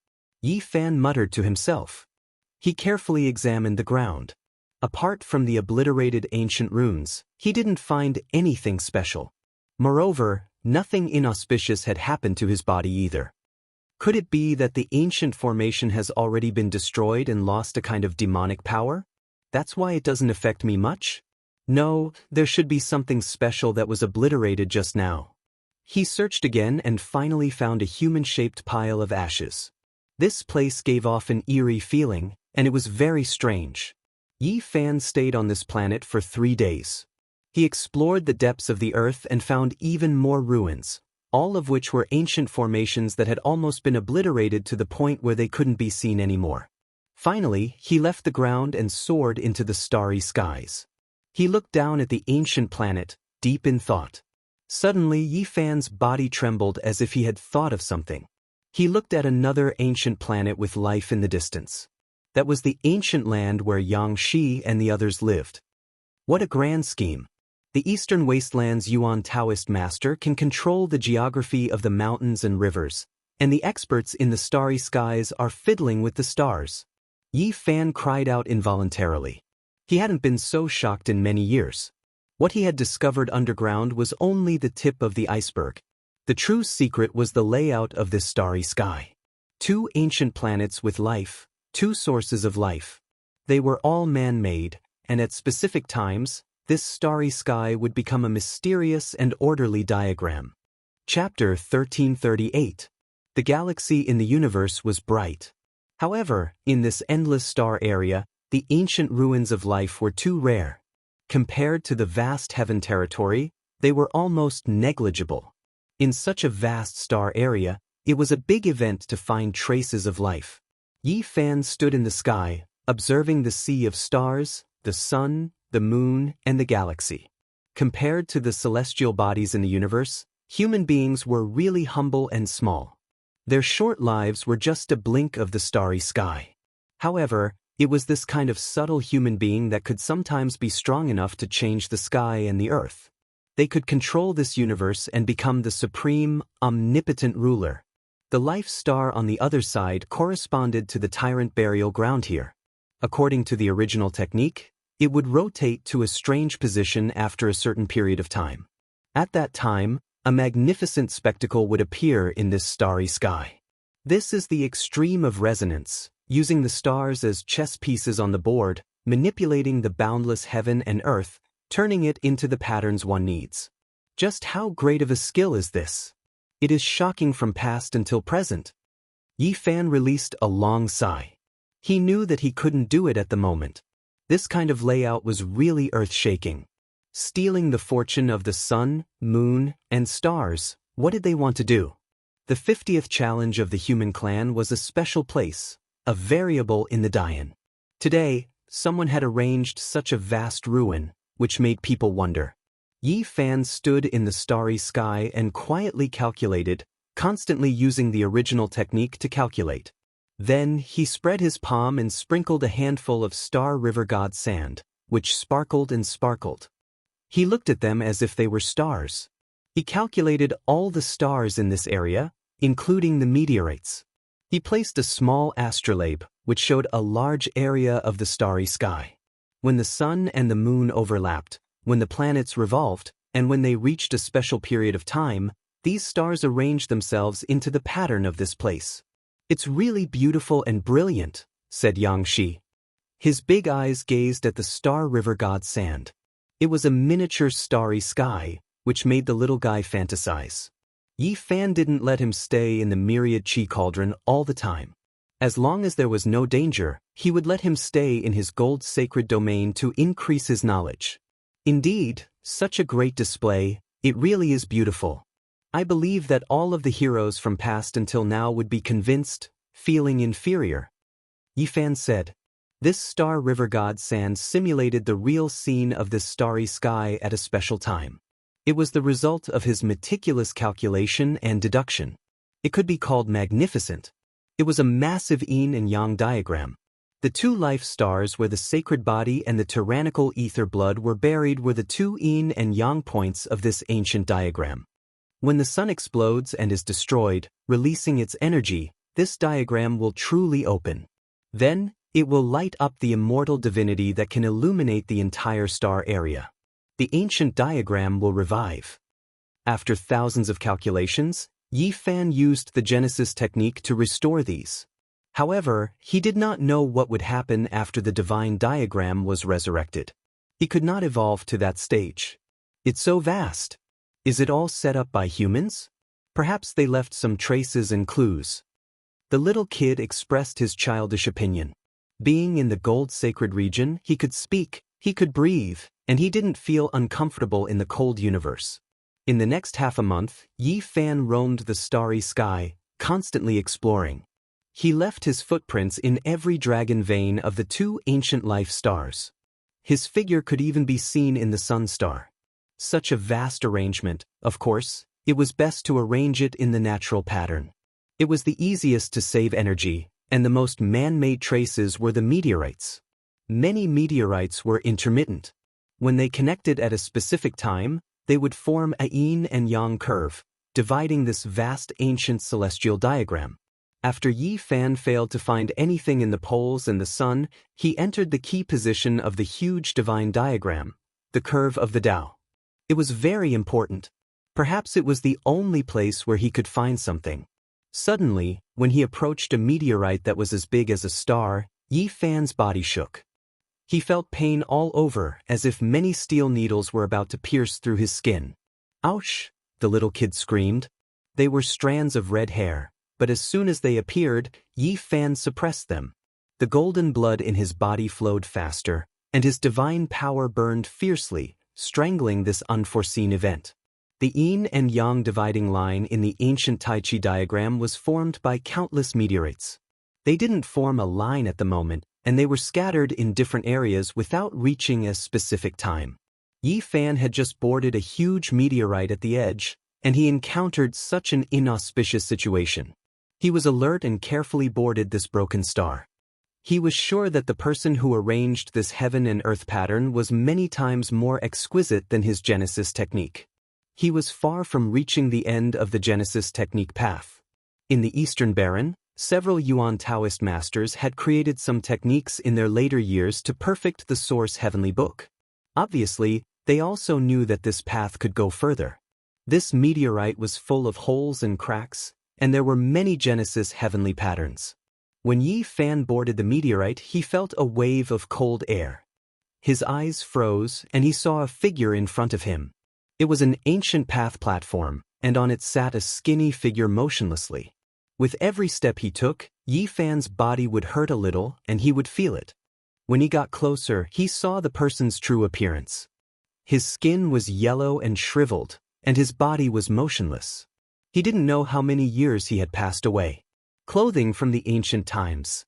Yi Fan muttered to himself. He carefully examined the ground. Apart from the obliterated ancient runes, he didn't find anything special. Moreover, nothing inauspicious had happened to his body either. Could it be that the ancient formation has already been destroyed and lost a kind of demonic power? That's why it doesn't affect me much? No, there should be something special that was obliterated just now. He searched again and finally found a human-shaped pile of ashes. This place gave off an eerie feeling, and it was very strange. Yi Fan stayed on this planet for 3 days. He explored the depths of the earth and found even more ruins, all of which were ancient formations that had almost been obliterated to the point where they couldn't be seen anymore. Finally, he left the ground and soared into the starry skies. He looked down at the ancient planet, deep in thought. Suddenly, Yi Fan's body trembled as if he had thought of something. He looked at another ancient planet with life in the distance. That was the ancient land where Xianxia and the others lived. What a grand scheme! The Eastern Wasteland's Yuan Daoist master can control the geography of the mountains and rivers, and the experts in the starry skies are fiddling with the stars. Yi Fan cried out involuntarily. He hadn't been so shocked in many years. What he had discovered underground was only the tip of the iceberg. The true secret was the layout of this starry sky. 2 ancient planets with life, 2 sources of life. They were all man-made, and at specific times, this starry sky would become a mysterious and orderly diagram. Chapter 1338. The galaxy in the universe was bright. However, in this endless star area, the ancient ruins of life were too rare. Compared to the vast heaven territory, they were almost negligible. In such a vast star area, it was a big event to find traces of life. Yi Fan stood in the sky, observing the sea of stars, the sun, the moon, and the galaxy. Compared to the celestial bodies in the universe, human beings were really humble and small. Their short lives were just a blink of the starry sky. However, it was this kind of subtle human being that could sometimes be strong enough to change the sky and the earth. They could control this universe and become the supreme, omnipotent ruler. The life star on the other side corresponded to the tyrant burial ground here. According to the original technique, it would rotate to a strange position after a certain period of time. At that time, a magnificent spectacle would appear in this starry sky. This is the extreme of resonance, using the stars as chess pieces on the board, manipulating the boundless heaven and earth, turning it into the patterns one needs. Just how great of a skill is this? It is shocking from past until present. Yi Fan released a long sigh. He knew that he couldn't do it at the moment. This kind of layout was really earth-shaking. Stealing the fortune of the sun, moon, and stars, what did they want to do? The 50th challenge of the human clan was a special place, a variable in the Daoist. Today, someone had arranged such a vast ruin, which made people wonder. Yi Fan stood in the starry sky and quietly calculated, constantly using the original technique to calculate. Then, he spread his palm and sprinkled a handful of Star River God sand, which sparkled and sparkled. He looked at them as if they were stars. He calculated all the stars in this area, including the meteorites. He placed a small astrolabe, which showed a large area of the starry sky. When the sun and the moon overlapped, when the planets revolved, and when they reached a special period of time, these stars arranged themselves into the pattern of this place. "It's really beautiful and brilliant," said Xianxia. His big eyes gazed at the Star River God sand. It was a miniature starry sky, which made the little guy fantasize. Yi Fan didn't let him stay in the myriad chi cauldron all the time. As long as there was no danger, he would let him stay in his gold sacred domain to increase his knowledge. Indeed, such a great display, it really is beautiful. I believe that all of the heroes from past until now would be convinced, feeling inferior. Yi Fan said. This Star River God sand simulated the real scene of this starry sky at a special time. It was the result of his meticulous calculation and deduction. It could be called magnificent. It was a massive yin and yang diagram. The 2 life stars where the sacred body and the tyrannical ether blood were buried were the 2 yin and yang points of this ancient diagram. When the sun explodes and is destroyed, releasing its energy, this diagram will truly open. Then, it will light up the immortal divinity that can illuminate the entire star area. The ancient diagram will revive. After thousands of calculations, Yi Fan used the Genesis technique to restore these. However, he did not know what would happen after the divine diagram was resurrected. He could not evolve to that stage. It's so vast. Is it all set up by humans? Perhaps they left some traces and clues. The little kid expressed his childish opinion. Being in the gold sacred region, he could speak, he could breathe, and he didn't feel uncomfortable in the cold universe. In the next half a month, Yi Fan roamed the starry sky, constantly exploring. He left his footprints in every dragon vein of the two ancient life stars. His figure could even be seen in the sun star. Such a vast arrangement, of course, it was best to arrange it in the natural pattern. It was the easiest to save energy, and the most man-made traces were the meteorites. Many meteorites were intermittent. When they connected at a specific time, they would form a yin and yang curve, dividing this vast ancient celestial diagram. After Yi Fan failed to find anything in the poles and the sun, he entered the key position of the huge divine diagram, the curve of the Tao. It was very important. Perhaps it was the only place where he could find something. Suddenly, when he approached a meteorite that was as big as a star, Yi Fan's body shook. He felt pain all over, as if many steel needles were about to pierce through his skin. "Ouch!" the little kid screamed. They were strands of red hair, but as soon as they appeared, Yi Fan suppressed them. The golden blood in his body flowed faster, and his divine power burned fiercely, strangling this unforeseen event. The yin and yang dividing line in the ancient Tai Chi diagram was formed by countless meteorites. They didn't form a line at the moment, and they were scattered in different areas without reaching a specific time. Yi Fan had just boarded a huge meteorite at the edge, and he encountered such an inauspicious situation. He was alert and carefully boarded this broken star. He was sure that the person who arranged this heaven and earth pattern was many times more exquisite than his Genesis technique. He was far from reaching the end of the Genesis technique path. In the Eastern Baron, several Yuan Taoist masters had created some techniques in their later years to perfect the source heavenly book. Obviously, they also knew that this path could go further. This meteorite was full of holes and cracks, and there were many Genesis heavenly patterns. When Yi Fan boarded the meteorite, he felt a wave of cold air. His eyes froze, and he saw a figure in front of him. It was an ancient path platform, and on it sat a skinny figure motionlessly. With every step he took, Yi Fan's body would hurt a little, and he would feel it. When he got closer, he saw the person's true appearance. His skin was yellow and shriveled, and his body was motionless. He didn't know how many years he had passed away. Clothing from the ancient times.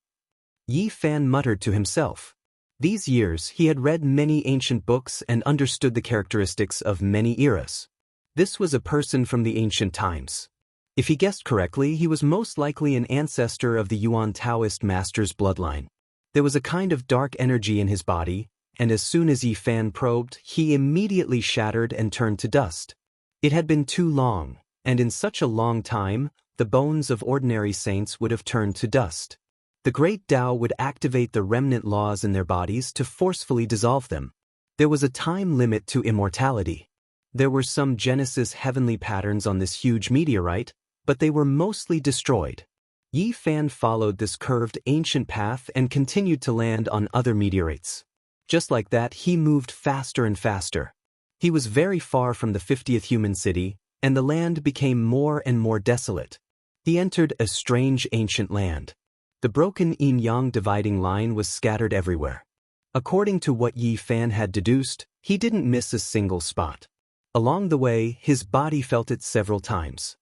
Yi Fan muttered to himself. These years he had read many ancient books and understood the characteristics of many eras. This was a person from the ancient times. If he guessed correctly, he was most likely an ancestor of the Yuan Taoist master's bloodline. There was a kind of dark energy in his body, and as soon as Yi Fan probed, he immediately shattered and turned to dust. It had been too long, and in such a long time, the bones of ordinary saints would have turned to dust. The great Tao would activate the remnant laws in their bodies to forcefully dissolve them. There was a time limit to immortality. There were some Genesis heavenly patterns on this huge meteorite, but they were mostly destroyed. Yi Fan followed this curved ancient path and continued to land on other meteorites. Just like that, he moved faster and faster. He was very far from the 50th human city, and the land became more and more desolate. He entered a strange ancient land. The broken yin-yang dividing line was scattered everywhere. According to what Yi Fan had deduced, he didn't miss a single spot. Along the way, his body felt it several times.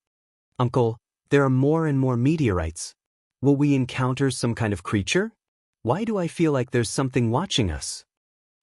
"Uncle, there are more and more meteorites. Will we encounter some kind of creature? Why do I feel like there's something watching us?"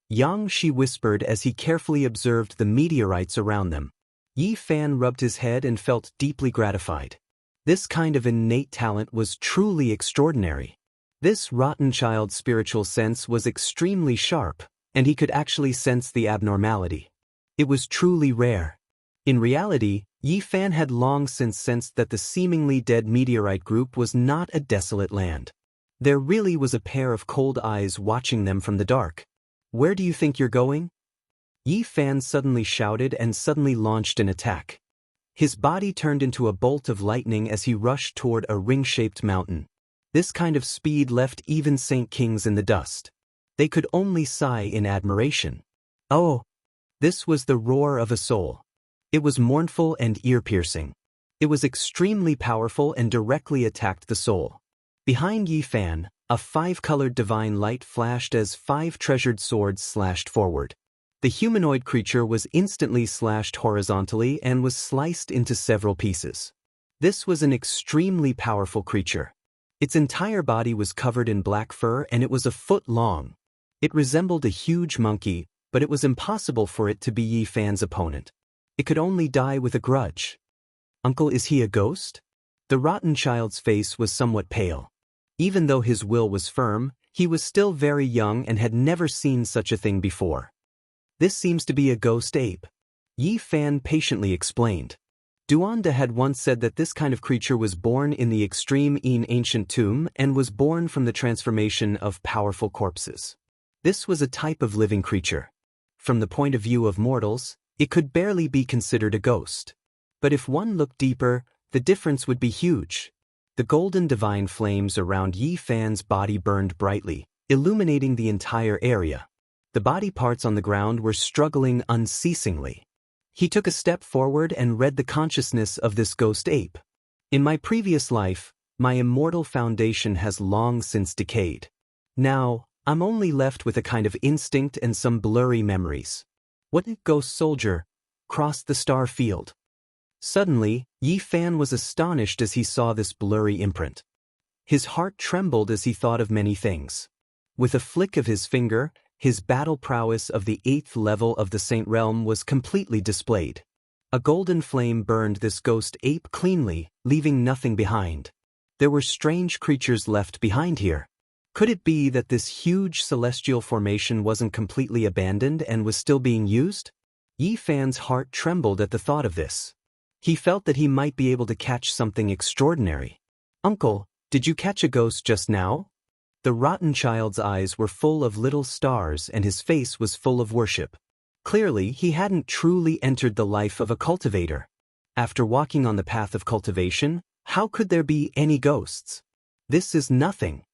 Yang Shi whispered as he carefully observed the meteorites around them. Yi Fan rubbed his head and felt deeply gratified. This kind of innate talent was truly extraordinary. This rotten child's spiritual sense was extremely sharp, and he could actually sense the abnormality. It was truly rare. In reality, Yi Fan had long since sensed that the seemingly dead meteorite group was not a desolate land. There really was a pair of cold eyes watching them from the dark. "Where do you think you're going?" Yi Fan suddenly shouted and suddenly launched an attack. His body turned into a bolt of lightning as he rushed toward a ring-shaped mountain. This kind of speed left even saint kings in the dust. They could only sigh in admiration. Oh! This was the roar of a soul. It was mournful and ear-piercing. It was extremely powerful and directly attacked the soul. Behind Yi Fan, a 5-colored divine light flashed as 5 treasured swords slashed forward. The humanoid creature was instantly slashed horizontally and was sliced into several pieces. This was an extremely powerful creature. Its entire body was covered in black fur and it was a foot long. It resembled a huge monkey, but it was impossible for it to be Yi Fan's opponent. It could only die with a grudge. Uncle, is he a ghost? The rotten child's face was somewhat pale. Even though his will was firm, he was still very young and had never seen such a thing before. This seems to be a ghost ape. Yi Fan patiently explained. Duanda had once said that this kind of creature was born in the extreme ancient tomb and was born from the transformation of powerful corpses. This was a type of living creature. From the point of view of mortals, it could barely be considered a ghost. But if one looked deeper, the difference would be huge. The golden divine flames around Yi Fan's body burned brightly, illuminating the entire area. The body parts on the ground were struggling unceasingly. He took a step forward and read the consciousness of this ghost ape. In my previous life, my immortal foundation has long since decayed. Now, I'm only left with a kind of instinct and some blurry memories. What ghost soldier crossed the star field? Suddenly, Yi Fan was astonished as he saw this blurry imprint. His heart trembled as he thought of many things. With a flick of his finger, his battle prowess of the 8th level of the Saint Realm was completely displayed. A golden flame burned this ghost ape cleanly, leaving nothing behind. There were strange creatures left behind here. Could it be that this huge celestial formation wasn't completely abandoned and was still being used? Yi Fan's heart trembled at the thought of this. He felt that he might be able to catch something extraordinary. Uncle, did you catch a ghost just now? The rotten child's eyes were full of little stars and his face was full of worship. Clearly, he hadn't truly entered the life of a cultivator. After walking on the path of cultivation, how could there be any ghosts? This is nothing.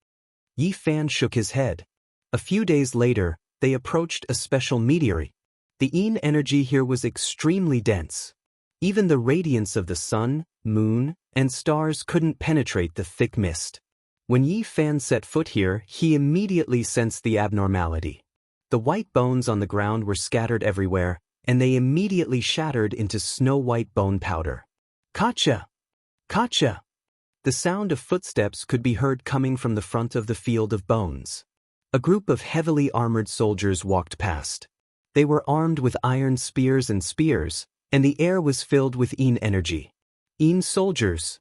Yi Fan shook his head. A few days later, they approached a special meteorite. The Yin energy here was extremely dense. Even the radiance of the sun, moon, and stars couldn't penetrate the thick mist. When Yi Fan set foot here, he immediately sensed the abnormality. The white bones on the ground were scattered everywhere, and they immediately shattered into snow-white bone powder. Kacha! Kacha! The sound of footsteps could be heard coming from the front of the field of bones. A group of heavily armored soldiers walked past. They were armed with iron spears, and the air was filled with Yin energy. Yin soldiers!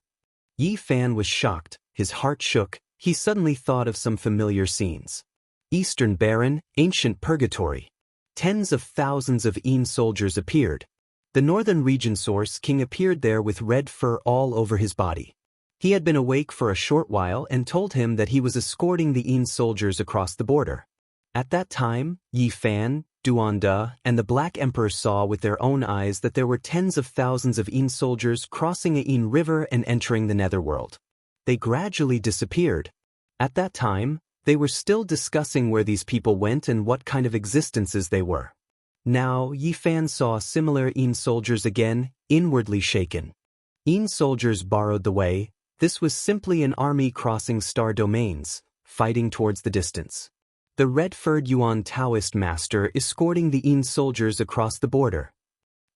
Yi Fan was shocked, his heart shook, he suddenly thought of some familiar scenes. Eastern Baron, ancient purgatory. Tens of thousands of Yin soldiers appeared. The northern region source king appeared there with red fur all over his body. He had been awake for a short while and told him that he was escorting the Yin soldiers across the border. At that time, Yi Fan, Duanda, and the Black Emperor saw with their own eyes that there were tens of thousands of Yin soldiers crossing a Yin river and entering the netherworld. They gradually disappeared. At that time, they were still discussing where these people went and what kind of existences they were. Now, Yi Fan saw similar Yin soldiers again, inwardly shaken. Yin soldiers borrowed the way. This was simply an army crossing star domains, fighting towards the distance. The red-furred Yuan Daoist master escorting the Yin soldiers across the border.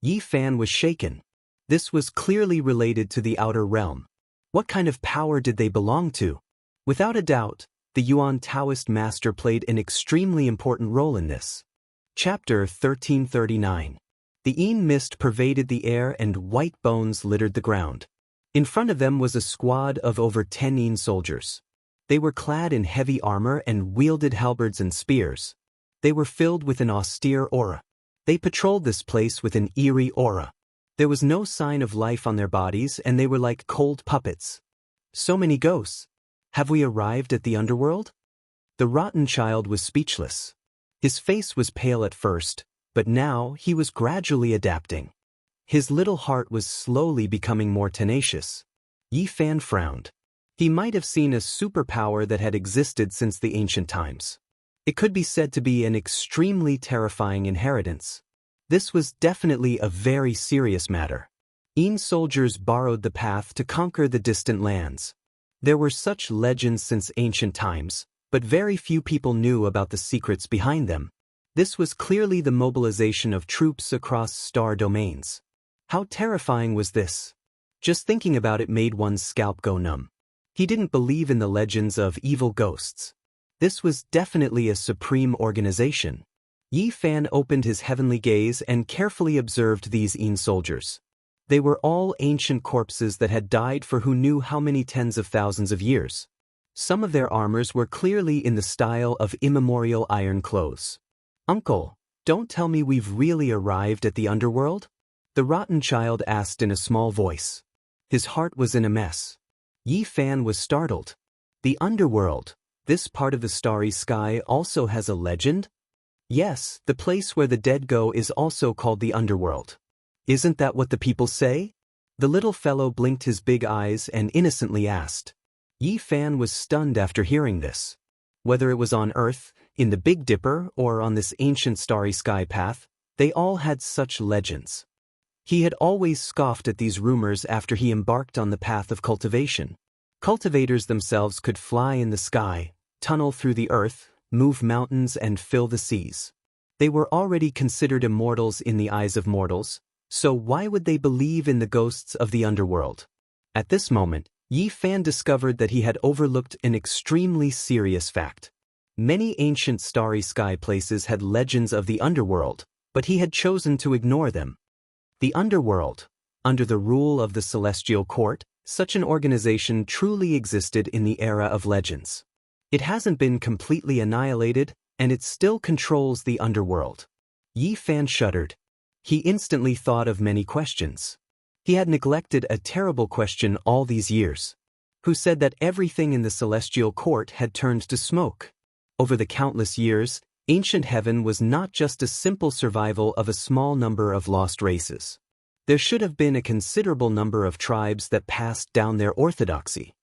Yi Fan was shaken. This was clearly related to the outer realm. What kind of power did they belong to? Without a doubt, the Yuan Daoist master played an extremely important role in this. Chapter 1339. The Yin mist pervaded the air and white bones littered the ground. In front of them was a squad of over 10 Yin soldiers. They were clad in heavy armor and wielded halberds and spears. They were filled with an austere aura. They patrolled this place with an eerie aura. There was no sign of life on their bodies and they were like cold puppets. So many ghosts. Have we arrived at the underworld? The rotten child was speechless. His face was pale at first, but now he was gradually adapting. His little heart was slowly becoming more tenacious. Yi Fan frowned. He might have seen a superpower that had existed since the ancient times. It could be said to be an extremely terrifying inheritance. This was definitely a very serious matter. Yin soldiers borrowed the path to conquer the distant lands. There were such legends since ancient times, but very few people knew about the secrets behind them. This was clearly the mobilization of troops across star domains. How terrifying was this? Just thinking about it made one's scalp go numb. He didn't believe in the legends of evil ghosts. This was definitely a supreme organization. Yi Fan opened his heavenly gaze and carefully observed these Yin soldiers. They were all ancient corpses that had died for who knew how many tens of thousands of years. Some of their armors were clearly in the style of immemorial iron clothes. "Uncle, don't tell me we've really arrived at the underworld?" the rotten child asked in a small voice. His heart was in a mess. Yi Fan was startled. The underworld, this part of the starry sky, also has a legend? Yes, the place where the dead go is also called the underworld. Isn't that what the people say? The little fellow blinked his big eyes and innocently asked. Yi Fan was stunned after hearing this. Whether it was on Earth, in the Big Dipper, or on this ancient starry sky path, they all had such legends. He had always scoffed at these rumors after he embarked on the path of cultivation. Cultivators themselves could fly in the sky, tunnel through the earth, move mountains and fill the seas. They were already considered immortals in the eyes of mortals, so why would they believe in the ghosts of the underworld? At this moment, Yi Fan discovered that he had overlooked an extremely serious fact. Many ancient starry sky places had legends of the underworld, but he had chosen to ignore them. The underworld, under the rule of the celestial court, such an organization truly existed in the era of legends. It hasn't been completely annihilated, and it still controls the underworld. Yi Fan shuddered. He instantly thought of many questions. He had neglected a terrible question all these years. Who said that everything in the celestial court had turned to smoke? Over the countless years, ancient heaven was not just a simple survival of a small number of lost races. There should have been a considerable number of tribes that passed down their orthodoxy.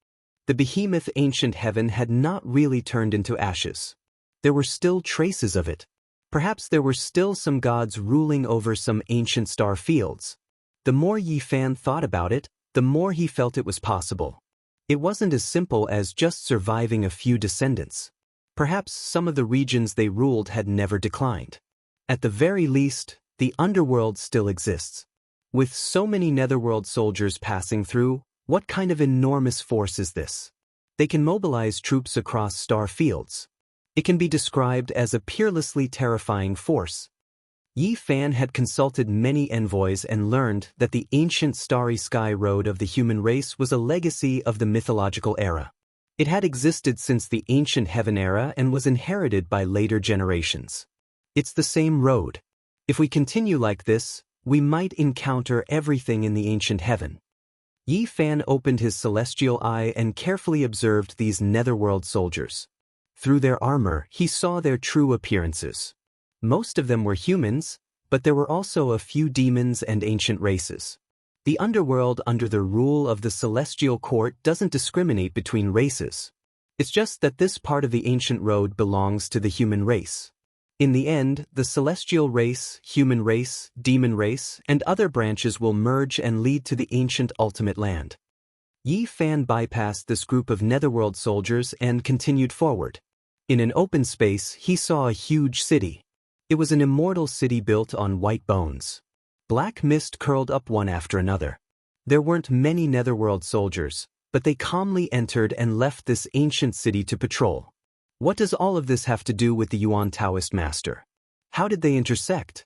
The behemoth ancient heaven had not really turned into ashes. There were still traces of it. Perhaps there were still some gods ruling over some ancient star fields. The more Yi Fan thought about it, the more he felt it was possible. It wasn't as simple as just surviving a few descendants. Perhaps some of the regions they ruled had never declined. At the very least, the underworld still exists. With so many netherworld soldiers passing through, what kind of enormous force is this? They can mobilize troops across star fields. It can be described as a peerlessly terrifying force. Yi Fan had consulted many envoys and learned that the ancient starry sky road of the human race was a legacy of the mythological era. It had existed since the ancient heaven era and was inherited by later generations. It's the same road. If we continue like this, we might encounter everything in the ancient heaven. Yi Fan opened his celestial eye and carefully observed these netherworld soldiers. Through their armor, he saw their true appearances. Most of them were humans, but there were also a few demons and ancient races. The underworld under the rule of the celestial court doesn't discriminate between races. It's just that this part of the ancient road belongs to the human race. In the end, the celestial race, human race, demon race, and other branches will merge and lead to the ancient ultimate land. Yi Fan bypassed this group of netherworld soldiers and continued forward. In an open space, he saw a huge city. It was an immortal city built on white bones. Black mist curled up one after another. There weren't many netherworld soldiers, but they calmly entered and left this ancient city to patrol. What does all of this have to do with the Yuan Taoist master? How did they intersect?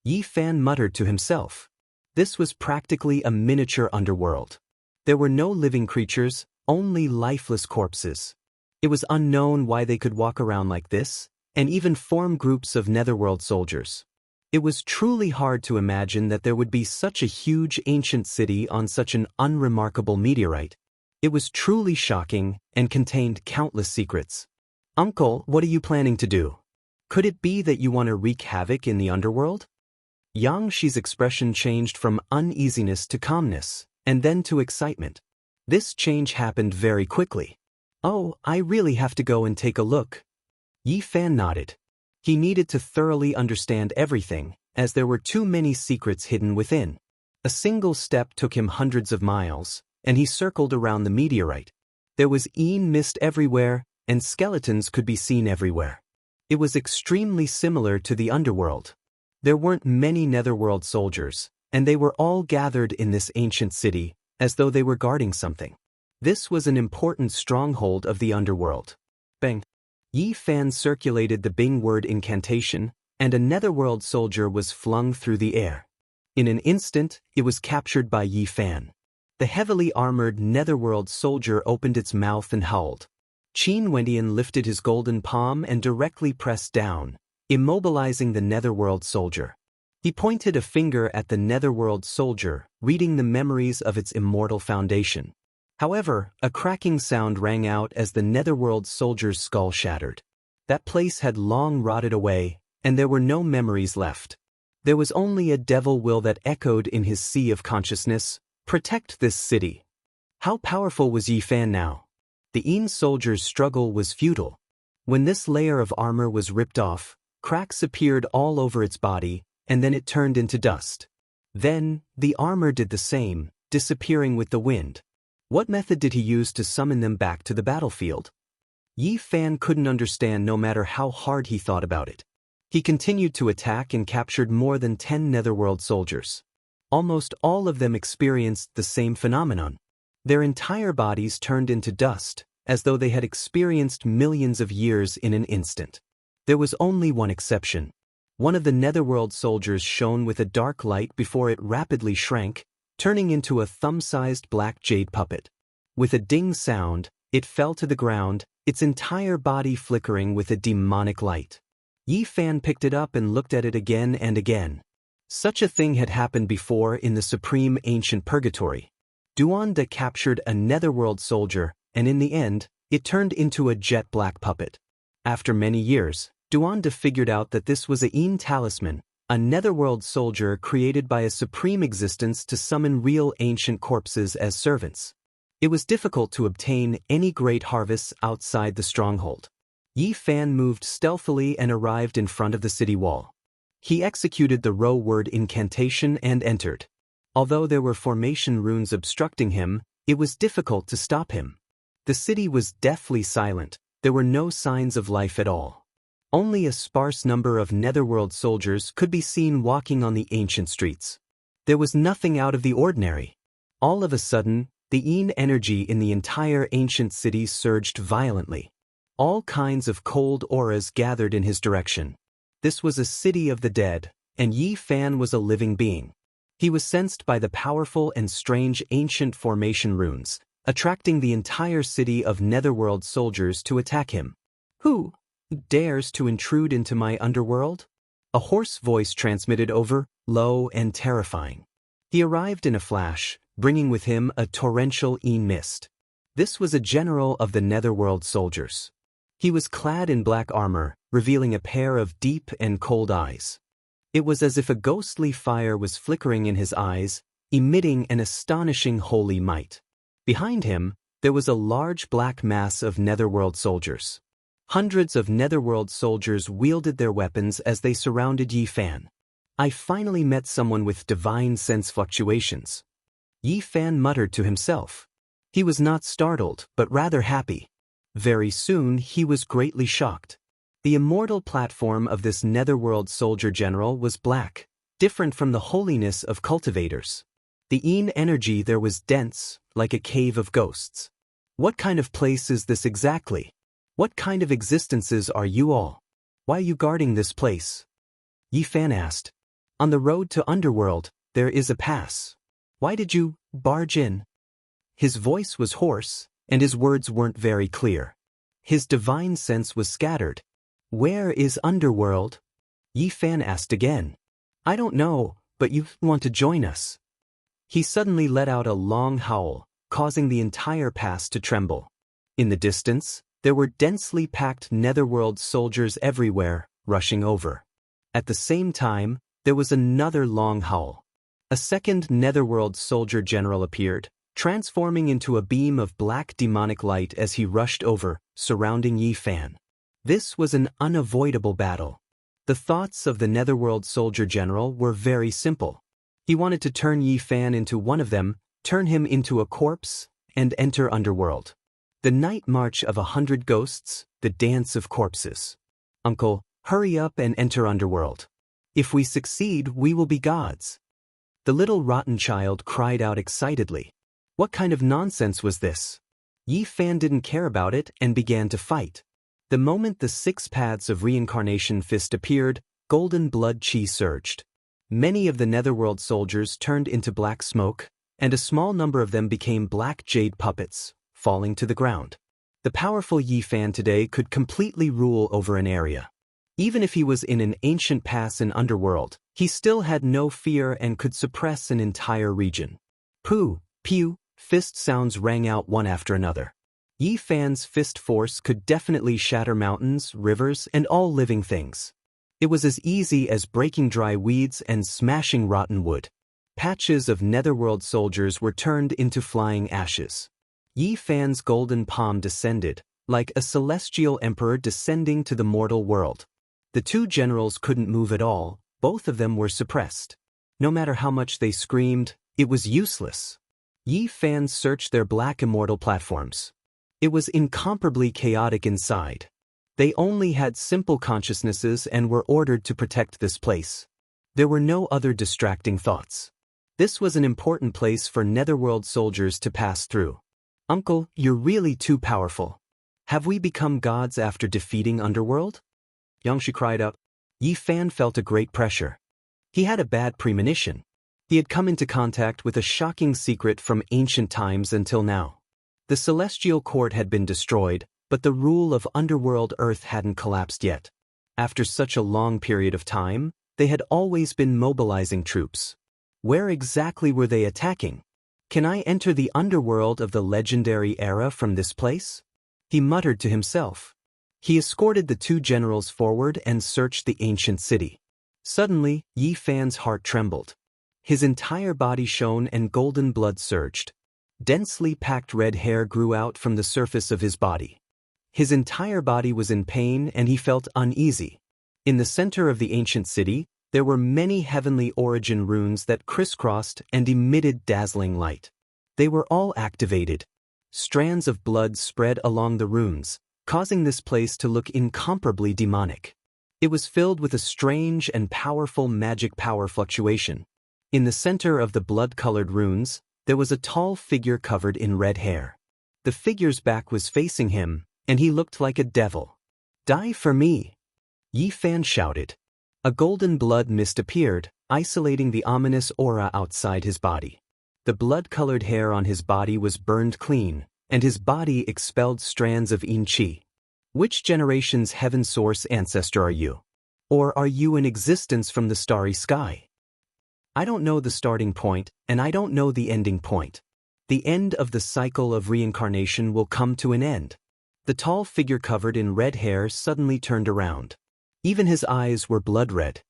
Yi Fan muttered to himself. This was practically a miniature underworld. There were no living creatures, only lifeless corpses. It was unknown why they could walk around like this, and even form groups of netherworld soldiers. It was truly hard to imagine that there would be such a huge ancient city on such an unremarkable meteorite. It was truly shocking and contained countless secrets. "Uncle, what are you planning to do? Could it be that you want to wreak havoc in the underworld?" Xianxia's expression changed from uneasiness to calmness, and then to excitement. This change happened very quickly. "Oh, I really have to go and take a look." Yi Fan nodded. He needed to thoroughly understand everything, as there were too many secrets hidden within. A single step took him hundreds of miles, and he circled around the meteorite. There was mist everywhere, and skeletons could be seen everywhere. It was extremely similar to the underworld. There weren't many netherworld soldiers, and they were all gathered in this ancient city, as though they were guarding something. This was an important stronghold of the underworld. Bang! Yi Fan circulated the Bing word incantation, and a netherworld soldier was flung through the air. In an instant, it was captured by Yi Fan. The heavily armored netherworld soldier opened its mouth and howled. Qin Wendian lifted his golden palm and directly pressed down, immobilizing the netherworld soldier. He pointed a finger at the netherworld soldier, reading the memories of its immortal foundation. However, a cracking sound rang out as the netherworld soldier's skull shattered. That place had long rotted away, and there were no memories left. There was only a devil will that echoed in his sea of consciousness: "Protect this city." How powerful was Yi Fan now? The soldier's struggle was futile. When this layer of armor was ripped off, cracks appeared all over its body, and then it turned into dust. Then, the armor did the same, disappearing with the wind. What method did he use to summon them back to the battlefield? Yi Fan couldn't understand no matter how hard he thought about it. He continued to attack and captured more than 10 netherworld soldiers. Almost all of them experienced the same phenomenon. Their entire bodies turned into dust, as though they had experienced millions of years in an instant. There was only one exception. One of the netherworld soldiers shone with a dark light before it rapidly shrank, turning into a thumb-sized black jade puppet. With a ding sound, it fell to the ground, its entire body flickering with a demonic light. Yi Fan picked it up and looked at it again and again. Such a thing had happened before in the supreme ancient purgatory. Duanda captured a netherworld soldier, and in the end, it turned into a jet-black puppet. After many years, Duanda figured out that this was a talisman, a netherworld soldier created by a supreme existence to summon real ancient corpses as servants. It was difficult to obtain any great harvests outside the stronghold. Yi Fan moved stealthily and arrived in front of the city wall. He executed the row word incantation and entered. Although there were formation runes obstructing him, it was difficult to stop him. The city was deathly silent. There were no signs of life at all. Only a sparse number of netherworld soldiers could be seen walking on the ancient streets. There was nothing out of the ordinary. All of a sudden, the energy in the entire ancient city surged violently. All kinds of cold auras gathered in his direction. This was a city of the dead, and Yi Fan was a living being. He was sensed by the powerful and strange ancient formation runes, attracting the entire city of netherworld soldiers to attack him. "Who dares to intrude into my underworld?" A hoarse voice transmitted over, low and terrifying. He arrived in a flash, bringing with him a torrential mist. This was a general of the netherworld soldiers. He was clad in black armor, revealing a pair of deep and cold eyes. It was as if a ghostly fire was flickering in his eyes, emitting an astonishing holy might. Behind him, there was a large black mass of netherworld soldiers. Hundreds of netherworld soldiers wielded their weapons as they surrounded Yi Fan. "I finally met someone with divine sense fluctuations." Yi Fan muttered to himself. He was not startled, but rather happy. Very soon he was greatly shocked. The immortal platform of this netherworld soldier general was black, different from the holiness of cultivators. The energy there was dense, like a cave of ghosts. "What kind of place is this exactly? What kind of existences are you all? Why are you guarding this place?" Yi Fan asked. "On the road to underworld, there is a pass. Why did you barge in?" His voice was hoarse, and his words weren't very clear. His divine sense was scattered. "Where is underworld?" Yi Fan asked again. "I don't know, but you want to join us." He suddenly let out a long howl, causing the entire pass to tremble. In the distance, there were densely packed netherworld soldiers everywhere, rushing over. At the same time, there was another long howl. A second netherworld soldier general appeared, transforming into a beam of black demonic light as he rushed over, surrounding Yi Fan. This was an unavoidable battle. The thoughts of the Netherworld soldier general were very simple. He wanted to turn Yi Fan into one of them, turn him into a corpse, and enter Underworld. The night march of 100 ghosts, the dance of corpses. Uncle, hurry up and enter Underworld. If we succeed, we will be gods. The little rotten child cried out excitedly. What kind of nonsense was this? Yi Fan didn't care about it and began to fight. The moment the 6 paths of reincarnation fist appeared, golden blood chi surged. Many of the Netherworld soldiers turned into black smoke, and a small number of them became black jade puppets, falling to the ground. The powerful Yi Fan today could completely rule over an area. Even if he was in an ancient pass in Underworld, he still had no fear and could suppress an entire region. Pooh, pew, fist sounds rang out one after another. Yi Fan's fist force could definitely shatter mountains, rivers, and all living things. It was as easy as breaking dry weeds and smashing rotten wood. Patches of Netherworld soldiers were turned into flying ashes. Yi Fan's golden palm descended, like a celestial emperor descending to the mortal world. The 2 generals couldn't move at all, both of them were suppressed. No matter how much they screamed, it was useless. Yi Fan searched their black immortal platforms. It was incomparably chaotic inside. They only had simple consciousnesses and were ordered to protect this place. There were no other distracting thoughts. This was an important place for Netherworld soldiers to pass through. Uncle, you're really too powerful. Have we become gods after defeating Underworld? Xianxia cried out. Yi Fan felt a great pressure. He had a bad premonition. He had come into contact with a shocking secret from ancient times until now. The celestial court had been destroyed, but the rule of Underworld Earth hadn't collapsed yet. After such a long period of time, they had always been mobilizing troops. Where exactly were they attacking? Can I enter the Underworld of the legendary era from this place? He muttered to himself. He escorted the 2 generals forward and searched the ancient city. Suddenly, Yi Fan's heart trembled. His entire body shone and golden blood surged. Densely packed red hair grew out from the surface of his body. His entire body was in pain and he felt uneasy. In the center of the ancient city, there were many heavenly origin runes that crisscrossed and emitted dazzling light. They were all activated. Strands of blood spread along the runes, causing this place to look incomparably demonic. It was filled with a strange and powerful magic power fluctuation. In the center of the blood-colored runes, there was a tall figure covered in red hair. The figure's back was facing him, and he looked like a devil. Die for me! Yi Fan shouted. A golden blood mist appeared, isolating the ominous aura outside his body. The blood-colored hair on his body was burned clean, and his body expelled strands of yin qi. Which generation's heaven source ancestor are you? Or are you in existence from the starry sky? I don't know the starting point, and I don't know the ending point. The end of the cycle of reincarnation will come to an end. The tall figure covered in red hair suddenly turned around. Even his eyes were blood red.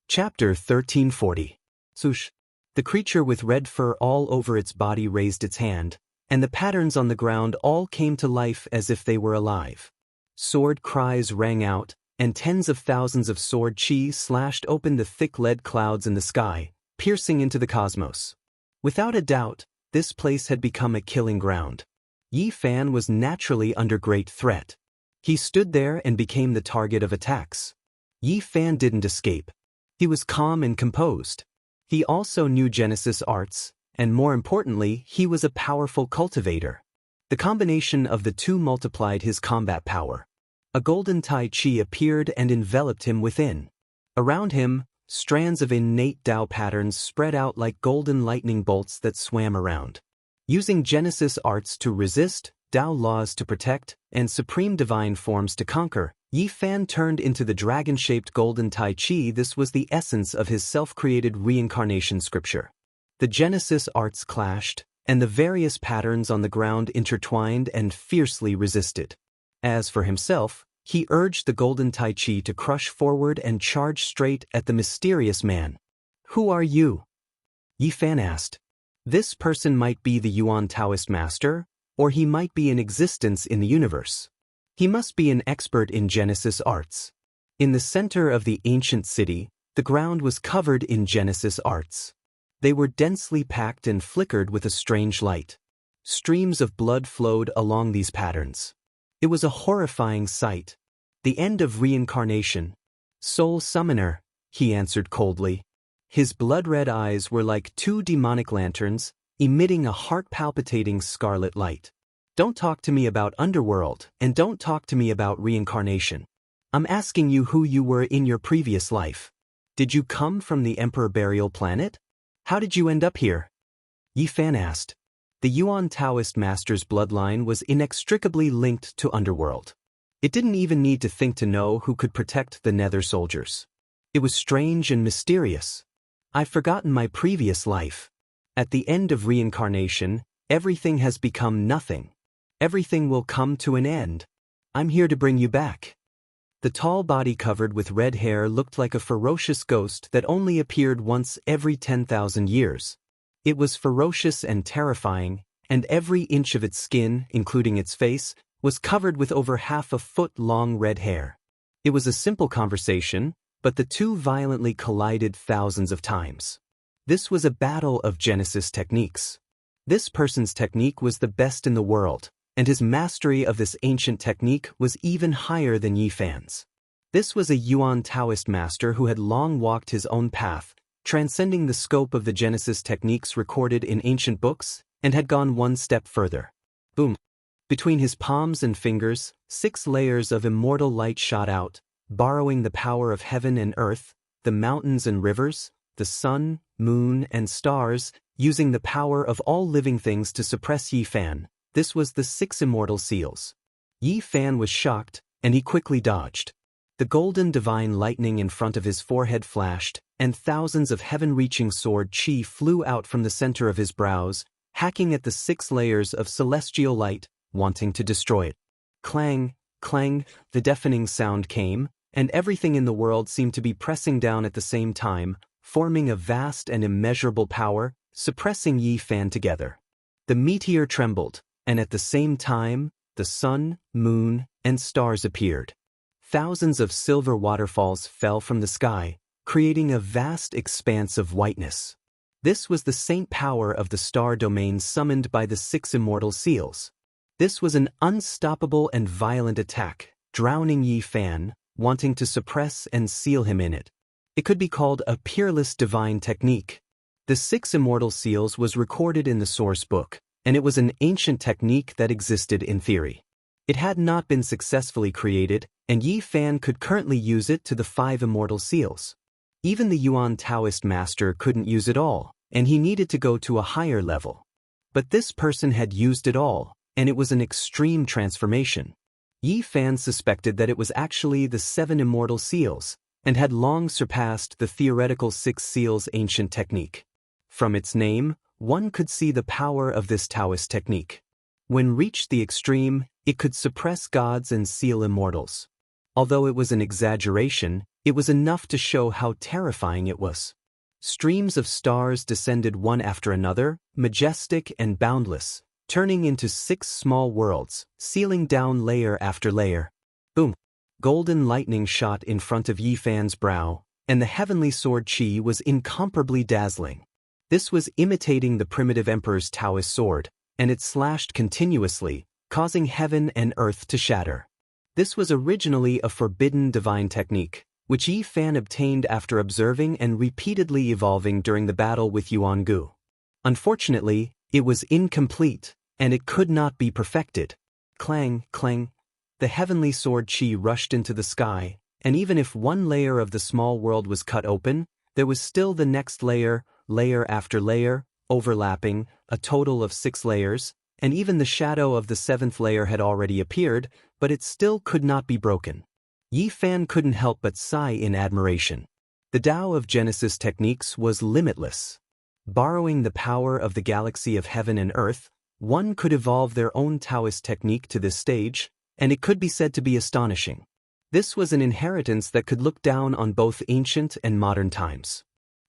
Chapter 1340. Swoosh. The creature with red fur all over its body raised its hand, and the patterns on the ground all came to life as if they were alive. Sword cries rang out, and tens of thousands of sword chi slashed open the thick lead clouds in the sky, piercing into the cosmos. Without a doubt, this place had become a killing ground. Yi Fan was naturally under great threat. He stood there and became the target of attacks. Yi Fan didn't escape. He was calm and composed. He also knew Genesis arts, and more importantly, he was a powerful cultivator. The combination of the 2 multiplied his combat power. A golden Tai Chi appeared and enveloped him within. Around him, strands of innate Tao patterns spread out like golden lightning bolts that swam around. Using Genesis arts to resist, Tao laws to protect, and supreme divine forms to conquer, Yi Fan turned into the dragon-shaped golden Tai Chi. This was the essence of his self-created reincarnation scripture. The Genesis arts clashed, and the various patterns on the ground intertwined and fiercely resisted. As for himself, he urged the golden Tai Chi to crush forward and charge straight at the mysterious man. Who are you? Yi Fan asked. This person might be the Yuan Taoist master, or he might be in existence in the universe. He must be an expert in Genesis arts. In the center of the ancient city, the ground was covered in Genesis arts. They were densely packed and flickered with a strange light. Streams of blood flowed along these patterns. It was a horrifying sight. The end of reincarnation. Soul summoner, he answered coldly. His blood-red eyes were like two demonic lanterns, emitting a heart-palpitating scarlet light. Don't talk to me about underworld, and don't talk to me about reincarnation. I'm asking you who you were in your previous life. Did you come from the Emperor Burial Planet? How did you end up here? Yi Fan asked. The Yuan Taoist master's bloodline was inextricably linked to underworld. It didn't even need to think to know who could protect the Nether soldiers. It was strange and mysterious. I've forgotten my previous life. At the end of reincarnation, everything has become nothing. Everything will come to an end. I'm here to bring you back. The tall body covered with red hair looked like a ferocious ghost that only appeared once every 10,000 years. It was ferocious and terrifying, and every inch of its skin, including its face, was covered with over half a foot-long red hair. It was a simple conversation, but the two violently collided thousands of times. This was a battle of Genesis techniques. This person's technique was the best in the world, and his mastery of this ancient technique was even higher than Yi Fan's. This was a Yuan Taoist master who had long walked his own path, transcending the scope of the Genesis techniques recorded in ancient books, and had gone one step further. Boom! Between his palms and fingers, 6 layers of immortal light shot out, borrowing the power of heaven and earth, the mountains and rivers, the sun, moon, and stars, using the power of all living things to suppress Yi Fan. This was the 6 immortal seals. Yi Fan was shocked, and he quickly dodged. The golden divine lightning in front of his forehead flashed, and thousands of heaven-reaching sword chi flew out from the center of his brows, hacking at the 6 layers of celestial light, wanting to destroy it. Clang, clang, the deafening sound came, and everything in the world seemed to be pressing down at the same time, forming a vast and immeasurable power, suppressing Yi Fan together. The meteor trembled, and at the same time, the sun, moon, and stars appeared. Thousands of silver waterfalls fell from the sky, creating a vast expanse of whiteness. This was the saint power of the star domain summoned by the 6 immortal seals. This was an unstoppable and violent attack, drowning Yi Fan, wanting to suppress and seal him in it. It could be called a peerless divine technique. The 6 immortal seals was recorded in the source book, and it was an ancient technique that existed in theory. It had not been successfully created, and Yi Fan could currently use it to the 5 immortal seals. Even the Yuan Taoist master couldn't use it all, and he needed to go to a higher level. But this person had used it all, and it was an extreme transformation. Yi Fan suspected that it was actually the 7 immortal seals, and had long surpassed the theoretical 6 seals ancient technique. From its name, one could see the power of this Taoist technique. When reached the extreme, it could suppress gods and seal immortals. Although it was an exaggeration, it was enough to show how terrifying it was. Streams of stars descended one after another, majestic and boundless, turning into 6 small worlds, sealing down layer after layer. Boom! Golden lightning shot in front of Yi Fan's brow, and the heavenly sword chi was incomparably dazzling. This was imitating the primitive emperor's Taoist sword, and it slashed continuously, causing heaven and earth to shatter. This was originally a forbidden divine technique, which Yi Fan obtained after observing and repeatedly evolving during the battle with Yuan Gu. Unfortunately, it was incomplete, and it could not be perfected. Clang, clang. The heavenly sword chi rushed into the sky, and even if one layer of the small world was cut open, there was still the next layer, layer after layer, overlapping, a total of 6 layers, and even the shadow of the 7th layer had already appeared, but it still could not be broken. Yi Fan couldn't help but sigh in admiration. The Tao of Genesis techniques was limitless. Borrowing the power of the galaxy of heaven and earth, one could evolve their own Taoist technique to this stage, and it could be said to be astonishing. This was an inheritance that could look down on both ancient and modern times.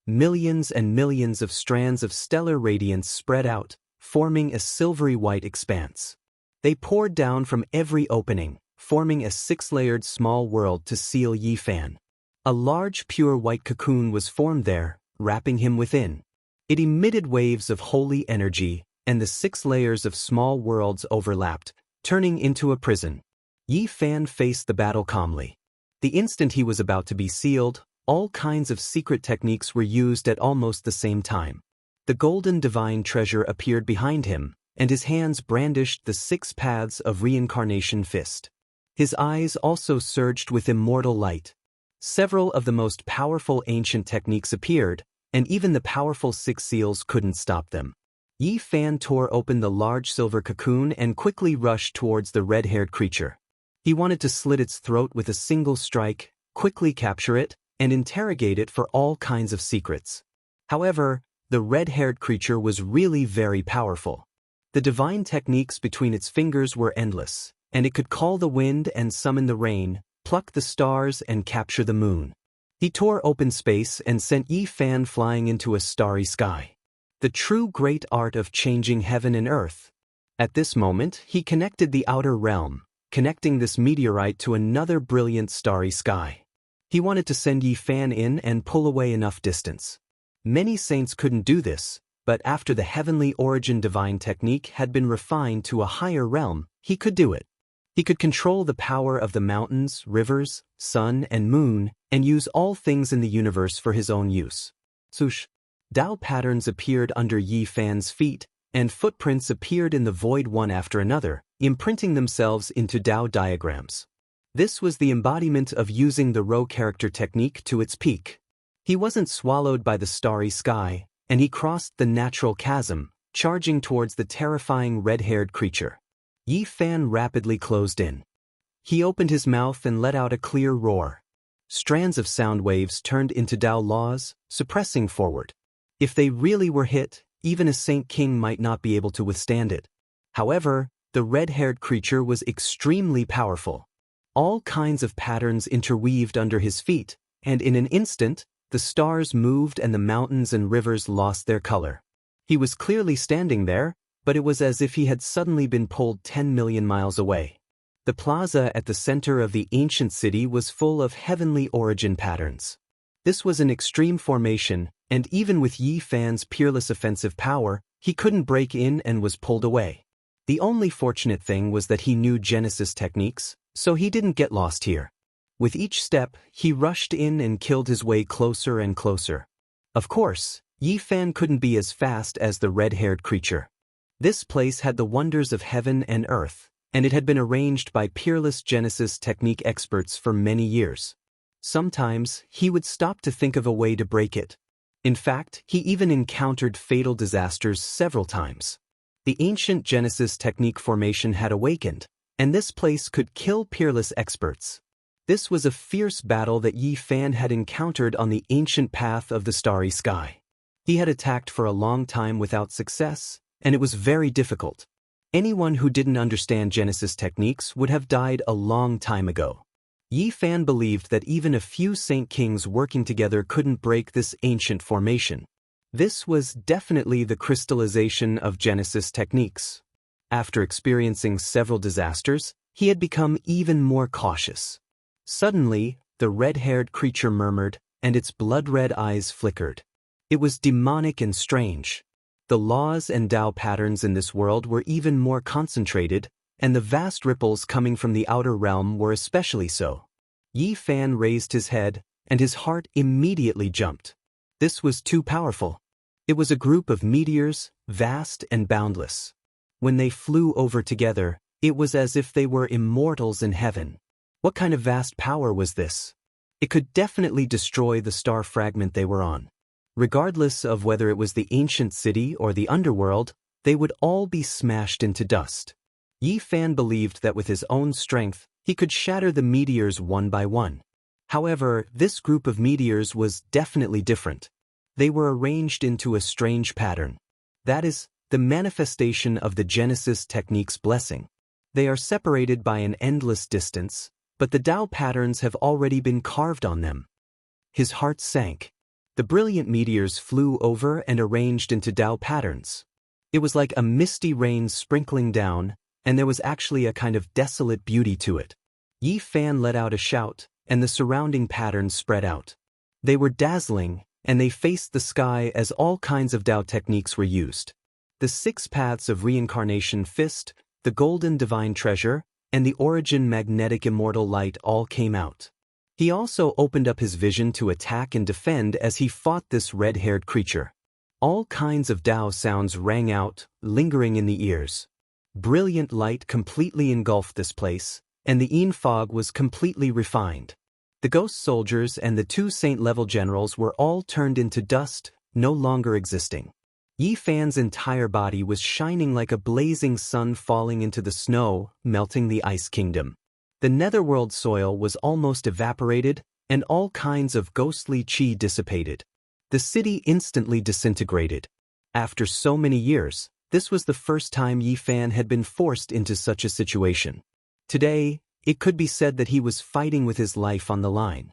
Millions and millions of strands of stellar radiance spread out, forming a silvery white expanse. They poured down from every opening, forming a six-layered small world to seal Yifan. A large pure white cocoon was formed there, wrapping him within. It emitted waves of holy energy, and the 6 layers of small worlds overlapped, turning into a prison. Yifan faced the battle calmly. The instant he was about to be sealed, all kinds of secret techniques were used at almost the same time. The golden divine treasure appeared behind him, and his hands brandished the 6 paths of reincarnation fist. His eyes also surged with immortal light. Several of the most powerful ancient techniques appeared, and even the powerful 6 seals couldn't stop them. Yifan tore open the large silver cocoon and quickly rushed towards the red-haired creature. He wanted to slit its throat with a single strike, quickly capture it, and interrogate it for all kinds of secrets. However, the red-haired creature was really very powerful. The divine techniques between its fingers were endless, and it could call the wind and summon the rain, pluck the stars and capture the moon. He tore open space and sent Yifan flying into a starry sky. The true great art of changing heaven and earth. At this moment, he connected the outer realm, connecting this meteorite to another brilliant starry sky. He wanted to send Yifan in and pull away enough distance. Many saints couldn't do this, but after the heavenly origin divine technique had been refined to a higher realm, he could do it. He could control the power of the mountains, rivers, sun, and moon, and use all things in the universe for his own use. Swoosh! Dao patterns appeared under Yifan's feet, and footprints appeared in the void one after another, imprinting themselves into Dao diagrams. This was the embodiment of using the Rho character technique to its peak. He wasn't swallowed by the starry sky, and he crossed the natural chasm, charging towards the terrifying red-haired creature. Yifan rapidly closed in. He opened his mouth and let out a clear roar. Strands of sound waves turned into Dao laws, suppressing forward. If they really were hit, even a Saint King might not be able to withstand it. However, the red-haired creature was extremely powerful. All kinds of patterns interweaved under his feet, and in an instant, the stars moved and the mountains and rivers lost their color. He was clearly standing there, but it was as if he had suddenly been pulled 10 million miles away. The plaza at the center of the ancient city was full of heavenly origin patterns. This was an extreme formation, and even with Yifan's peerless offensive power, he couldn't break in and was pulled away. The only fortunate thing was that he knew Genesis techniques, so he didn't get lost here. With each step, he rushed in and killed his way closer and closer. Of course, Yifan couldn't be as fast as the red-haired creature. This place had the wonders of heaven and earth, and it had been arranged by peerless Genesis technique experts for many years. Sometimes, he would stop to think of a way to break it. In fact, he even encountered fatal disasters several times. The ancient Genesis technique formation had awakened, and this place could kill peerless experts. This was a fierce battle that Yifan had encountered on the ancient path of the starry sky. He had attacked for a long time without success, and it was very difficult. Anyone who didn't understand Genesis techniques would have died a long time ago. Yifan believed that even a few Saint Kings working together couldn't break this ancient formation. This was definitely the crystallization of Genesis techniques. After experiencing several disasters, he had become even more cautious. Suddenly, the red-haired creature murmured, and its blood-red eyes flickered. It was demonic and strange. The laws and Dao patterns in this world were even more concentrated, and the vast ripples coming from the outer realm were especially so. Yifan raised his head, and his heart immediately jumped. This was too powerful. It was a group of meteors, vast and boundless. When they flew over together, it was as if they were immortals in heaven. What kind of vast power was this? It could definitely destroy the star fragment they were on. Regardless of whether it was the ancient city or the underworld, they would all be smashed into dust. Yifan believed that with his own strength, he could shatter the meteors one by one. However, this group of meteors was definitely different. They were arranged into a strange pattern. That is, the manifestation of the Genesis technique's blessing. They are separated by an endless distance, but the Dao patterns have already been carved on them. His heart sank. The brilliant meteors flew over and arranged into Dao patterns. It was like a misty rain sprinkling down, and there was actually a kind of desolate beauty to it. Yi Fan let out a shout, and the surrounding patterns spread out. They were dazzling, and they faced the sky as all kinds of Dao techniques were used. The 6 paths of reincarnation fist, the golden divine treasure, and the origin magnetic immortal light all came out. He also opened up his vision to attack and defend as he fought this red-haired creature. All kinds of Dao sounds rang out, lingering in the ears. Brilliant light completely engulfed this place, and the Yin fog was completely refined. The ghost soldiers and the 2 saint-level generals were all turned into dust, no longer existing. Yi Fan's entire body was shining like a blazing sun falling into the snow, melting the Ice Kingdom. The netherworld soil was almost evaporated, and all kinds of ghostly qi dissipated. The city instantly disintegrated. After so many years, this was the first time Yi Fan had been forced into such a situation. Today, it could be said that he was fighting with his life on the line.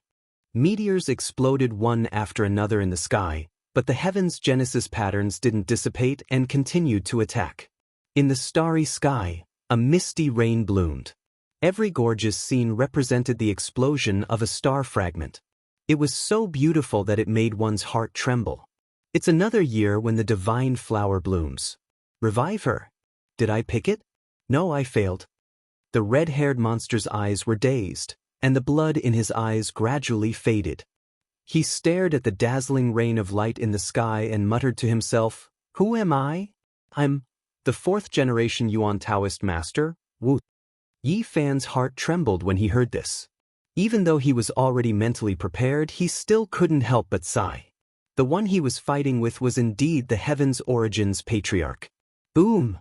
Meteors exploded one after another in the sky, but the heavens' genesis patterns didn't dissipate and continued to attack. In the starry sky, a misty rain bloomed. Every gorgeous scene represented the explosion of a star fragment. It was so beautiful that it made one's heart tremble. It's another year when the divine flower blooms. Revive her. Did I pick it? No, I failed. The red-haired monster's eyes were dazed, and the blood in his eyes gradually faded. He stared at the dazzling rain of light in the sky and muttered to himself, "Who am I? I'm the 4th generation Yuan Taoist master, Wu." Yi Fan's heart trembled when he heard this. Even though he was already mentally prepared, he still couldn't help but sigh. The one he was fighting with was indeed the Heaven's Origins Patriarch. Boom!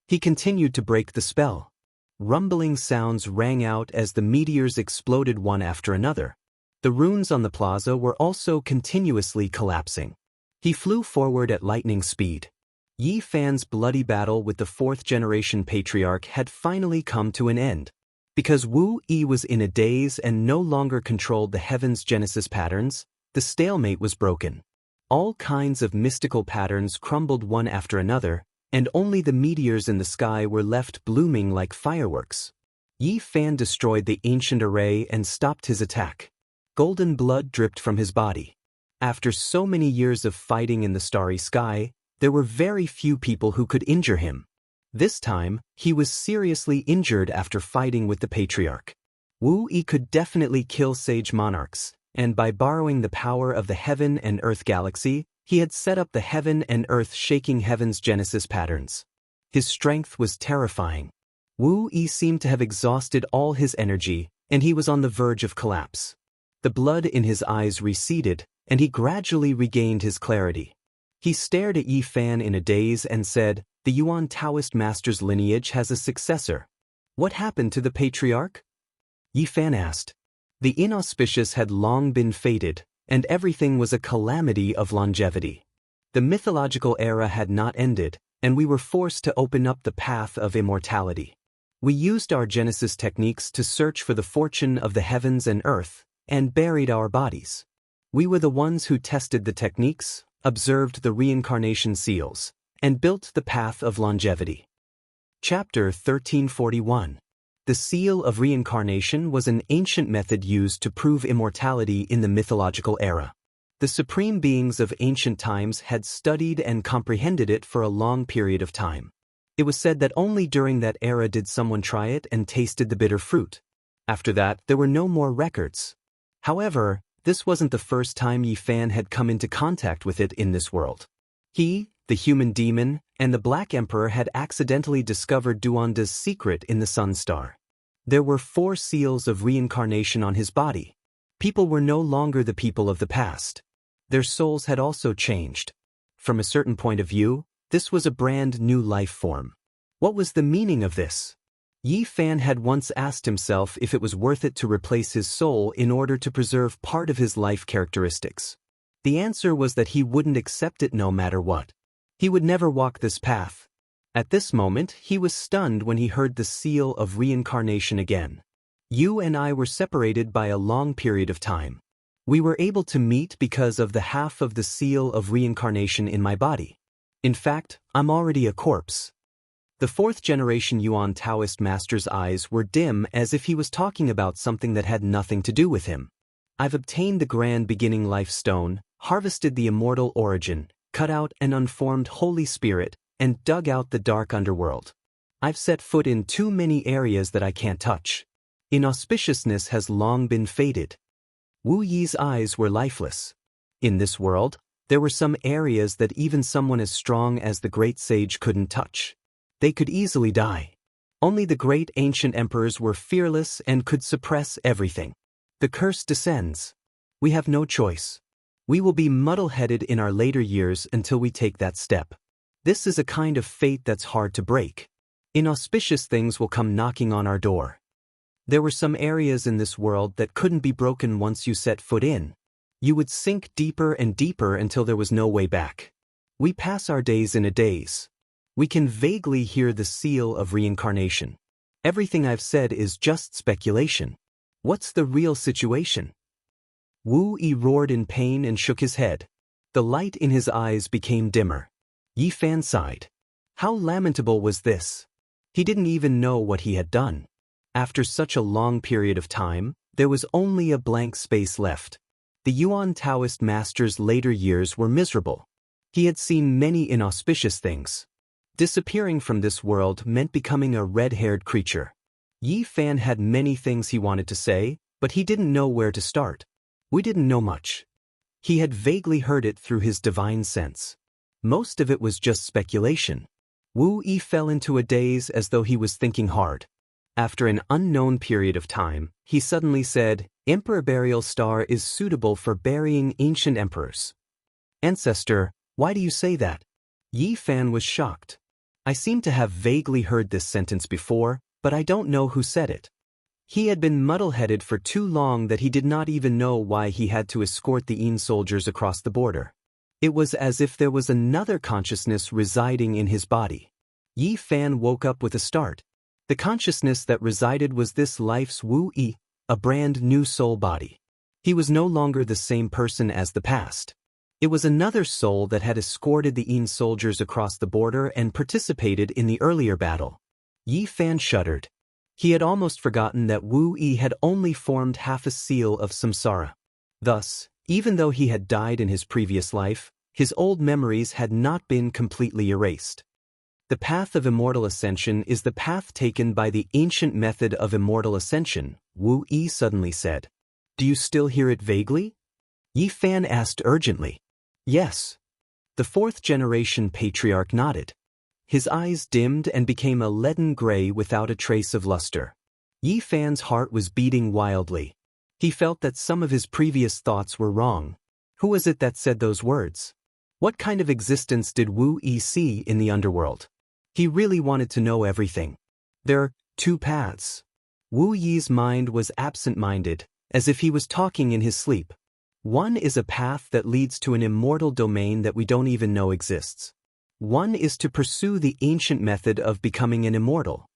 He continued to break the spell. Rumbling sounds rang out as the meteors exploded one after another. The runes on the plaza were also continuously collapsing. He flew forward at lightning speed. Yi Fan's bloody battle with the 4th generation patriarch had finally come to an end. Because Wu Yi was in a daze and no longer controlled the heavens' genesis patterns, the stalemate was broken. All kinds of mystical patterns crumbled one after another, and only the meteors in the sky were left blooming like fireworks. Yi Fan destroyed the ancient array and stopped his attack. Golden blood dripped from his body. After so many years of fighting in the starry sky, there were very few people who could injure him. This time, he was seriously injured after fighting with the patriarch. Wu Yi could definitely kill sage monarchs, and by borrowing the power of the heaven and earth galaxy, he had set up the heaven and earth shaking heaven's genesis patterns. His strength was terrifying. Wu Yi seemed to have exhausted all his energy, and he was on the verge of collapse. The blood in his eyes receded, and he gradually regained his clarity. He stared at Yi Fan in a daze and said, "The Yuan Taoist master's lineage has a successor. What happened to the patriarch?" Yi Fan asked. The inauspicious had long been fated, and everything was a calamity of longevity. The mythological era had not ended, and we were forced to open up the path of immortality. We used our Genesis techniques to search for the fortune of the heavens and earth, and buried our bodies. We were the ones who tested the techniques, observed the reincarnation seals, and built the path of longevity. Chapter 1341. The seal of reincarnation was an ancient method used to prove immortality in the mythological era. The supreme beings of ancient times had studied and comprehended it for a long period of time. It was said that only during that era did someone try it and tasted the bitter fruit. After that, there were no more records. However, this wasn't the first time Yi Fan had come into contact with it in this world. He, the human demon, and the Black Emperor had accidentally discovered Duanda's secret in the Sun Star. There were 4 seals of reincarnation on his body. People were no longer the people of the past. Their souls had also changed. From a certain point of view, this was a brand new life form. What was the meaning of this? Yi Fan had once asked himself if it was worth it to replace his soul in order to preserve part of his life characteristics. The answer was that he wouldn't accept it no matter what. He would never walk this path. At this moment, he was stunned when he heard the seal of reincarnation again. You and I were separated by a long period of time. We were able to meet because of the half of the seal of reincarnation in my body. In fact, I'm already a corpse. The fourth-generation Yuan Taoist master's eyes were dim as if he was talking about something that had nothing to do with him. I've obtained the grand beginning life stone, harvested the immortal origin, cut out an unformed Holy Spirit, and dug out the dark underworld. I've set foot in too many areas that I can't touch. Inauspiciousness has long been fated. Wu Yi's eyes were lifeless. In this world, there were some areas that even someone as strong as the great sage couldn't touch. They could easily die. Only the great ancient emperors were fearless and could suppress everything. The curse descends. We have no choice. We will be muddle-headed in our later years until we take that step. This is a kind of fate that's hard to break. Inauspicious things will come knocking on our door. There were some areas in this world that couldn't be broken once you set foot in. You would sink deeper and deeper until there was no way back. We pass our days in a daze. We can vaguely hear the seal of reincarnation. Everything I've said is just speculation. What's the real situation? Wu Yi roared in pain and shook his head. The light in his eyes became dimmer. Yi Fan sighed. How lamentable was this? He didn't even know what he had done. After such a long period of time, there was only a blank space left. The Yuan Taoist master's later years were miserable. He had seen many inauspicious things. Disappearing from this world meant becoming a red-haired creature. Yi Fan had many things he wanted to say, but he didn't know where to start. We didn't know much. He had vaguely heard it through his divine sense. Most of it was just speculation. Wu Yi fell into a daze as though he was thinking hard. After an unknown period of time, he suddenly said, Emperor Burial Star is suitable for burying ancient emperors. Ancestor, why do you say that? Yi Fan was shocked. I seem to have vaguely heard this sentence before, but I don't know who said it. He had been muddle-headed for too long that he did not even know why he had to escort the Yin soldiers across the border. It was as if there was another consciousness residing in his body. Yi Fan woke up with a start. The consciousness that resided was this life's Wu Yi, a brand new soul body. He was no longer the same person as the past. It was another soul that had escorted the Yin soldiers across the border and participated in the earlier battle. Yi Fan shuddered. He had almost forgotten that Wu Yi had only formed half a seal of samsara. Thus, even though he had died in his previous life, his old memories had not been completely erased. The path of immortal ascension is the path taken by the ancient method of immortal ascension, Wu Yi suddenly said. Do you still hear it vaguely? Yi Fan asked urgently. Yes. The fourth-generation patriarch nodded. His eyes dimmed and became a leaden gray without a trace of luster. Yi Fan's heart was beating wildly. He felt that some of his previous thoughts were wrong. Who was it that said those words? What kind of existence did Wu Yi see in the underworld? He really wanted to know everything. There are two paths. Wu Yi's mind was absent-minded, as if he was talking in his sleep. One is a path that leads to an immortal domain that we don't even know exists. One is to pursue the ancient method of becoming an immortal.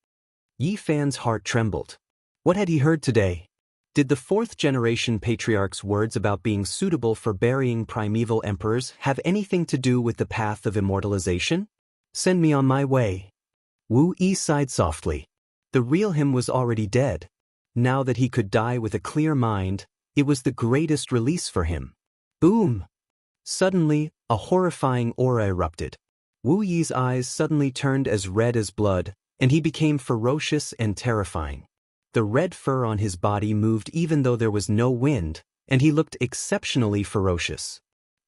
Yi Fan's heart trembled. What had he heard today? Did the fourth-generation patriarch's words about being suitable for burying primeval emperors have anything to do with the path of immortalization? Send me on my way. Wu Yi sighed softly. The real him was already dead. Now that he could die with a clear mind, it was the greatest release for him. Boom! Suddenly, a horrifying aura erupted. Wu Yi's eyes suddenly turned as red as blood, and he became ferocious and terrifying. The red fur on his body moved even though there was no wind, and he looked exceptionally ferocious.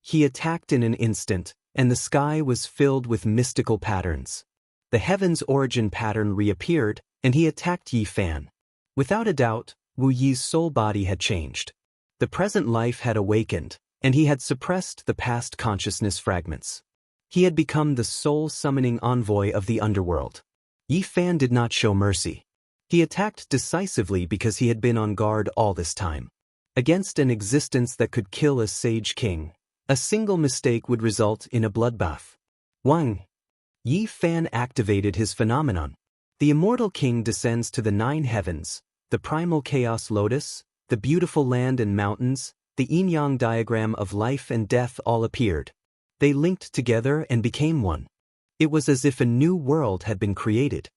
He attacked in an instant, and the sky was filled with mystical patterns. The heaven's origin pattern reappeared, and he attacked Yi Fan. Without a doubt, Wu Yi's soul body had changed. The present life had awakened, and he had suppressed the past consciousness fragments. He had become the soul-summoning envoy of the underworld. Yi Fan did not show mercy. He attacked decisively because he had been on guard all this time. Against an existence that could kill a sage king, a single mistake would result in a bloodbath. Wang. Yi Fan activated his phenomenon. The immortal king descends to the 9 heavens, the primal chaos lotus, the beautiful land and mountains, the yin-yang diagram of life and death all appeared. They linked together and became one. It was as if a new world had been created.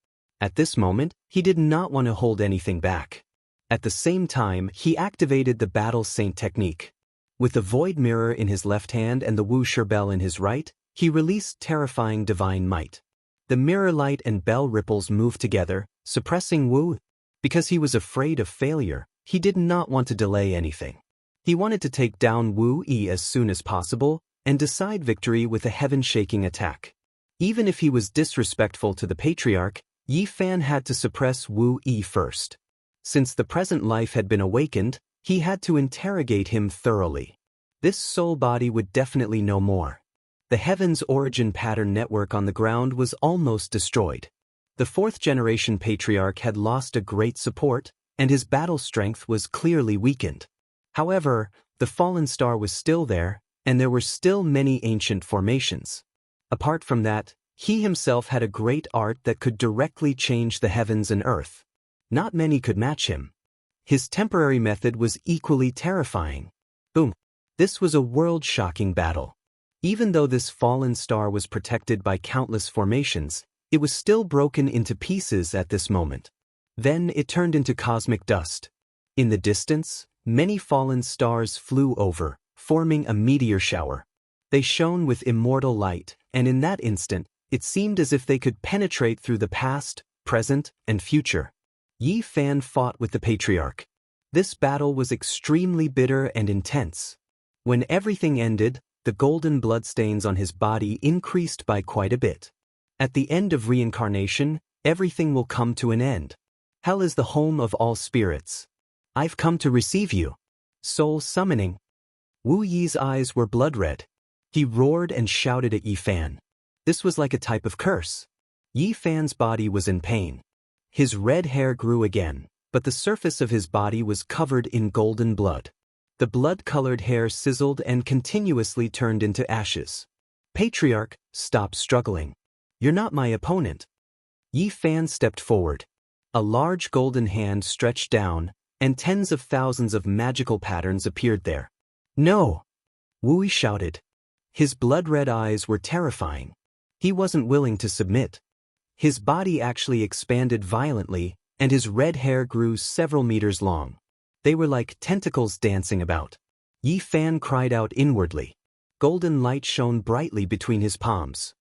At this moment, he did not want to hold anything back. At the same time, he activated the Battle Saint technique. With the void mirror in his left hand and the Wuxia bell in his right, he released terrifying divine might. The mirror light and bell ripples moved together, suppressing Wu. Because he was afraid of failure, he did not want to delay anything. He wanted to take down Wu Yi as soon as possible and decide victory with a heaven-shaking attack. Even if he was disrespectful to the patriarch, Yi Fan had to suppress Wu Yi first. Since the present life had been awakened, he had to interrogate him thoroughly. This soul body would definitely know more. The Heaven's origin pattern network on the ground was almost destroyed. The fourth-generation patriarch had lost a great support, and his battle strength was clearly weakened. However, the fallen star was still there, and there were still many ancient formations. Apart from that, he himself had a great art that could directly change the heavens and earth. Not many could match him. His temporary method was equally terrifying. Boom! This was a world-shocking battle. Even though this fallen star was protected by countless formations, it was still broken into pieces at this moment. Then it turned into cosmic dust. In the distance, many fallen stars flew over, forming a meteor shower. They shone with immortal light, and in that instant, it seemed as if they could penetrate through the past, present, and future. Yi Fan fought with the patriarch. This battle was extremely bitter and intense. When everything ended, the golden bloodstains on his body increased by quite a bit. At the end of reincarnation, everything will come to an end. Hell is the home of all spirits. I've come to receive you. Soul summoning. Wu Yi's eyes were blood red. He roared and shouted at Yi Fan. This was like a type of curse. Yi Fan's body was in pain. His red hair grew again, but the surface of his body was covered in golden blood. The blood-colored hair sizzled and continuously turned into ashes. Patriarch, stop struggling. You're not my opponent. Yi Fan stepped forward. A large golden hand stretched down, and tens of thousands of magical patterns appeared there. No! Wu Yi shouted. His blood-red eyes were terrifying. He wasn't willing to submit. His body actually expanded violently, and his red hair grew several meters long. They were like tentacles dancing about. Yi Fan cried out inwardly. Golden light shone brightly between his palms.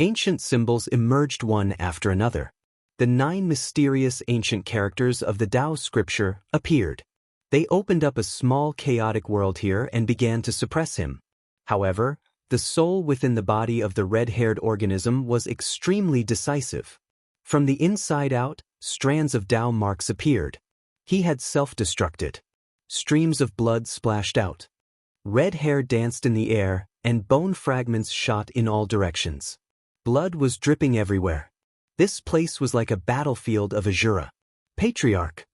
Ancient symbols emerged one after another. The 9 mysterious ancient characters of the Tao scripture appeared. They opened up a small chaotic world here and began to suppress him. However, the soul within the body of the red-haired organism was extremely decisive. From the inside out, strands of Tao marks appeared. He had self-destructed. Streams of blood splashed out. Red hair danced in the air, and bone fragments shot in all directions. Blood was dripping everywhere. This place was like a battlefield of Azura. Patriarch!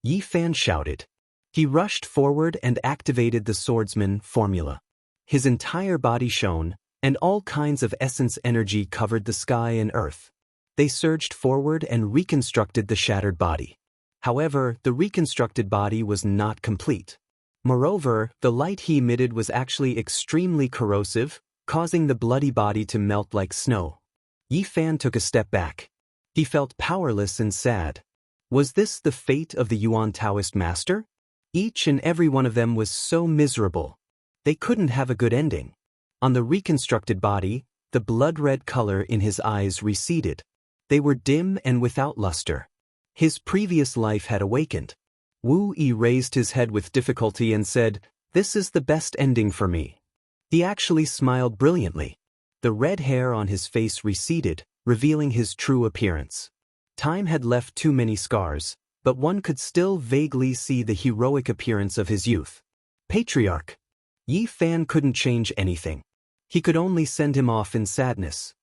Yi Fan shouted. He rushed forward and activated the swordsman formula. His entire body shone, and all kinds of essence energy covered the sky and earth. They surged forward and reconstructed the shattered body. However, the reconstructed body was not complete. Moreover, the light he emitted was actually extremely corrosive, causing the bloody body to melt like snow. Yi Fan took a step back. He felt powerless and sad. Was this the fate of the Yuan Taoist master? Each and every one of them was so miserable. They couldn't have a good ending. On the reconstructed body, the blood-red color in his eyes receded. They were dim and without luster. His previous life had awakened. Wu Yi raised his head with difficulty and said, "This is the best ending for me." He actually smiled brilliantly. The red hair on his face receded, revealing his true appearance. Time had left too many scars, but one could still vaguely see the heroic appearance of his youth. Patriarch! Yi Fan couldn't change anything. He could only send him off in sadness.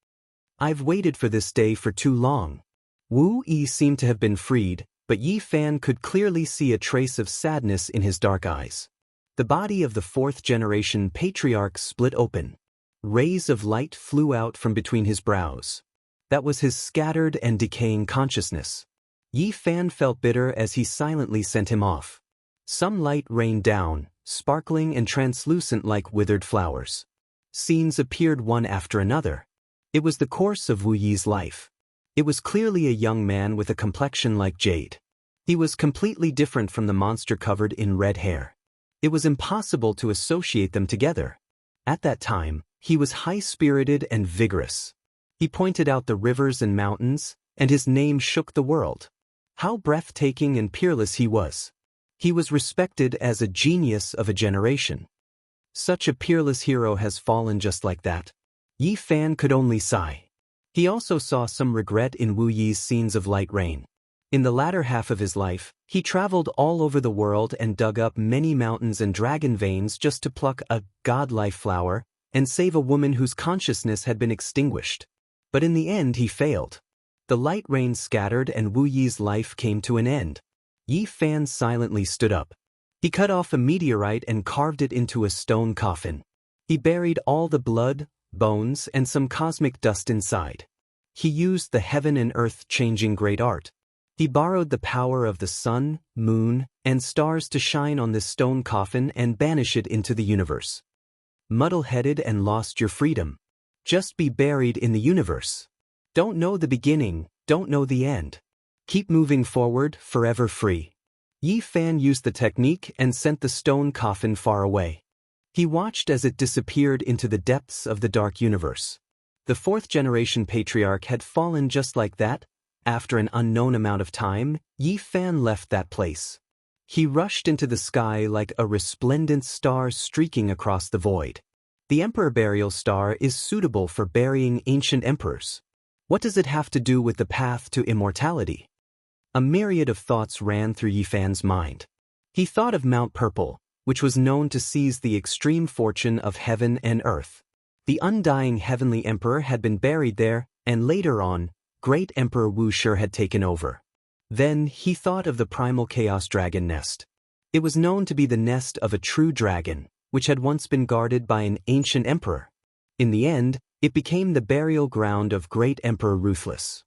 I've waited for this day for too long. Wu Yi seemed to have been freed, but Yi Fan could clearly see a trace of sadness in his dark eyes. The body of the fourth-generation patriarch split open. Rays of light flew out from between his brows. That was his scattered and decaying consciousness. Yi Fan felt bitter as he silently sent him off. Some light rained down, sparkling and translucent like withered flowers. Scenes appeared one after another. It was the course of Wu Yi's life. It was clearly a young man with a complexion like jade. He was completely different from the monster covered in red hair. It was impossible to associate them together. At that time, he was high-spirited and vigorous. He pointed out the rivers and mountains, and his name shook the world. How breathtaking and peerless he was. He was respected as a genius of a generation. Such a peerless hero has fallen just like that. Yi Fan could only sigh. He also saw some regret in Wu Yi's scenes of light rain. In the latter half of his life, he traveled all over the world and dug up many mountains and dragon veins just to pluck a godlike flower and save a woman whose consciousness had been extinguished. But in the end he failed. The light rain scattered and Wu Yi's life came to an end. Yi Fan silently stood up. He cut off a meteorite and carved it into a stone coffin. He buried all the blood, bones, and some cosmic dust inside. He used the heaven and earth changing great art. He borrowed the power of the sun, moon, and stars to shine on this stone coffin and banish it into the universe. Muddle-headed and lost your freedom. Just be buried in the universe. Don't know the beginning, don't know the end. Keep moving forward, forever free. Yi Fan used the technique and sent the stone coffin far away. He watched as it disappeared into the depths of the dark universe. The fourth-generation patriarch had fallen just like that. After an unknown amount of time, Yi Fan left that place. He rushed into the sky like a resplendent star streaking across the void. The Emperor Burial Star is suitable for burying ancient emperors. What does it have to do with the path to immortality? A myriad of thoughts ran through Yi Fan's mind. He thought of Mount Purple, which was known to seize the extreme fortune of heaven and earth. The undying heavenly emperor had been buried there, and later on, great Emperor Wu Shi had taken over. Then he thought of the primal chaos dragon nest. It was known to be the nest of a true dragon, which had once been guarded by an ancient emperor. In the end, it became the burial ground of great Emperor Ruthless.